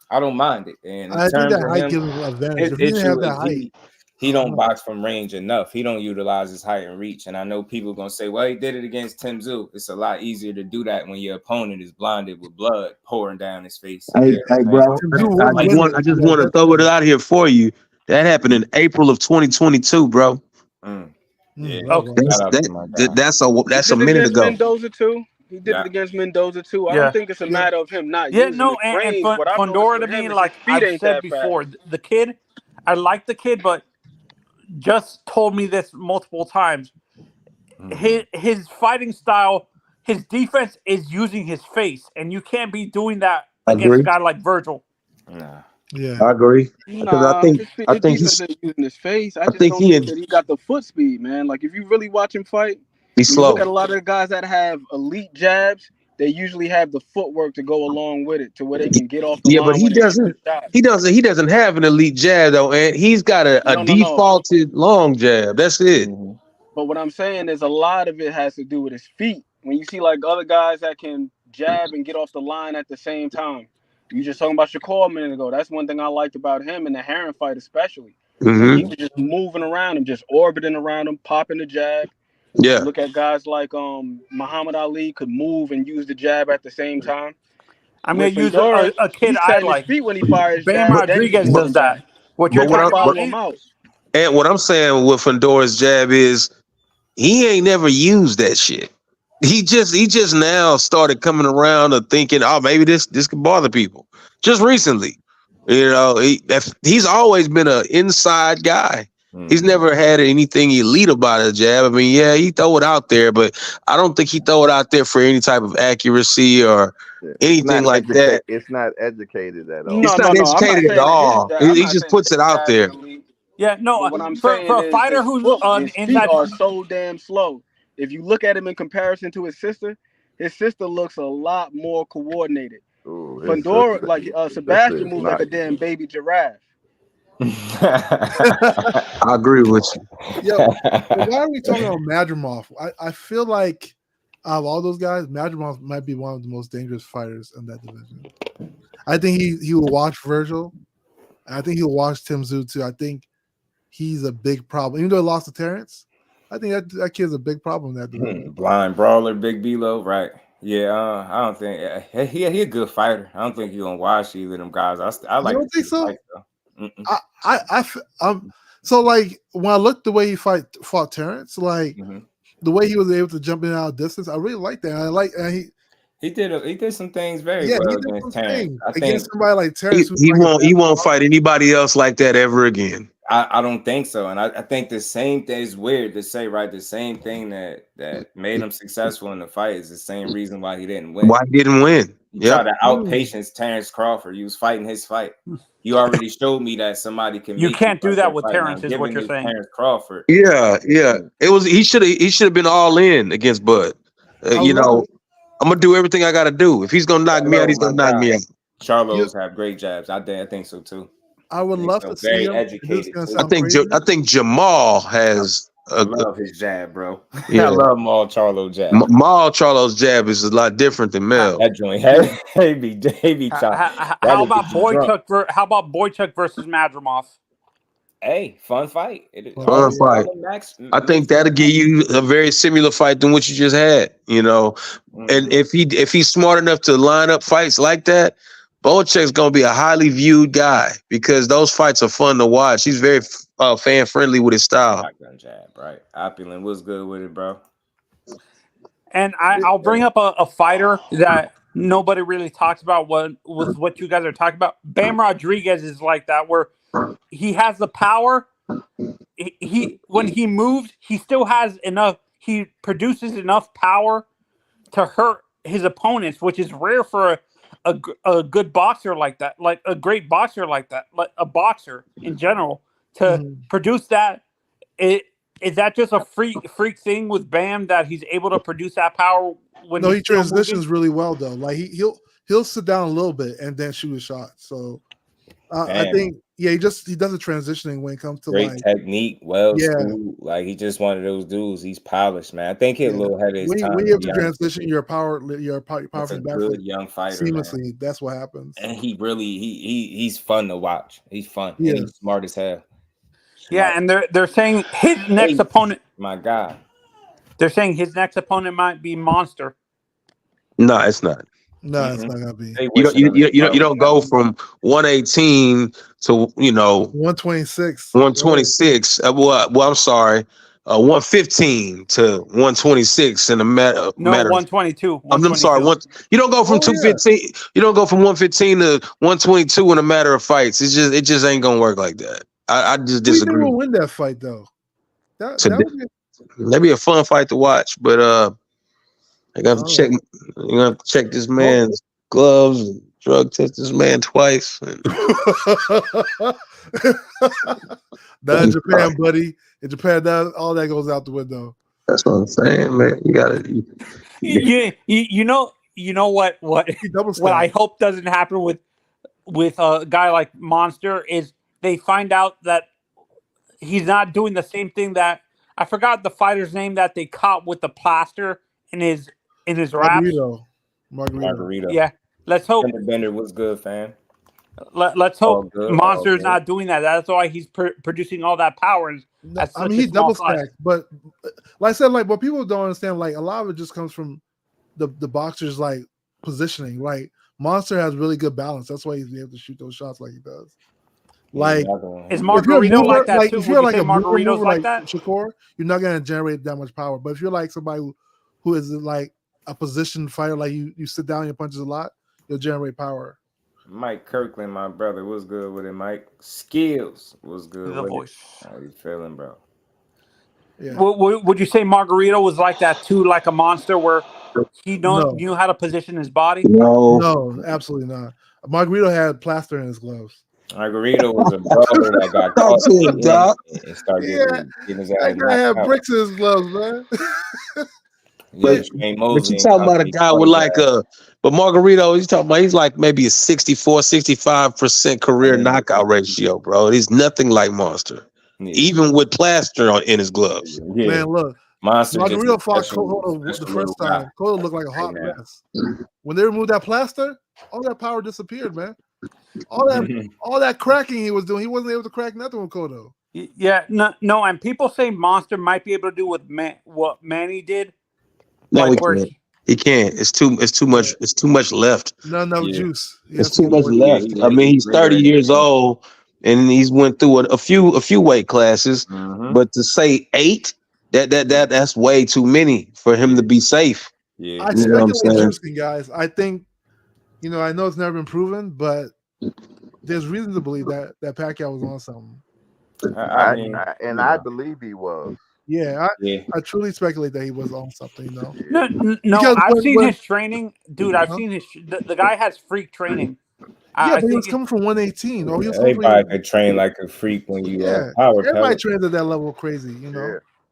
I don't mind it. And I think that height gives him an advantage. If he didn't have that height, he don't box from range enough. He don't utilize his height and reach. And I know people are gonna say, well, he did it against Tim Tszyu. It's a lot easier to do that when your opponent is blinded with blood pouring down his face. Hey, bro, I just want to throw it out here for you. That happened in April of 2022, bro. Yeah, that's a minute ago. Mendoza too. He did it against Mendoza too. I don't think it's a matter of him not using his range. And Fundora to me, like I've said before, the kid, I like the kid, but just told me this multiple times. His fighting style, his defense is using his face, and you can't be doing that against a guy like Virgil. Yeah, I agree. Because I think he's using his face. I think he got the foot speed, man. Like if you really watch him fight, he's slow. Look at a lot of the guys that have elite jabs. They usually have the footwork to go along with it, to where they can get off the line. But he doesn't have an elite jab though, and he's got a defaulted long jab. That's it. But what I'm saying is a lot of it has to do with his feet. When you see like other guys that can jab and get off the line at the same time. You just talking about Shakur a minute ago. That's one thing I liked about him in the Heron fight, especially. Like he was just moving around him, just orbiting around him, popping the jab. Yeah. Look at guys like Muhammad Ali could move and use the jab at the same time. I'm going to use a kid I like. Feet when he fires Bam Rodriguez does that. What and what I'm saying with Fundora's jab is he ain't never used that shit. He just now started coming around to thinking, oh, maybe this could bother people. Just recently, you know, he's always been an inside guy. He's never had anything elite about a jab. I mean, yeah, he throw it out there, but I don't think he throw it out there for any type of accuracy or anything like that. It's not educated at all. It's not educated at all. He just puts it out there. Yeah, no. What I'm for saying a fighter who's on his feet inside are so damn slow. If you look at him in comparison to his sister looks a lot more coordinated. Fundora, like Sebastian, moves like a damn baby giraffe. I agree with you. Yo, why are we talking about Madrimov? I feel like out of all those guys, Madrimov might be one of the most dangerous fighters in that division. I think he will watch Virgil. I think he'll watch Tim Tszyu too. I think he's a big problem. Even though he lost to Terence, I think that kid's a big problem in that division. Blind brawler, Big B-Lo, right? Yeah, I don't think he a good fighter. I don't think he's gonna watch either of them guys. I like. You don't think so? Fight, so like when I looked the way he fought Terence, like the way he was able to jump in and out of distance, I really like that. And he did some things very well against Terence. I think against somebody like Terence, he won't fight anybody else like that ever again. I don't think so, and I think the same thing is weird to say, right? The same thing that made him successful in the fight is the same reason why he didn't win. Why he didn't win? He tried to outpatience Terence Crawford. He was fighting his fight. You already showed me that somebody can. You can't do that with Terence, is what you're saying. Terence Crawford. Yeah. It was. He should have been all in against Bud. I'm gonna do everything I gotta do. If he's gonna knock me out, he's gonna knock me out. Charlos have great jabs. I think so too. I would love to see him. Educated. I think Jamal has. I love his jab, bro. Yeah. I love Maul Charlo jab. Maul Charlo's jab is a lot different than Mel. That joint, heavy How about Boychuk versus Madrimov? Hey, fun fight. Fun fight. I think that'll give you a very similar fight than what you just had. And if he's smart enough to line up fights like that, Boychuk's gonna be a highly viewed guy because those fights are fun to watch. He's very fan friendly with his style. Shotgun jab, right? Opulent was good with it, bro. And I'll bring up a fighter that nobody really talks about. What you guys are talking about. Bam Rodriguez is like that, where he has the power. He when he moves, he still has enough. He produces enough power to hurt his opponents, which is rare for a good boxer like that, like a great boxer like that, like a boxer in general to produce that. Is that just a freak thing with Bam that he's able to produce that power when he transitions really well though. Like he'll sit down a little bit and then shoot a shot. So I think he does the transitioning when it comes to great technique, schooled. Like he's just one of those dudes. He's polished, man. I think he's a little ahead of his time. When you have to transition your power from the back good young fighter seamlessly, man. That's what happens. And he's fun to watch. He's fun. Yeah. And he's smart as hell. Yeah, and they're saying his next opponent. My God, they're saying his next opponent might be Monster. No, it's not. No, it's not gonna be. You don't go from 118 to 126. 126. Well, I'm sorry, 115 to 126 in a matter. 122. I'm sorry. You don't go from 215. Yeah. You don't go from 115 to 122 in a matter of fights. It just ain't gonna work like that. I just disagree. Who will win that fight though? That'd be a fun fight to watch, but I got to check. You have to check this man's gloves and drug test this man twice. Not in Japan, buddy. In Japan, all that goes out the window. That's what I'm saying, man. You gotta. You know what I hope doesn't happen with a guy like Monster is they find out that he's not doing the same thing that I forgot the fighter's name that they caught with the plaster in his wraps. Margarito. Yeah. Let's hope Bender was good, fam. Let's hope Monster's not doing that. That's why he's producing all that power. He double stacked, but like I said, like what people don't understand, like a lot of it just comes from the boxer's like positioning. Like Monster has really good balance. That's why he's able to shoot those shots like he does. Like is Margarito like that too? If you're like a Margarito's like that? Shakur, you're not gonna generate that much power. But if you're like somebody who is like a position fighter, like you sit down, your punches a lot, you'll generate power. Mike Kirkland, my brother, was good with it. Mike Skills was good with it. How you feeling, bro? Yeah. Would you say Margarito was like that too, like a Monster, where he knew how to position his body? No, absolutely not. Margarito had plaster in his gloves. Margarito was a brother that got caught and started getting his ass. That guy had bricks in his gloves, man. But you talking about a guy with like but Margarito, he's like maybe a 64-65% career knockout ratio, bro. He's nothing like Monster, even with plaster in his gloves. Man, look, Monster just Margarito fought special, Cotto the special first little time. guy. Cotto looked like a hot Right now. mess. When they removed that plaster, all that power disappeared, man. All that cracking he was doing, he wasn't able to crack nothing with Cotto. Yeah, no, and people say Monster might be able to do what Manny did. No, like he can't. He can't. It's too much. It's too much left. Not enough juice. It's too much left. I mean, he's 30 years old, and he's went through a few weight classes. But to say 8, that's way too many for him to be safe. I You know what I'm speculate saying? juicing, guys. I think, I know it's never been proven, but there's reason to believe that Pacquiao was on something. I believe he was. Yeah, I truly speculate that he was on something, though. No, Because I've seen when- his training, dude. I've seen his. The guy has freak training. Yeah, but he was coming from 118. Or he was coming Everybody from, could train like a freak when you power everybody pellet. trains at that level crazy,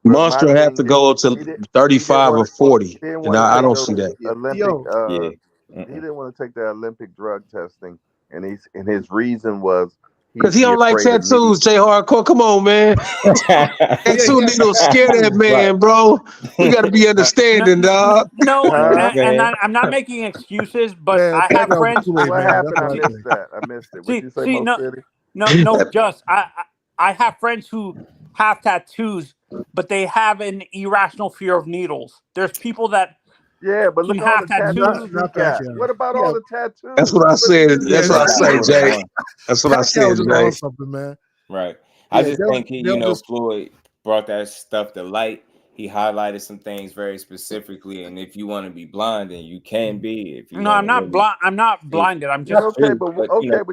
Monster have to go to 35 or 40, and I don't see that. Olympic. He didn't want to take the Olympic drug testing, and his reason was Because he don't like tattoos, J Hardcore. Come on, man. Tattoo needles scare that man, bro. We got to be understanding, dog. No, and I'm not making excuses, but I have friends. What happened? I missed that. I missed it. What you say, Mo City? No, just I have friends who have tattoos, but they have an irrational fear of needles. There's people that but look can at all have the tattoos he got. Pacquiao. What about all the tattoos? That's what I said. That's what I say, Jay. That's what I said, Jay. Something, man. Right. I just think they'll Floyd brought that stuff to light. He highlighted some things very specifically, and if you want to be blind, then you can be. If you I'm not blind. I'm not blinded. I'm just but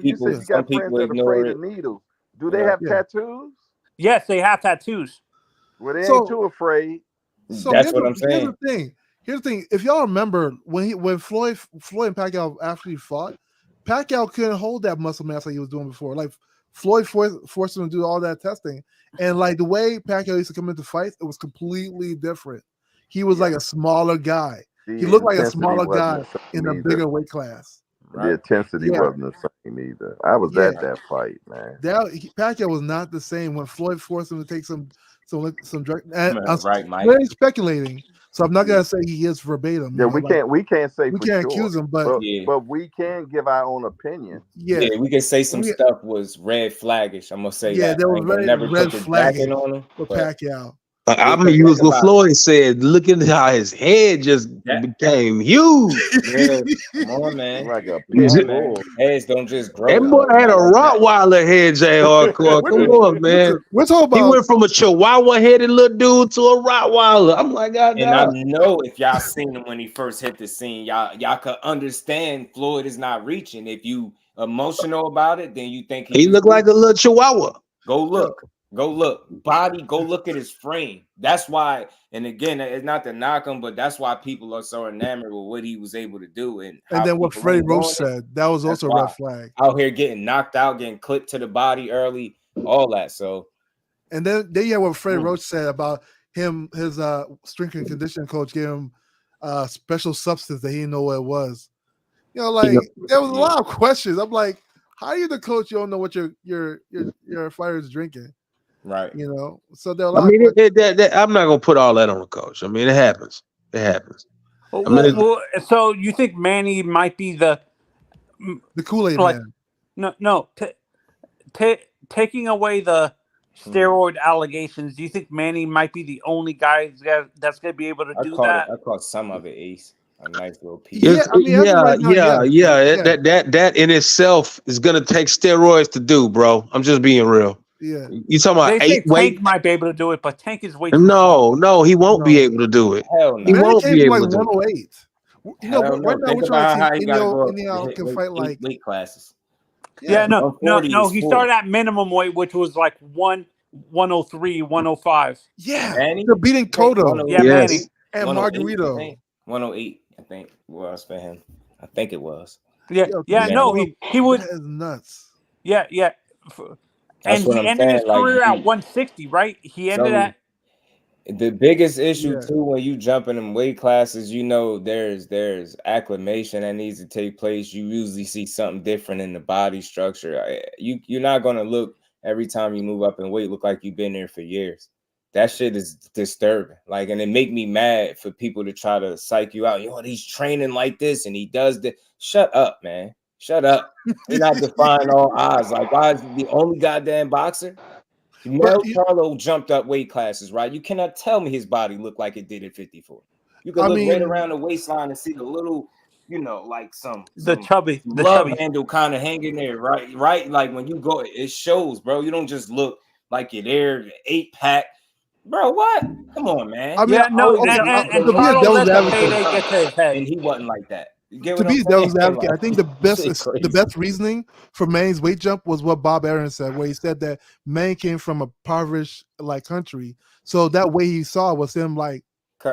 you said you got friends people that are ignore afraid of needles. Do they have tattoos? Yes, they have tattoos. Well, they ain't too afraid. So That's what I'm saying. Here's the thing. If y'all remember when Floyd and Pacquiao actually fought, Pacquiao couldn't hold that muscle mass like he was doing before. Like Floyd forced him to do all that testing, and like the way Pacquiao used to come into fights, it was completely different. He was like a smaller guy. He looked like a smaller guy in a bigger weight class. The intensity wasn't the same either. I was at that fight, man. Pacquiao was not the same when Floyd forced him to take some drug. Right, Mike. Very speculating. So I'm not gonna say he is verbatim. Yeah, we can't say we for can't sure, accuse him, but we can give our own opinion. Yeah, we can say some stuff was red flaggish. I'm gonna say that. there was never red put the flag jacket on him with Pacquiao. I'm gonna use what Floyd said. Look at how his head just became huge. Yeah, come on, man. Like a heads don't just grow. That boy had a Rottweiler head, J Hardcore. Come on, man. We're talking about. He went from a Chihuahua-headed little dude to a Rottweiler. I'm like, God, and I know if y'all seen him when he first hit the scene, y'all could understand Floyd is not reaching. If you emotional about it, then you think he looked like a little Chihuahua. Go look. Go look. Body, go look at his frame. That's why, and again, it's not to knock him, but that's why people are so enamored with what he was able to do. And then what Freddie Roach said, that was also a red flag. Out here getting knocked out, getting clipped to the body early, all that. So, and then you have what Freddie Roach said about him, his strength and conditioning coach gave him special substance that he didn't know what it was. There was a lot of questions. I'm like, how are you the coach? You don't know what your fighter is drinking. Right. So there are I'm not gonna put all that on the coach. I mean, it happens. It happens. So you think Manny might be the Kool-Aid man? No. Taking away the steroid allegations, do you think Manny might be the only guy that's going to be able to do that? I caught some of it, Ace. A nice little piece. That in itself is gonna take steroids to do, bro. I'm just being real. Yeah, you talking about they say 8 weight? Tank might be able to do it, but Tank is way too small. No, he won't be able to do it. Hell no. He won't be able to do 108. it. Right now Think we're trying about how to he see got to go Indio can fight like weight classes. No. He started at minimum weight, which was like 103, 105. Yeah, Manny? they're beating Cotto. Yeah, Manny and Margarito. 108, I think was for him. I think it was. Yeah. No, he would. That is nuts. Yeah. That's And what he I'm ended saying, his career at 160, right? He ended at. The biggest issue too when you jump in them weight classes, there's acclimation that needs to take place. You usually see something different in the body structure. You're not gonna look every time you move up in weight look like you've been there for years. That shit is disturbing. Like, and it make me mad for people to try to psych you out. He's training like this and he does this. Shut up, man. Shut up. You're not defying all odds. Like, why is he the only goddamn boxer? Mel Charlo jumped up weight classes, right? You cannot tell me his body looked like it did at 54. You can look right around the waistline and see the little, like some chubby handle kind of hanging there, right? Right? Like when you go, it shows, bro. You don't just look like you're there, 8-pack. Bro, what? Come on, man. I mean, and Charlo let the payday get to his head. And he wasn't like that. To be devil's advocate, I think the best reasoning for Manny's weight jump was what Bob Aaron said, where he said that Manny came from a impoverished country, so that way he saw was him like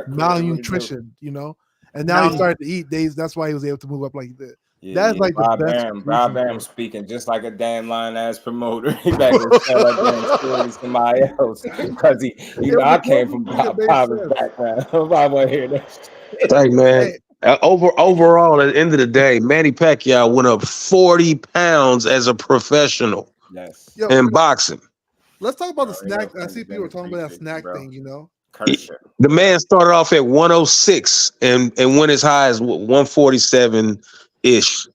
malnutrition, and now he started to eat days. That's why he was able to move up like that. That's like Bob the best. Bob Aaron speaking just like a damn line ass promoter. He back to sell up there and steal to somebody else because I came from poverty background. I want to hear that. Hey man. Overall, at the end of the day, Manny Pacquiao went up 40 pounds as a professional in boxing. Let's talk about the snack. I see people were talking about that snack thing, The man started off at 106 and went as high as 147-ish.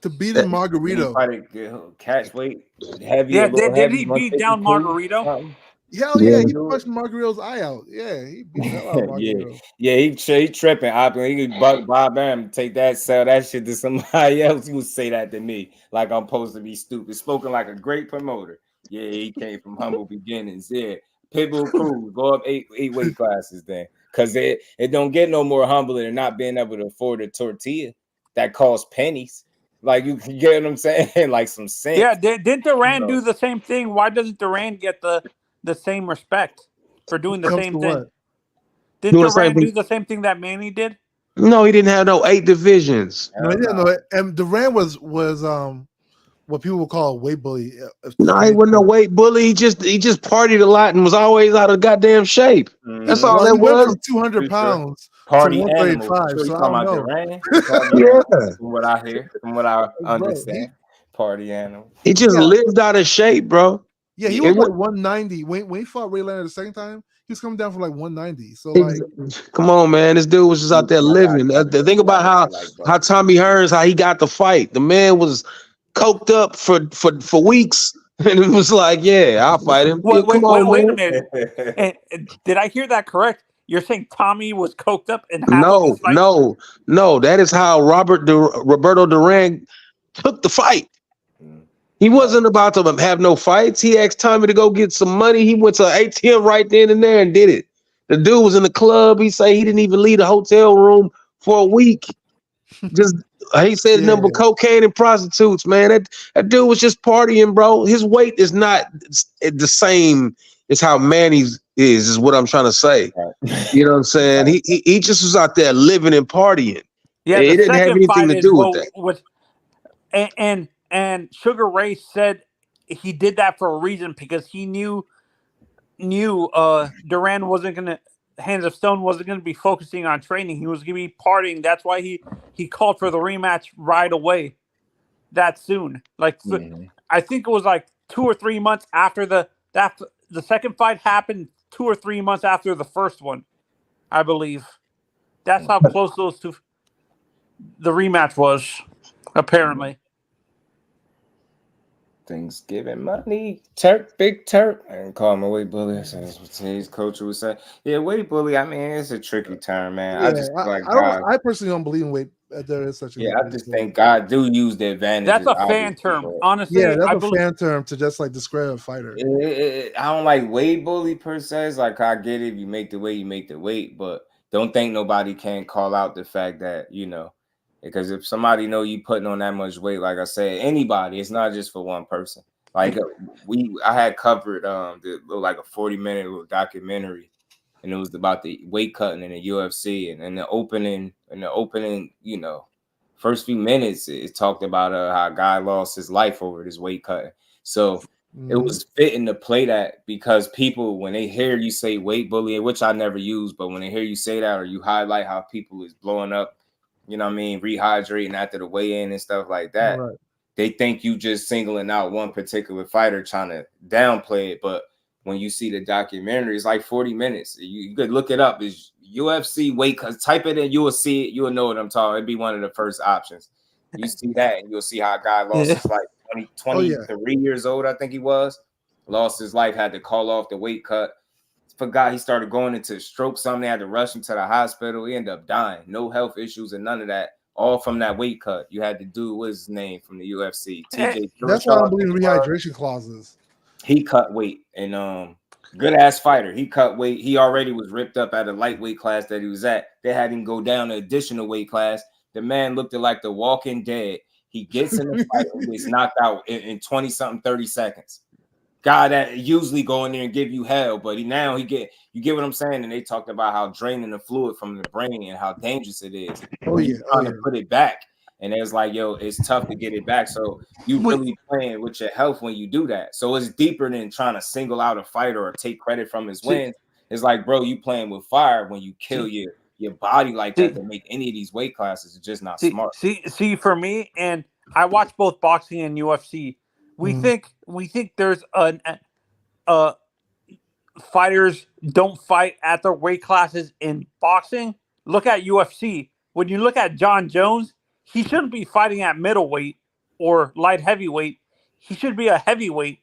To beat him Margarito. Catch weight heavy. Yeah, did he beat down Margarito? Hell yeah, he punched Margarito's eye out. Yeah, he beat the hell out of Margarito. he tripping. He could buck Bob Aaron, take that, sell that shit to somebody else. He would say that to me like I'm supposed to be stupid. Spoken like a great promoter. Yeah, he came from humble beginnings. Yeah, Pitbull Cruz, go up eight weight classes then, because it don't get no more humbler than not being able to afford a tortilla that costs pennies. Like, you get what I'm saying? Like some cents. Yeah, didn't Duran do the same thing? Why doesn't Duran get the same respect for doing the same thing? Didn't Duran do the same thing that Manny did? No, he didn't have no 8 divisions. No, he didn't know it. And Duran was what people would call a weight bully. No, he wasn't no weight bully. He just partied a lot and was always out of goddamn shape. That's all that was. Went from 200 pounds party to 135. So I don't know. From what I hear, from what I understand, party animal. He just lived out of shape, bro. Yeah, he was like 190. When he fought Ray Leonard the second time, he was coming down from like 190. So come on, man, this dude was just out there living. Think about how Tommy Hearns, how he got the fight. The man was coked up for weeks, and it was like, yeah, I'll fight him. Wait a minute. Did I hear that correct? You're saying Tommy was coked up and no. That is how Roberto Duran took the fight. He wasn't about to have no fights. He asked Tommy to go get some money. He went to an ATM right then and there and did it. The dude was in the club. He said he didn't even leave the hotel room for a week. He said number of cocaine and prostitutes, man. That dude was just partying, bro. His weight is not the same as how Manny's is what I'm trying to say. You know what I'm saying? He just was out there living and partying. Yeah, it didn't have anything to do with that. And Sugar Ray said he did that for a reason because he knew Duran wasn't gonna, Hands of Stone wasn't gonna be focusing on training. He was gonna be partying. That's why he called for the rematch right away, that soon. Like I think it was like 2 or 3 months after the second fight happened. 2 or 3 months after the first one, I believe. That's how close the rematch was, apparently. Thanksgiving money, big Turk. I didn't call him a weight bully. That's what today's coach would say. Yeah, weight bully. I mean, it's a tricky term, man. I personally don't believe in weight. There is such a I just think God do use the advantage. That's a fan term, honestly. Yeah, that's a fan term to just like describe a fighter. I don't like weight bully per se. It's like, I get it. If you make the weight, you make the weight, but don't think nobody can call out the fact that because if somebody know you putting on that much weight, like I said, anybody, it's not just for one person. Like I had covered like a 40-minute little documentary, and it was about the weight cutting in the UFC, and in the opening, first few minutes, it talked about how a guy lost his life over this weight cutting. So it was fitting to play that, because people, when they hear you say weight bullying, which I never use, but when they hear you say that, or you highlight how people is blowing up, rehydrating after the weigh-in and stuff like that, they think you just singling out one particular fighter trying to downplay it. But when you see the documentary. It's like 40 minutes. You could look it up. It's UFC weight cut. Type it in, you will see it. You will know what I'm talking. It'd be one of the first options. You see that, and you'll see how a guy lost his life. 23 years old, I think he was. Lost his life, had to call off the weight cut. Forgot he started going into stroke. Something, they had to rush him to the hospital. He ended up dying. No health issues and none of that. All from that weight cut. You had to do, what's his name from the UFC? TJ. That's why I don't believe in rehydration clauses. He cut weight, and good ass fighter. He cut weight. He already was ripped up at a lightweight class that he was at. They had him go down an additional weight class. The man looked like the Walking Dead. He gets in the fight and gets knocked out in 20-something, 30 seconds. Guy that usually go in there and give you hell, but you get what I'm saying? And they talked about how draining the fluid from the brain and how dangerous it is. Trying to put it back. And it was like, yo, it's tough to get it back. So you really playing with your health when you do that. So it's deeper than trying to single out a fighter or take credit from his wins. It's like, bro, you playing with fire when you kill your body like that to make any of these weight classes. It's just not smart. See, for me, and I watch both boxing and UFC. We think there's fighters don't fight at their weight classes in boxing. Look at UFC. When you look at John Jones, he shouldn't be fighting at middleweight or light heavyweight. He should be a heavyweight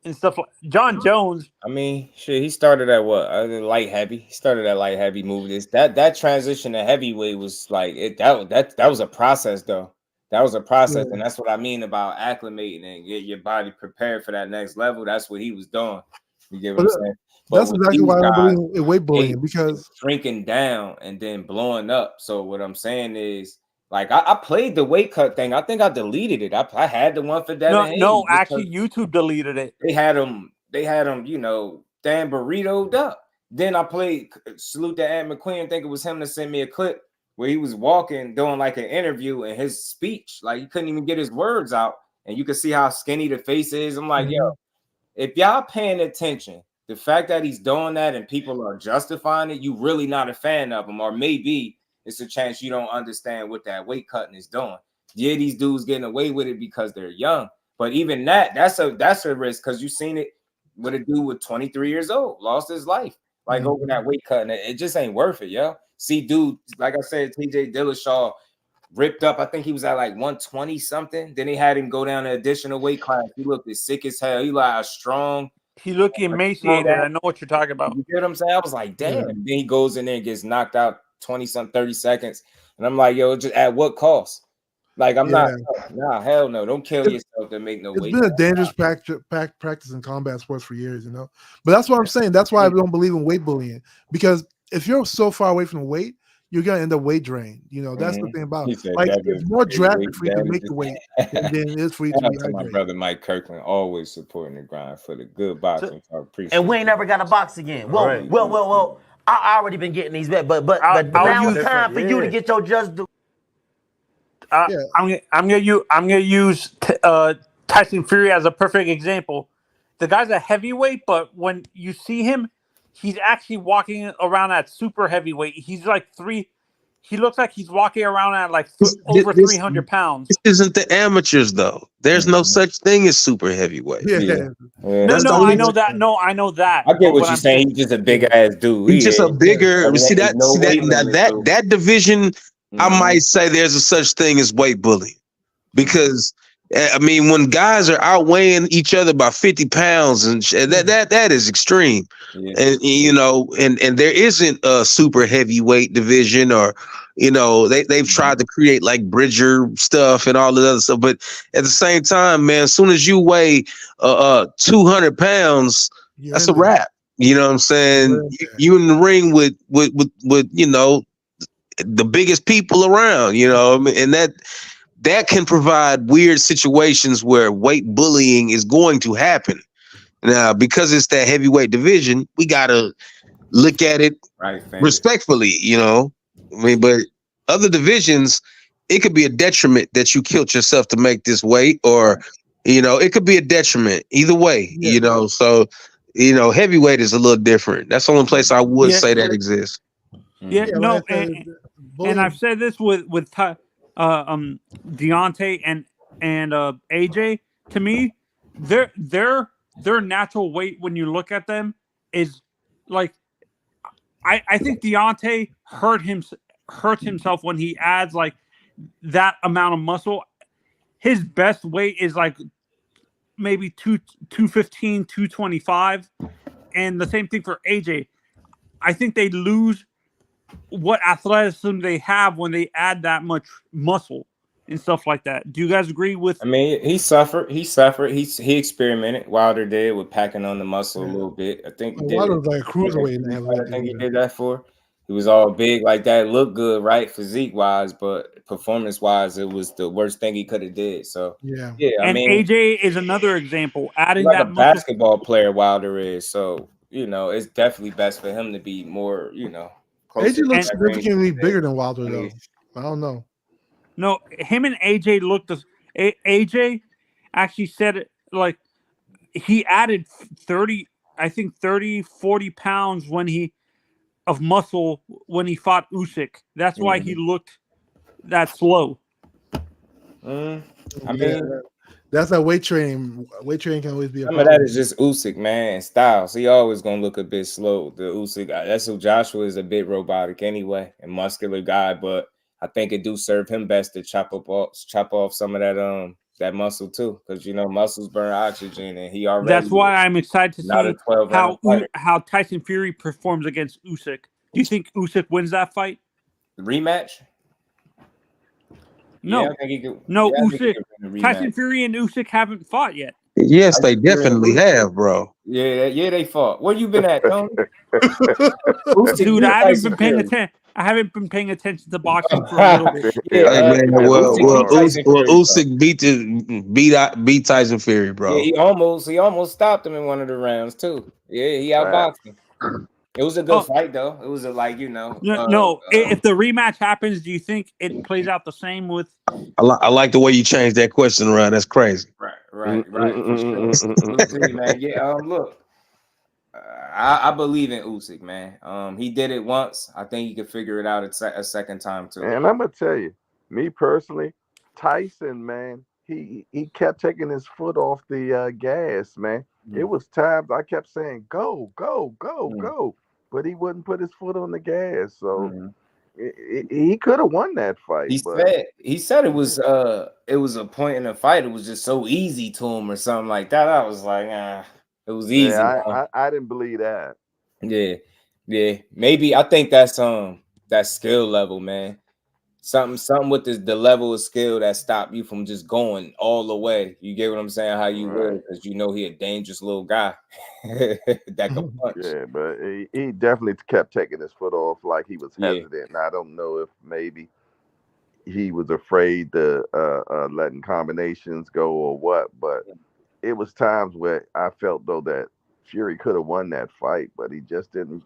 and stuff like John Jones. I mean, shit, he started at what? Light heavy. He started at light heavy movement. That transition to heavyweight was like that was a process though. That was a process, and that's what I mean about acclimating and get your body prepared for that next level. That's what he was doing. You get what I'm saying? That's exactly why I don't believe in weight bullying, because shrinking down and then blowing up. So what I'm saying is, like, I played the weight cut thing. I think I deleted it. I had the one for Devin Haney. No, actually, YouTube deleted it. They had him, damn burritoed up. Then I played Salute to Ant McQueen. I think it was him that sent me a clip where he was walking, doing like an interview, and his speech, like he couldn't even get his words out. And you can see how skinny the face is. I'm like, yo, if y'all paying attention, the fact that he's doing that and people are justifying it, you really not a fan of him, or maybe it's a chance you don't understand what that weight cutting is doing. Yeah, these dudes getting away with it because they're young, but even that's a risk, because you seen it with a dude with 23 years old, lost his life, like over that weight cutting. It just ain't worth it, yo. See, dude, like I said, TJ Dillashaw ripped up. I think he was at like 120 something. Then they had him go down an additional weight class. He looked as sick as hell. He like strong. He looked emaciated. I know what you're talking about. You get what I'm saying? I was like, damn. Then he goes in there and gets knocked out 20-something, 30 seconds. And I'm like, yo, just at what cost? Like, I'm not, hell no. Don't kill yourself to make no weight. It's been a dangerous practice in combat sports for years, you know? But that's what I'm saying. That's why I don't believe in weight bullying. Because if you're so far away from the weight, you're going to end up weight drain. You know, that's the thing about it. Like, it's more drastic for you to make the weight than it is for you to be my brother Mike Kirkland, always supporting the grind for the good boxing. So I appreciate and we ain't never got to box again. Well, I already been getting these, but now it's time for you to get your just do. I'm gonna use Tyson Fury as a perfect example. The guy's a heavyweight, but when you see him, he's actually walking around at super heavyweight. He's like he looks like he's walking around at like over 300 pounds. This isn't the amateurs, though. There's no such thing as super heavyweight. No, I know that. No, I know that. I get what you're saying. He's just a big ass dude. He's just a bigger. See that division. I might say there's a such thing as weight bullying, because I mean, when guys are outweighing each other by 50 pounds and that is extreme. And you know, and there isn't a super heavyweight division, or you know, they've tried to create like Bridger stuff and all the other stuff, but at the same time, man, as soon as you weigh 200 pounds, that's a wrap. You know what I'm saying? You in the ring with you know, the biggest people around, you know, and that can provide weird situations where weight bullying is going to happen. Now, because it's that heavyweight division, we gotta look at it respectfully, you know. I mean, but other divisions, it could be a detriment that you killed yourself to make this weight, or you know, it could be a detriment either way, you know. So, you know, heavyweight is a little different. That's the only place I would say that exists. And I've said this with Deontay and AJ. To me, they're their natural weight when you look at them is like I think Deontay hurts himself when he adds like that amount of muscle. His best weight is like maybe 215, 225. And the same thing for AJ. I think they lose what athleticism they have when they add that much muscle and stuff like that. Do you guys agree with? I mean, he suffered. He experimented. Wilder did with packing on the muscle a little bit. I think he did. Wilder was like a cruiserweight. I think he did that for. He was all big like that, looked good, right, physique wise, but performance wise, it was the worst thing he could have did. So yeah. I mean, AJ is another example. Adding like that a basketball player, Wilder is. So it's definitely best for him to be more, AJ looks significantly bigger than Wilder, though. I don't know. No, him and AJ looked. AJ actually said it like he added 30, 40 pounds of muscle when he fought Usyk. That's why he looked that slow. I mean, that's a weight training. Weight training can always be a some problem. of that is just Usyk, man, and styles. He always gonna look a bit slow. The Usyk, that's who Joshua is, a bit robotic anyway, and muscular guy. But I think it do serve him best to chop off some of that muscle too, because muscles burn oxygen, and he already. That's why I'm excited to see how Tyson Fury performs against Usyk. Do you think Usyk wins that fight? The rematch? No, yeah, I think he could, no. yeah, Usyk, Tyson Fury and Usyk haven't fought yet. Yes, they definitely have, bro. Yeah, they fought. Where you been at, Tony? Dude, I haven't been paying attention. I haven't been paying attention to boxing for a little bit. Usyk beat Tyson Fury, bro. Yeah, he almost stopped him in one of the rounds too. Yeah, he outboxed him. It was a good fight though. It was if the rematch happens, do you think it plays out the same with? I like the way you changed that question around. That's crazy. Right. For sure. We'll see, man. Yeah. Look, I believe in Usyk, man. He did it once. I think he could figure it out a second time too. And I'm gonna tell you, me personally, Tyson, man, he kept taking his foot off the gas, man. It was times I kept saying, go, but he wouldn't put his foot on the gas. So he could have won that fight. He said it was a point in the fight. It was just so easy to him or something like that. I was like, it was easy. Yeah, I didn't believe that. Yeah. Maybe I think that's that skill level, man. Something with the level of skill that stopped you from just going all the way. You get what I'm saying? How you would, because he a dangerous little guy that could punch. Yeah, but he definitely kept taking his foot off like he was hesitant. I don't know if maybe he was afraid to letting combinations go or what, but it was times where I felt though that Fury could have won that fight, but he just didn't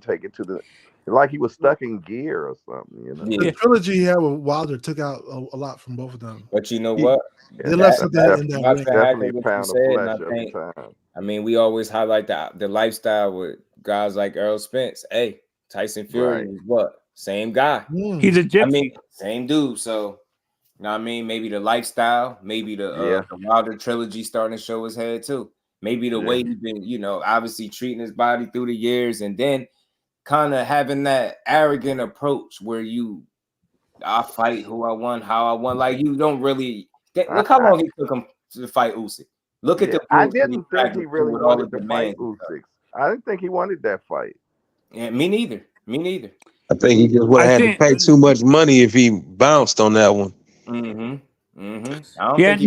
take it to the. Like he was stuck in gear or something, The trilogy he had with Wilder took out a lot from both of them. But you know what? They left something in that definitely pound of flesh every time. I mean, we always highlight the lifestyle with guys like Errol Spence. Hey, Tyson Fury is what? Same guy. He's a gypsy. I mean, same dude. So, maybe the lifestyle, maybe the Wilder trilogy starting to show his head too. Maybe the way he's been, obviously treating his body through the years, and then kind of having that arrogant approach where I fight who I want, how I want. Like you don't really look how long he took him to fight Usyk. Look at the. I didn't think he really wanted to fight Usyk. I didn't think he wanted that fight. Yeah, me neither. I think he just would have had to pay too much money if he bounced on that one. I don't think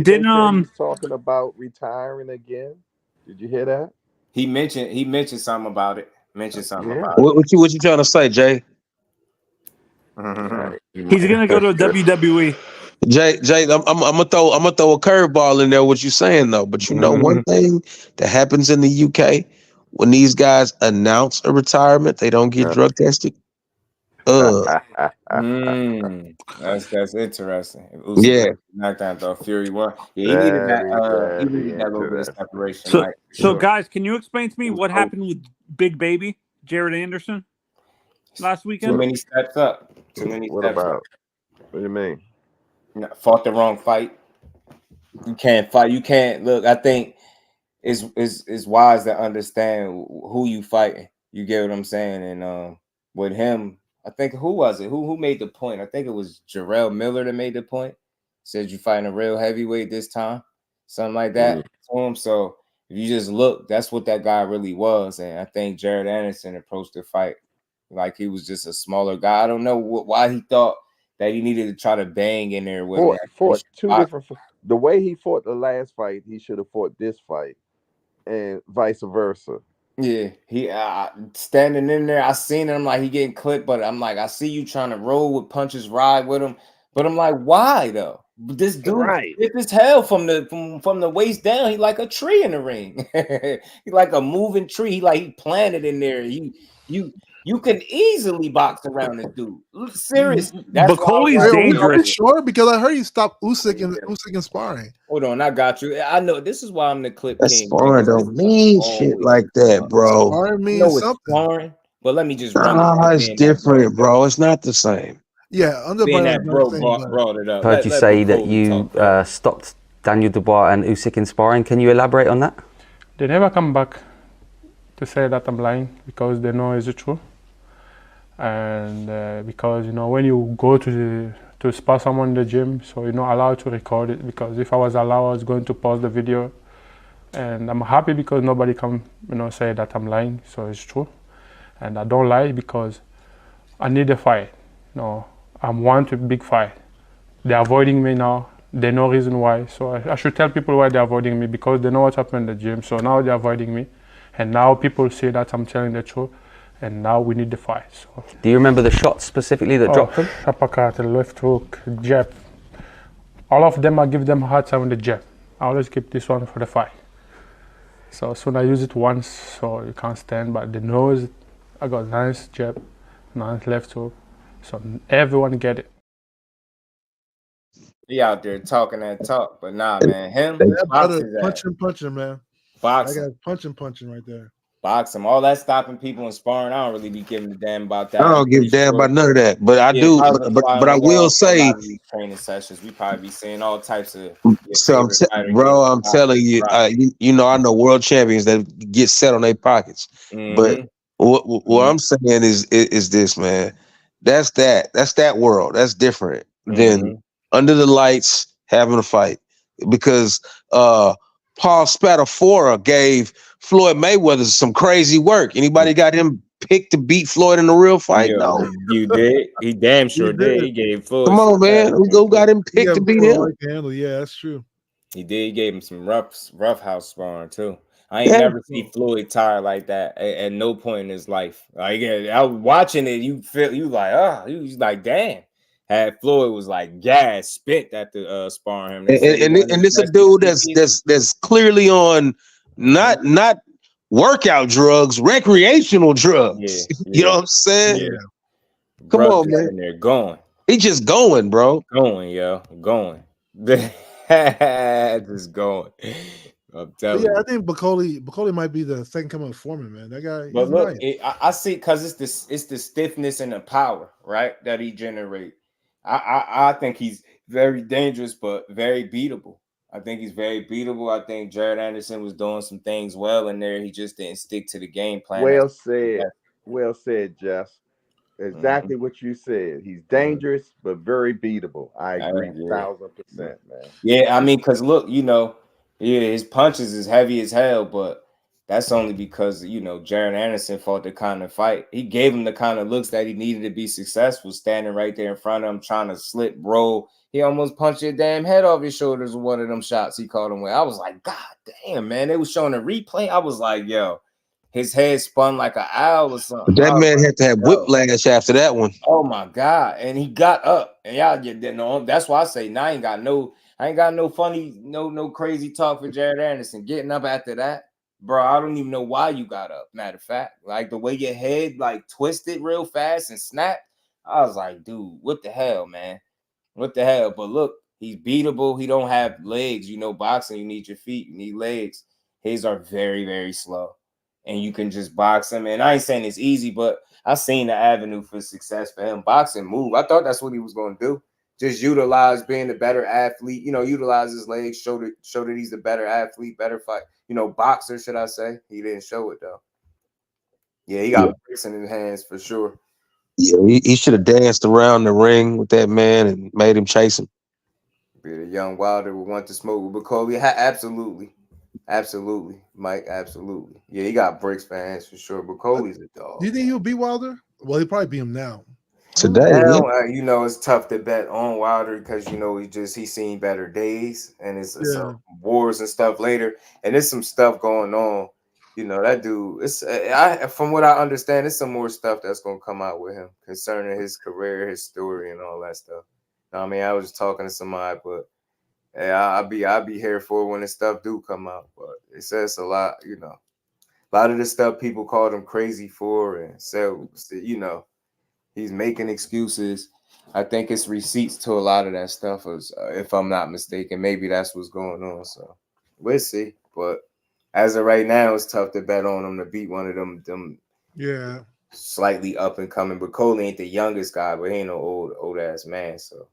he's talking about retiring again. Did you hear that? He mentioned something about it. About it. What you trying to say, Jay? He's gonna go to WWE. Jay, I'm gonna throw a curveball in there. What you saying though? But one thing that happens in the UK when these guys announce a retirement, they don't get drug tested. That's interesting. Knocked out though. Fury won. Yeah, he needed that little bit of separation. So guys, can you explain to me what happened with Big Baby Jared Anderson last weekend? Too many steps up. What do you mean? Fought the wrong fight. You can't fight. You can't look. I think it's wise to understand who you fighting. You get what I'm saying? And with him, I think who was it? Who made the point? I think it was Jarrell Miller that made the point. Said you fighting a real heavyweight this time, something like that to him. So if you just look, that's what that guy really was. And I think Jared Anderson approached the fight like he was just a smaller guy. I don't know why he thought that he needed to try to bang in there with him. Fought two different. The way he fought the last fight, he should have fought this fight, and vice versa. Yeah, he standing in there. I seen him like he getting clipped, but I'm like, I see you trying to roll with punches, ride with him, but I'm like, why though? This dude thick as hell from the waist down. He like a tree in the ring. He like a moving tree. He planted in there. You can easily box around this dude. Seriously, that's Coley's dangerous. Sure, because I heard you stopped Usyk and sparring. Hold on, I got you. I know this is why I'm the clip that king. Sparring don't mean shit like that, bro. Sparring means something. Sparring, but let me just run. It's different, bro. It's not the same. Yeah, under that bro brought it up. Heard you say that you stopped Daniel Dubois and Usyk in sparring. Can you elaborate on that? They never come back to say that I'm lying because they know it's the truth. And because when you go to spar someone in the gym, so you're not allowed to record it, because if I was allowed, I was going to pause the video. And I'm happy because nobody can say that I'm lying, so it's true. And I don't lie because I need a fight. I want a big fight. They're avoiding me now. They know reason why. So I should tell people why they're avoiding me, because they know what happened in the gym. So now they're avoiding me. And now people see that I'm telling the truth. And now we need the fight. So. Do you remember the shots specifically that dropped them? Uppercut, left hook, jab. All of them, I give them a hard time with the jab. I always keep this one for the fight. So soon I use it once, so you can't stand. But the nose, I got nice jab, nice left hook. So everyone get it. He out there talking that talk, but nah, man. Him, punching, man. Boxing. I got punching right there. Boxing, all that stopping people and sparring. I don't really be giving a damn about that. I don't give a damn about none of that, but I do. But I will say, training sessions, we probably be seeing all types of. So I'm telling you, I know world champions that get set on their pockets, but what I'm saying is this, man. That's that world. That's different than under the lights having a fight, because Paul Spadafora gave Floyd Mayweather some crazy work. Anybody got him picked to beat Floyd in a real fight? No. You did. He damn sure did. He gave Floyd. Come on, man. Who got him picked to beat him? Yeah, that's true. He did. He gave him some rough house sparring too. I ain't never see Floyd tired like that at no point in his life. Like, I was watching it, you like, you was like, damn. Had Floyd was like gas spit at the sparring him. And this a dude that's clearly on not workout drugs, recreational drugs. Yeah. You know what I'm saying? Yeah. Come on, man. They're going. He just going, bro. Going, yo. Going. Just going. I'm telling you. I think Bacoli might be the second coming of Foreman, man. That guy. But look, I see, because it's the stiffness and the power, right, that he generate. I think he's very dangerous, but very beatable. I think he's very beatable. I think Jared Anderson was doing some things well in there. He just didn't stick to the game plan. Well said, Jeff. Exactly what you said. He's dangerous, but very beatable. I agree 1,000%, man. Yeah, I mean, because look, his punches is heavy as hell, but that's only because, Jaron Anderson fought the kind of fight. He gave him the kind of looks that he needed to be successful, standing right there in front of him, trying to slip, roll. He almost punched your damn head off his shoulders with one of them shots he caught him with. I was like, God damn, man. They was showing a replay. I was like, yo, his head spun like an owl or something. That man had to have whiplash after that one. Oh, my God. And he got up. And y'all didn't know him. That's why I say, I ain't got no funny, no crazy talk for Jared Anderson. Getting up after that. Bro, I don't even know why you got up. Matter of fact, like the way your head like twisted real fast and snapped, I was like, dude, what the hell, man? What the hell? But look, he's beatable. He don't have legs. Boxing, you need your feet, you need legs. His are very, very slow. And you can just box him. And I ain't saying it's easy, but I seen the avenue for success for him. Boxing move. I thought that's what he was going to do. just utilize being the better athlete, utilize his legs, show that he's the better athlete, better fight, boxer, should I say. He didn't show it though. Yeah, he got bricks in his hands for sure. Yeah, he should have danced around the ring with that man and made him chase him. Be the young Wilder would want to smoke with Bukolia. Absolutely. Absolutely, Mike. Absolutely. Yeah, he got bricks for hands for sure. Bukolia's a dog. Do you think he'll beat Wilder? Well, he'll probably beat him now. Today, now, it's tough to bet on Wilder because he's seen better days, and it's some wars and stuff later, and there's some stuff going on. That dude. From what I understand, there's some more stuff that's gonna come out with him concerning his career, his story, and all that stuff. I mean, I was just talking to somebody, but hey, I'll be here for when this stuff do come out. But it says a lot, a lot of the stuff people called him crazy for, and so he's making excuses. I think it's receipts to a lot of that stuff, if I'm not mistaken. Maybe that's what's going on. So we'll see. But as of right now, it's tough to bet on him to beat one of them. Yeah. Slightly up and coming. But Cole ain't the youngest guy, but he ain't no old ass man. So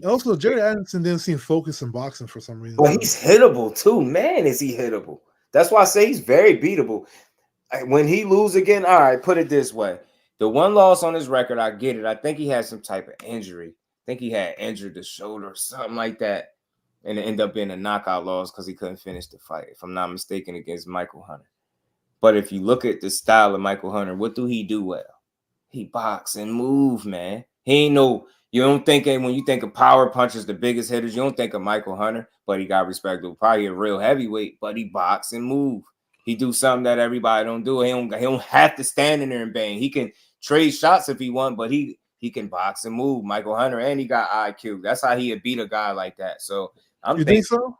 also, Jerry Anderson didn't seem focused in boxing for some reason. Well, he's hittable too. Man, is he hittable? That's why I say he's very beatable. When he lose again, all right, put it this way. The one loss on his record, I get it. I think he had some type of injury. I think he had injured the shoulder or something like that. And it ended up being a knockout loss because he couldn't finish the fight, if I'm not mistaken, against Michael Hunter. But if you look at the style of Michael Hunter, what do he do well? He box and move, man. He ain't no, you don't think when you think of power punchers, the biggest hitters, you don't think of Michael Hunter, but he got respectable. Probably a real heavyweight, but he box and move. He do something that everybody don't do. He don't have to stand in there and bang. He can trade shots if he want, but he can box and move. Michael Hunter, and he got IQ. That's how he would beat a guy like that. So you think so?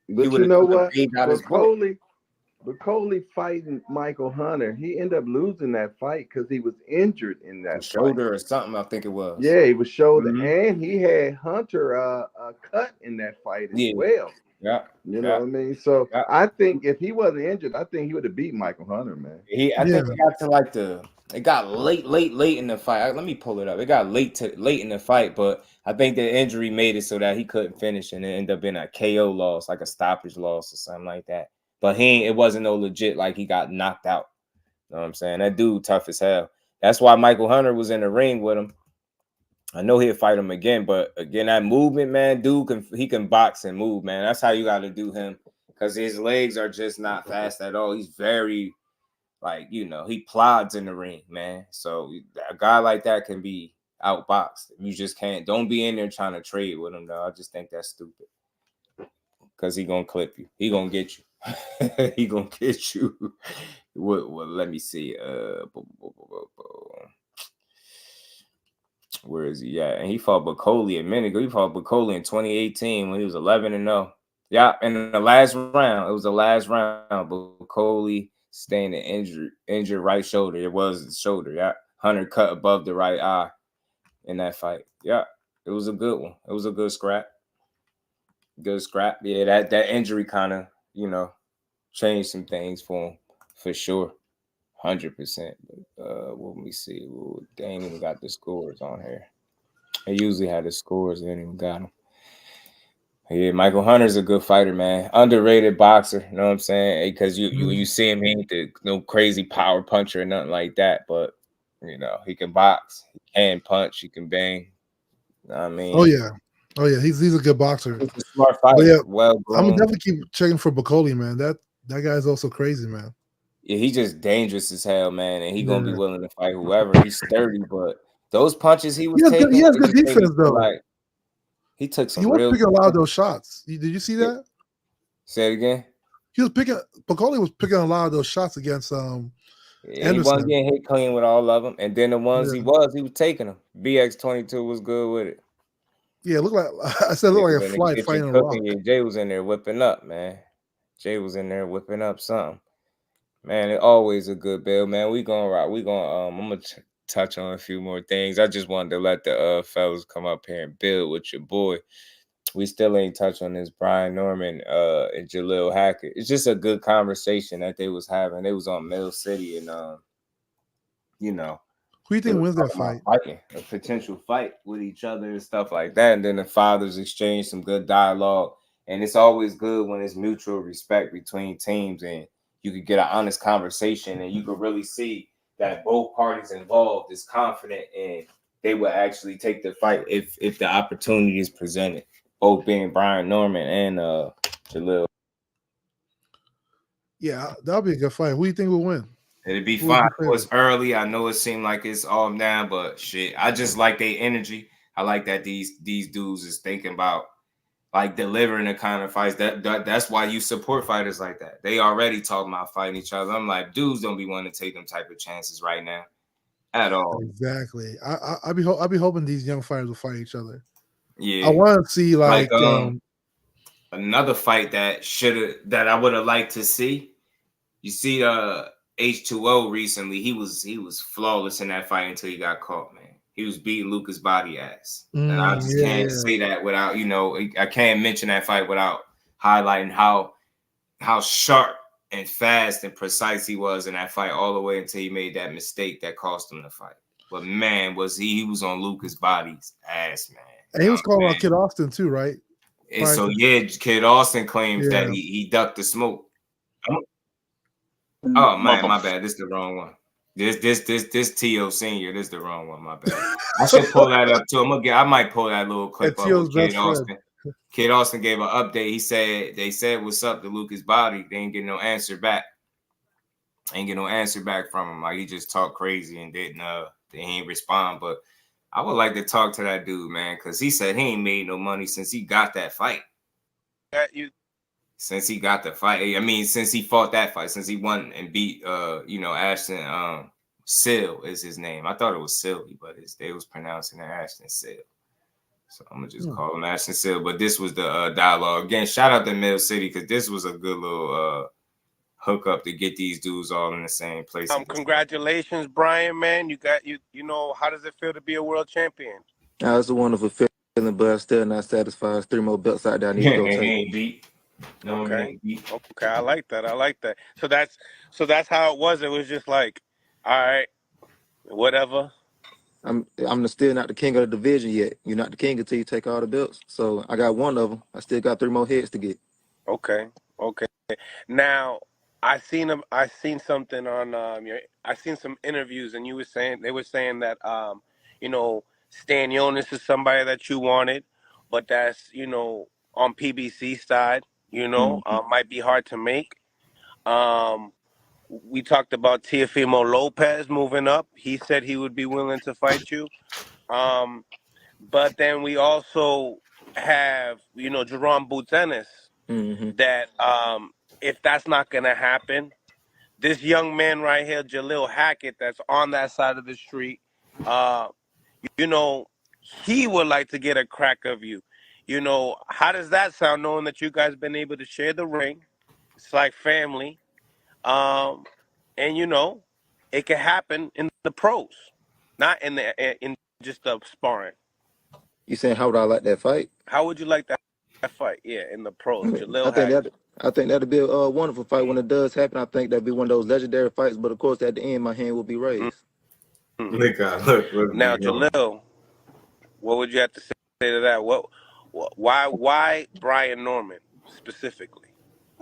But you know what? Bukolia fighting Michael Hunter, he ended up losing that fight because he was injured in that shoulder or something. I think it was. Yeah, he was shoulder, and he had Hunter a cut in that fight as well. Yeah, you know what I mean. So I think if he wasn't injured, I think he would have beat Michael Hunter, man. I think he got to it got late in the fight. Let me pull it up. It got late in the fight, but I think the injury made it so that he couldn't finish, and it ended up being a KO loss, like a stoppage loss or something like that. But it wasn't no legit like he got knocked out. You know what I'm saying? That dude tough as hell. That's why Michael Hunter was in the ring with him. I know he'll fight him again, but again, that movement, man, dude he can box and move, man. That's how you got to do him, because his legs are just not fast at all. He's very, he plods in the ring, man. So a guy like that can be outboxed. You just can't. Don't be in there trying to trade with him, though. I just think that's stupid, because he gonna clip you. He gonna get you. He gonna get you. Well, let me see. Where is he at? And he fought Bukolia a minute ago. He fought Bukolia in 2018 when he was 11-0. Yeah, and in the last round, it was the last round. Bukolia sustained an injured right shoulder. It was the shoulder. Yeah, Hunter cut above the right eye in that fight. Yeah, it was a good one. It was a good scrap. Good scrap. Yeah, that injury kind of, changed some things for him, for sure. 100%. Let me see. They ain't even got the scores on here. They usually have the scores. They ain't even got them. Yeah, Michael Hunter's a good fighter, man. Underrated boxer. You know what I'm saying? Because you see him, he ain't no crazy power puncher or nothing like that. But he can box, he can punch, he can bang. You know what I mean? Oh yeah, he's a good boxer. He's a smart fighter. Yeah, well grown. I'm gonna definitely keep checking for Bukolia, man. That guy's also crazy, man. Yeah, he's just dangerous as hell, man, and he's gonna be willing to fight whoever. He's sturdy, but those punches he was taking, he has good defense though. He took some. He was picking a lot of those shots. Did you see that? Say it again. Bukolia was picking a lot of those shots against Anderson. He wasn't getting hit clean with all of them, and then the ones he was taking them. BX22 was good with it. Yeah, it looked like like a fly fighting a rock. Jay was in there whipping up, man. Jay was in there whipping up something. Man, it's always a good build, man. We gonna rock. I'm gonna touch on a few more things. I just wanted to let the fellas come up here and build with your boy. We still ain't touch on this Brian Norman and Jalil Hackett. It's just a good conversation that they was having. They was on Mill City, and Who do you think wins that Talking about fight? fighting, a potential fight with each other and stuff like that. And then the fathers exchange some good dialogue. And it's always good when it's mutual respect between teams and you could get an honest conversation and you could really see that both parties involved is confident and they will actually take the fight if the opportunity is presented. Both being Brian Norman and Jalil. Yeah, that'll be a good fight. Who do you think will win? It'd be fun. I know it's early. I know it seemed like it's all down, but shit, I just like their energy. I like that these dudes is thinking about like delivering the kind of fights that's why you support fighters like that. They already talking about fighting each other. I'm like, dudes don't be wanting to take them type of chances right now at all. Exactly. I be hoping these young fighters will fight each other. Yeah, I want to see like another fight that I would have liked to see. You see, H2O recently, he was flawless in that fight until he got caught, man. He was beating Lucas' body ass. And I just can't say that without, I can't mention that fight without highlighting how sharp and fast and precise he was in that fight all the way until he made that mistake that cost him the fight. But man, he was on Lucas' body's ass, man. And he was calling out Kid Austin too, right? And so Kid Austin claims that he ducked the smoke. Oh man, my bad. This is the wrong one. This Teo Senior. This is the wrong one. My bad. I should pull that up too. I might pull that little clip up with Kid Austin. Kid Austin gave an update. He said they said what's up to Lucas' body. They ain't get no answer back. Ain't get no answer back from him. Like he just talked crazy and didn't he ain't respond. But I would like to talk to that dude, man, because he said he ain't made no money since he got that fight. Since he got the fight, I mean, since he fought that fight, since he won and beat, Ashton Sill is his name. I thought it was Silly, but they was pronouncing it Ashton Sill. So I'm gonna just call him Ashton Sill. But this was the dialogue again. Shout out to Mill City because this was a good little hookup to get these dudes all in the same place. Congratulations, Brian, man. You got how does it feel to be a world champion? It's a wonderful feeling, but I'm still not satisfied. There's 3 more belts out there I need to go take. Beat. No, okay, I like that. So that's how it was. It was just like, all right, whatever. I'm still not the king of the division yet. You're not the king until you take all the belts. So I got one of them. I still got 3 more heads to get. Okay. Now I seen something on I seen some interviews and they were saying that Stan Jonas is somebody that you wanted, but that's on PBC side. Might be hard to make. We talked about Teofimo Lopez moving up. He said he would be willing to fight you. But then we also have, Jaron Boots Ennis, that if that's not going to happen, this young man right here, Jalil Hackett, that's on that side of the street, he would like to get a crack of you. How does that sound, knowing that you guys been able to share the ring? It's like family. And, it can happen in the pros, not in just the sparring. You saying how would I like that fight? How would you like that fight? Yeah, in the pros. I think that'd be a wonderful fight when it does happen. I think that'd be one of those legendary fights. But of course, at the end, my hand will be raised. Look. Now, Jalil, what would you have to say to that? Why Brian Norman specifically?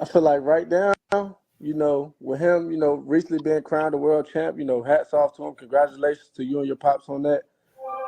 I feel like right now, with him, recently being crowned a world champ, hats off to him. Congratulations to you and your pops on that.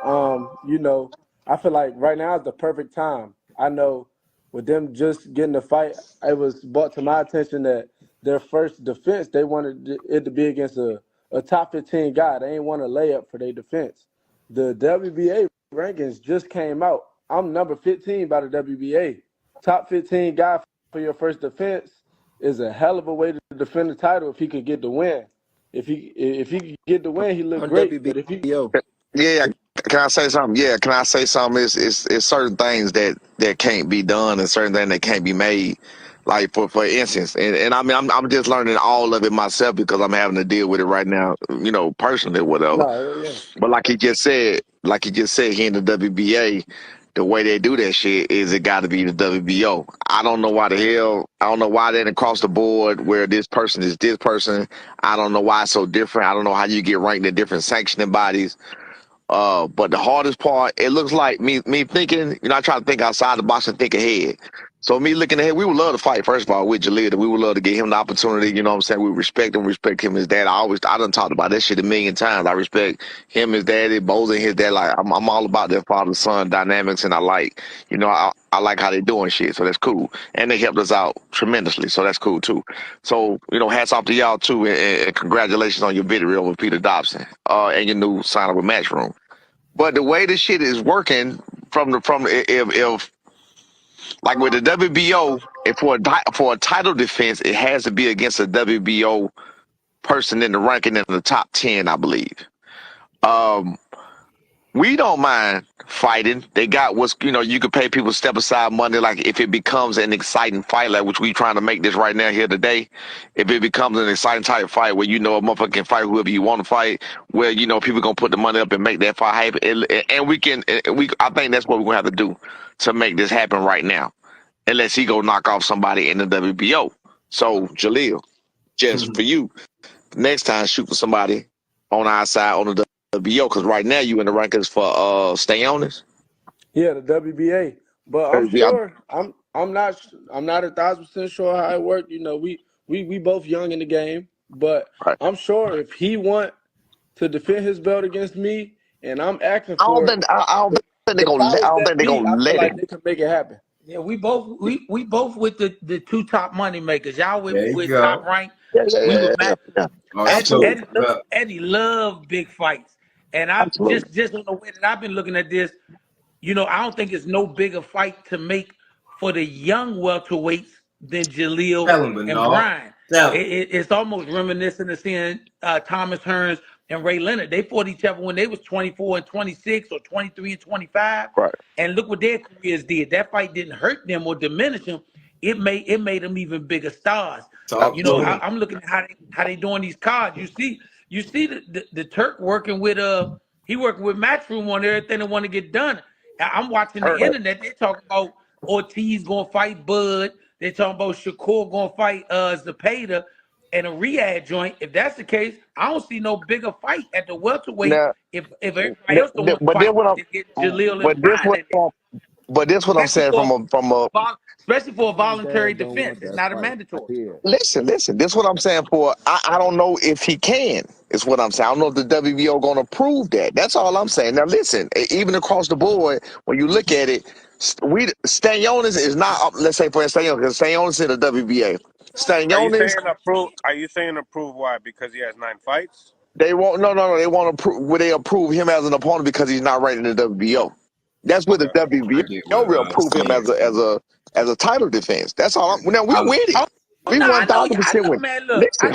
I feel like right now is the perfect time. I know with them just getting the fight, it was brought to my attention that their first defense, they wanted it to be against a top 15 guy. They ain't want a layup for their defense. The WBA rankings just came out. I'm number 15 by the WBA. Top 15 guy for your first defense is a hell of a way to defend the title if he could get the win. If he could get the win, he looked great. But if he Can I say something? Yeah, can I say something? It's certain things that can't be done and certain things that can't be made. Like for instance, and I mean I'm just learning all of it myself because I'm having to deal with it right now, personally, whatever. No, yeah. But like he just said, he in the WBA, the way they do that shit is it got to be the WBO. I don't know why they didn't across the board where this person is this person. I don't know why it's so different. I don't know how you get ranked in different sanctioning bodies. But the hardest part, it looks like me thinking, I try to think outside the box and think ahead. So me looking ahead, we would love to fight, first of all, with Jalil. We would love to give him the opportunity, you know what I'm saying? We respect him, his dad. I done talked about that shit a million times. I respect him, his daddy, Boza and his dad. Like, I'm all about their father-son dynamics, and I like, I like how they doing shit, so that's cool. And they helped us out tremendously, so that's cool too. So, hats off to y'all too, and congratulations on your victory over Peter Dobson, and your new sign up with Matchroom. But the way this shit is working if like with the WBO, if for a title defense, it has to be against a WBO person in the ranking in the top 10, I believe. We don't mind fighting. They got you could pay people step aside money. Like if it becomes an exciting fight, like which we trying to make this right now here today. If it becomes an exciting type fight where a motherfucker can fight whoever you want to fight, where people gonna put the money up and make that fight happen, and I think that's what we're gonna have to do to make this happen right now, unless he go knock off somebody in the WBO. So Jalil, just for you, next time shoot for somebody on our side on the WBO, because right now you in the rankings for stay on this. Yeah, the WBA. But I'm sure I'm not 1,000% sure how it worked. We both young in the game, but right. I'm sure if he want to defend his belt against me and I'm acting I for don't think they're gonna let like it. they can make it happen. Yeah, we both with the two top money makers. Y'all with go. top rank. Yeah. Eddie love big fights, and I just on the way that I've been looking at this, I don't think it's no bigger fight to make for the young welterweights than Jalil and Brian. It's almost reminiscent of seeing Thomas Hearns and Ray Leonard. They fought each other when they was 24 and 26 or 23 and 25. Right. And look what their careers did. That fight didn't hurt them or diminish them. It made them even bigger stars. I'm looking at how they doing these cards. You see the Turk working with he working with Matchroom on everything they want to get done. I'm watching the internet. They talking about Ortiz gonna fight Bud. They talking about Shakur gonna fight Zepeda and a Riyadh joint. If that's the case, I don't see no bigger fight at the welterweight. Now, if everybody else don't want to fight, to get Jalil and Brian. But this what I'm saying from a especially for a voluntary defense. It's not a mandatory. Listen. This what I'm saying for. I don't know if he can. Is what I'm saying. I don't know if the WBO gonna prove that. That's all I'm saying. Now listen, even across the board, when you look at it, Stanionis is not. Let's say for Stanionis, because Stanionis in the WBA. Stanionis. Are you saying approve? Why? Because he has 9 fights. They won't. No. They want to prove. Will they approve him as an opponent because he's not ranked in the WBO? That's what the WBO will prove him as a title defense. That's all. Now we with it. We 1,000% with. Man, look, I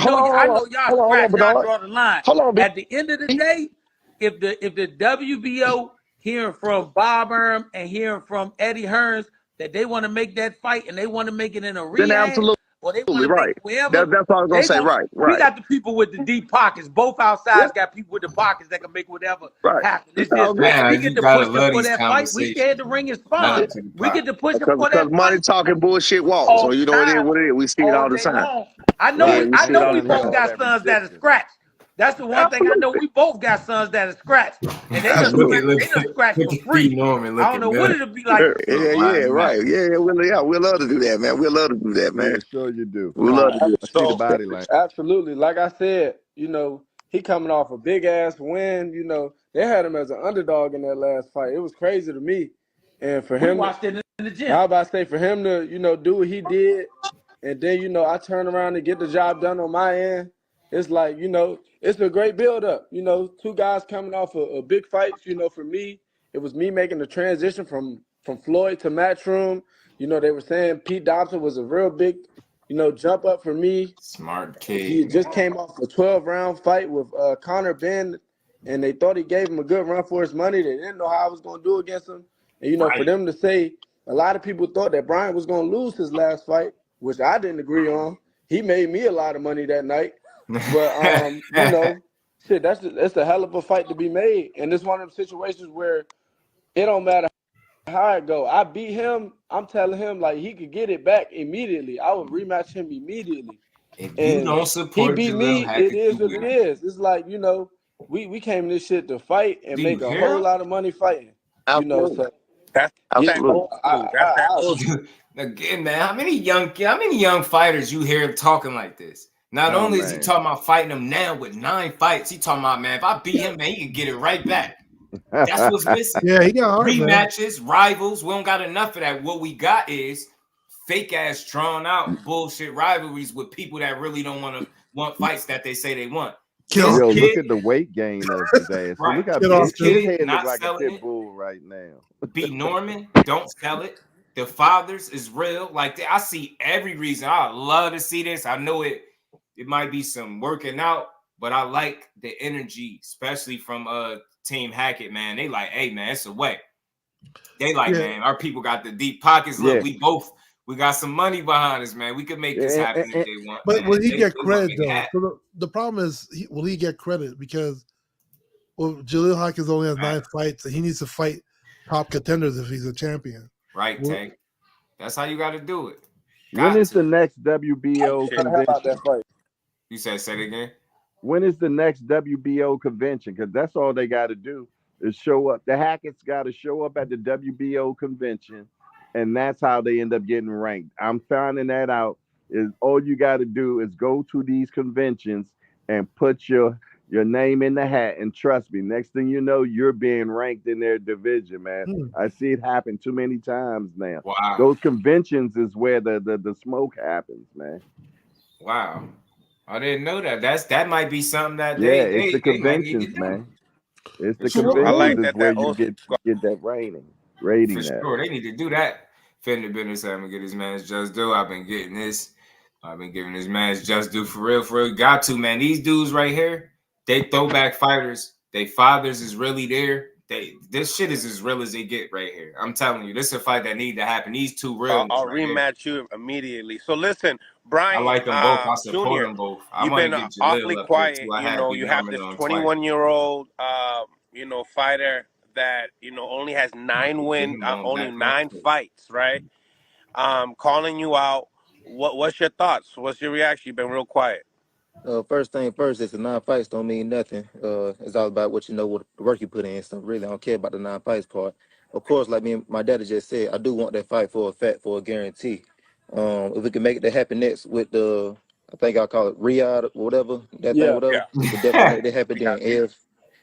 know y'all scratch. Y'all draw the line. At the end of the day, if the WBO hearing from Bob Erm and hearing from Eddie Hearns that they want to make that fight and they want to make it in a Riyadh, then absolutely or they want to make it wherever. That's what I was gonna say. Right. We got the people with the deep pockets. Both outsides got people with the pockets that can make whatever happen. It's just we get to push them for that fight. We scared the ring is fun. We get to push them for that because money talking bullshit walks. So you know what it is. We see it all the time. I know we both got sons that are scratched. That's the one thing I know. We both got sons that are scratched, and they just scratched for free. I don't know what it'll be like. Right. Yeah. We'll love to do that, man. We'll love to do that, man. Yeah, sure you do. We'll love to do I see the body language. Absolutely. Like I said, he coming off a big ass win. They had him as an underdog in that last fight. It was crazy to me, and for him, watched it in the gym. I was about to say for him to do what he did, and then I turn around and get the job done on my end. It's like it's a great build up. Two guys coming off a big fight. For me, it was me making the transition from Floyd to Matchroom. They were saying Pete Dobson was a real big, jump up for me. Smart kid. He just came off a 12-round fight with Conor Benn, and they thought he gave him a good run for his money. They didn't know how I was going to do against him. And, for them to say, a lot of people thought that Brian was going to lose his last fight, which I didn't agree on. He made me a lot of money that night. But, shit, that's a hell of a fight to be made. And it's one of them situations where it don't matter how it go. I beat him. I'm telling him like he could get it back immediately. I would rematch him immediately. If you And don't he support beat Jalil me. It Hackett, is you what it will. is. It's like, we came this shit to fight and Do you make a hear whole him? lot of money fighting. Absolutely. So That's yeah, that Absolutely. old school. That's that old school. Again, man, how many young fighters you hear talking like this? Not Oh only is he man. talking about fighting him now with 9 fights, he talking about, man, if I beat him, man, he can get it right back. That's what's missing. Yeah, he got heart, man. Rematches, rivals. We don't got enough of that. What we got is fake ass drawn out bullshit rivalries with people that really don't want fights that they say they want. This Yo, look kid, at the weight gain of his ass. See, right? look how This big his kid head look not like a selling pit it. bull right now. Beat Norman, don't sell it. The fathers is real. Like I see every reason. I love to see this. I know it might be some working out, but I like the energy, especially from Team Hackett, man. They like, hey man, it's a way. They like, man, our people got the deep pockets. Look, we got some money behind us, man. We could make this happen if they want. But man. will he They get wanna credit make it though? happen. So the problem is, will he get credit because Jalil Hackett only has 9 fights, and he needs to fight top contenders if he's a champion. Right, Tay. That's how you got to do it. When is the next WBO convention? You said, say it again. When is the next WBO convention? Because that's all they got to do is show up. The Hackett's got to show up at the WBO convention, and that's how they end up getting ranked. I'm finding that out. Is all you got to do is go to these conventions and put your name in the hat, and trust me, next thing you know, you're being ranked in their division, man. I see it happen too many times now. Wow. Those conventions is where the smoke happens, man. Wow. I didn't know that. That might be something that It's the they might need to conventions, do. man. It's the For sure. conventions I like is that where that you old get that rating. For sure. They need to do that. Fender business. I'm gonna get his man's Just Do. I've been getting this. I've been giving his man's Just Do for real. For real. Got to, man. These dudes right here, they throwback fighters. They fathers is really there. This shit is as real as they get right here. I'm telling you, this is a fight that need to happen. These two real I'll right here. rematch you immediately. So listen, I Brian like them both. I support Jr., them both. I you've want to been get awfully Jalil up here quiet. too. I had beat You have Norman this on twice. 21-year-old, fighter that only has 9 wins, only 9 fights, right? Calling you out. What's your thoughts? What's your reaction? You've been real quiet. First thing first, it's the 9 fights don't mean nothing. It's all about what what the work you put in. So really, I don't care about the 9 fights part. Of course, like me and my daddy just said, I do want that fight for a guarantee. If we can make that happen next with I think I'll call it Riyadh or whatever, Yeah. we can definitely make that happen. Then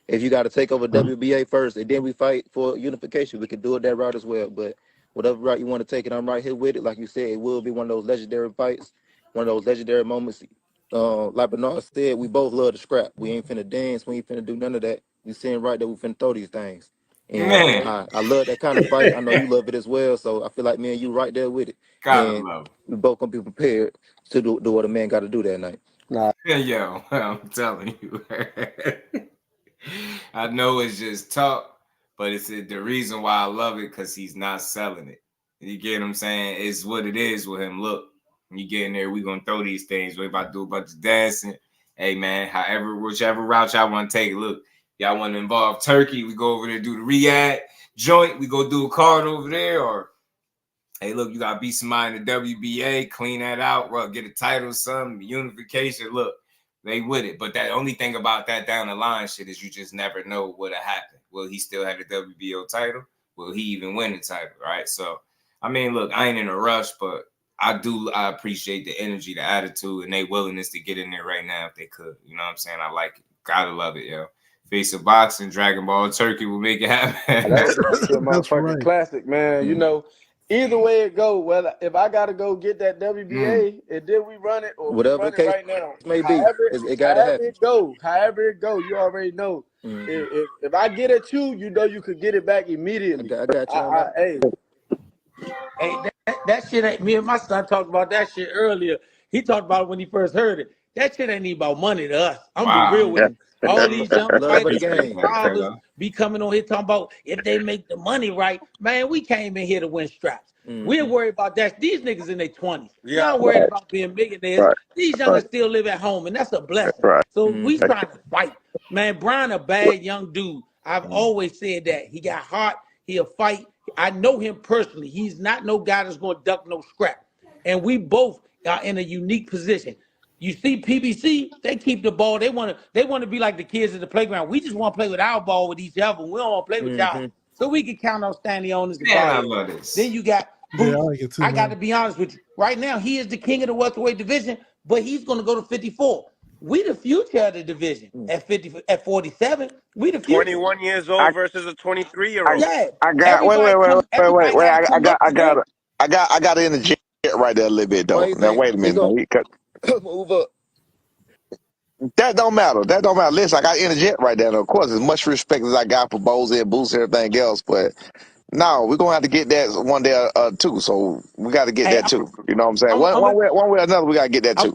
if you got to take over WBA first and then we fight for unification, we can do it that route as well. But whatever route you want to take it, I'm right here with it. Like you said, it will be one of those legendary fights, one of those legendary moments. Like Bernard said, we both love to scrap. We ain't finna dance. We ain't finna do none of that. You saying right that we finna throw these things. And Man. I love that kind of fight. I know you love it as well. So I feel like me and you right there with it. Gotta And love. we both gonna be prepared to do what a man got to do that night. Yo, I'm telling you. I know it's just talk, but it's the reason why I love it because he's not selling it. You get what I'm saying? It's what it is with him. Look, when you get in there, we gonna throw these things. We about to do a bunch of dancing. Hey man, whichever route y'all want to take. Look, y'all want to involve Turkey, we go over there do the Riyadh joint. We go do a card over there, or hey, look, you gotta beat somebody in the WBA, clean that out, bro, get a title, something, unification. Look, they with it. But that only thing about that down the line shit is you just never know what'll happen. Will he still have the WBO title? Will he even win the title? Right. So I mean, look, I ain't in a rush, but I appreciate the energy, the attitude, and their willingness to get in there right now if they could. You know what I'm saying? I like it. Gotta love it, yo. Face of Boxing, Dragon Ball Turkey will make it happen. That was a motherfucking classic, man. Either way it go, whether if I gotta go get that WBA and then we run it or we Whatever run the it case right now, may be, it got to happen. however it go, you already know. If I get at you, you know you could get it back immediately. I got you on that. Hey, that shit ain't. Me and my son talked about that shit earlier. He talked about it when he first heard it. That shit ain't even about money to us. I'm gonna be real with you. All these young Love of the fighters, these game. fathers be coming on here talking about if they make the money right. Man, we came in here to win straps. We ain't worried about that. These niggas in their 20s. Yeah. Y'all worried about being millionaires. These youngers still live at home, and that's a blessing. So we trying to fight. Man, Brian a bad young dude. I've always said that. He got heart. He'll fight. I know him personally. He's not no guy that's going to duck no scrap. And we both are in a unique position. You see PBC, they keep the ball. They want to be like the kids at the playground. We just want to play with our ball with each other. We don't want to play with y'all. So we can count on Stanionis and Barrios. Then you got Yeah, I Boots. like it too, I got man. to be honest with you. Right now, he is the king of the welterweight division, but he's going to go to 54. We the future of the division at 47. We the future. 21 years old versus a 23-year-old. Yeah. I got Everybody wait. got to come up to them. I got to interject right there a little bit though. Now wait a minute. Move up. That don't matter. That don't matter. Listen, I got to interject right there. Of course, as much respect as I got for Bozy and Boots and everything else, but no, we're gonna have to get that one day too. So we got to get that too. You know what I'm saying? One way or another, we got to get that too.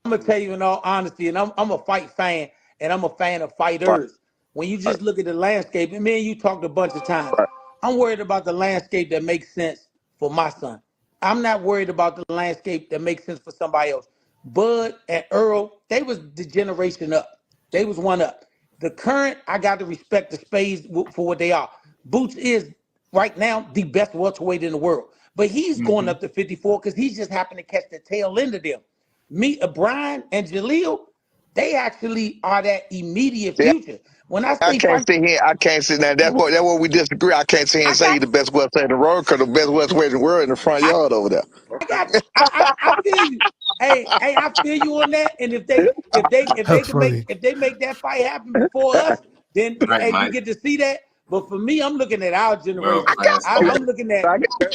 I'm gonna tell you in all honesty, and I'm a fight fan, and I'm a fan of fighters. When you just look at the landscape, and me and you talked a bunch of times, I'm worried about the landscape that makes sense for my son. I'm not worried about the landscape that makes sense for somebody else. Bud and Earl, they was the generation up. They was one up. The current, I got to respect the spades for what they are. Boots is right now the best welterweight in the world, but he's going up to 54 because he just happened to catch the tail end of them. Brian and Jalil, they actually are that immediate future. When I say I can't sit there. That's what we disagree. I can't sit here and say he's the best welterweight in the world because the best welterweight in the world in the front yard over there. I feel you. Hey, I feel you on that. And if they make that fight happen before us, then you get to see that. But for me, I'm looking at our generation. I'm looking at the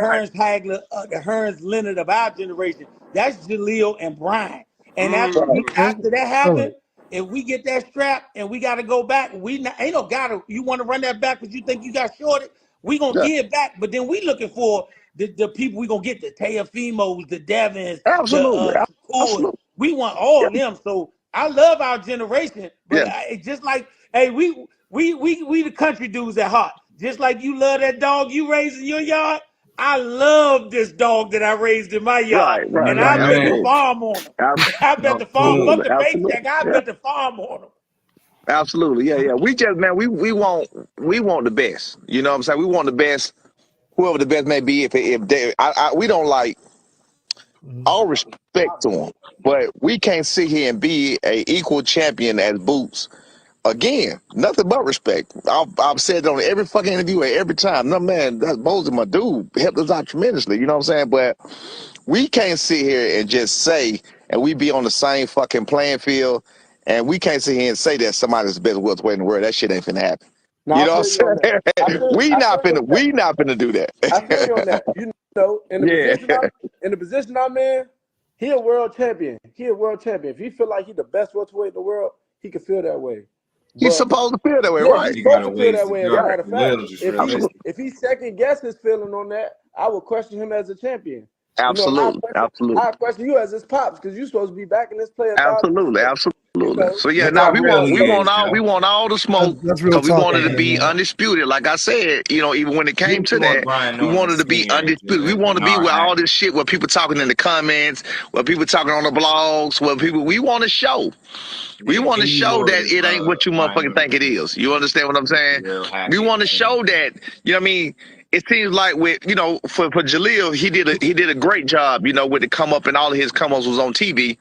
Hearns Hagler, the Hearns Leonard of our generation. That's Jalil and Brian. And after that happened, if we get that strap and we got to go back, ain't no guy you want to run that back because you think you got shorted. We gonna give it back, but then we looking for the people we gonna get, the Teofimos, the Devins, the Shakurs. We want all of them. So I love our generation, but it's just like, hey, we the country dudes at heart. Just like you love that dog you raised in your yard, I love this dog that I raised in my yard, and I bet the farm on him. I bet the farm. Fuck the paycheck. I bet the farm on him. Absolutely, yeah. We just, man, we want the best. You know what I'm saying? We want the best, whoever the best may be. If they, we don't like all respect to them, but we can't sit here and be a equal champion as Boots. Again, nothing but respect. I've said it on every fucking interview every time. No, man, that's Bozy, my dude. Helped us out tremendously. You know what I'm saying? But we can't sit here and just say, and we be on the same fucking playing field, and we can't sit here and say that somebody's the best welterweight in the world. That shit ain't finna happen. No, You know what I'm saying? We not finna do that. I feel you on that. You know, in the position I'm in, he a world champion. He a world champion. If he feel like he the best welterweight in the world, he can feel that way. He's supposed to feel that way, yeah, right? He's supposed to feel that way. As a matter of fact, if he second guess his feeling on that, I would question him as a champion. Absolutely, absolutely. I question you as his pops because you're supposed to be backing this player. Absolutely. You know? So yeah, now we want all the smoke because we wanted to be undisputed. Like I said, you know, even when it came to that, we wanted to be undisputed. We want to be where all this shit, where people talking in the comments, where people talking on the blogs, we want to show. We want to show that it ain't what you motherfucking think it is. You understand what I'm saying? We want to show that, you know what I mean? It seems like with, you know, for Jalil, he did a great job, you know, with the come up, and all of his come ups was on TV.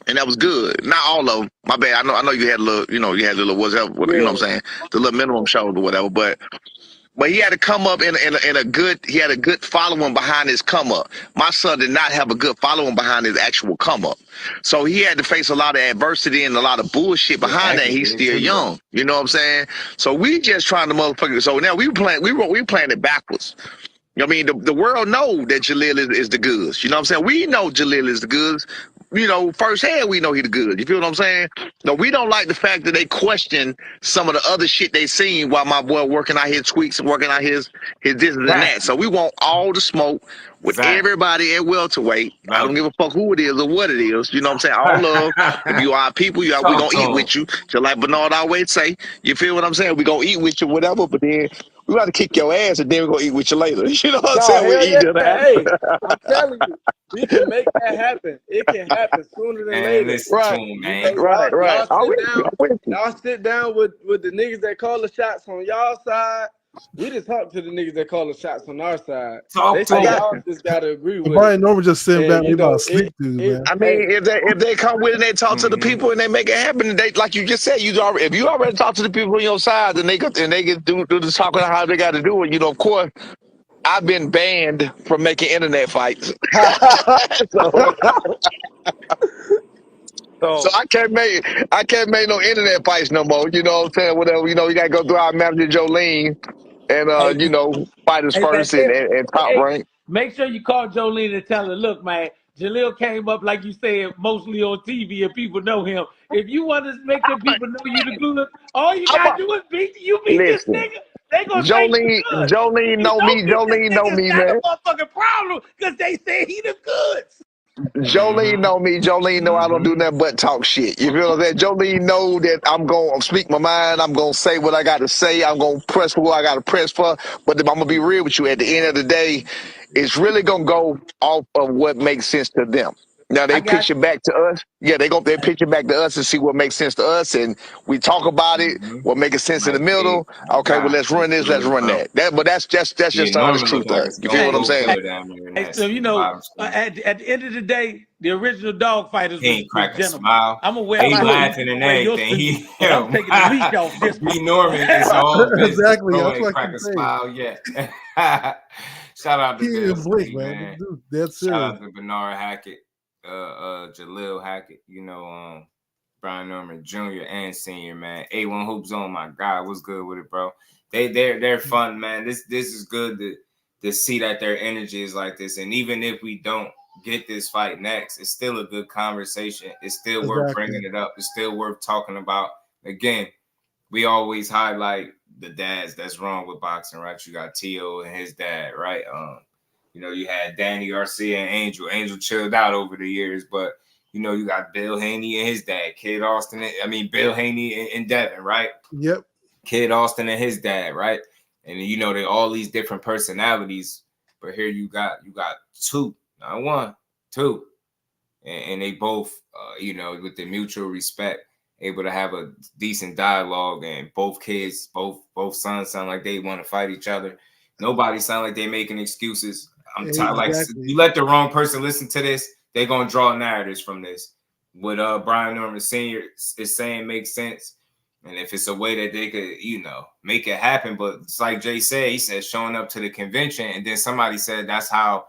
And that was good. Not all of them. My bad. I know you had a little, you know, whatever, you know what I'm saying? The little minimum shows or whatever. But he had to come up in a good, he had a good following behind his come up. My son did not have a good following behind his actual come up. So he had to face a lot of adversity and a lot of bullshit behind that. He's still young. You know what I'm saying? So we just trying to motherfucker. So now we playing it backwards. I mean, the world know that Jalil is the goods. You know what I'm saying? We know Jalil is the goods. You know, firsthand, we know he the good. You feel what I'm saying? No, we don't like the fact that they question some of the other shit they seen while my boy working out his tweaks and working out his this and that. So we want all the smoke with everybody at welterweight. I don't give a fuck who it is or what it is. You know what I'm saying? All love. If you are people, we gonna eat with you. Just like Bernard always say. You feel what I'm saying? We gonna eat with you, whatever. But then we got to kick your ass and then we gonna eat with you later. You know what I'm saying? We eat it. Hey, I'm telling you. We can make that happen. It can happen sooner than later. Right. Y'all sit down with the niggas that call the shots on y'all side, We just talk to the niggas that call the shots on our side. Talk They to say 'em. y'all just gotta agree with Brian it. Norman just sitting back And like you about know, to sleep dude, man. I mean, if they come with it and they talk to the people and they make it happen, they like you just said, if you already talk to the people on your side, then they can do the talking how they got to do it. Of course, I've been banned from making internet fights, so I can't make no internet fights no more. You know what I'm saying? Whatever. You got to go through our manager Jolene and fighters Hey man, first and top hey, rank. make sure you call Jolene and tell her, look, man, Jalil came up like you said, mostly on TV, and people know him. If you want to make sure people know you the good, all you gotta do is beat this Listen. nigga. They gonna think you good. If Jolene you know don't me. beat this Jolene know nigga, it's me, not man. a motherfucking problem because they say he the goods. Jolene know me. Jolene know I don't do nothing but talk shit. You feel what I'm saying? Jolene know that I'm going to speak my mind. I'm going to say what I got to say. I'm going to press for what I got to press for. But I'm going to be real with you. At the end of the day, it's really going to go off of what makes sense to them. Now they I got pitch it back to us. Yeah, they pitch it back to us and see what makes sense to us, and we talk about it. What makes sense in the middle? Okay, well let's run this, let's run that. But that's just the honest truth of it. You feel what I'm saying? Hey, so at the end of the day, the original dog fighters was gentlemen. I'm gonna wear my suit, you gonna wear your suit, but I'm taking the leash off this one. Exactly. That's what I keep saying. Shout out to He Bill didn't blink, C, man. man. Dude, dead Shout serious. out to Bernard Hackett, Jalil Hackett, Brian Norman Jr. and Senior, man. A1 Hoop Zone, my God, what's good with it, bro? They're fun, man. This is good to see that their energy is like this. And even if we don't get this fight next, it's still a good conversation. It's still worth bringing it up. It's still worth talking about. Again, we always highlight the dads that's wrong with boxing, right? You got Tio and his dad, right? You had Danny Garcia and Angel. Angel chilled out over the years, but you got Bill Haney and his dad, Bill Haney and Devin, right? Yep. Kid Austin and his dad, right? And they all these different personalities, but here you got two, not one, two, and they both, with the mutual respect, able to have a decent dialogue, and both kids, both sons sound like they want to fight each other. Nobody sound like they making excuses. I'm tired. Like you let the wrong person listen to this, they're gonna draw narratives from this. What Brian Norman Sr. is saying makes sense. And if it's a way that they could, make it happen. But it's like Jay said, he said showing up to the convention, and then somebody said that's how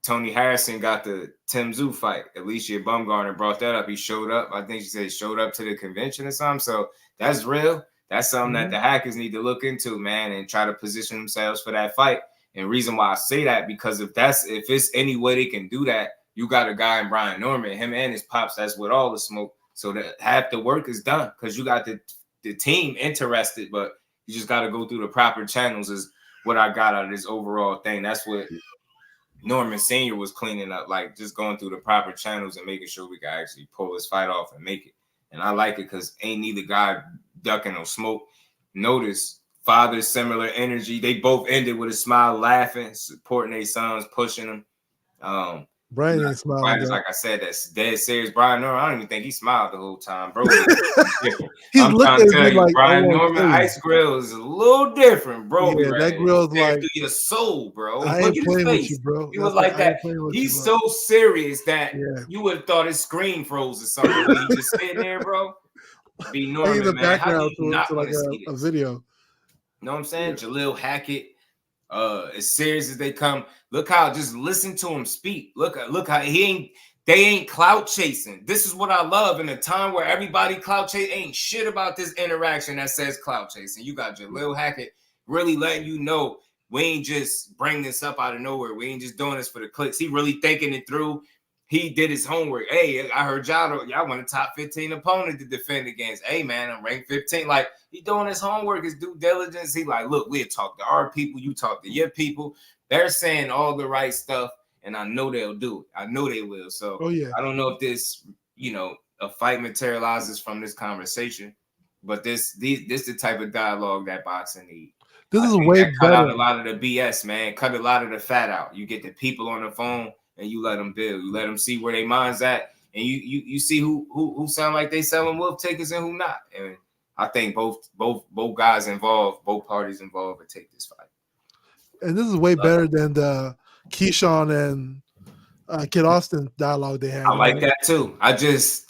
Tony Harrison got the Tim Tszyu fight. Alicia Bumgarner brought that up. He showed up. I think she said he showed up to the convention or something. So that's real. That's something that the Hackers need to look into, man, and try to position themselves for that fight. And reason why I say that, because if it's any way they can do that, you got a guy in Brian Norman, him and his pops, that's with all the smoke. So that half the work is done because you got the team interested, but you just got to go through the proper channels is what I got out of this overall thing. That's what Norman Sr. was cleaning up, like just going through the proper channels and making sure we can actually pull this fight off and make it. And I like it because ain't neither guy ducking no smoke. Notice father similar energy. They both ended with a smile, laughing, supporting their sons, pushing them. Brian ain't smiling. Brian is, like I said, that's dead serious. Brian Norman, I don't even think he smiled the whole time, bro. He's I'm trying to tell you, like, Brian Norman Ice Grill is a little different, bro. Yeah, that grill's like through your soul, bro. I Look ain't at playing his with face. you, bro. He was like that. He's so serious that you would have thought his screen froze or something. When he just sitting there, bro. Be Norman, the man. How do background you not to want like to see a this? video. You know what I'm saying? Jalil Hackett, as serious as they come. Look how, just listen to him speak. Look how they ain't clout chasing. This is what I love in a time where everybody clout chase. Ain't shit about this interaction that says clout chasing. You got Jalil Hackett really letting you know we ain't just bring this up out of nowhere. We ain't just doing this for the clicks. He really thinking it through. He did his homework. Hey, I heard y'all want a top 15 opponent to defend against. Hey, man, I'm ranked 15. Like, he doing his homework, his due diligence. He like, look, we'll talk to our people. You talk to your people. They're saying all the right stuff, and I know they'll do it. I know they will. So I don't know if this, a fight materializes from this conversation, but this the type of dialogue that boxing needs. This is way cut better. out a lot of the BS, man. Cut a lot of the fat out. You get the people on the phone and you let them build. You let them see where their mind's at, and you see who sound like they selling wolf tickets and who not. And I think both guys involved, both parties involved, would take this fight. And this is way better than the Keyshawn and Kid Austin dialogue they had. I like that too. I just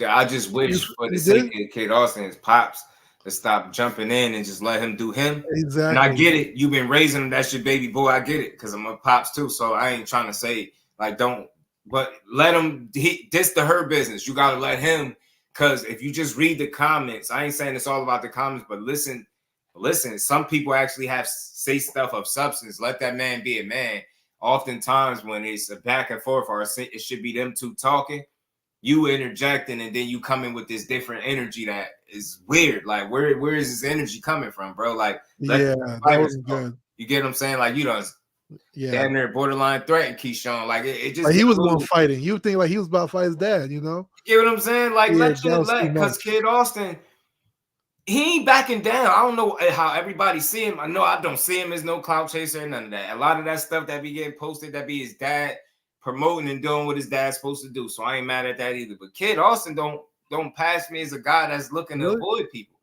wish for the sake of Kid Austin, his pops, to stop jumping in and just let him do him. Exactly. And I get it. You've been raising him. That's your baby boy. I get it because I'm a pops too. So I ain't trying to say like don't, but let him. This the her business. You gotta let him. Because if you just read the comments, I ain't saying it's all about the comments, but listen. Some people actually say stuff of substance. Let that man be a man. Oftentimes when it's a back and forth or it should be them two talking, you interjecting and then you come in with this different energy that is weird. Like where is this energy coming from, bro? Like that wasn't good. You get what I'm saying? Like you don't damn near borderline threaten Keyshawn. Like it just like he was the one fighting. You would think like he was about to fight his dad, you know? You get what I'm saying? Like because Kid Austin, he ain't backing down. I don't know how everybody see him. I know I don't see him as no clout chaser, none of that. A lot of that stuff that be getting posted, that be his dad promoting and doing what his dad's supposed to do. So I ain't mad at that either. But Kid Austin don't pass me as a guy that's looking to avoid people.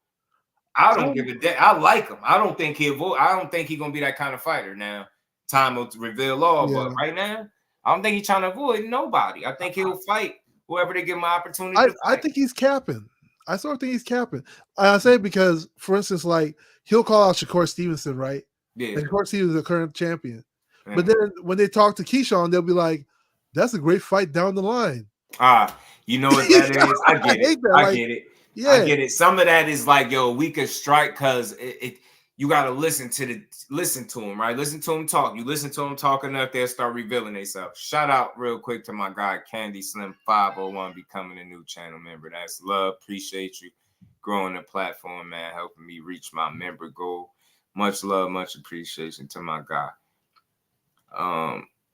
I don't give a damn. I like him. I don't think he's gonna be that kind of fighter. Now, time will reveal all, but right now, I don't think he's trying to avoid nobody. I think he'll fight whoever they give him an opportunity to fight. I think he's capping. I sort of think he's capping. I say because, for instance, like he'll call out Shakur Stevenson, right? Yeah. And Shakur Stevenson is the current champion. Mm-hmm. But then when they talk to Keyshawn, they'll be like, "That's a great fight down the line." You know what that is? I get it. I get it. Yeah. I get it. Some of that is like, yo, we could strike because you got to listen to him, right? Listen to him talk. You listen to him talk enough, they'll start revealing themselves. Shout out real quick to my guy, Candy Slim 501, becoming a new channel member. That's love. Appreciate you growing the platform, man, helping me reach my member goal. Much love, much appreciation to my guy.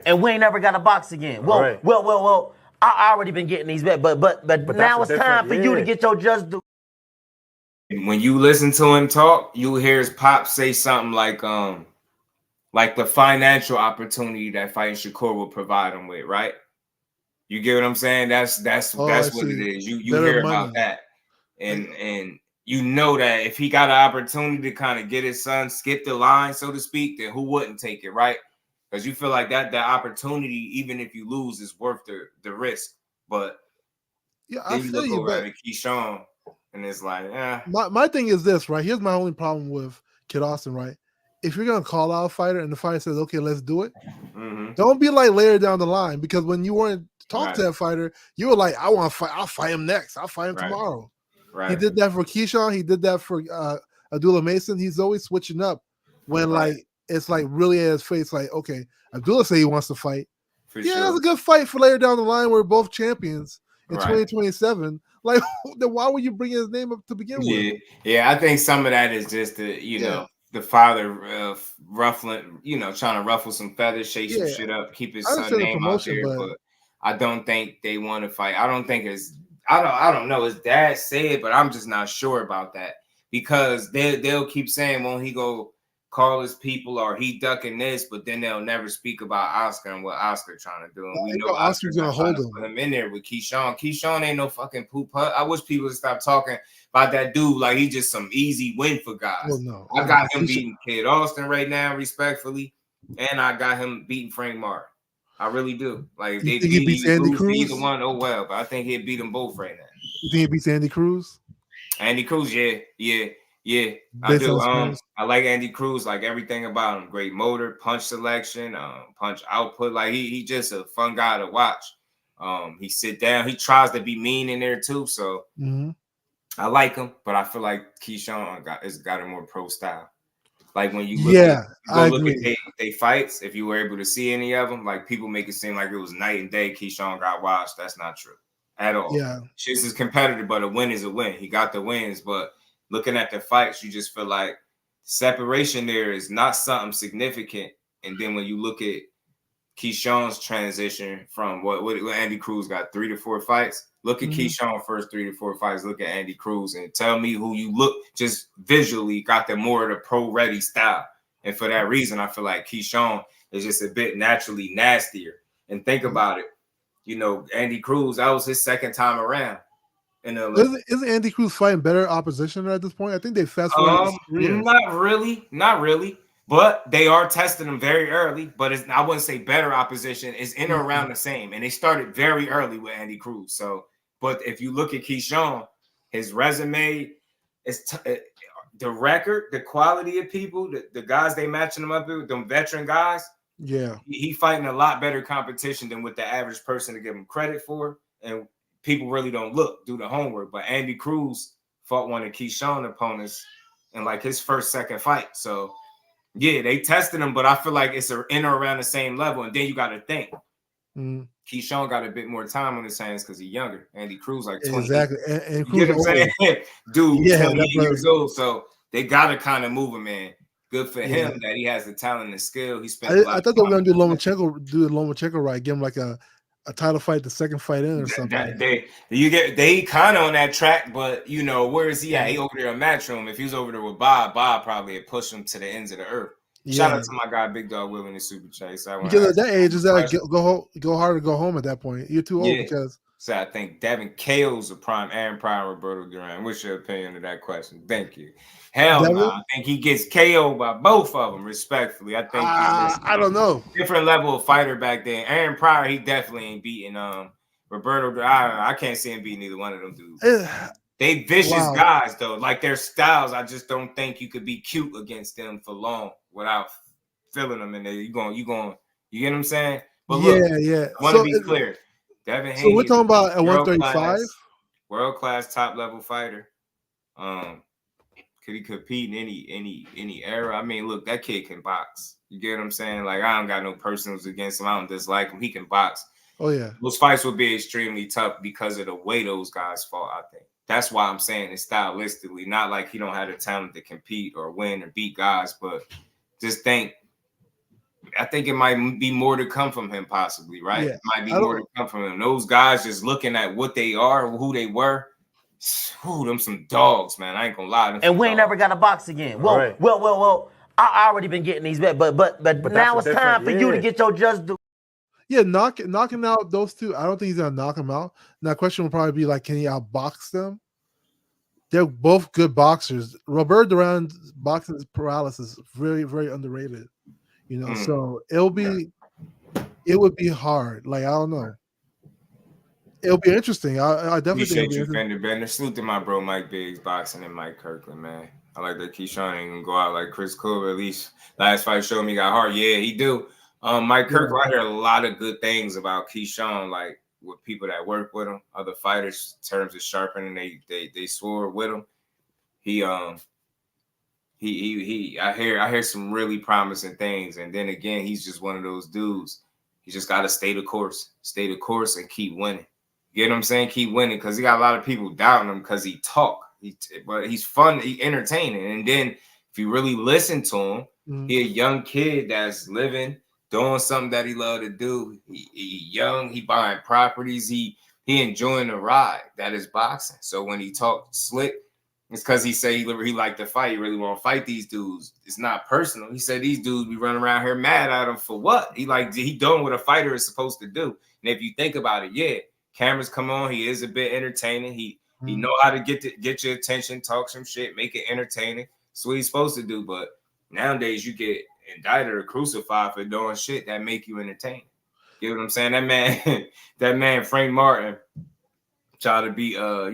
And we ain't never got a box again. Well, I already been getting these bets, but now it's time for you to get your just do. When you listen to him talk, you hear his pop say something like the financial opportunity that fighting Shakur will provide him with, right? You get what I'm saying? That's what it is. You hear about that, and you know that if he got an opportunity to kind of get his son skip the line, so to speak, then who wouldn't take it, right? Because you feel like that opportunity, even if you lose, is worth the risk. But I feel you. But Keyshawn. And it's like, My thing is this, right? Here's my only problem with Kid Austin, right? If you're gonna call out a fighter and the fighter says, "Okay, let's do it," don't be like later down the line, because when you weren't talking to that fighter, you were like, "I want to fight. I'll fight him next. I'll fight him tomorrow." Right. He did that for Keyshawn. He did that for Abdullah Mason. He's always switching up when like it's like really at his face. Like, okay, Abdullah say he wants to fight. That's a good fight for later down the line. We're both champions in 2027. Like, then why would you bring his name up to begin with? Yeah, I think some of that is just the father ruffling, trying to ruffle some feathers, shake some shit up, keep his son name out there. But I don't think they want to fight. I don't think I don't know. His dad said, but I'm just not sure about that, because they'll keep saying, won't he go call his people, or he ducking this, but then they'll never speak about Oscar and what Oscar trying to do. And we know Oscar's gonna hold him in there with Keyshawn. Keyshawn ain't no fucking poop hut. I wish people would stop talking about that dude like he's just some easy win for guys. Well, no. I got him beating Kid Austin right now, respectfully, and I got him beating Frank Martin. I really do. Like, if they beats Andy Cruz, either one, oh well. But I think he'd beat them both right now. You think he beats Andy Cruz? Andy Cruz, yeah, I do. I like Andy Cruz, like everything about him. Great motor, punch selection, punch output. Like he just a fun guy to watch. He sit down. He tries to be mean in there too. So I like him, but I feel like Keyshawn has got a more pro style. Like when you look at they fights, if you were able to see any of them, like people make it seem like it was night and day. Keyshawn got washed. That's not true at all. Yeah, shit's is competitive, but a win is a win. He got the wins, but looking at the fights, you just feel like separation there is not something significant. And then when you look at Keyshawn's transition from what Andy Cruz got 3 to 4 fights. Look at Keyshawn first 3 to 4 fights. Look at Andy Cruz and tell me who you look just visually got the more of the pro ready style. And for that reason, I feel like Keyshawn is just a bit naturally nastier. And think about it, Andy Cruz, that was his second time around. in the Olympics. Isn't Andy Cruz fighting better opposition at this point? I think they fast forwarded his career. Not really. But they are testing him very early. But I wouldn't say better opposition. It's in or around the same. And they started very early with Andy Cruz. So, but if you look at Keyshawn, his resume is the record, the quality of people, the guys they matching him up with, them veteran guys. Yeah, he fighting a lot better competition than what the average person to give him credit for. And people really don't do the homework. But Andy Cruz fought one of Keyshawn opponents in like his first, second fight. So yeah, they tested him, but I feel like it's in or around the same level. And then you got to think. Keyshawn got a bit more time on his hands because he's younger. Andy Cruz like 20. Exactly. And you get what I'm saying? Dude, yeah, 28 years old. So they got to kind of move him in. Good for him that he has the talent and skill. He spent. I thought they were gonna do Lomachenko right, give him like a title fight, the second fight in or something. They kind of on that track, but you know, where is he at? He over there in Matchroom. If he was over there with Bob probably had pushed him to the ends of the earth. Shout out to my guy Big Dog Will in the Super Chase. Because at that age, is that go hard or go home at that point? You're too old because. So I think Devin KO's a prime Aaron Pryor, Roberto Duran. What's your opinion of that question? Thank you. Hell no, I think he gets KO'd by both of them, respectfully. I think I don't know. Different level of fighter back then. Aaron Pryor, he definitely ain't beating Roberto Duran. I can't see him beating either one of them dudes. They vicious guys though. Like their styles, I just don't think you could be cute against them for long without feeling them. And you get what I'm saying? But look, I want to be clear. Devin Haney. So we're talking about at 135, world class top level fighter. Could he compete in any era? I mean, look, that kid can box. You get what I'm saying? Like I don't got no personals against him. I don't dislike him. He can box. Oh yeah. Those fights would be extremely tough because of the way those guys fought. I think that's why I'm saying it stylistically, not like he don't have the talent to compete or win or beat guys, but just I think it might be more to come from him, possibly, right? Yeah. It might be more to come from him. Those guys just looking at what they are, who they were. Ooh, them some dogs, man. I ain't gonna lie. And we ain't never got to box again. Well. I already been getting these back, but now it's time for you to get your just due. Yeah, knocking out those two. I don't think he's gonna knock them out. Now, the question will probably be like, can he outbox them? They're both good boxers. Roberto Duran's boxing paralysis is very, very underrated. You know, so it would be hard. Like I don't know. It'll be interesting. I definitely appreciate you, Fender Bender. Salute to my bro Mike Biggs, boxing, and Mike Kirkland, man. I like that Keyshawn ain't gonna go out like Chris Cooper. At least last fight showed me he got hard. Yeah, he do. Mike Kirkland, I hear a lot of good things about Keyshawn, like with people that work with him, other fighters, in terms of sharpening they sword with him. I hear some really promising things. And then again, he's just one of those dudes. He just got to stay the course and keep winning. You get what I'm saying? Keep winning, because he got a lot of people doubting him because he talk. But he's fun, he entertaining. And then if you really listen to him, he a young kid that's living, doing something that he love to do. He young, he buying properties, he enjoying the ride that is boxing. So when he talk slick, it's because he say he like to fight. He really want to fight these dudes. It's not personal. He said these dudes be running around here mad at him for what? He doing what a fighter is supposed to do. And if you think about it, cameras come on. He is a bit entertaining. He know how to get your attention, talk some shit, make it entertaining. That's what he's supposed to do. But nowadays you get indicted or crucified for doing shit that make you entertain. You know what I'm saying? That man Frank Martin try to be a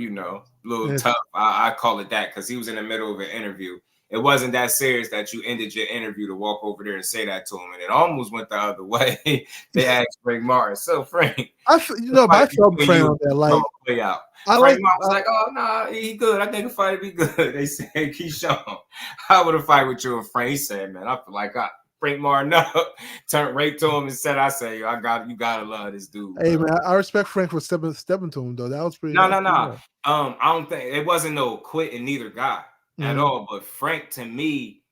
little tough. I call it that, because he was in the middle of an interview. It wasn't that serious that you ended your interview to walk over there and say that to him, and it almost went the other way. They asked Frank Martin. So Frank, I felt Frank on that. Like play out. Frank Martin was like, "Oh no, he good. I think a fight would be good." They said, "Keyshawn, how would a fight with you and Frank?" He said, "Man, I feel like Frank Martin up, turned right to him and said, you gotta love this dude." Hey, man, I respect Frank for stepping to him though. That was pretty. No. I don't think it wasn't no quitting neither guy at all. But Frank, to me,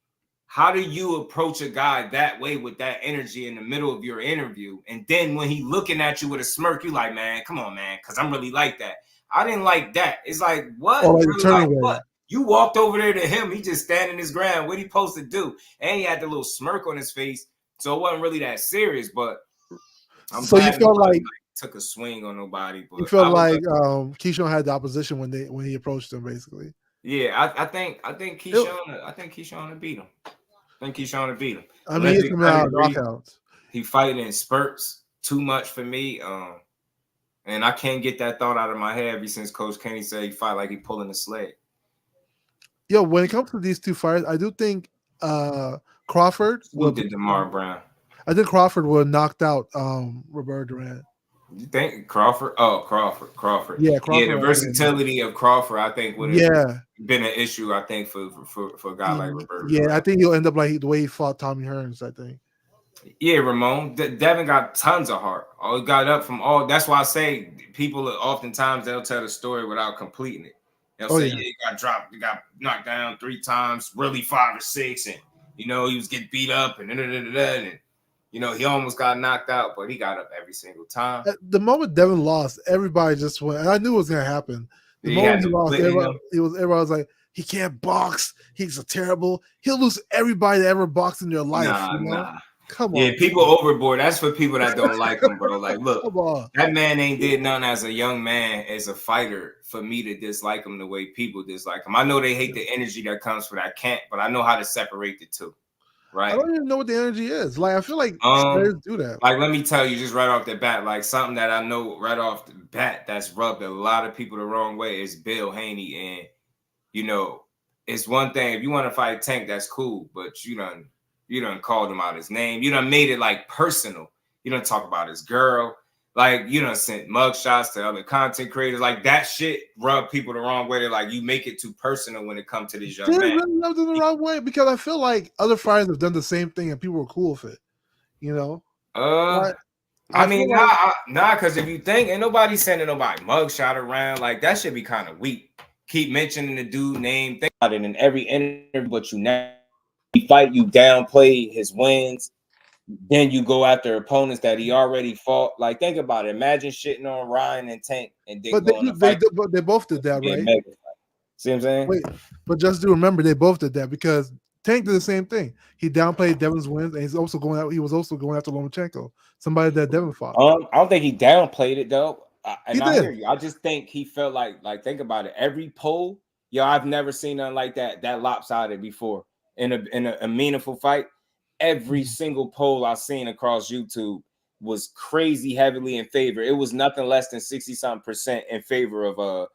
how do you approach a guy that way with that energy in the middle of your interview? And then when he looking at you with a smirk, you like, man, come on, man, because I'm really like that. I didn't like that. It's like, what? What? You walked over there to him. He just standing his ground. What he supposed to do? And he had the little smirk on his face. So it wasn't really that serious. But so you felt like took a swing on nobody. But He felt like Keyshawn had the opposition when he approached him, basically. Yeah, I think Keyshawn would beat him. I think Keyshawn would beat him. I mean, he's coming out knockouts. He fighting in spurts too much for me. And I can't get that thought out of my head ever since Coach Kenny said he fight like he pulling a sled. Yo, when it comes to these two fighters, I do think Crawford will did DeMar Brown. I think Crawford would have knocked out Roberto Duran. You think Crawford? Oh, Crawford. Yeah, Crawford. Yeah, the versatility of Crawford, I think, would have been an issue. I think for a guy like Roberto. Yeah, Duran. I think he'll end up like the way he fought Tommy Hearns. I think. Yeah, Ramon. Devin got tons of heart. All he got up from all. That's why I say people oftentimes they'll tell the story without completing it. They'll say, yeah, he got dropped, he got knocked down 3 times, really 5 or 6, and he was getting beat up and he almost got knocked out, but he got up every single time. The moment Devin lost, everybody just went. And I knew it was gonna happen. The moment he lost, everybody was like, he can't box. He's he'll lose everybody that ever boxed in their life. Nah. Come on. Yeah, people overboard. That's for people that don't like him, bro. Like, look, that man ain't did nothing as a young man, as a fighter, for me to dislike him the way people dislike him. I know they hate the energy that comes with that can't, but I know how to separate the two. Right. I don't even know what the energy is. Like, I feel like players do that. Like, let me tell you, just right off the bat, like something that I know right off the bat that's rubbed a lot of people the wrong way is Bill Haney. And, it's one thing if you want to fight Tank, that's cool, but you done called him out his name. You done made it like personal. You done talk about his girl. Like, you done sent mugshots to other content creators. Like, that shit rubbed people the wrong way. They're like, you make it too personal when it comes to this young man. Really rubbed them the wrong way because I feel like other fighters have done the same thing and people were cool with it. I mean, because if you think, ain't nobody sending nobody mugshot around. Like, that should be kind of weak. Keep mentioning the dude name. Think about it in every interview, but you never fight, you downplay his wins. Then you go after opponents that he already fought. Like, think about it. Imagine shitting on Ryan and Tank and then they both did that, right? See what I'm saying? Wait, but just do remember they both did that because Tank did the same thing. He downplayed Devin's wins, and he was also going after Lomachenko, somebody that Devin fought. I don't think he downplayed it though. I hear you. I just think he felt like think about it. Every poll, I've never seen nothing like that lopsided before in a meaningful fight. Every single poll I've seen across YouTube was crazy heavily in favor. It was nothing less than 60-something% in favor of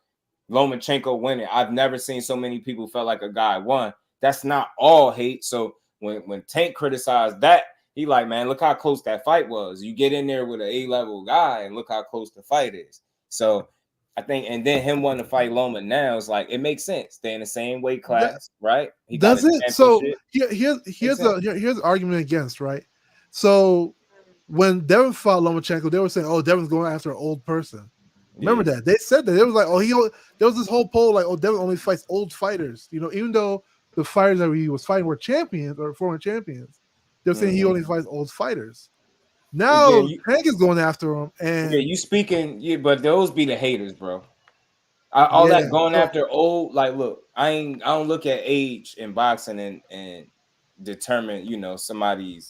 Lomachenko winning. I've never seen so many people felt like a guy won. That's not all hate. So when Tank criticized that, he like, man, look how close that fight was. You get in there with an A-level guy and look how close the fight is. So I think, and then him wanting to fight Loma now is like, it makes sense. They're in the same weight class, right? He does it. So here's the argument against, right? So when Devin fought Lomachenko, they were saying, "Oh, Devin's going after an old person." Remember that they said that. It was like, "Oh, there was this whole poll like, oh, Devin only fights old fighters." Even though the fighters that he was fighting were champions or former champions, they're saying he only fights old fighters. Now Hank is going after him, and you speaking, but those be the haters, bro. All that going after old, like, look, I don't look at age in boxing and determine,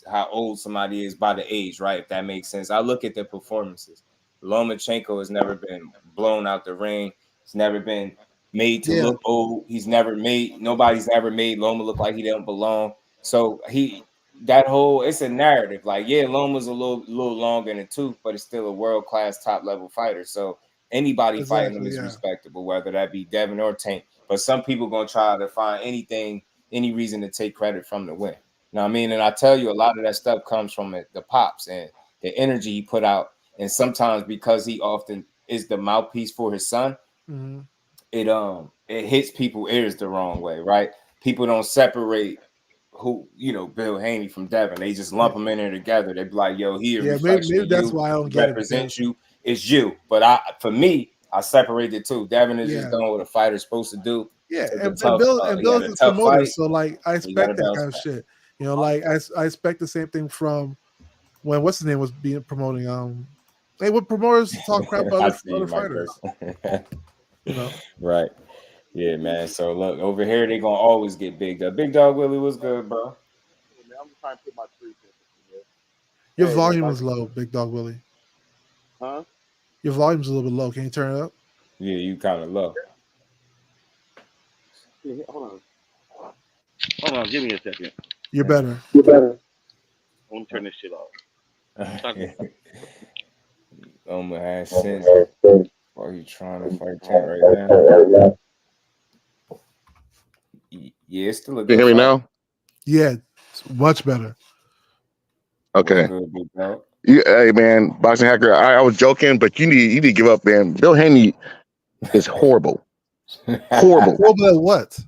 how old somebody is by the age, right? If that makes sense. I look at the performances. Lomachenko has never been blown out the ring. He's never been made to look old. Nobody's ever made Loma look like he don't belong. So it's a narrative. Like, Loma's a little longer in the tooth, but it's still a world-class top-level fighter. So anybody fighting him is respectable, whether that be Devin or Tank. But some people going to try to find any reason to take credit from the win. You know what I mean? And I tell you, a lot of that stuff comes from the pops and the energy he put out. And sometimes because he often is the mouthpiece for his son, it hits people's ears the wrong way, right? People don't separate Bill Haney from Devin. They just lump them in there together. They be like, yo, maybe that's why I don't get it. Represent you. It's you. But for me, I separate the two. Devin is just doing what a fighter's supposed to do. Yeah, and Bill is a promoter, so like I expect that kind of shit. Like I expect the same thing from when what's his name was promoting. Hey, what promoters talk crap about other fighters? Right. Yeah, man. So look, over here they gonna always get Big Dog. Big Dog Willie was good, bro. Hey, man, I'm just trying to put my 3 cents in there. Your volume is low, Big Dog Willie. Huh? Your volume's a little bit low. Can you turn it up? Yeah, you kind of low. Yeah, hold on, give me a second. You're better. You're better. I want to turn this shit off. Norman has sense. Or you trying to fight that right now? Yeah, it's still a good Can you hear me fight. now? Yeah, it's much better. Okay. Good, big dog. Hey man, boxing hacker. I was joking, but you need to give up, man. Bill Haney is horrible. Horrible. Horrible at what?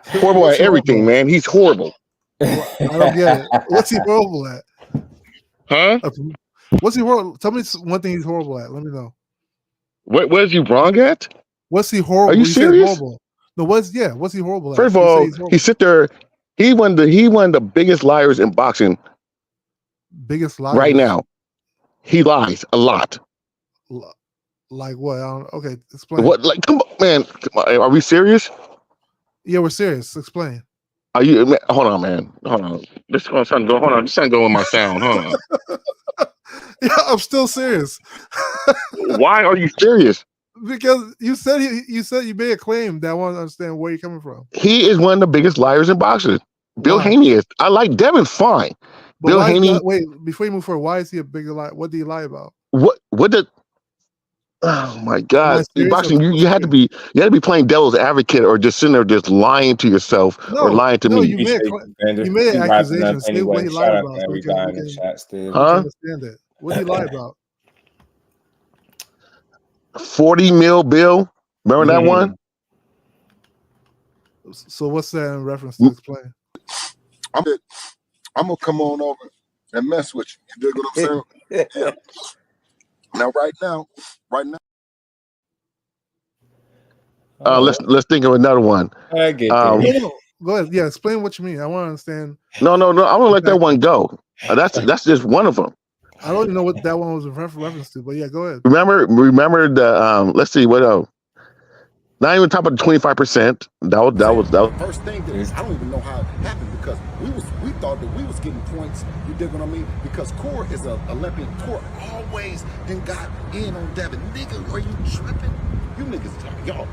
Horrible at everything, man. He's horrible. I don't get it. What's he horrible at? Huh? What's he horrible? Tell me one thing he's horrible at. Let me know. What is he wrong at? What's he horrible? Are you serious? Horrible. No, what's he horrible at? First of all, he sit there. He one of the biggest liars in boxing. Biggest liars right now. He lies a lot. Like what? Okay, explain. What? Like, come on, man. Are we serious? Yeah, we're serious. Explain. Are you? Man, hold on, man. Hold on. This is going to go. Hold on. This ain't going with my sound. Hold on. Yeah, I'm still serious. Why are you serious? Because you said you made a claim that I want to understand where you're coming from. He is one of the biggest liars in boxing. Bill Haney is. I like Devin fine. But Bill Haney. Wait, before you move forward, why is he a bigger lie? What did he lie about? What did? Oh my God! In boxing, you had to be playing devil's advocate or just sitting there just lying to yourself or lying to me. You made an accusation. Say what he lied about. So we can understand it. What did he lie about? 40 mil bill. Remember that one? So what's that in reference to? Explain. I'm gonna come on over and mess with you. You dig what I'm saying? Now, right now. Let's think of another one. I get that. No. Go ahead. Yeah, explain what you mean. I want to understand. No. I'm gonna let that one go. That's just one of them. I don't even know what that one was in reference to, but yeah, go ahead. Remember the let's see what else. Not even top of the 25%. That was First thing that I don't even know how it happened because we thought that we was getting points. You dig what I mean? Because Core is an Olympian. Core always then got in on Devin. Nigga, are you tripping? You niggas, y'all.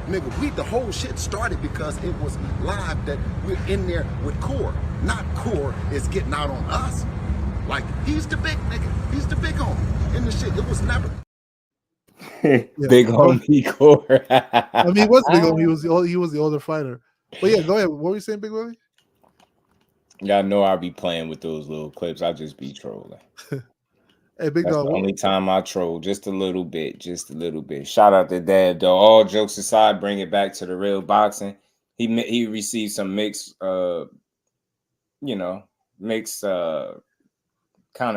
Nigga, the whole shit started because it was live that we're in there with Core. Not Core is getting out on us. Like, he's the big nigga. He's the big homie in the shit. It was never. Big homie Core. I mean, he was big homie. He was the older fighter. But yeah, go ahead. What were you saying, Big Willie? Y'all know I be playing with those little clips. I just be trolling. Hey, Big That's Dog. the only time I troll, just a little bit. Shout out to Dad, though. All jokes aside, bring it back to the real boxing. He received some mixed, kind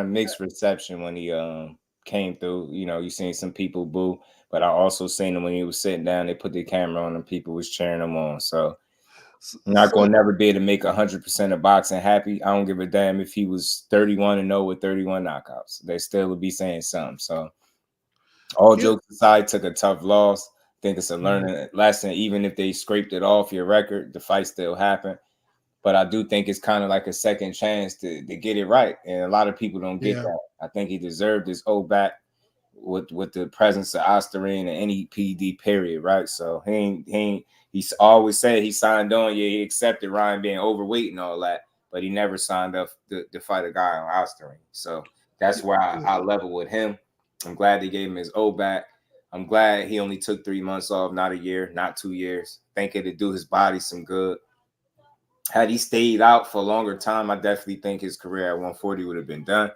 of mixed reception when he came through. You know, you seen some people boo, but I also seen him when he was sitting down. They put the camera on and people was cheering him on. So I'm not gonna never be able to make 100% of boxing happy. I don't give a damn if he was 31-0 with 31 knockouts. They still would be saying something. So all jokes aside, took a tough loss. I think it's a learning lesson. Even if they scraped it off your record, the fight still happened. But I do think it's kind of like a second chance to get it right. And a lot of people don't get that. I think he deserved his O back with the presence of Osterine and any PD period, right? So he's always said he signed on. Yeah, he accepted Ryan being overweight and all that, but he never signed up to fight a guy on Osterine. So that's where I level with him. I'm glad they gave him his O back. I'm glad he only took 3 months off, not a year, not 2 years. Think it'd do his body some good. Had he stayed out for a longer time, I definitely think his career at 140 would have been done.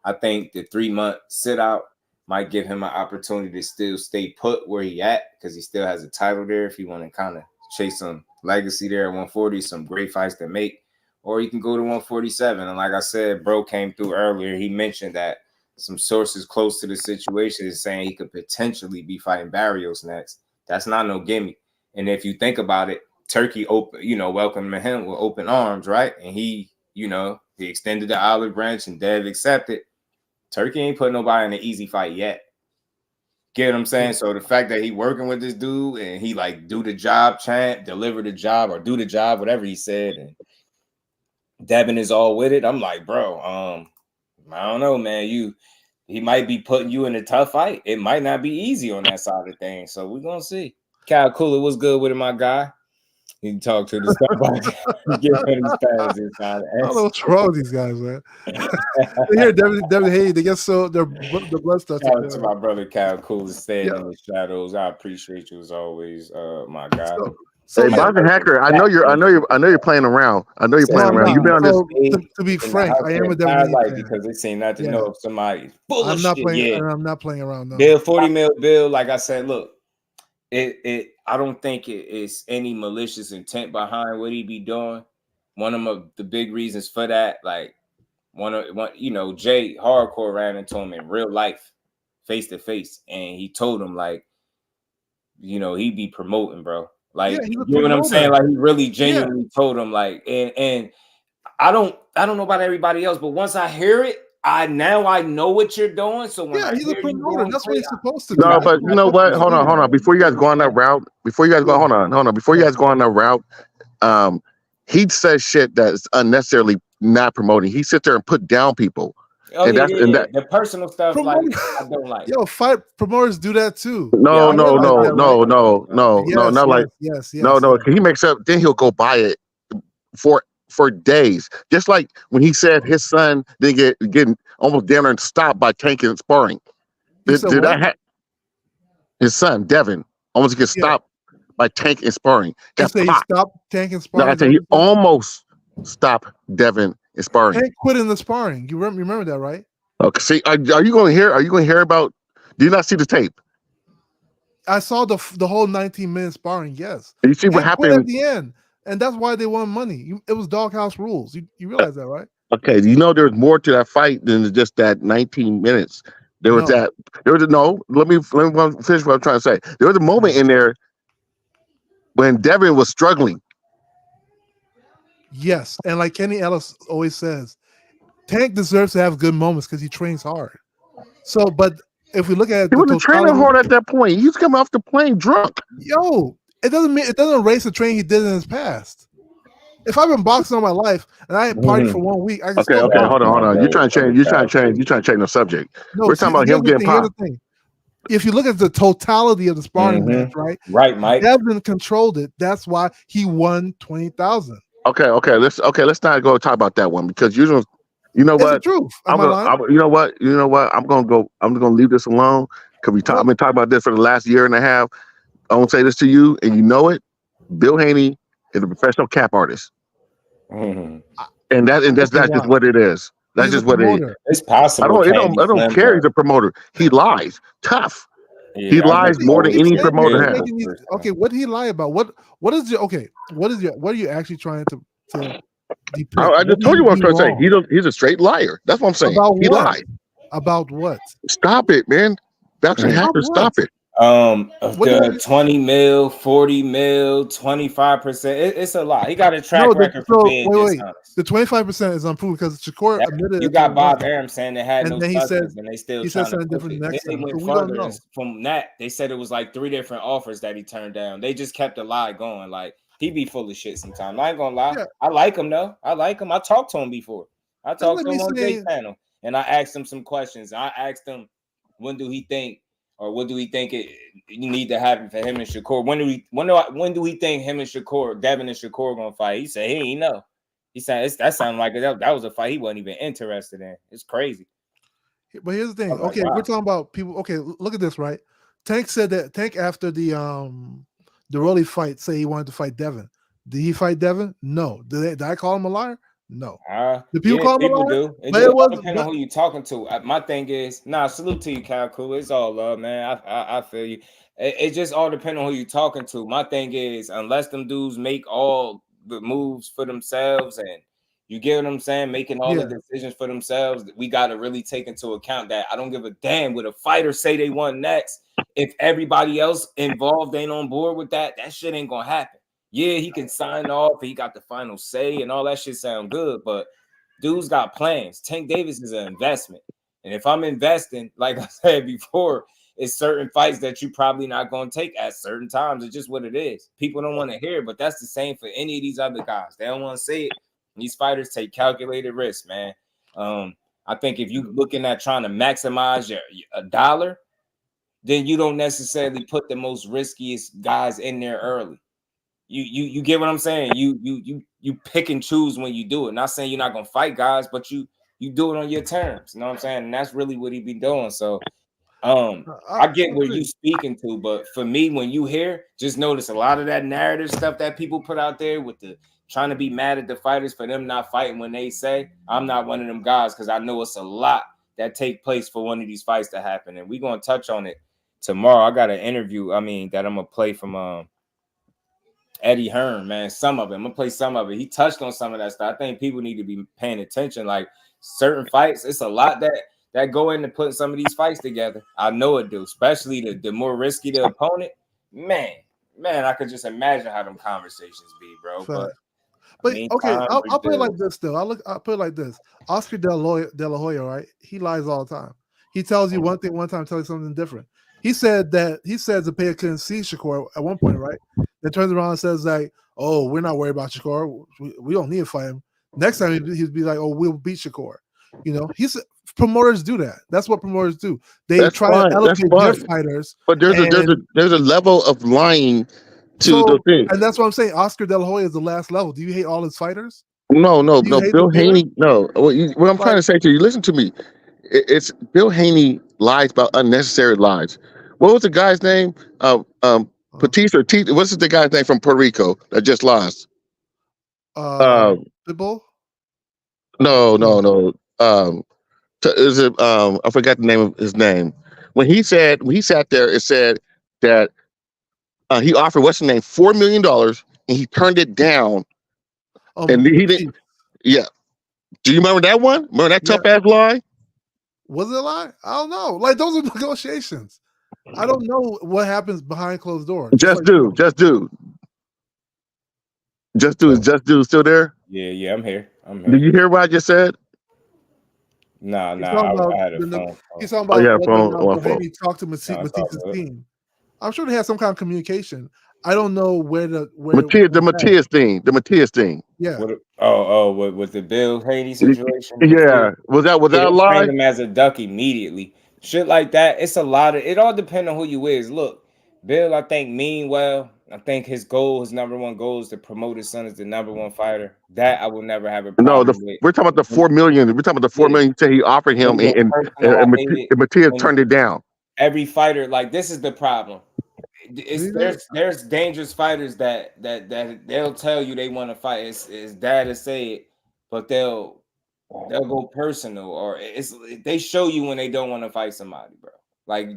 I think the 3-month sit out might give him an opportunity to still stay put where he at because he still has a title there if you want to kind of chase some legacy there at 140, some great fights to make. Or you can go to 147. And like I said, bro came through earlier. He mentioned that some sources close to the situation is saying he could potentially be fighting Barrios next. That's not no gimme. And if you think about it, Turkey welcomed him with open arms, right? And he extended the olive branch and Dev accepted. Turkey ain't put nobody in an easy fight yet. Get what I'm saying? So the fact that he working with this dude and he like do the job, champ, deliver the job or do the job, whatever he said, and Devin is all with it. I'm like, bro, I don't know, man. he might be putting you in a tough fight. It might not be easy on that side of things. So we're gonna see. Cal Cooler, what's good with it, my guy? You can talk to the stuff about get rid of these pads inside. I don't know what's wrong with these guys, man. They hear Devin Haney, they get so the blood starts. Shout out to my brother Cal Cooler staying in the shadows. I appreciate you as always, my guy. Hey, Boxing Hacker, I know you're playing around. I know you're playing around. You've been on this. To be frank, I am a Devin Haney fan. Because they seem not to know if somebody's full I'm of not shit. playing. I'm not playing around. No. Bill 40 mil bill. Like I said, look, it. I don't think it is any malicious intent behind what he be doing. One of the big reasons for that, like one, Jay Hardcore ran into him in real life, face to face, and he told him like, he be promoting, bro. Like, you know what I'm saying? Like, he really genuinely told him, like, and I don't know about everybody else, but once I hear it, I know what you're doing. So when he's a promoter. That's what he's supposed to do. No, but you know what? Hold on. Before you guys go on that route, Before you guys go on that route, he says shit that's unnecessarily not promoting. He sits there and put down people. Oh, and the personal stuff, like, I don't like. Yo, fight promoters do that too. No. Not like yes. No. He makes up. Then he'll go buy it for days. Just like when he said his son didn't get almost down and stopped by tanking and sparring. Did that his son Devin almost get stopped by tanking and sparring? You say he stopped tanking sparring? No, I say he almost stopped Devin in sparring. Tank quit in the sparring. You remember that, right? Okay. See, are you going to hear about? Do you not see the tape? I saw the whole 19-minute sparring. Yes. And you see what happened at the end, and that's why they won money. It was doghouse rules. You realize that, right? Okay. There's more to that fight than just that 19 minutes. Let me finish what I'm trying to say. There was a moment in there when Devin was struggling. Yes, and like Kenny Ellis always says, Tank deserves to have good moments because he trains hard. So, but if we look at he wasn't training hard at that point. He's coming off the plane drunk. Yo, it doesn't erase the training he did in his past. If I've been boxing all my life and I partied for 1 week, I can okay, hold on. You're trying to change the subject. No, we're talking about him getting popped. If you look at the totality of the sparring match, right, Mike, Devin controlled it. That's why he won 20,000. Okay. Let's not go talk about that one because you know what? It's the truth. You know what? I'm gonna leave this alone because I've been talking about this for the last year and a half. I won't say this to you, and you know it. Bill Haney is a professional cap artist, and that's just what it is. That's just what it is. It's possible. I don't care. He's a promoter. He lies tough. Yeah, he lies more than any promoter has. Okay, what did he lie about? What are you actually trying to depict? I just told you what I'm trying to say. He's a straight liar. That's what I'm saying. He lied. About what? Stop it, man. That's what happens. Stop it. The 20 mil, 40 mil, 25%. It's a lot. He got a track record for being dishonest. The 25% is unproven because Shakur admitted. You got Bob Arum saying they had no suspects and they still he said something different next time. They went further from that. They said it was like 3 different offers that he turned down. They just kept the lie going. Like, he be full of shit sometimes. I ain't gonna lie. Yeah. I like him though. I talked to him before. I talked to him on Jay's panel and I asked him some questions. I asked him, when do he think or what do we think you need to happen for him and Shakur? When do we think him and Shakur, Devin and Shakur, gonna fight? He said he ain't know. He said that sounded like that was a fight he wasn't even interested in. It's crazy. But here's the thing. Okay, we're talking about people. Okay, look at this, right? Tank said that Tank after the Rolly fight say he wanted to fight Devin. Did he fight Devin? No. Did I call him a liar? No. The people call him a liar? Do. It just depends on who you talking to. My thing is, salute to you, Cal Cool. It's all love, man. I feel you. It just all depends on who you talking to. My thing is, unless them dudes make all the moves for themselves and you get what I'm saying, making all the decisions for themselves, we got to really take into account that I don't give a damn what a fighter say they want next. If everybody else involved ain't on board with that shit ain't gonna happen. Yeah, he can sign off. He got the final say and all that shit sound good, but dudes got plans. Tank Davis is an investment. And if I'm investing, like I said before, it's certain fights that you probably not going to take at certain times. It's just what it is. People don't want to hear it, but that's the same for any of these other guys. They don't want to say it. These fighters take calculated risks, man. I think if you looking at trying to maximize a dollar, then you don't necessarily put the most riskiest guys in there early. You get what I'm saying? You pick and choose when you do it. Not saying you're not gonna fight guys, but you do it on your terms. You know what I'm saying? And that's really what he be doing. So I get where you speaking to, but for me, when you hear, just notice a lot of that narrative stuff that people put out there with the trying to be mad at the fighters for them not fighting when they say, I'm not one of them guys, because I know it's a lot that take place for one of these fights to happen. And we're gonna touch on it tomorrow. I got an interview, that I'm gonna play from Eddie Hearn, man. Some of it. I'm gonna play some of it. He touched on some of that stuff. I think people need to be paying attention. Like certain fights, it's a lot that go into putting some of these fights together. I know it do, especially the more risky the opponent. Man, I could just imagine how them conversations be, bro. Fact. But okay, I'll put it like this though. I'll put it like this. Oscar De La Hoya, right? He lies all the time. He tells you one thing one time, tells you something different. He said Zepeda couldn't see Shakur at one point, right? Then turns around and says like, "Oh, we're not worried about Shakur. We don't need to fight him." Next time he'd be like, "Oh, we'll beat Shakur." You know, promoters do that. That's what promoters do. They try to elevate their fighters. But there's a level of lying to the thing. And that's what I'm saying. Oscar De La Hoya is the last level. Do you hate all his fighters? No. Bill Haney. No. What I'm trying to say to you, listen to me. It's Bill Haney lies about unnecessary lies. What was the guy's name? Patisse or T? What's the guy's name from Puerto Rico that just lost? Pitbull? No. Is it? I forgot the name of his name. When he sat there, it said that he offered what's the name $4 million and he turned it down. And he didn't. Yeah. Do you remember that one? Remember that tough ass lie? Was it a lie? I don't know. Like those are negotiations. I don't know what happens behind closed doors. Just do. Is Just Do still there? Yeah, I'm here. Did you hear what I just said? Nah, I had a phone. He's talking about phone. Maybe talk to Matisse's team. I'm sure they had some kind of communication. I don't know where the Matias thing. Yeah. With the Bill Haney situation. Yeah. Was that a lie? Trained him as a duck immediately. Shit like that. It's a lot of. It all depends on who you is. Look, Bill, I think mean well. I think his number one goal is to promote his son as the number one fighter. That I will never have a problem with. We're talking about the $4 million. We're talking about the $4 million he offered him, and Matias turned it down. Every fighter, like this is the problem. There's dangerous fighters that they'll tell you they want to fight. It's bad to say it, but they'll go personal, or they show you when they don't want to fight somebody, bro. Like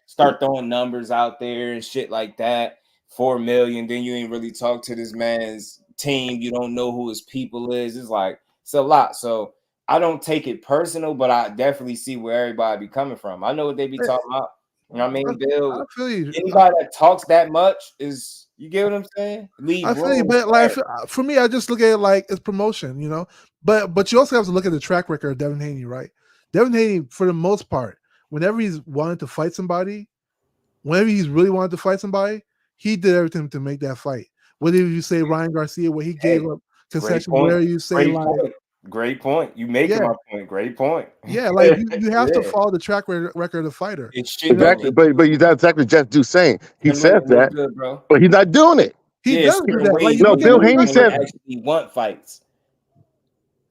start throwing numbers out there and shit like that. 4 million, then you ain't really talk to this man's team. You don't know who his people is. It's like it's a lot. So I don't take it personal, but I definitely see where everybody be coming from. I know what they be talking about. You know what I mean, Bill? I feel you. Anybody that talks that much is, you get what I'm saying? I feel you, but like for me, I just look at it like it's promotion, you know. But you also have to look at the track record of Devin Haney, right? Devin Haney, for the most part, whenever he's wanted to fight somebody, whenever he's really wanted to fight somebody, he did everything to make that fight. Whether you say Ryan Garcia, where he gave up concession, where you say great point. You making my point. Great point. Yeah, like you have to follow the track record of the fighter. Exactly, but that's exactly Just Do saying. He says that, good, bro. but he's not doing it. He does do that. Like, no, Bill Haney says actually want fights.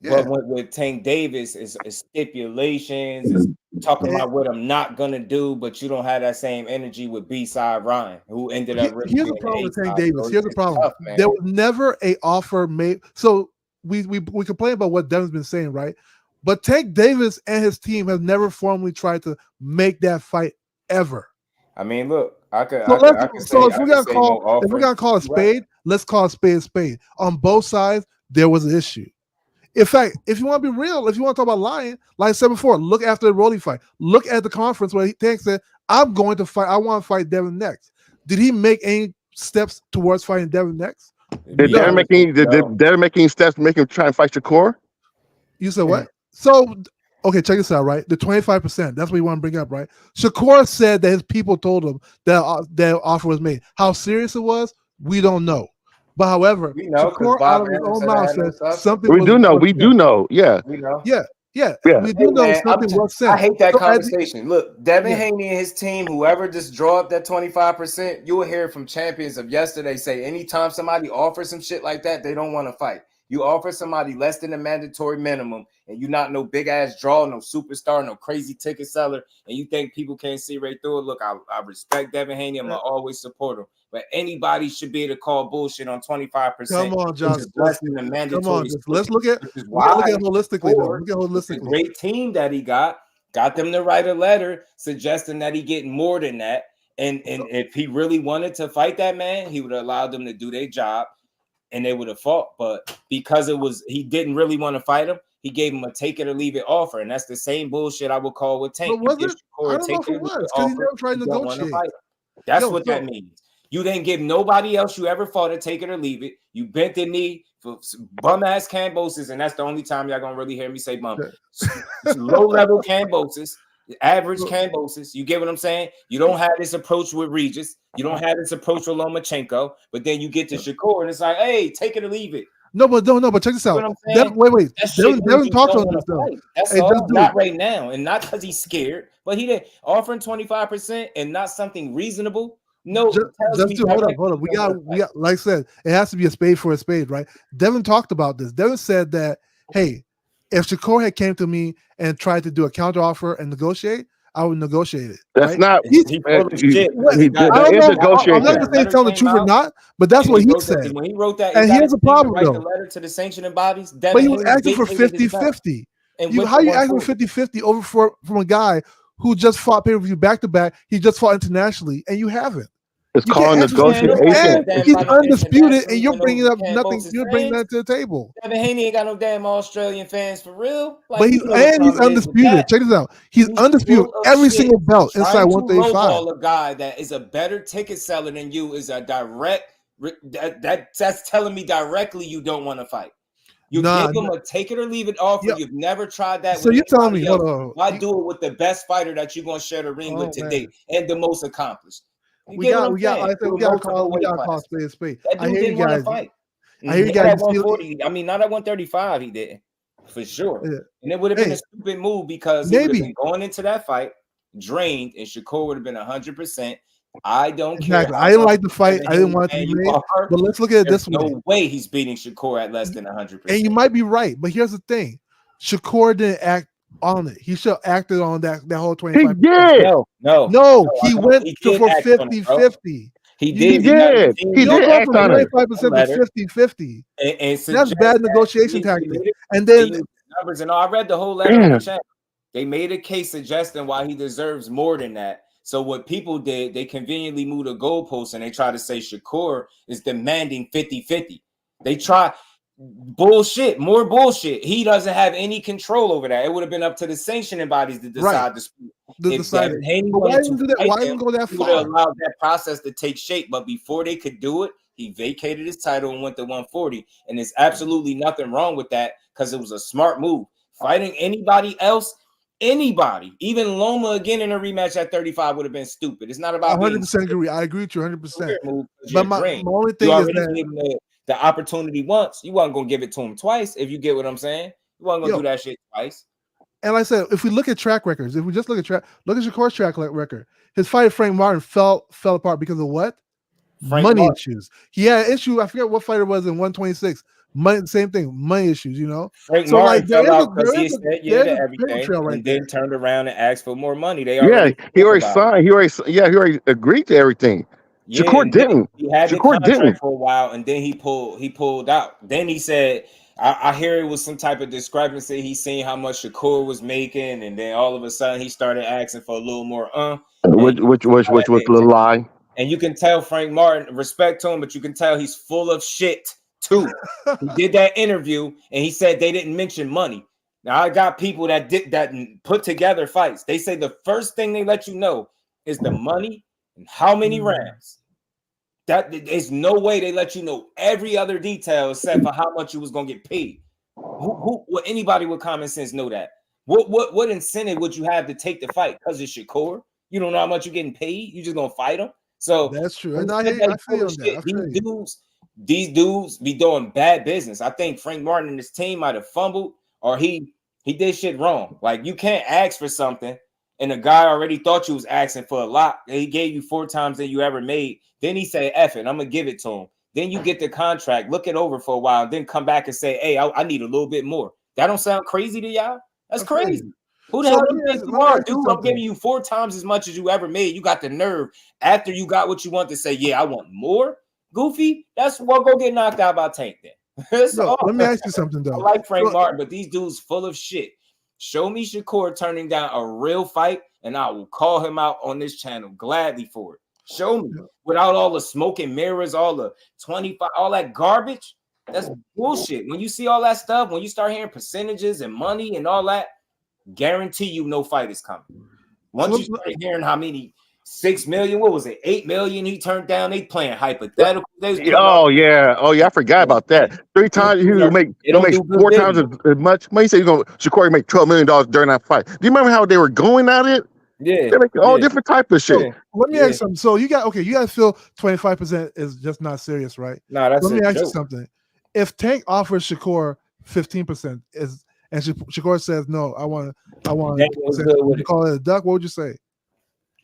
Yeah. But with Tank Davis, it's stipulations. It's talking about what I'm not gonna do, but you don't have that same energy with B-side Ryan, who ended up. Here's the problem with Tank Davis. Here's the problem. Tough, there was never a offer made. So we complain about what Devin's been saying, right? But Tank Davis and his team have never formally tried to make that fight ever. I mean, look, if we're gonna call a spade, let's call a spade. On both sides, there was an issue. In fact, if you want to be real, if you want to talk about lying, like I said before, look after the Rolly fight. Look at the conference where Tank said, I'm going to fight. I want to fight Devin next. Did he make any steps towards fighting Devin next? Did Devin make any steps to make him try and fight Shakur? You said what? So, okay, check this out, right? The 25%, that's what you want to bring up, right? Shakur said that his people told him that that offer was made. How serious it was, we don't know. But however, Shakur out of his own mouth said something. We do know. Yeah. Yeah. Yeah, Yeah. we do know something was I sent. hate that So at the- conversation. Look, Devin Yeah. Haney and his team, whoever just draw up that 25%, you will hear from champions of yesterday say anytime somebody offers some shit like that, they don't want to fight. You offer somebody less than the mandatory minimum, and you're not no big ass draw, no superstar, no crazy ticket seller, and you think people can't see right through it. Look, I respect Devin Haney. I'm always support him, but anybody should be able to call bullshit on 25%. Come on, Josh. Which is less than the mandatory. Come on, just let's look at which is we gotta why look at holistically though. Ford, Look at with the holistically. great team that he got them to write a letter suggesting that he getting more than that. And if he really wanted to fight that man, he would have allowed them to do their job and they would have fought. But because he didn't really want to fight him, he gave him a take it or leave it offer. And that's the same bullshit I would call with Tank. But was it? I don't know if it was because he never tried to negotiate. That's what that means. You didn't give nobody else you ever fought a take it or leave it. You bent the knee for bum ass Cambosis, and that's the only time y'all gonna really hear me say bum. Low level Cambosis, average Cambosis. You get what I'm saying? You don't have this approach with Regis. You don't have this approach with Lomachenko. But then you get to Shakur, and it's like, hey, take it or leave it. No, but check this out. Wait. Devin talked on this though. That's all. Not right now, and not because he's scared, but he did offering 25% and not something reasonable. No, hold up. We got, like I said, it has to be a spade for a spade, right? Devin talked about this. Devin said that, hey, if Shakur had came to me and tried to do a counter offer and negotiate, I would negotiate it. That's right? not. He full of shit. I don't know. I'm not gonna say he's telling the truth or not, but that's what he said. When he wrote that, and here's the problem write though. the letter to the sanctioning bodies. But he was asking for 50-50. How you asking for 50-50 over from a guy who just fought pay-per-view back-to-back? He just fought internationally, and you haven't. It's called negotiation. He's undisputed, and you're bringing up nothing. You're bringing that to the table. Devin Haney ain't got no damn Australian fans for real. Like, but he's undisputed. Check this out. He's undisputed every single belt inside 135. A guy that is a better ticket seller than you is a direct. That's telling me directly you don't want to fight. You give him a take it or leave it offer. You've never tried that. So you're telling me, hold on. Why do it with the best fighter that you're gonna share the ring with today and the most accomplished? We got to call spade a spade. I hear you guys. I hear you guys. At 140. I mean, not at 135. He didn't for sure. Yeah. And it would have been a stupid move because he would have been going into that fight drained, and Shakur would have been 100%. I don't care. I didn't like the fight. I didn't want it to be made. But let's look at it this way. No way he's beating Shakur at less than 100%. And you might be right, but here's the thing: Shakur didn't act on it. He should have acted on that whole 25%. He did. No. He went for 50-50. He did act on it. 25% to 50-50. And that's bad negotiation tactic. And then numbers and all. I read the whole letter in the chat. They made a case suggesting why he deserves more than that. So what people did, they conveniently moved a goalpost and they try to say Shakur is demanding 50-50. They try bullshit, more bullshit. He doesn't have any control over that. It would have been up to the sanctioning bodies to decide the split. If Devin Haney wanted to do that, why didn't go that he far? would have allowed that process to take shape. But before they could do it, he vacated his title and went to 140. And there's absolutely nothing wrong with that because it was a smart move. Fighting anybody else, even Loma again in a rematch at 35 would have been stupid. It's not about 100% agree. I agree with you 100%. But my only thing is that the opportunity once, you weren't gonna give it to him twice. If you get what I'm saying, you weren't gonna do that shit twice. And like I said, if we look at track records, if we just look at Shakur's track record, his fight with Frank Martin fell apart because of what? Money issues. He had an issue. I forget what fighter it was in 126. Same thing, money issues, you know. Frank Martin fell out because he said to everything, and then turned around and asked for more money. He already signed. He already agreed to everything. Yeah, Shakur didn't. He had the contract for a while, and then he pulled out. Then he said, I hear it was some type of discrepancy. He seen how much Shakur was making, and then all of a sudden he started asking for a little more. Which was a lie. And you can tell Frank Martin, respect to him, but you can tell he's full of shit too. He did that interview, and he said they didn't mention money. Now I got people that put together fights. They say the first thing they let you know is the money and how many rounds. That there's no way they let you know every other detail except for how much you was gonna get paid. Who anybody with common sense know that? What incentive would you have to take the fight? Because it's Shakur. You don't know how much you're getting paid. You just gonna fight him. So that's true. And I feel that. These dudes be doing bad business. I think Frank Martin and his team might have fumbled, or he He did shit wrong. Like, you can't ask for something, and the guy already thought you was asking for a lot. He gave you 4 times than you ever made. Then he say, F it, I'm going to give it to him. Then you get the contract, look it over for a while, and then come back and say, hey, I need a little bit more. That don't sound crazy to y'all? That's crazy. Who the hell do you think you are, dude? I'm giving you 4 times as much as you ever made. You got the nerve after you got what you want to say, yeah, I want more? Goofy? That's what go get knocked out by Tank then. No, let me ask you something, though. I like Frank Martin, but these dudes full of shit. Show me Shakur turning down a real fight, and I will call him out on this channel gladly for it. Show me without all the smoke and mirrors, all the 25, all that garbage. That's bullshit. When you see all that stuff, when you start hearing percentages and money and all that, guarantee you no fight is coming. Once you start hearing how many 6 million, what was it, 8 million he turned down, they playing hypothetical. Oh yeah, I forgot about that. 3 times you make 4 times as much. You say you're gonna Shakur make $12 million during that fight. Do you remember how they were going at it? Yeah, they make all different type of shit. So, let me ask you something. So you guys feel 25% is just not serious, right? No, that's let me ask you joke. something. If Tank offers Shakur 15%, and Shakur says no, I want to call it a duck, what would you say?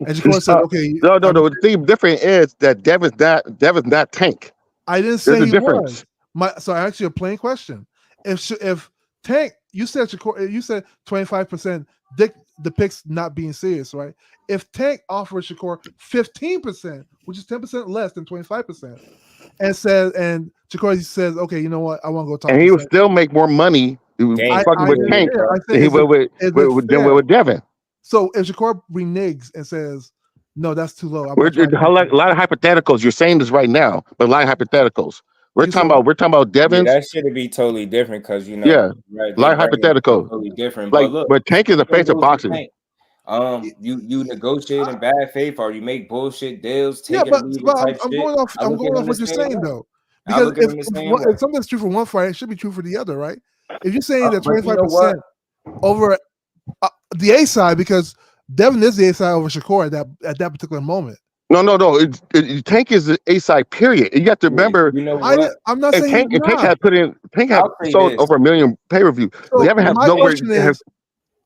And Shakur said, okay. No. The thing different is that Devin's not Tank. I didn't say he was. So I asked you a plain question. If Tank, you said Shakur, you said 25% depicts not being serious, right? If Tank offers Shakur 15%, which is 10% less than 25%, and Shakur says, okay, you know what, I want to go talk. And he would still make more money fucking with Tank than he would with Devin. So if Shakur reneges and says, no, that's too low. A lot of hypotheticals. You're saying this right now, but a lot of hypotheticals. We're talking about Devin. Yeah, that should be totally different because right, a lot of hypotheticals. Totally different. Like, But look, but Tank is a face of boxing. You negotiate in bad faith, or you make bullshit deals. I'm going off what you're saying though, because if something's true for one fight, it should be true for the other, right? If you're saying that 25% over the A side, because Devin is the A side over Shakur at that particular moment. No. Tank is the A side. Period. You got to remember. You know what? I'm not saying Tank had sold over 1 million pay-per-view. So Devin has nowhere.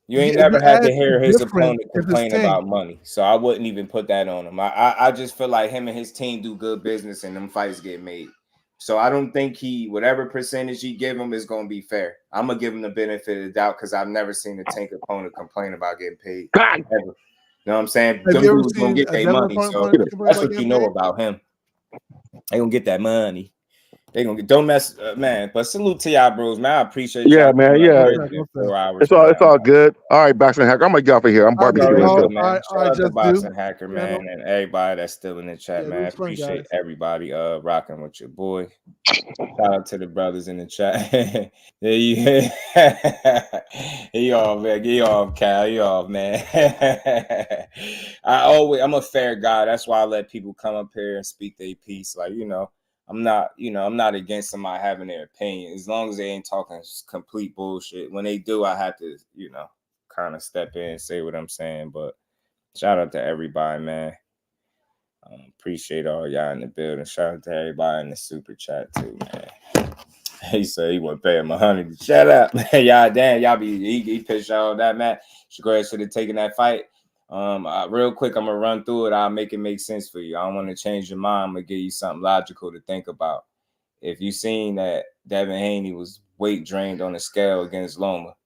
You ain't never had to hear his opponent complain about money, so I wouldn't even put that on him. I just feel like him and his team do good business, and them fights get made. So I don't think whatever percentage he give him is gonna be fair. I'm gonna give him the benefit of the doubt because I've never seen a Tank opponent complain about getting paid. Ever. You know what I'm saying? Them dudes gonna get their money, so that's what you know about him. They gonna get that money. They gonna get, don't mess, man. But salute to y'all, bros, man. I appreciate y'all. Man. Yeah. 4 hours. It's all good. All right, Boxing Hacker. I'm gonna get off of here. I'm barbecuing. Shout out to Boxing Hacker, man, and everybody that's still in the chat, man. Appreciate everybody rocking with your boy. Shout out to the brothers in the chat. He off, man. He off, Cal. He off, man. I'm a fair guy. That's why I let people come up here and speak their piece. Like, I'm not against somebody having their opinion as long as they ain't talking complete bullshit. When they do, I have to, kind of step in and say what I'm saying. But shout out to everybody, man. Appreciate all y'all in the building. Shout out to everybody in the super chat too, man. He said he wasn't paying my honey. Shut up, man. Y'all damn, y'all he pitched all that, man. Shakur should have taken that fight. Real quick, I'm gonna run through it. I'll make it make sense for you. I don't want to change your mind. I'm gonna give you something logical to think about. If you seen that Devin Haney was weight drained on the scale against Loma,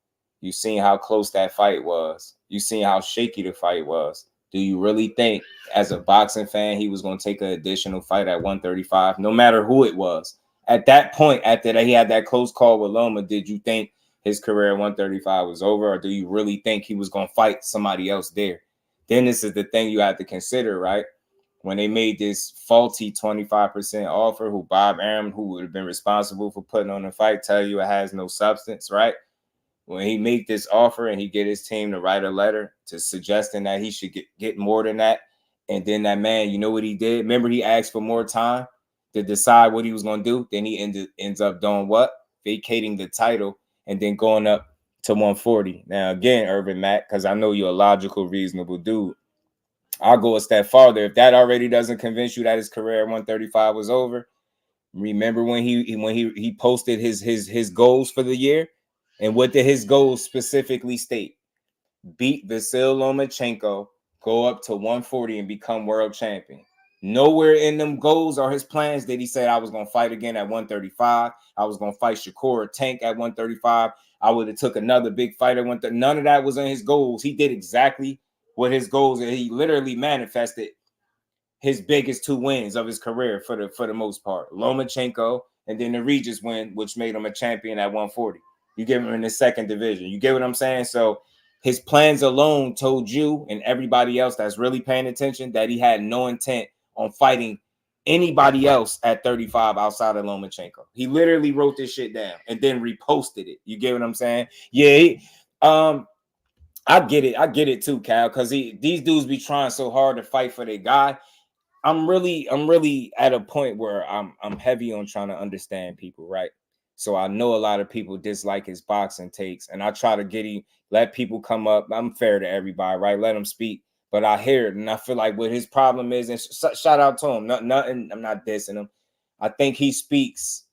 you seen how close that fight was. You seen how shaky the fight was. Do you really think, as a boxing fan, he was gonna take an additional fight at 135, no matter who it was? At that point, after that he had that close call with Loma, did you think his career at 135 was over, or do you really think he was gonna fight somebody else there? Then this is the thing you have to consider, right? When they made this faulty 25% offer, who Bob Arum, who would have been responsible for putting on the fight, tell you it has no substance, right? When he made this offer and he get his team to write a letter to suggesting that he should get more than that, and then that man, you know what he did? Remember, he asked for more time to decide what he was going to do. Then he ends up doing what? Vacating the title and then going up to 140. Now, again, Urban Mac, because I know you're a logical, reasonable dude, I'll go a step farther. If that already doesn't convince you that his career at 135 was over, remember when he posted his goals for the year? And what did his goals specifically state? Beat Vasyl Lomachenko, go up to 140 and become world champion. Nowhere in them goals or his plans did he say I was going to fight again at 135. I was going to fight Shakur Tank at 135. I would have took another big fight at 130. None of that was in his goals. He did exactly what his goals, and he literally manifested his biggest 2 wins of his career for the most part. Lomachenko and then the Regis win, which made him a champion at 140. You give him in the second division. You get what I'm saying? So his plans alone told you and everybody else that's really paying attention that he had no intent on fighting anybody else at 35 outside of Lomachenko. He literally wrote this shit down and then reposted it. You get what I'm saying? Yeah. I get it too, Cal, because these dudes be trying so hard to fight for their guy. I'm really at a point where I'm heavy on trying to understand people, right? So I know a lot of people dislike his boxing takes, and I try to let people come up. I'm fair to everybody, right? Let them speak. But I hear it, and I feel like what his problem is, and shout out to him. Nothing. I'm not dissing him. I think he speaks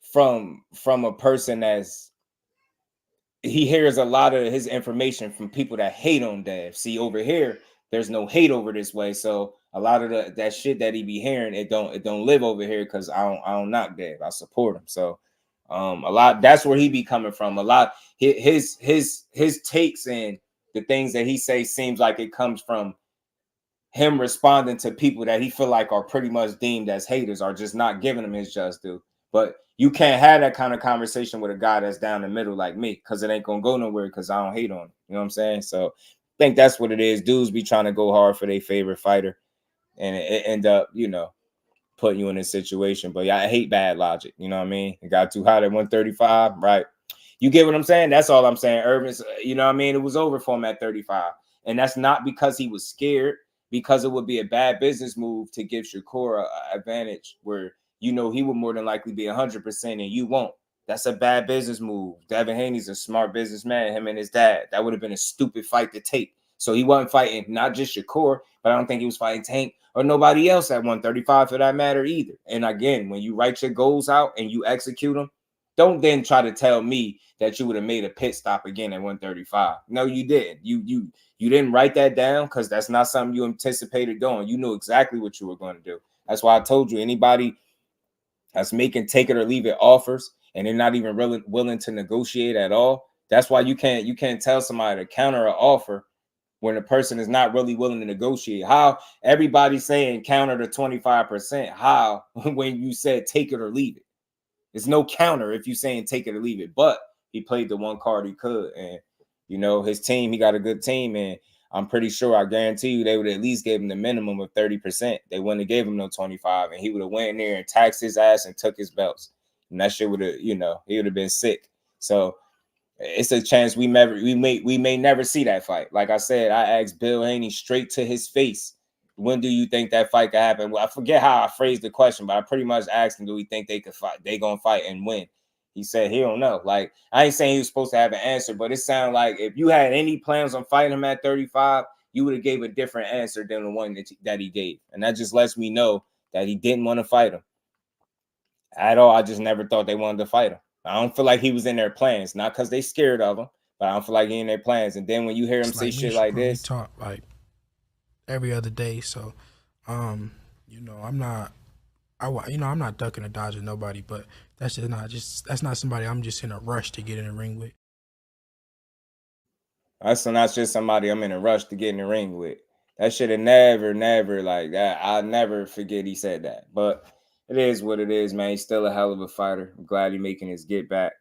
from a person he hears a lot of his information from people that hate on Dev. See, over here, there's no hate over this way. So a lot of that shit that he be hearing, it don't live over here because I don't knock Dev. I support him. So a lot, that's where he be coming from. A lot his takes and the things that he says seems like it comes from him responding to people that he feel like are pretty much deemed as haters or just not giving him his just due. But you can't have that kind of conversation with a guy that's down the middle like me, because it ain't gonna go nowhere because I don't hate on him. You know what I'm saying? So I think that's what it is. Dudes be trying to go hard for their favorite fighter, and it end up, putting you in a situation. But yeah, I hate bad logic. You know what I mean? It got too hot at 135, right? You get what I'm saying? That's all I'm saying. Irvin's, you know what I mean? It was over for him at 35. And that's not because he was scared, because it would be a bad business move to give Shakur an advantage where he would more than likely be 100% and you won't. That's a bad business move. Devin Haney's a smart businessman, him and his dad. That would have been a stupid fight to take. So he wasn't fighting not just Shakur, but I don't think he was fighting Tank or nobody else at 135 for that matter either. And again, when you write your goals out and you execute them, don't then try to tell me that you would have made a pit stop again at 135. No, you didn't. You didn't write that down because that's not something you anticipated doing. You knew exactly what you were going to do. That's why I told you, anybody that's making take it or leave it offers and they're not even really willing to negotiate at all, that's why you can't tell somebody to counter an offer when the person is not really willing to negotiate. How everybody's saying counter to 25%. How when you said take it or leave it? There's no counter if you're saying take it or leave it. But he played the one card he could. And, his team, he got a good team. And I'm pretty sure, I guarantee you, they would at least give him the minimum of 30%. They wouldn't have gave him no 25. And he would have went in there and taxed his ass and took his belts. And that shit would have, he would have been sick. So it's a chance we may never see that fight. Like I said, I asked Bill Haney straight to his face, when do you think that fight could happen? Well, I forget how I phrased the question, but I pretty much asked him, do we think they could fight? They gonna fight and win? He said he don't know. Like, I ain't saying he was supposed to have an answer, but it sounded like if you had any plans on fighting him at 35, you would have gave a different answer than the one that he gave. And that just lets me know that he didn't want to fight him at all. I just never thought they wanted to fight him. I don't feel like he was in their plans, not because they scared of him, but I don't feel like he in their plans. And then when you hear him say shit like this, talk like every other day. So, I'm not ducking or dodging nobody, but that's not somebody I'm just in a rush to get in the ring with. That's not just somebody I'm in a rush to get in the ring with. That should have never like that. I'll never forget he said that. But it is what it is, man. He's still a hell of a fighter. I'm glad he's making his get back.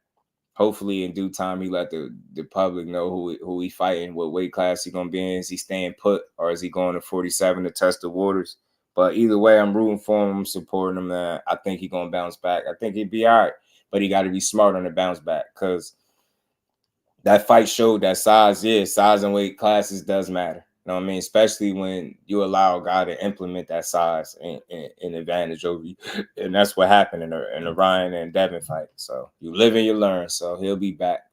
Hopefully in due time he let the public know who he fighting, what weight class he gonna be in. Is he staying put or is he going to 47 to test the waters? But either way, I'm rooting for him. I'm supporting him. I think he's gonna bounce back. I think he'd be all right, but he got to be smart on the bounce back, because that fight showed that size and weight classes does matter. You know what I mean? Especially when you allow a guy to implement that size and advantage over you. And that's what happened in the Ryan and Devin fight. So you live and you learn. So he'll be back.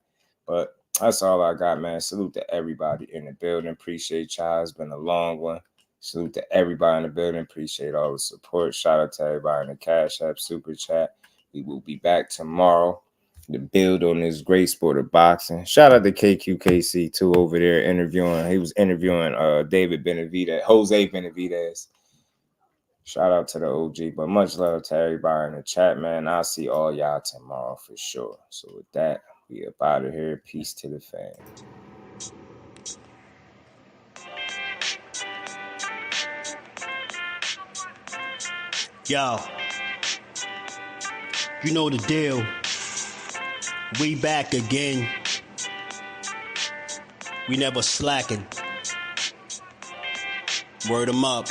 But that's all I got, man. Salute to everybody in the building. Appreciate y'all. It's been a long one. Salute to everybody in the building. Appreciate all the support. Shout out to everybody in the Cash App, Super Chat. We will be back tomorrow. the build on this great sport of boxing. Shout out to KQKC too over there interviewing. He was interviewing David Benavidez, Jose Benavidez. Shout out to the OG, but much love to everybody in the chat, man. I'll see all y'all tomorrow for sure. So with that, we up out of here. Peace to the fam. Yo, you know the deal. We back again. We never slacking. Word 'em up.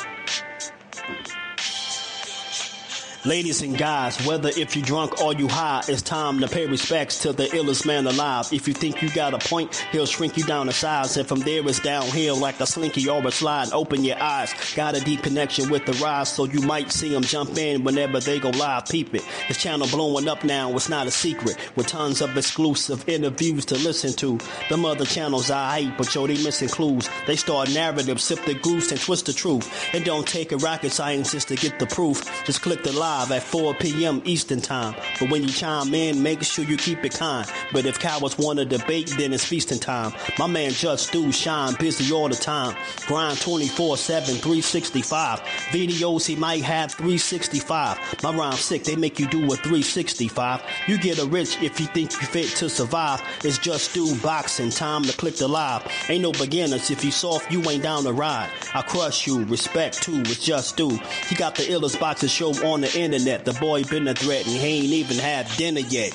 Ladies and guys, whether if you drunk or you high, it's time to pay respects to the illest man alive. If you think you got a point, he'll shrink you down to size. And from there it's downhill like a slinky or a slide. Open your eyes, got a deep connection with the rise, so you might see them jump in whenever they go live. Peep it, this channel blowing up now, it's not a secret. With tons of exclusive interviews to listen to. Them other channels I hate, but yo, they missing clues. They start narratives, sip the goose and twist the truth. It don't take a rocket scientist to get the proof. Just click the live at 4 p.m. Eastern time. But when you chime in, make sure you keep it kind. But if cowards want to debate, then it's feasting time. My man Jusdu shine busy all the time. Grind 24/7, 365. Videos he might have 365. My rhyme sick, they make you do a 365. You get a rich if you think you fit to survive. It's Jusdueboxing, time to click the live. Ain't no beginners, if you soft, you ain't down to ride. I crush you, respect too, it's Jusdu. He got the illest boxing show on the internet. The boy been a threat and he ain't even had dinner yet.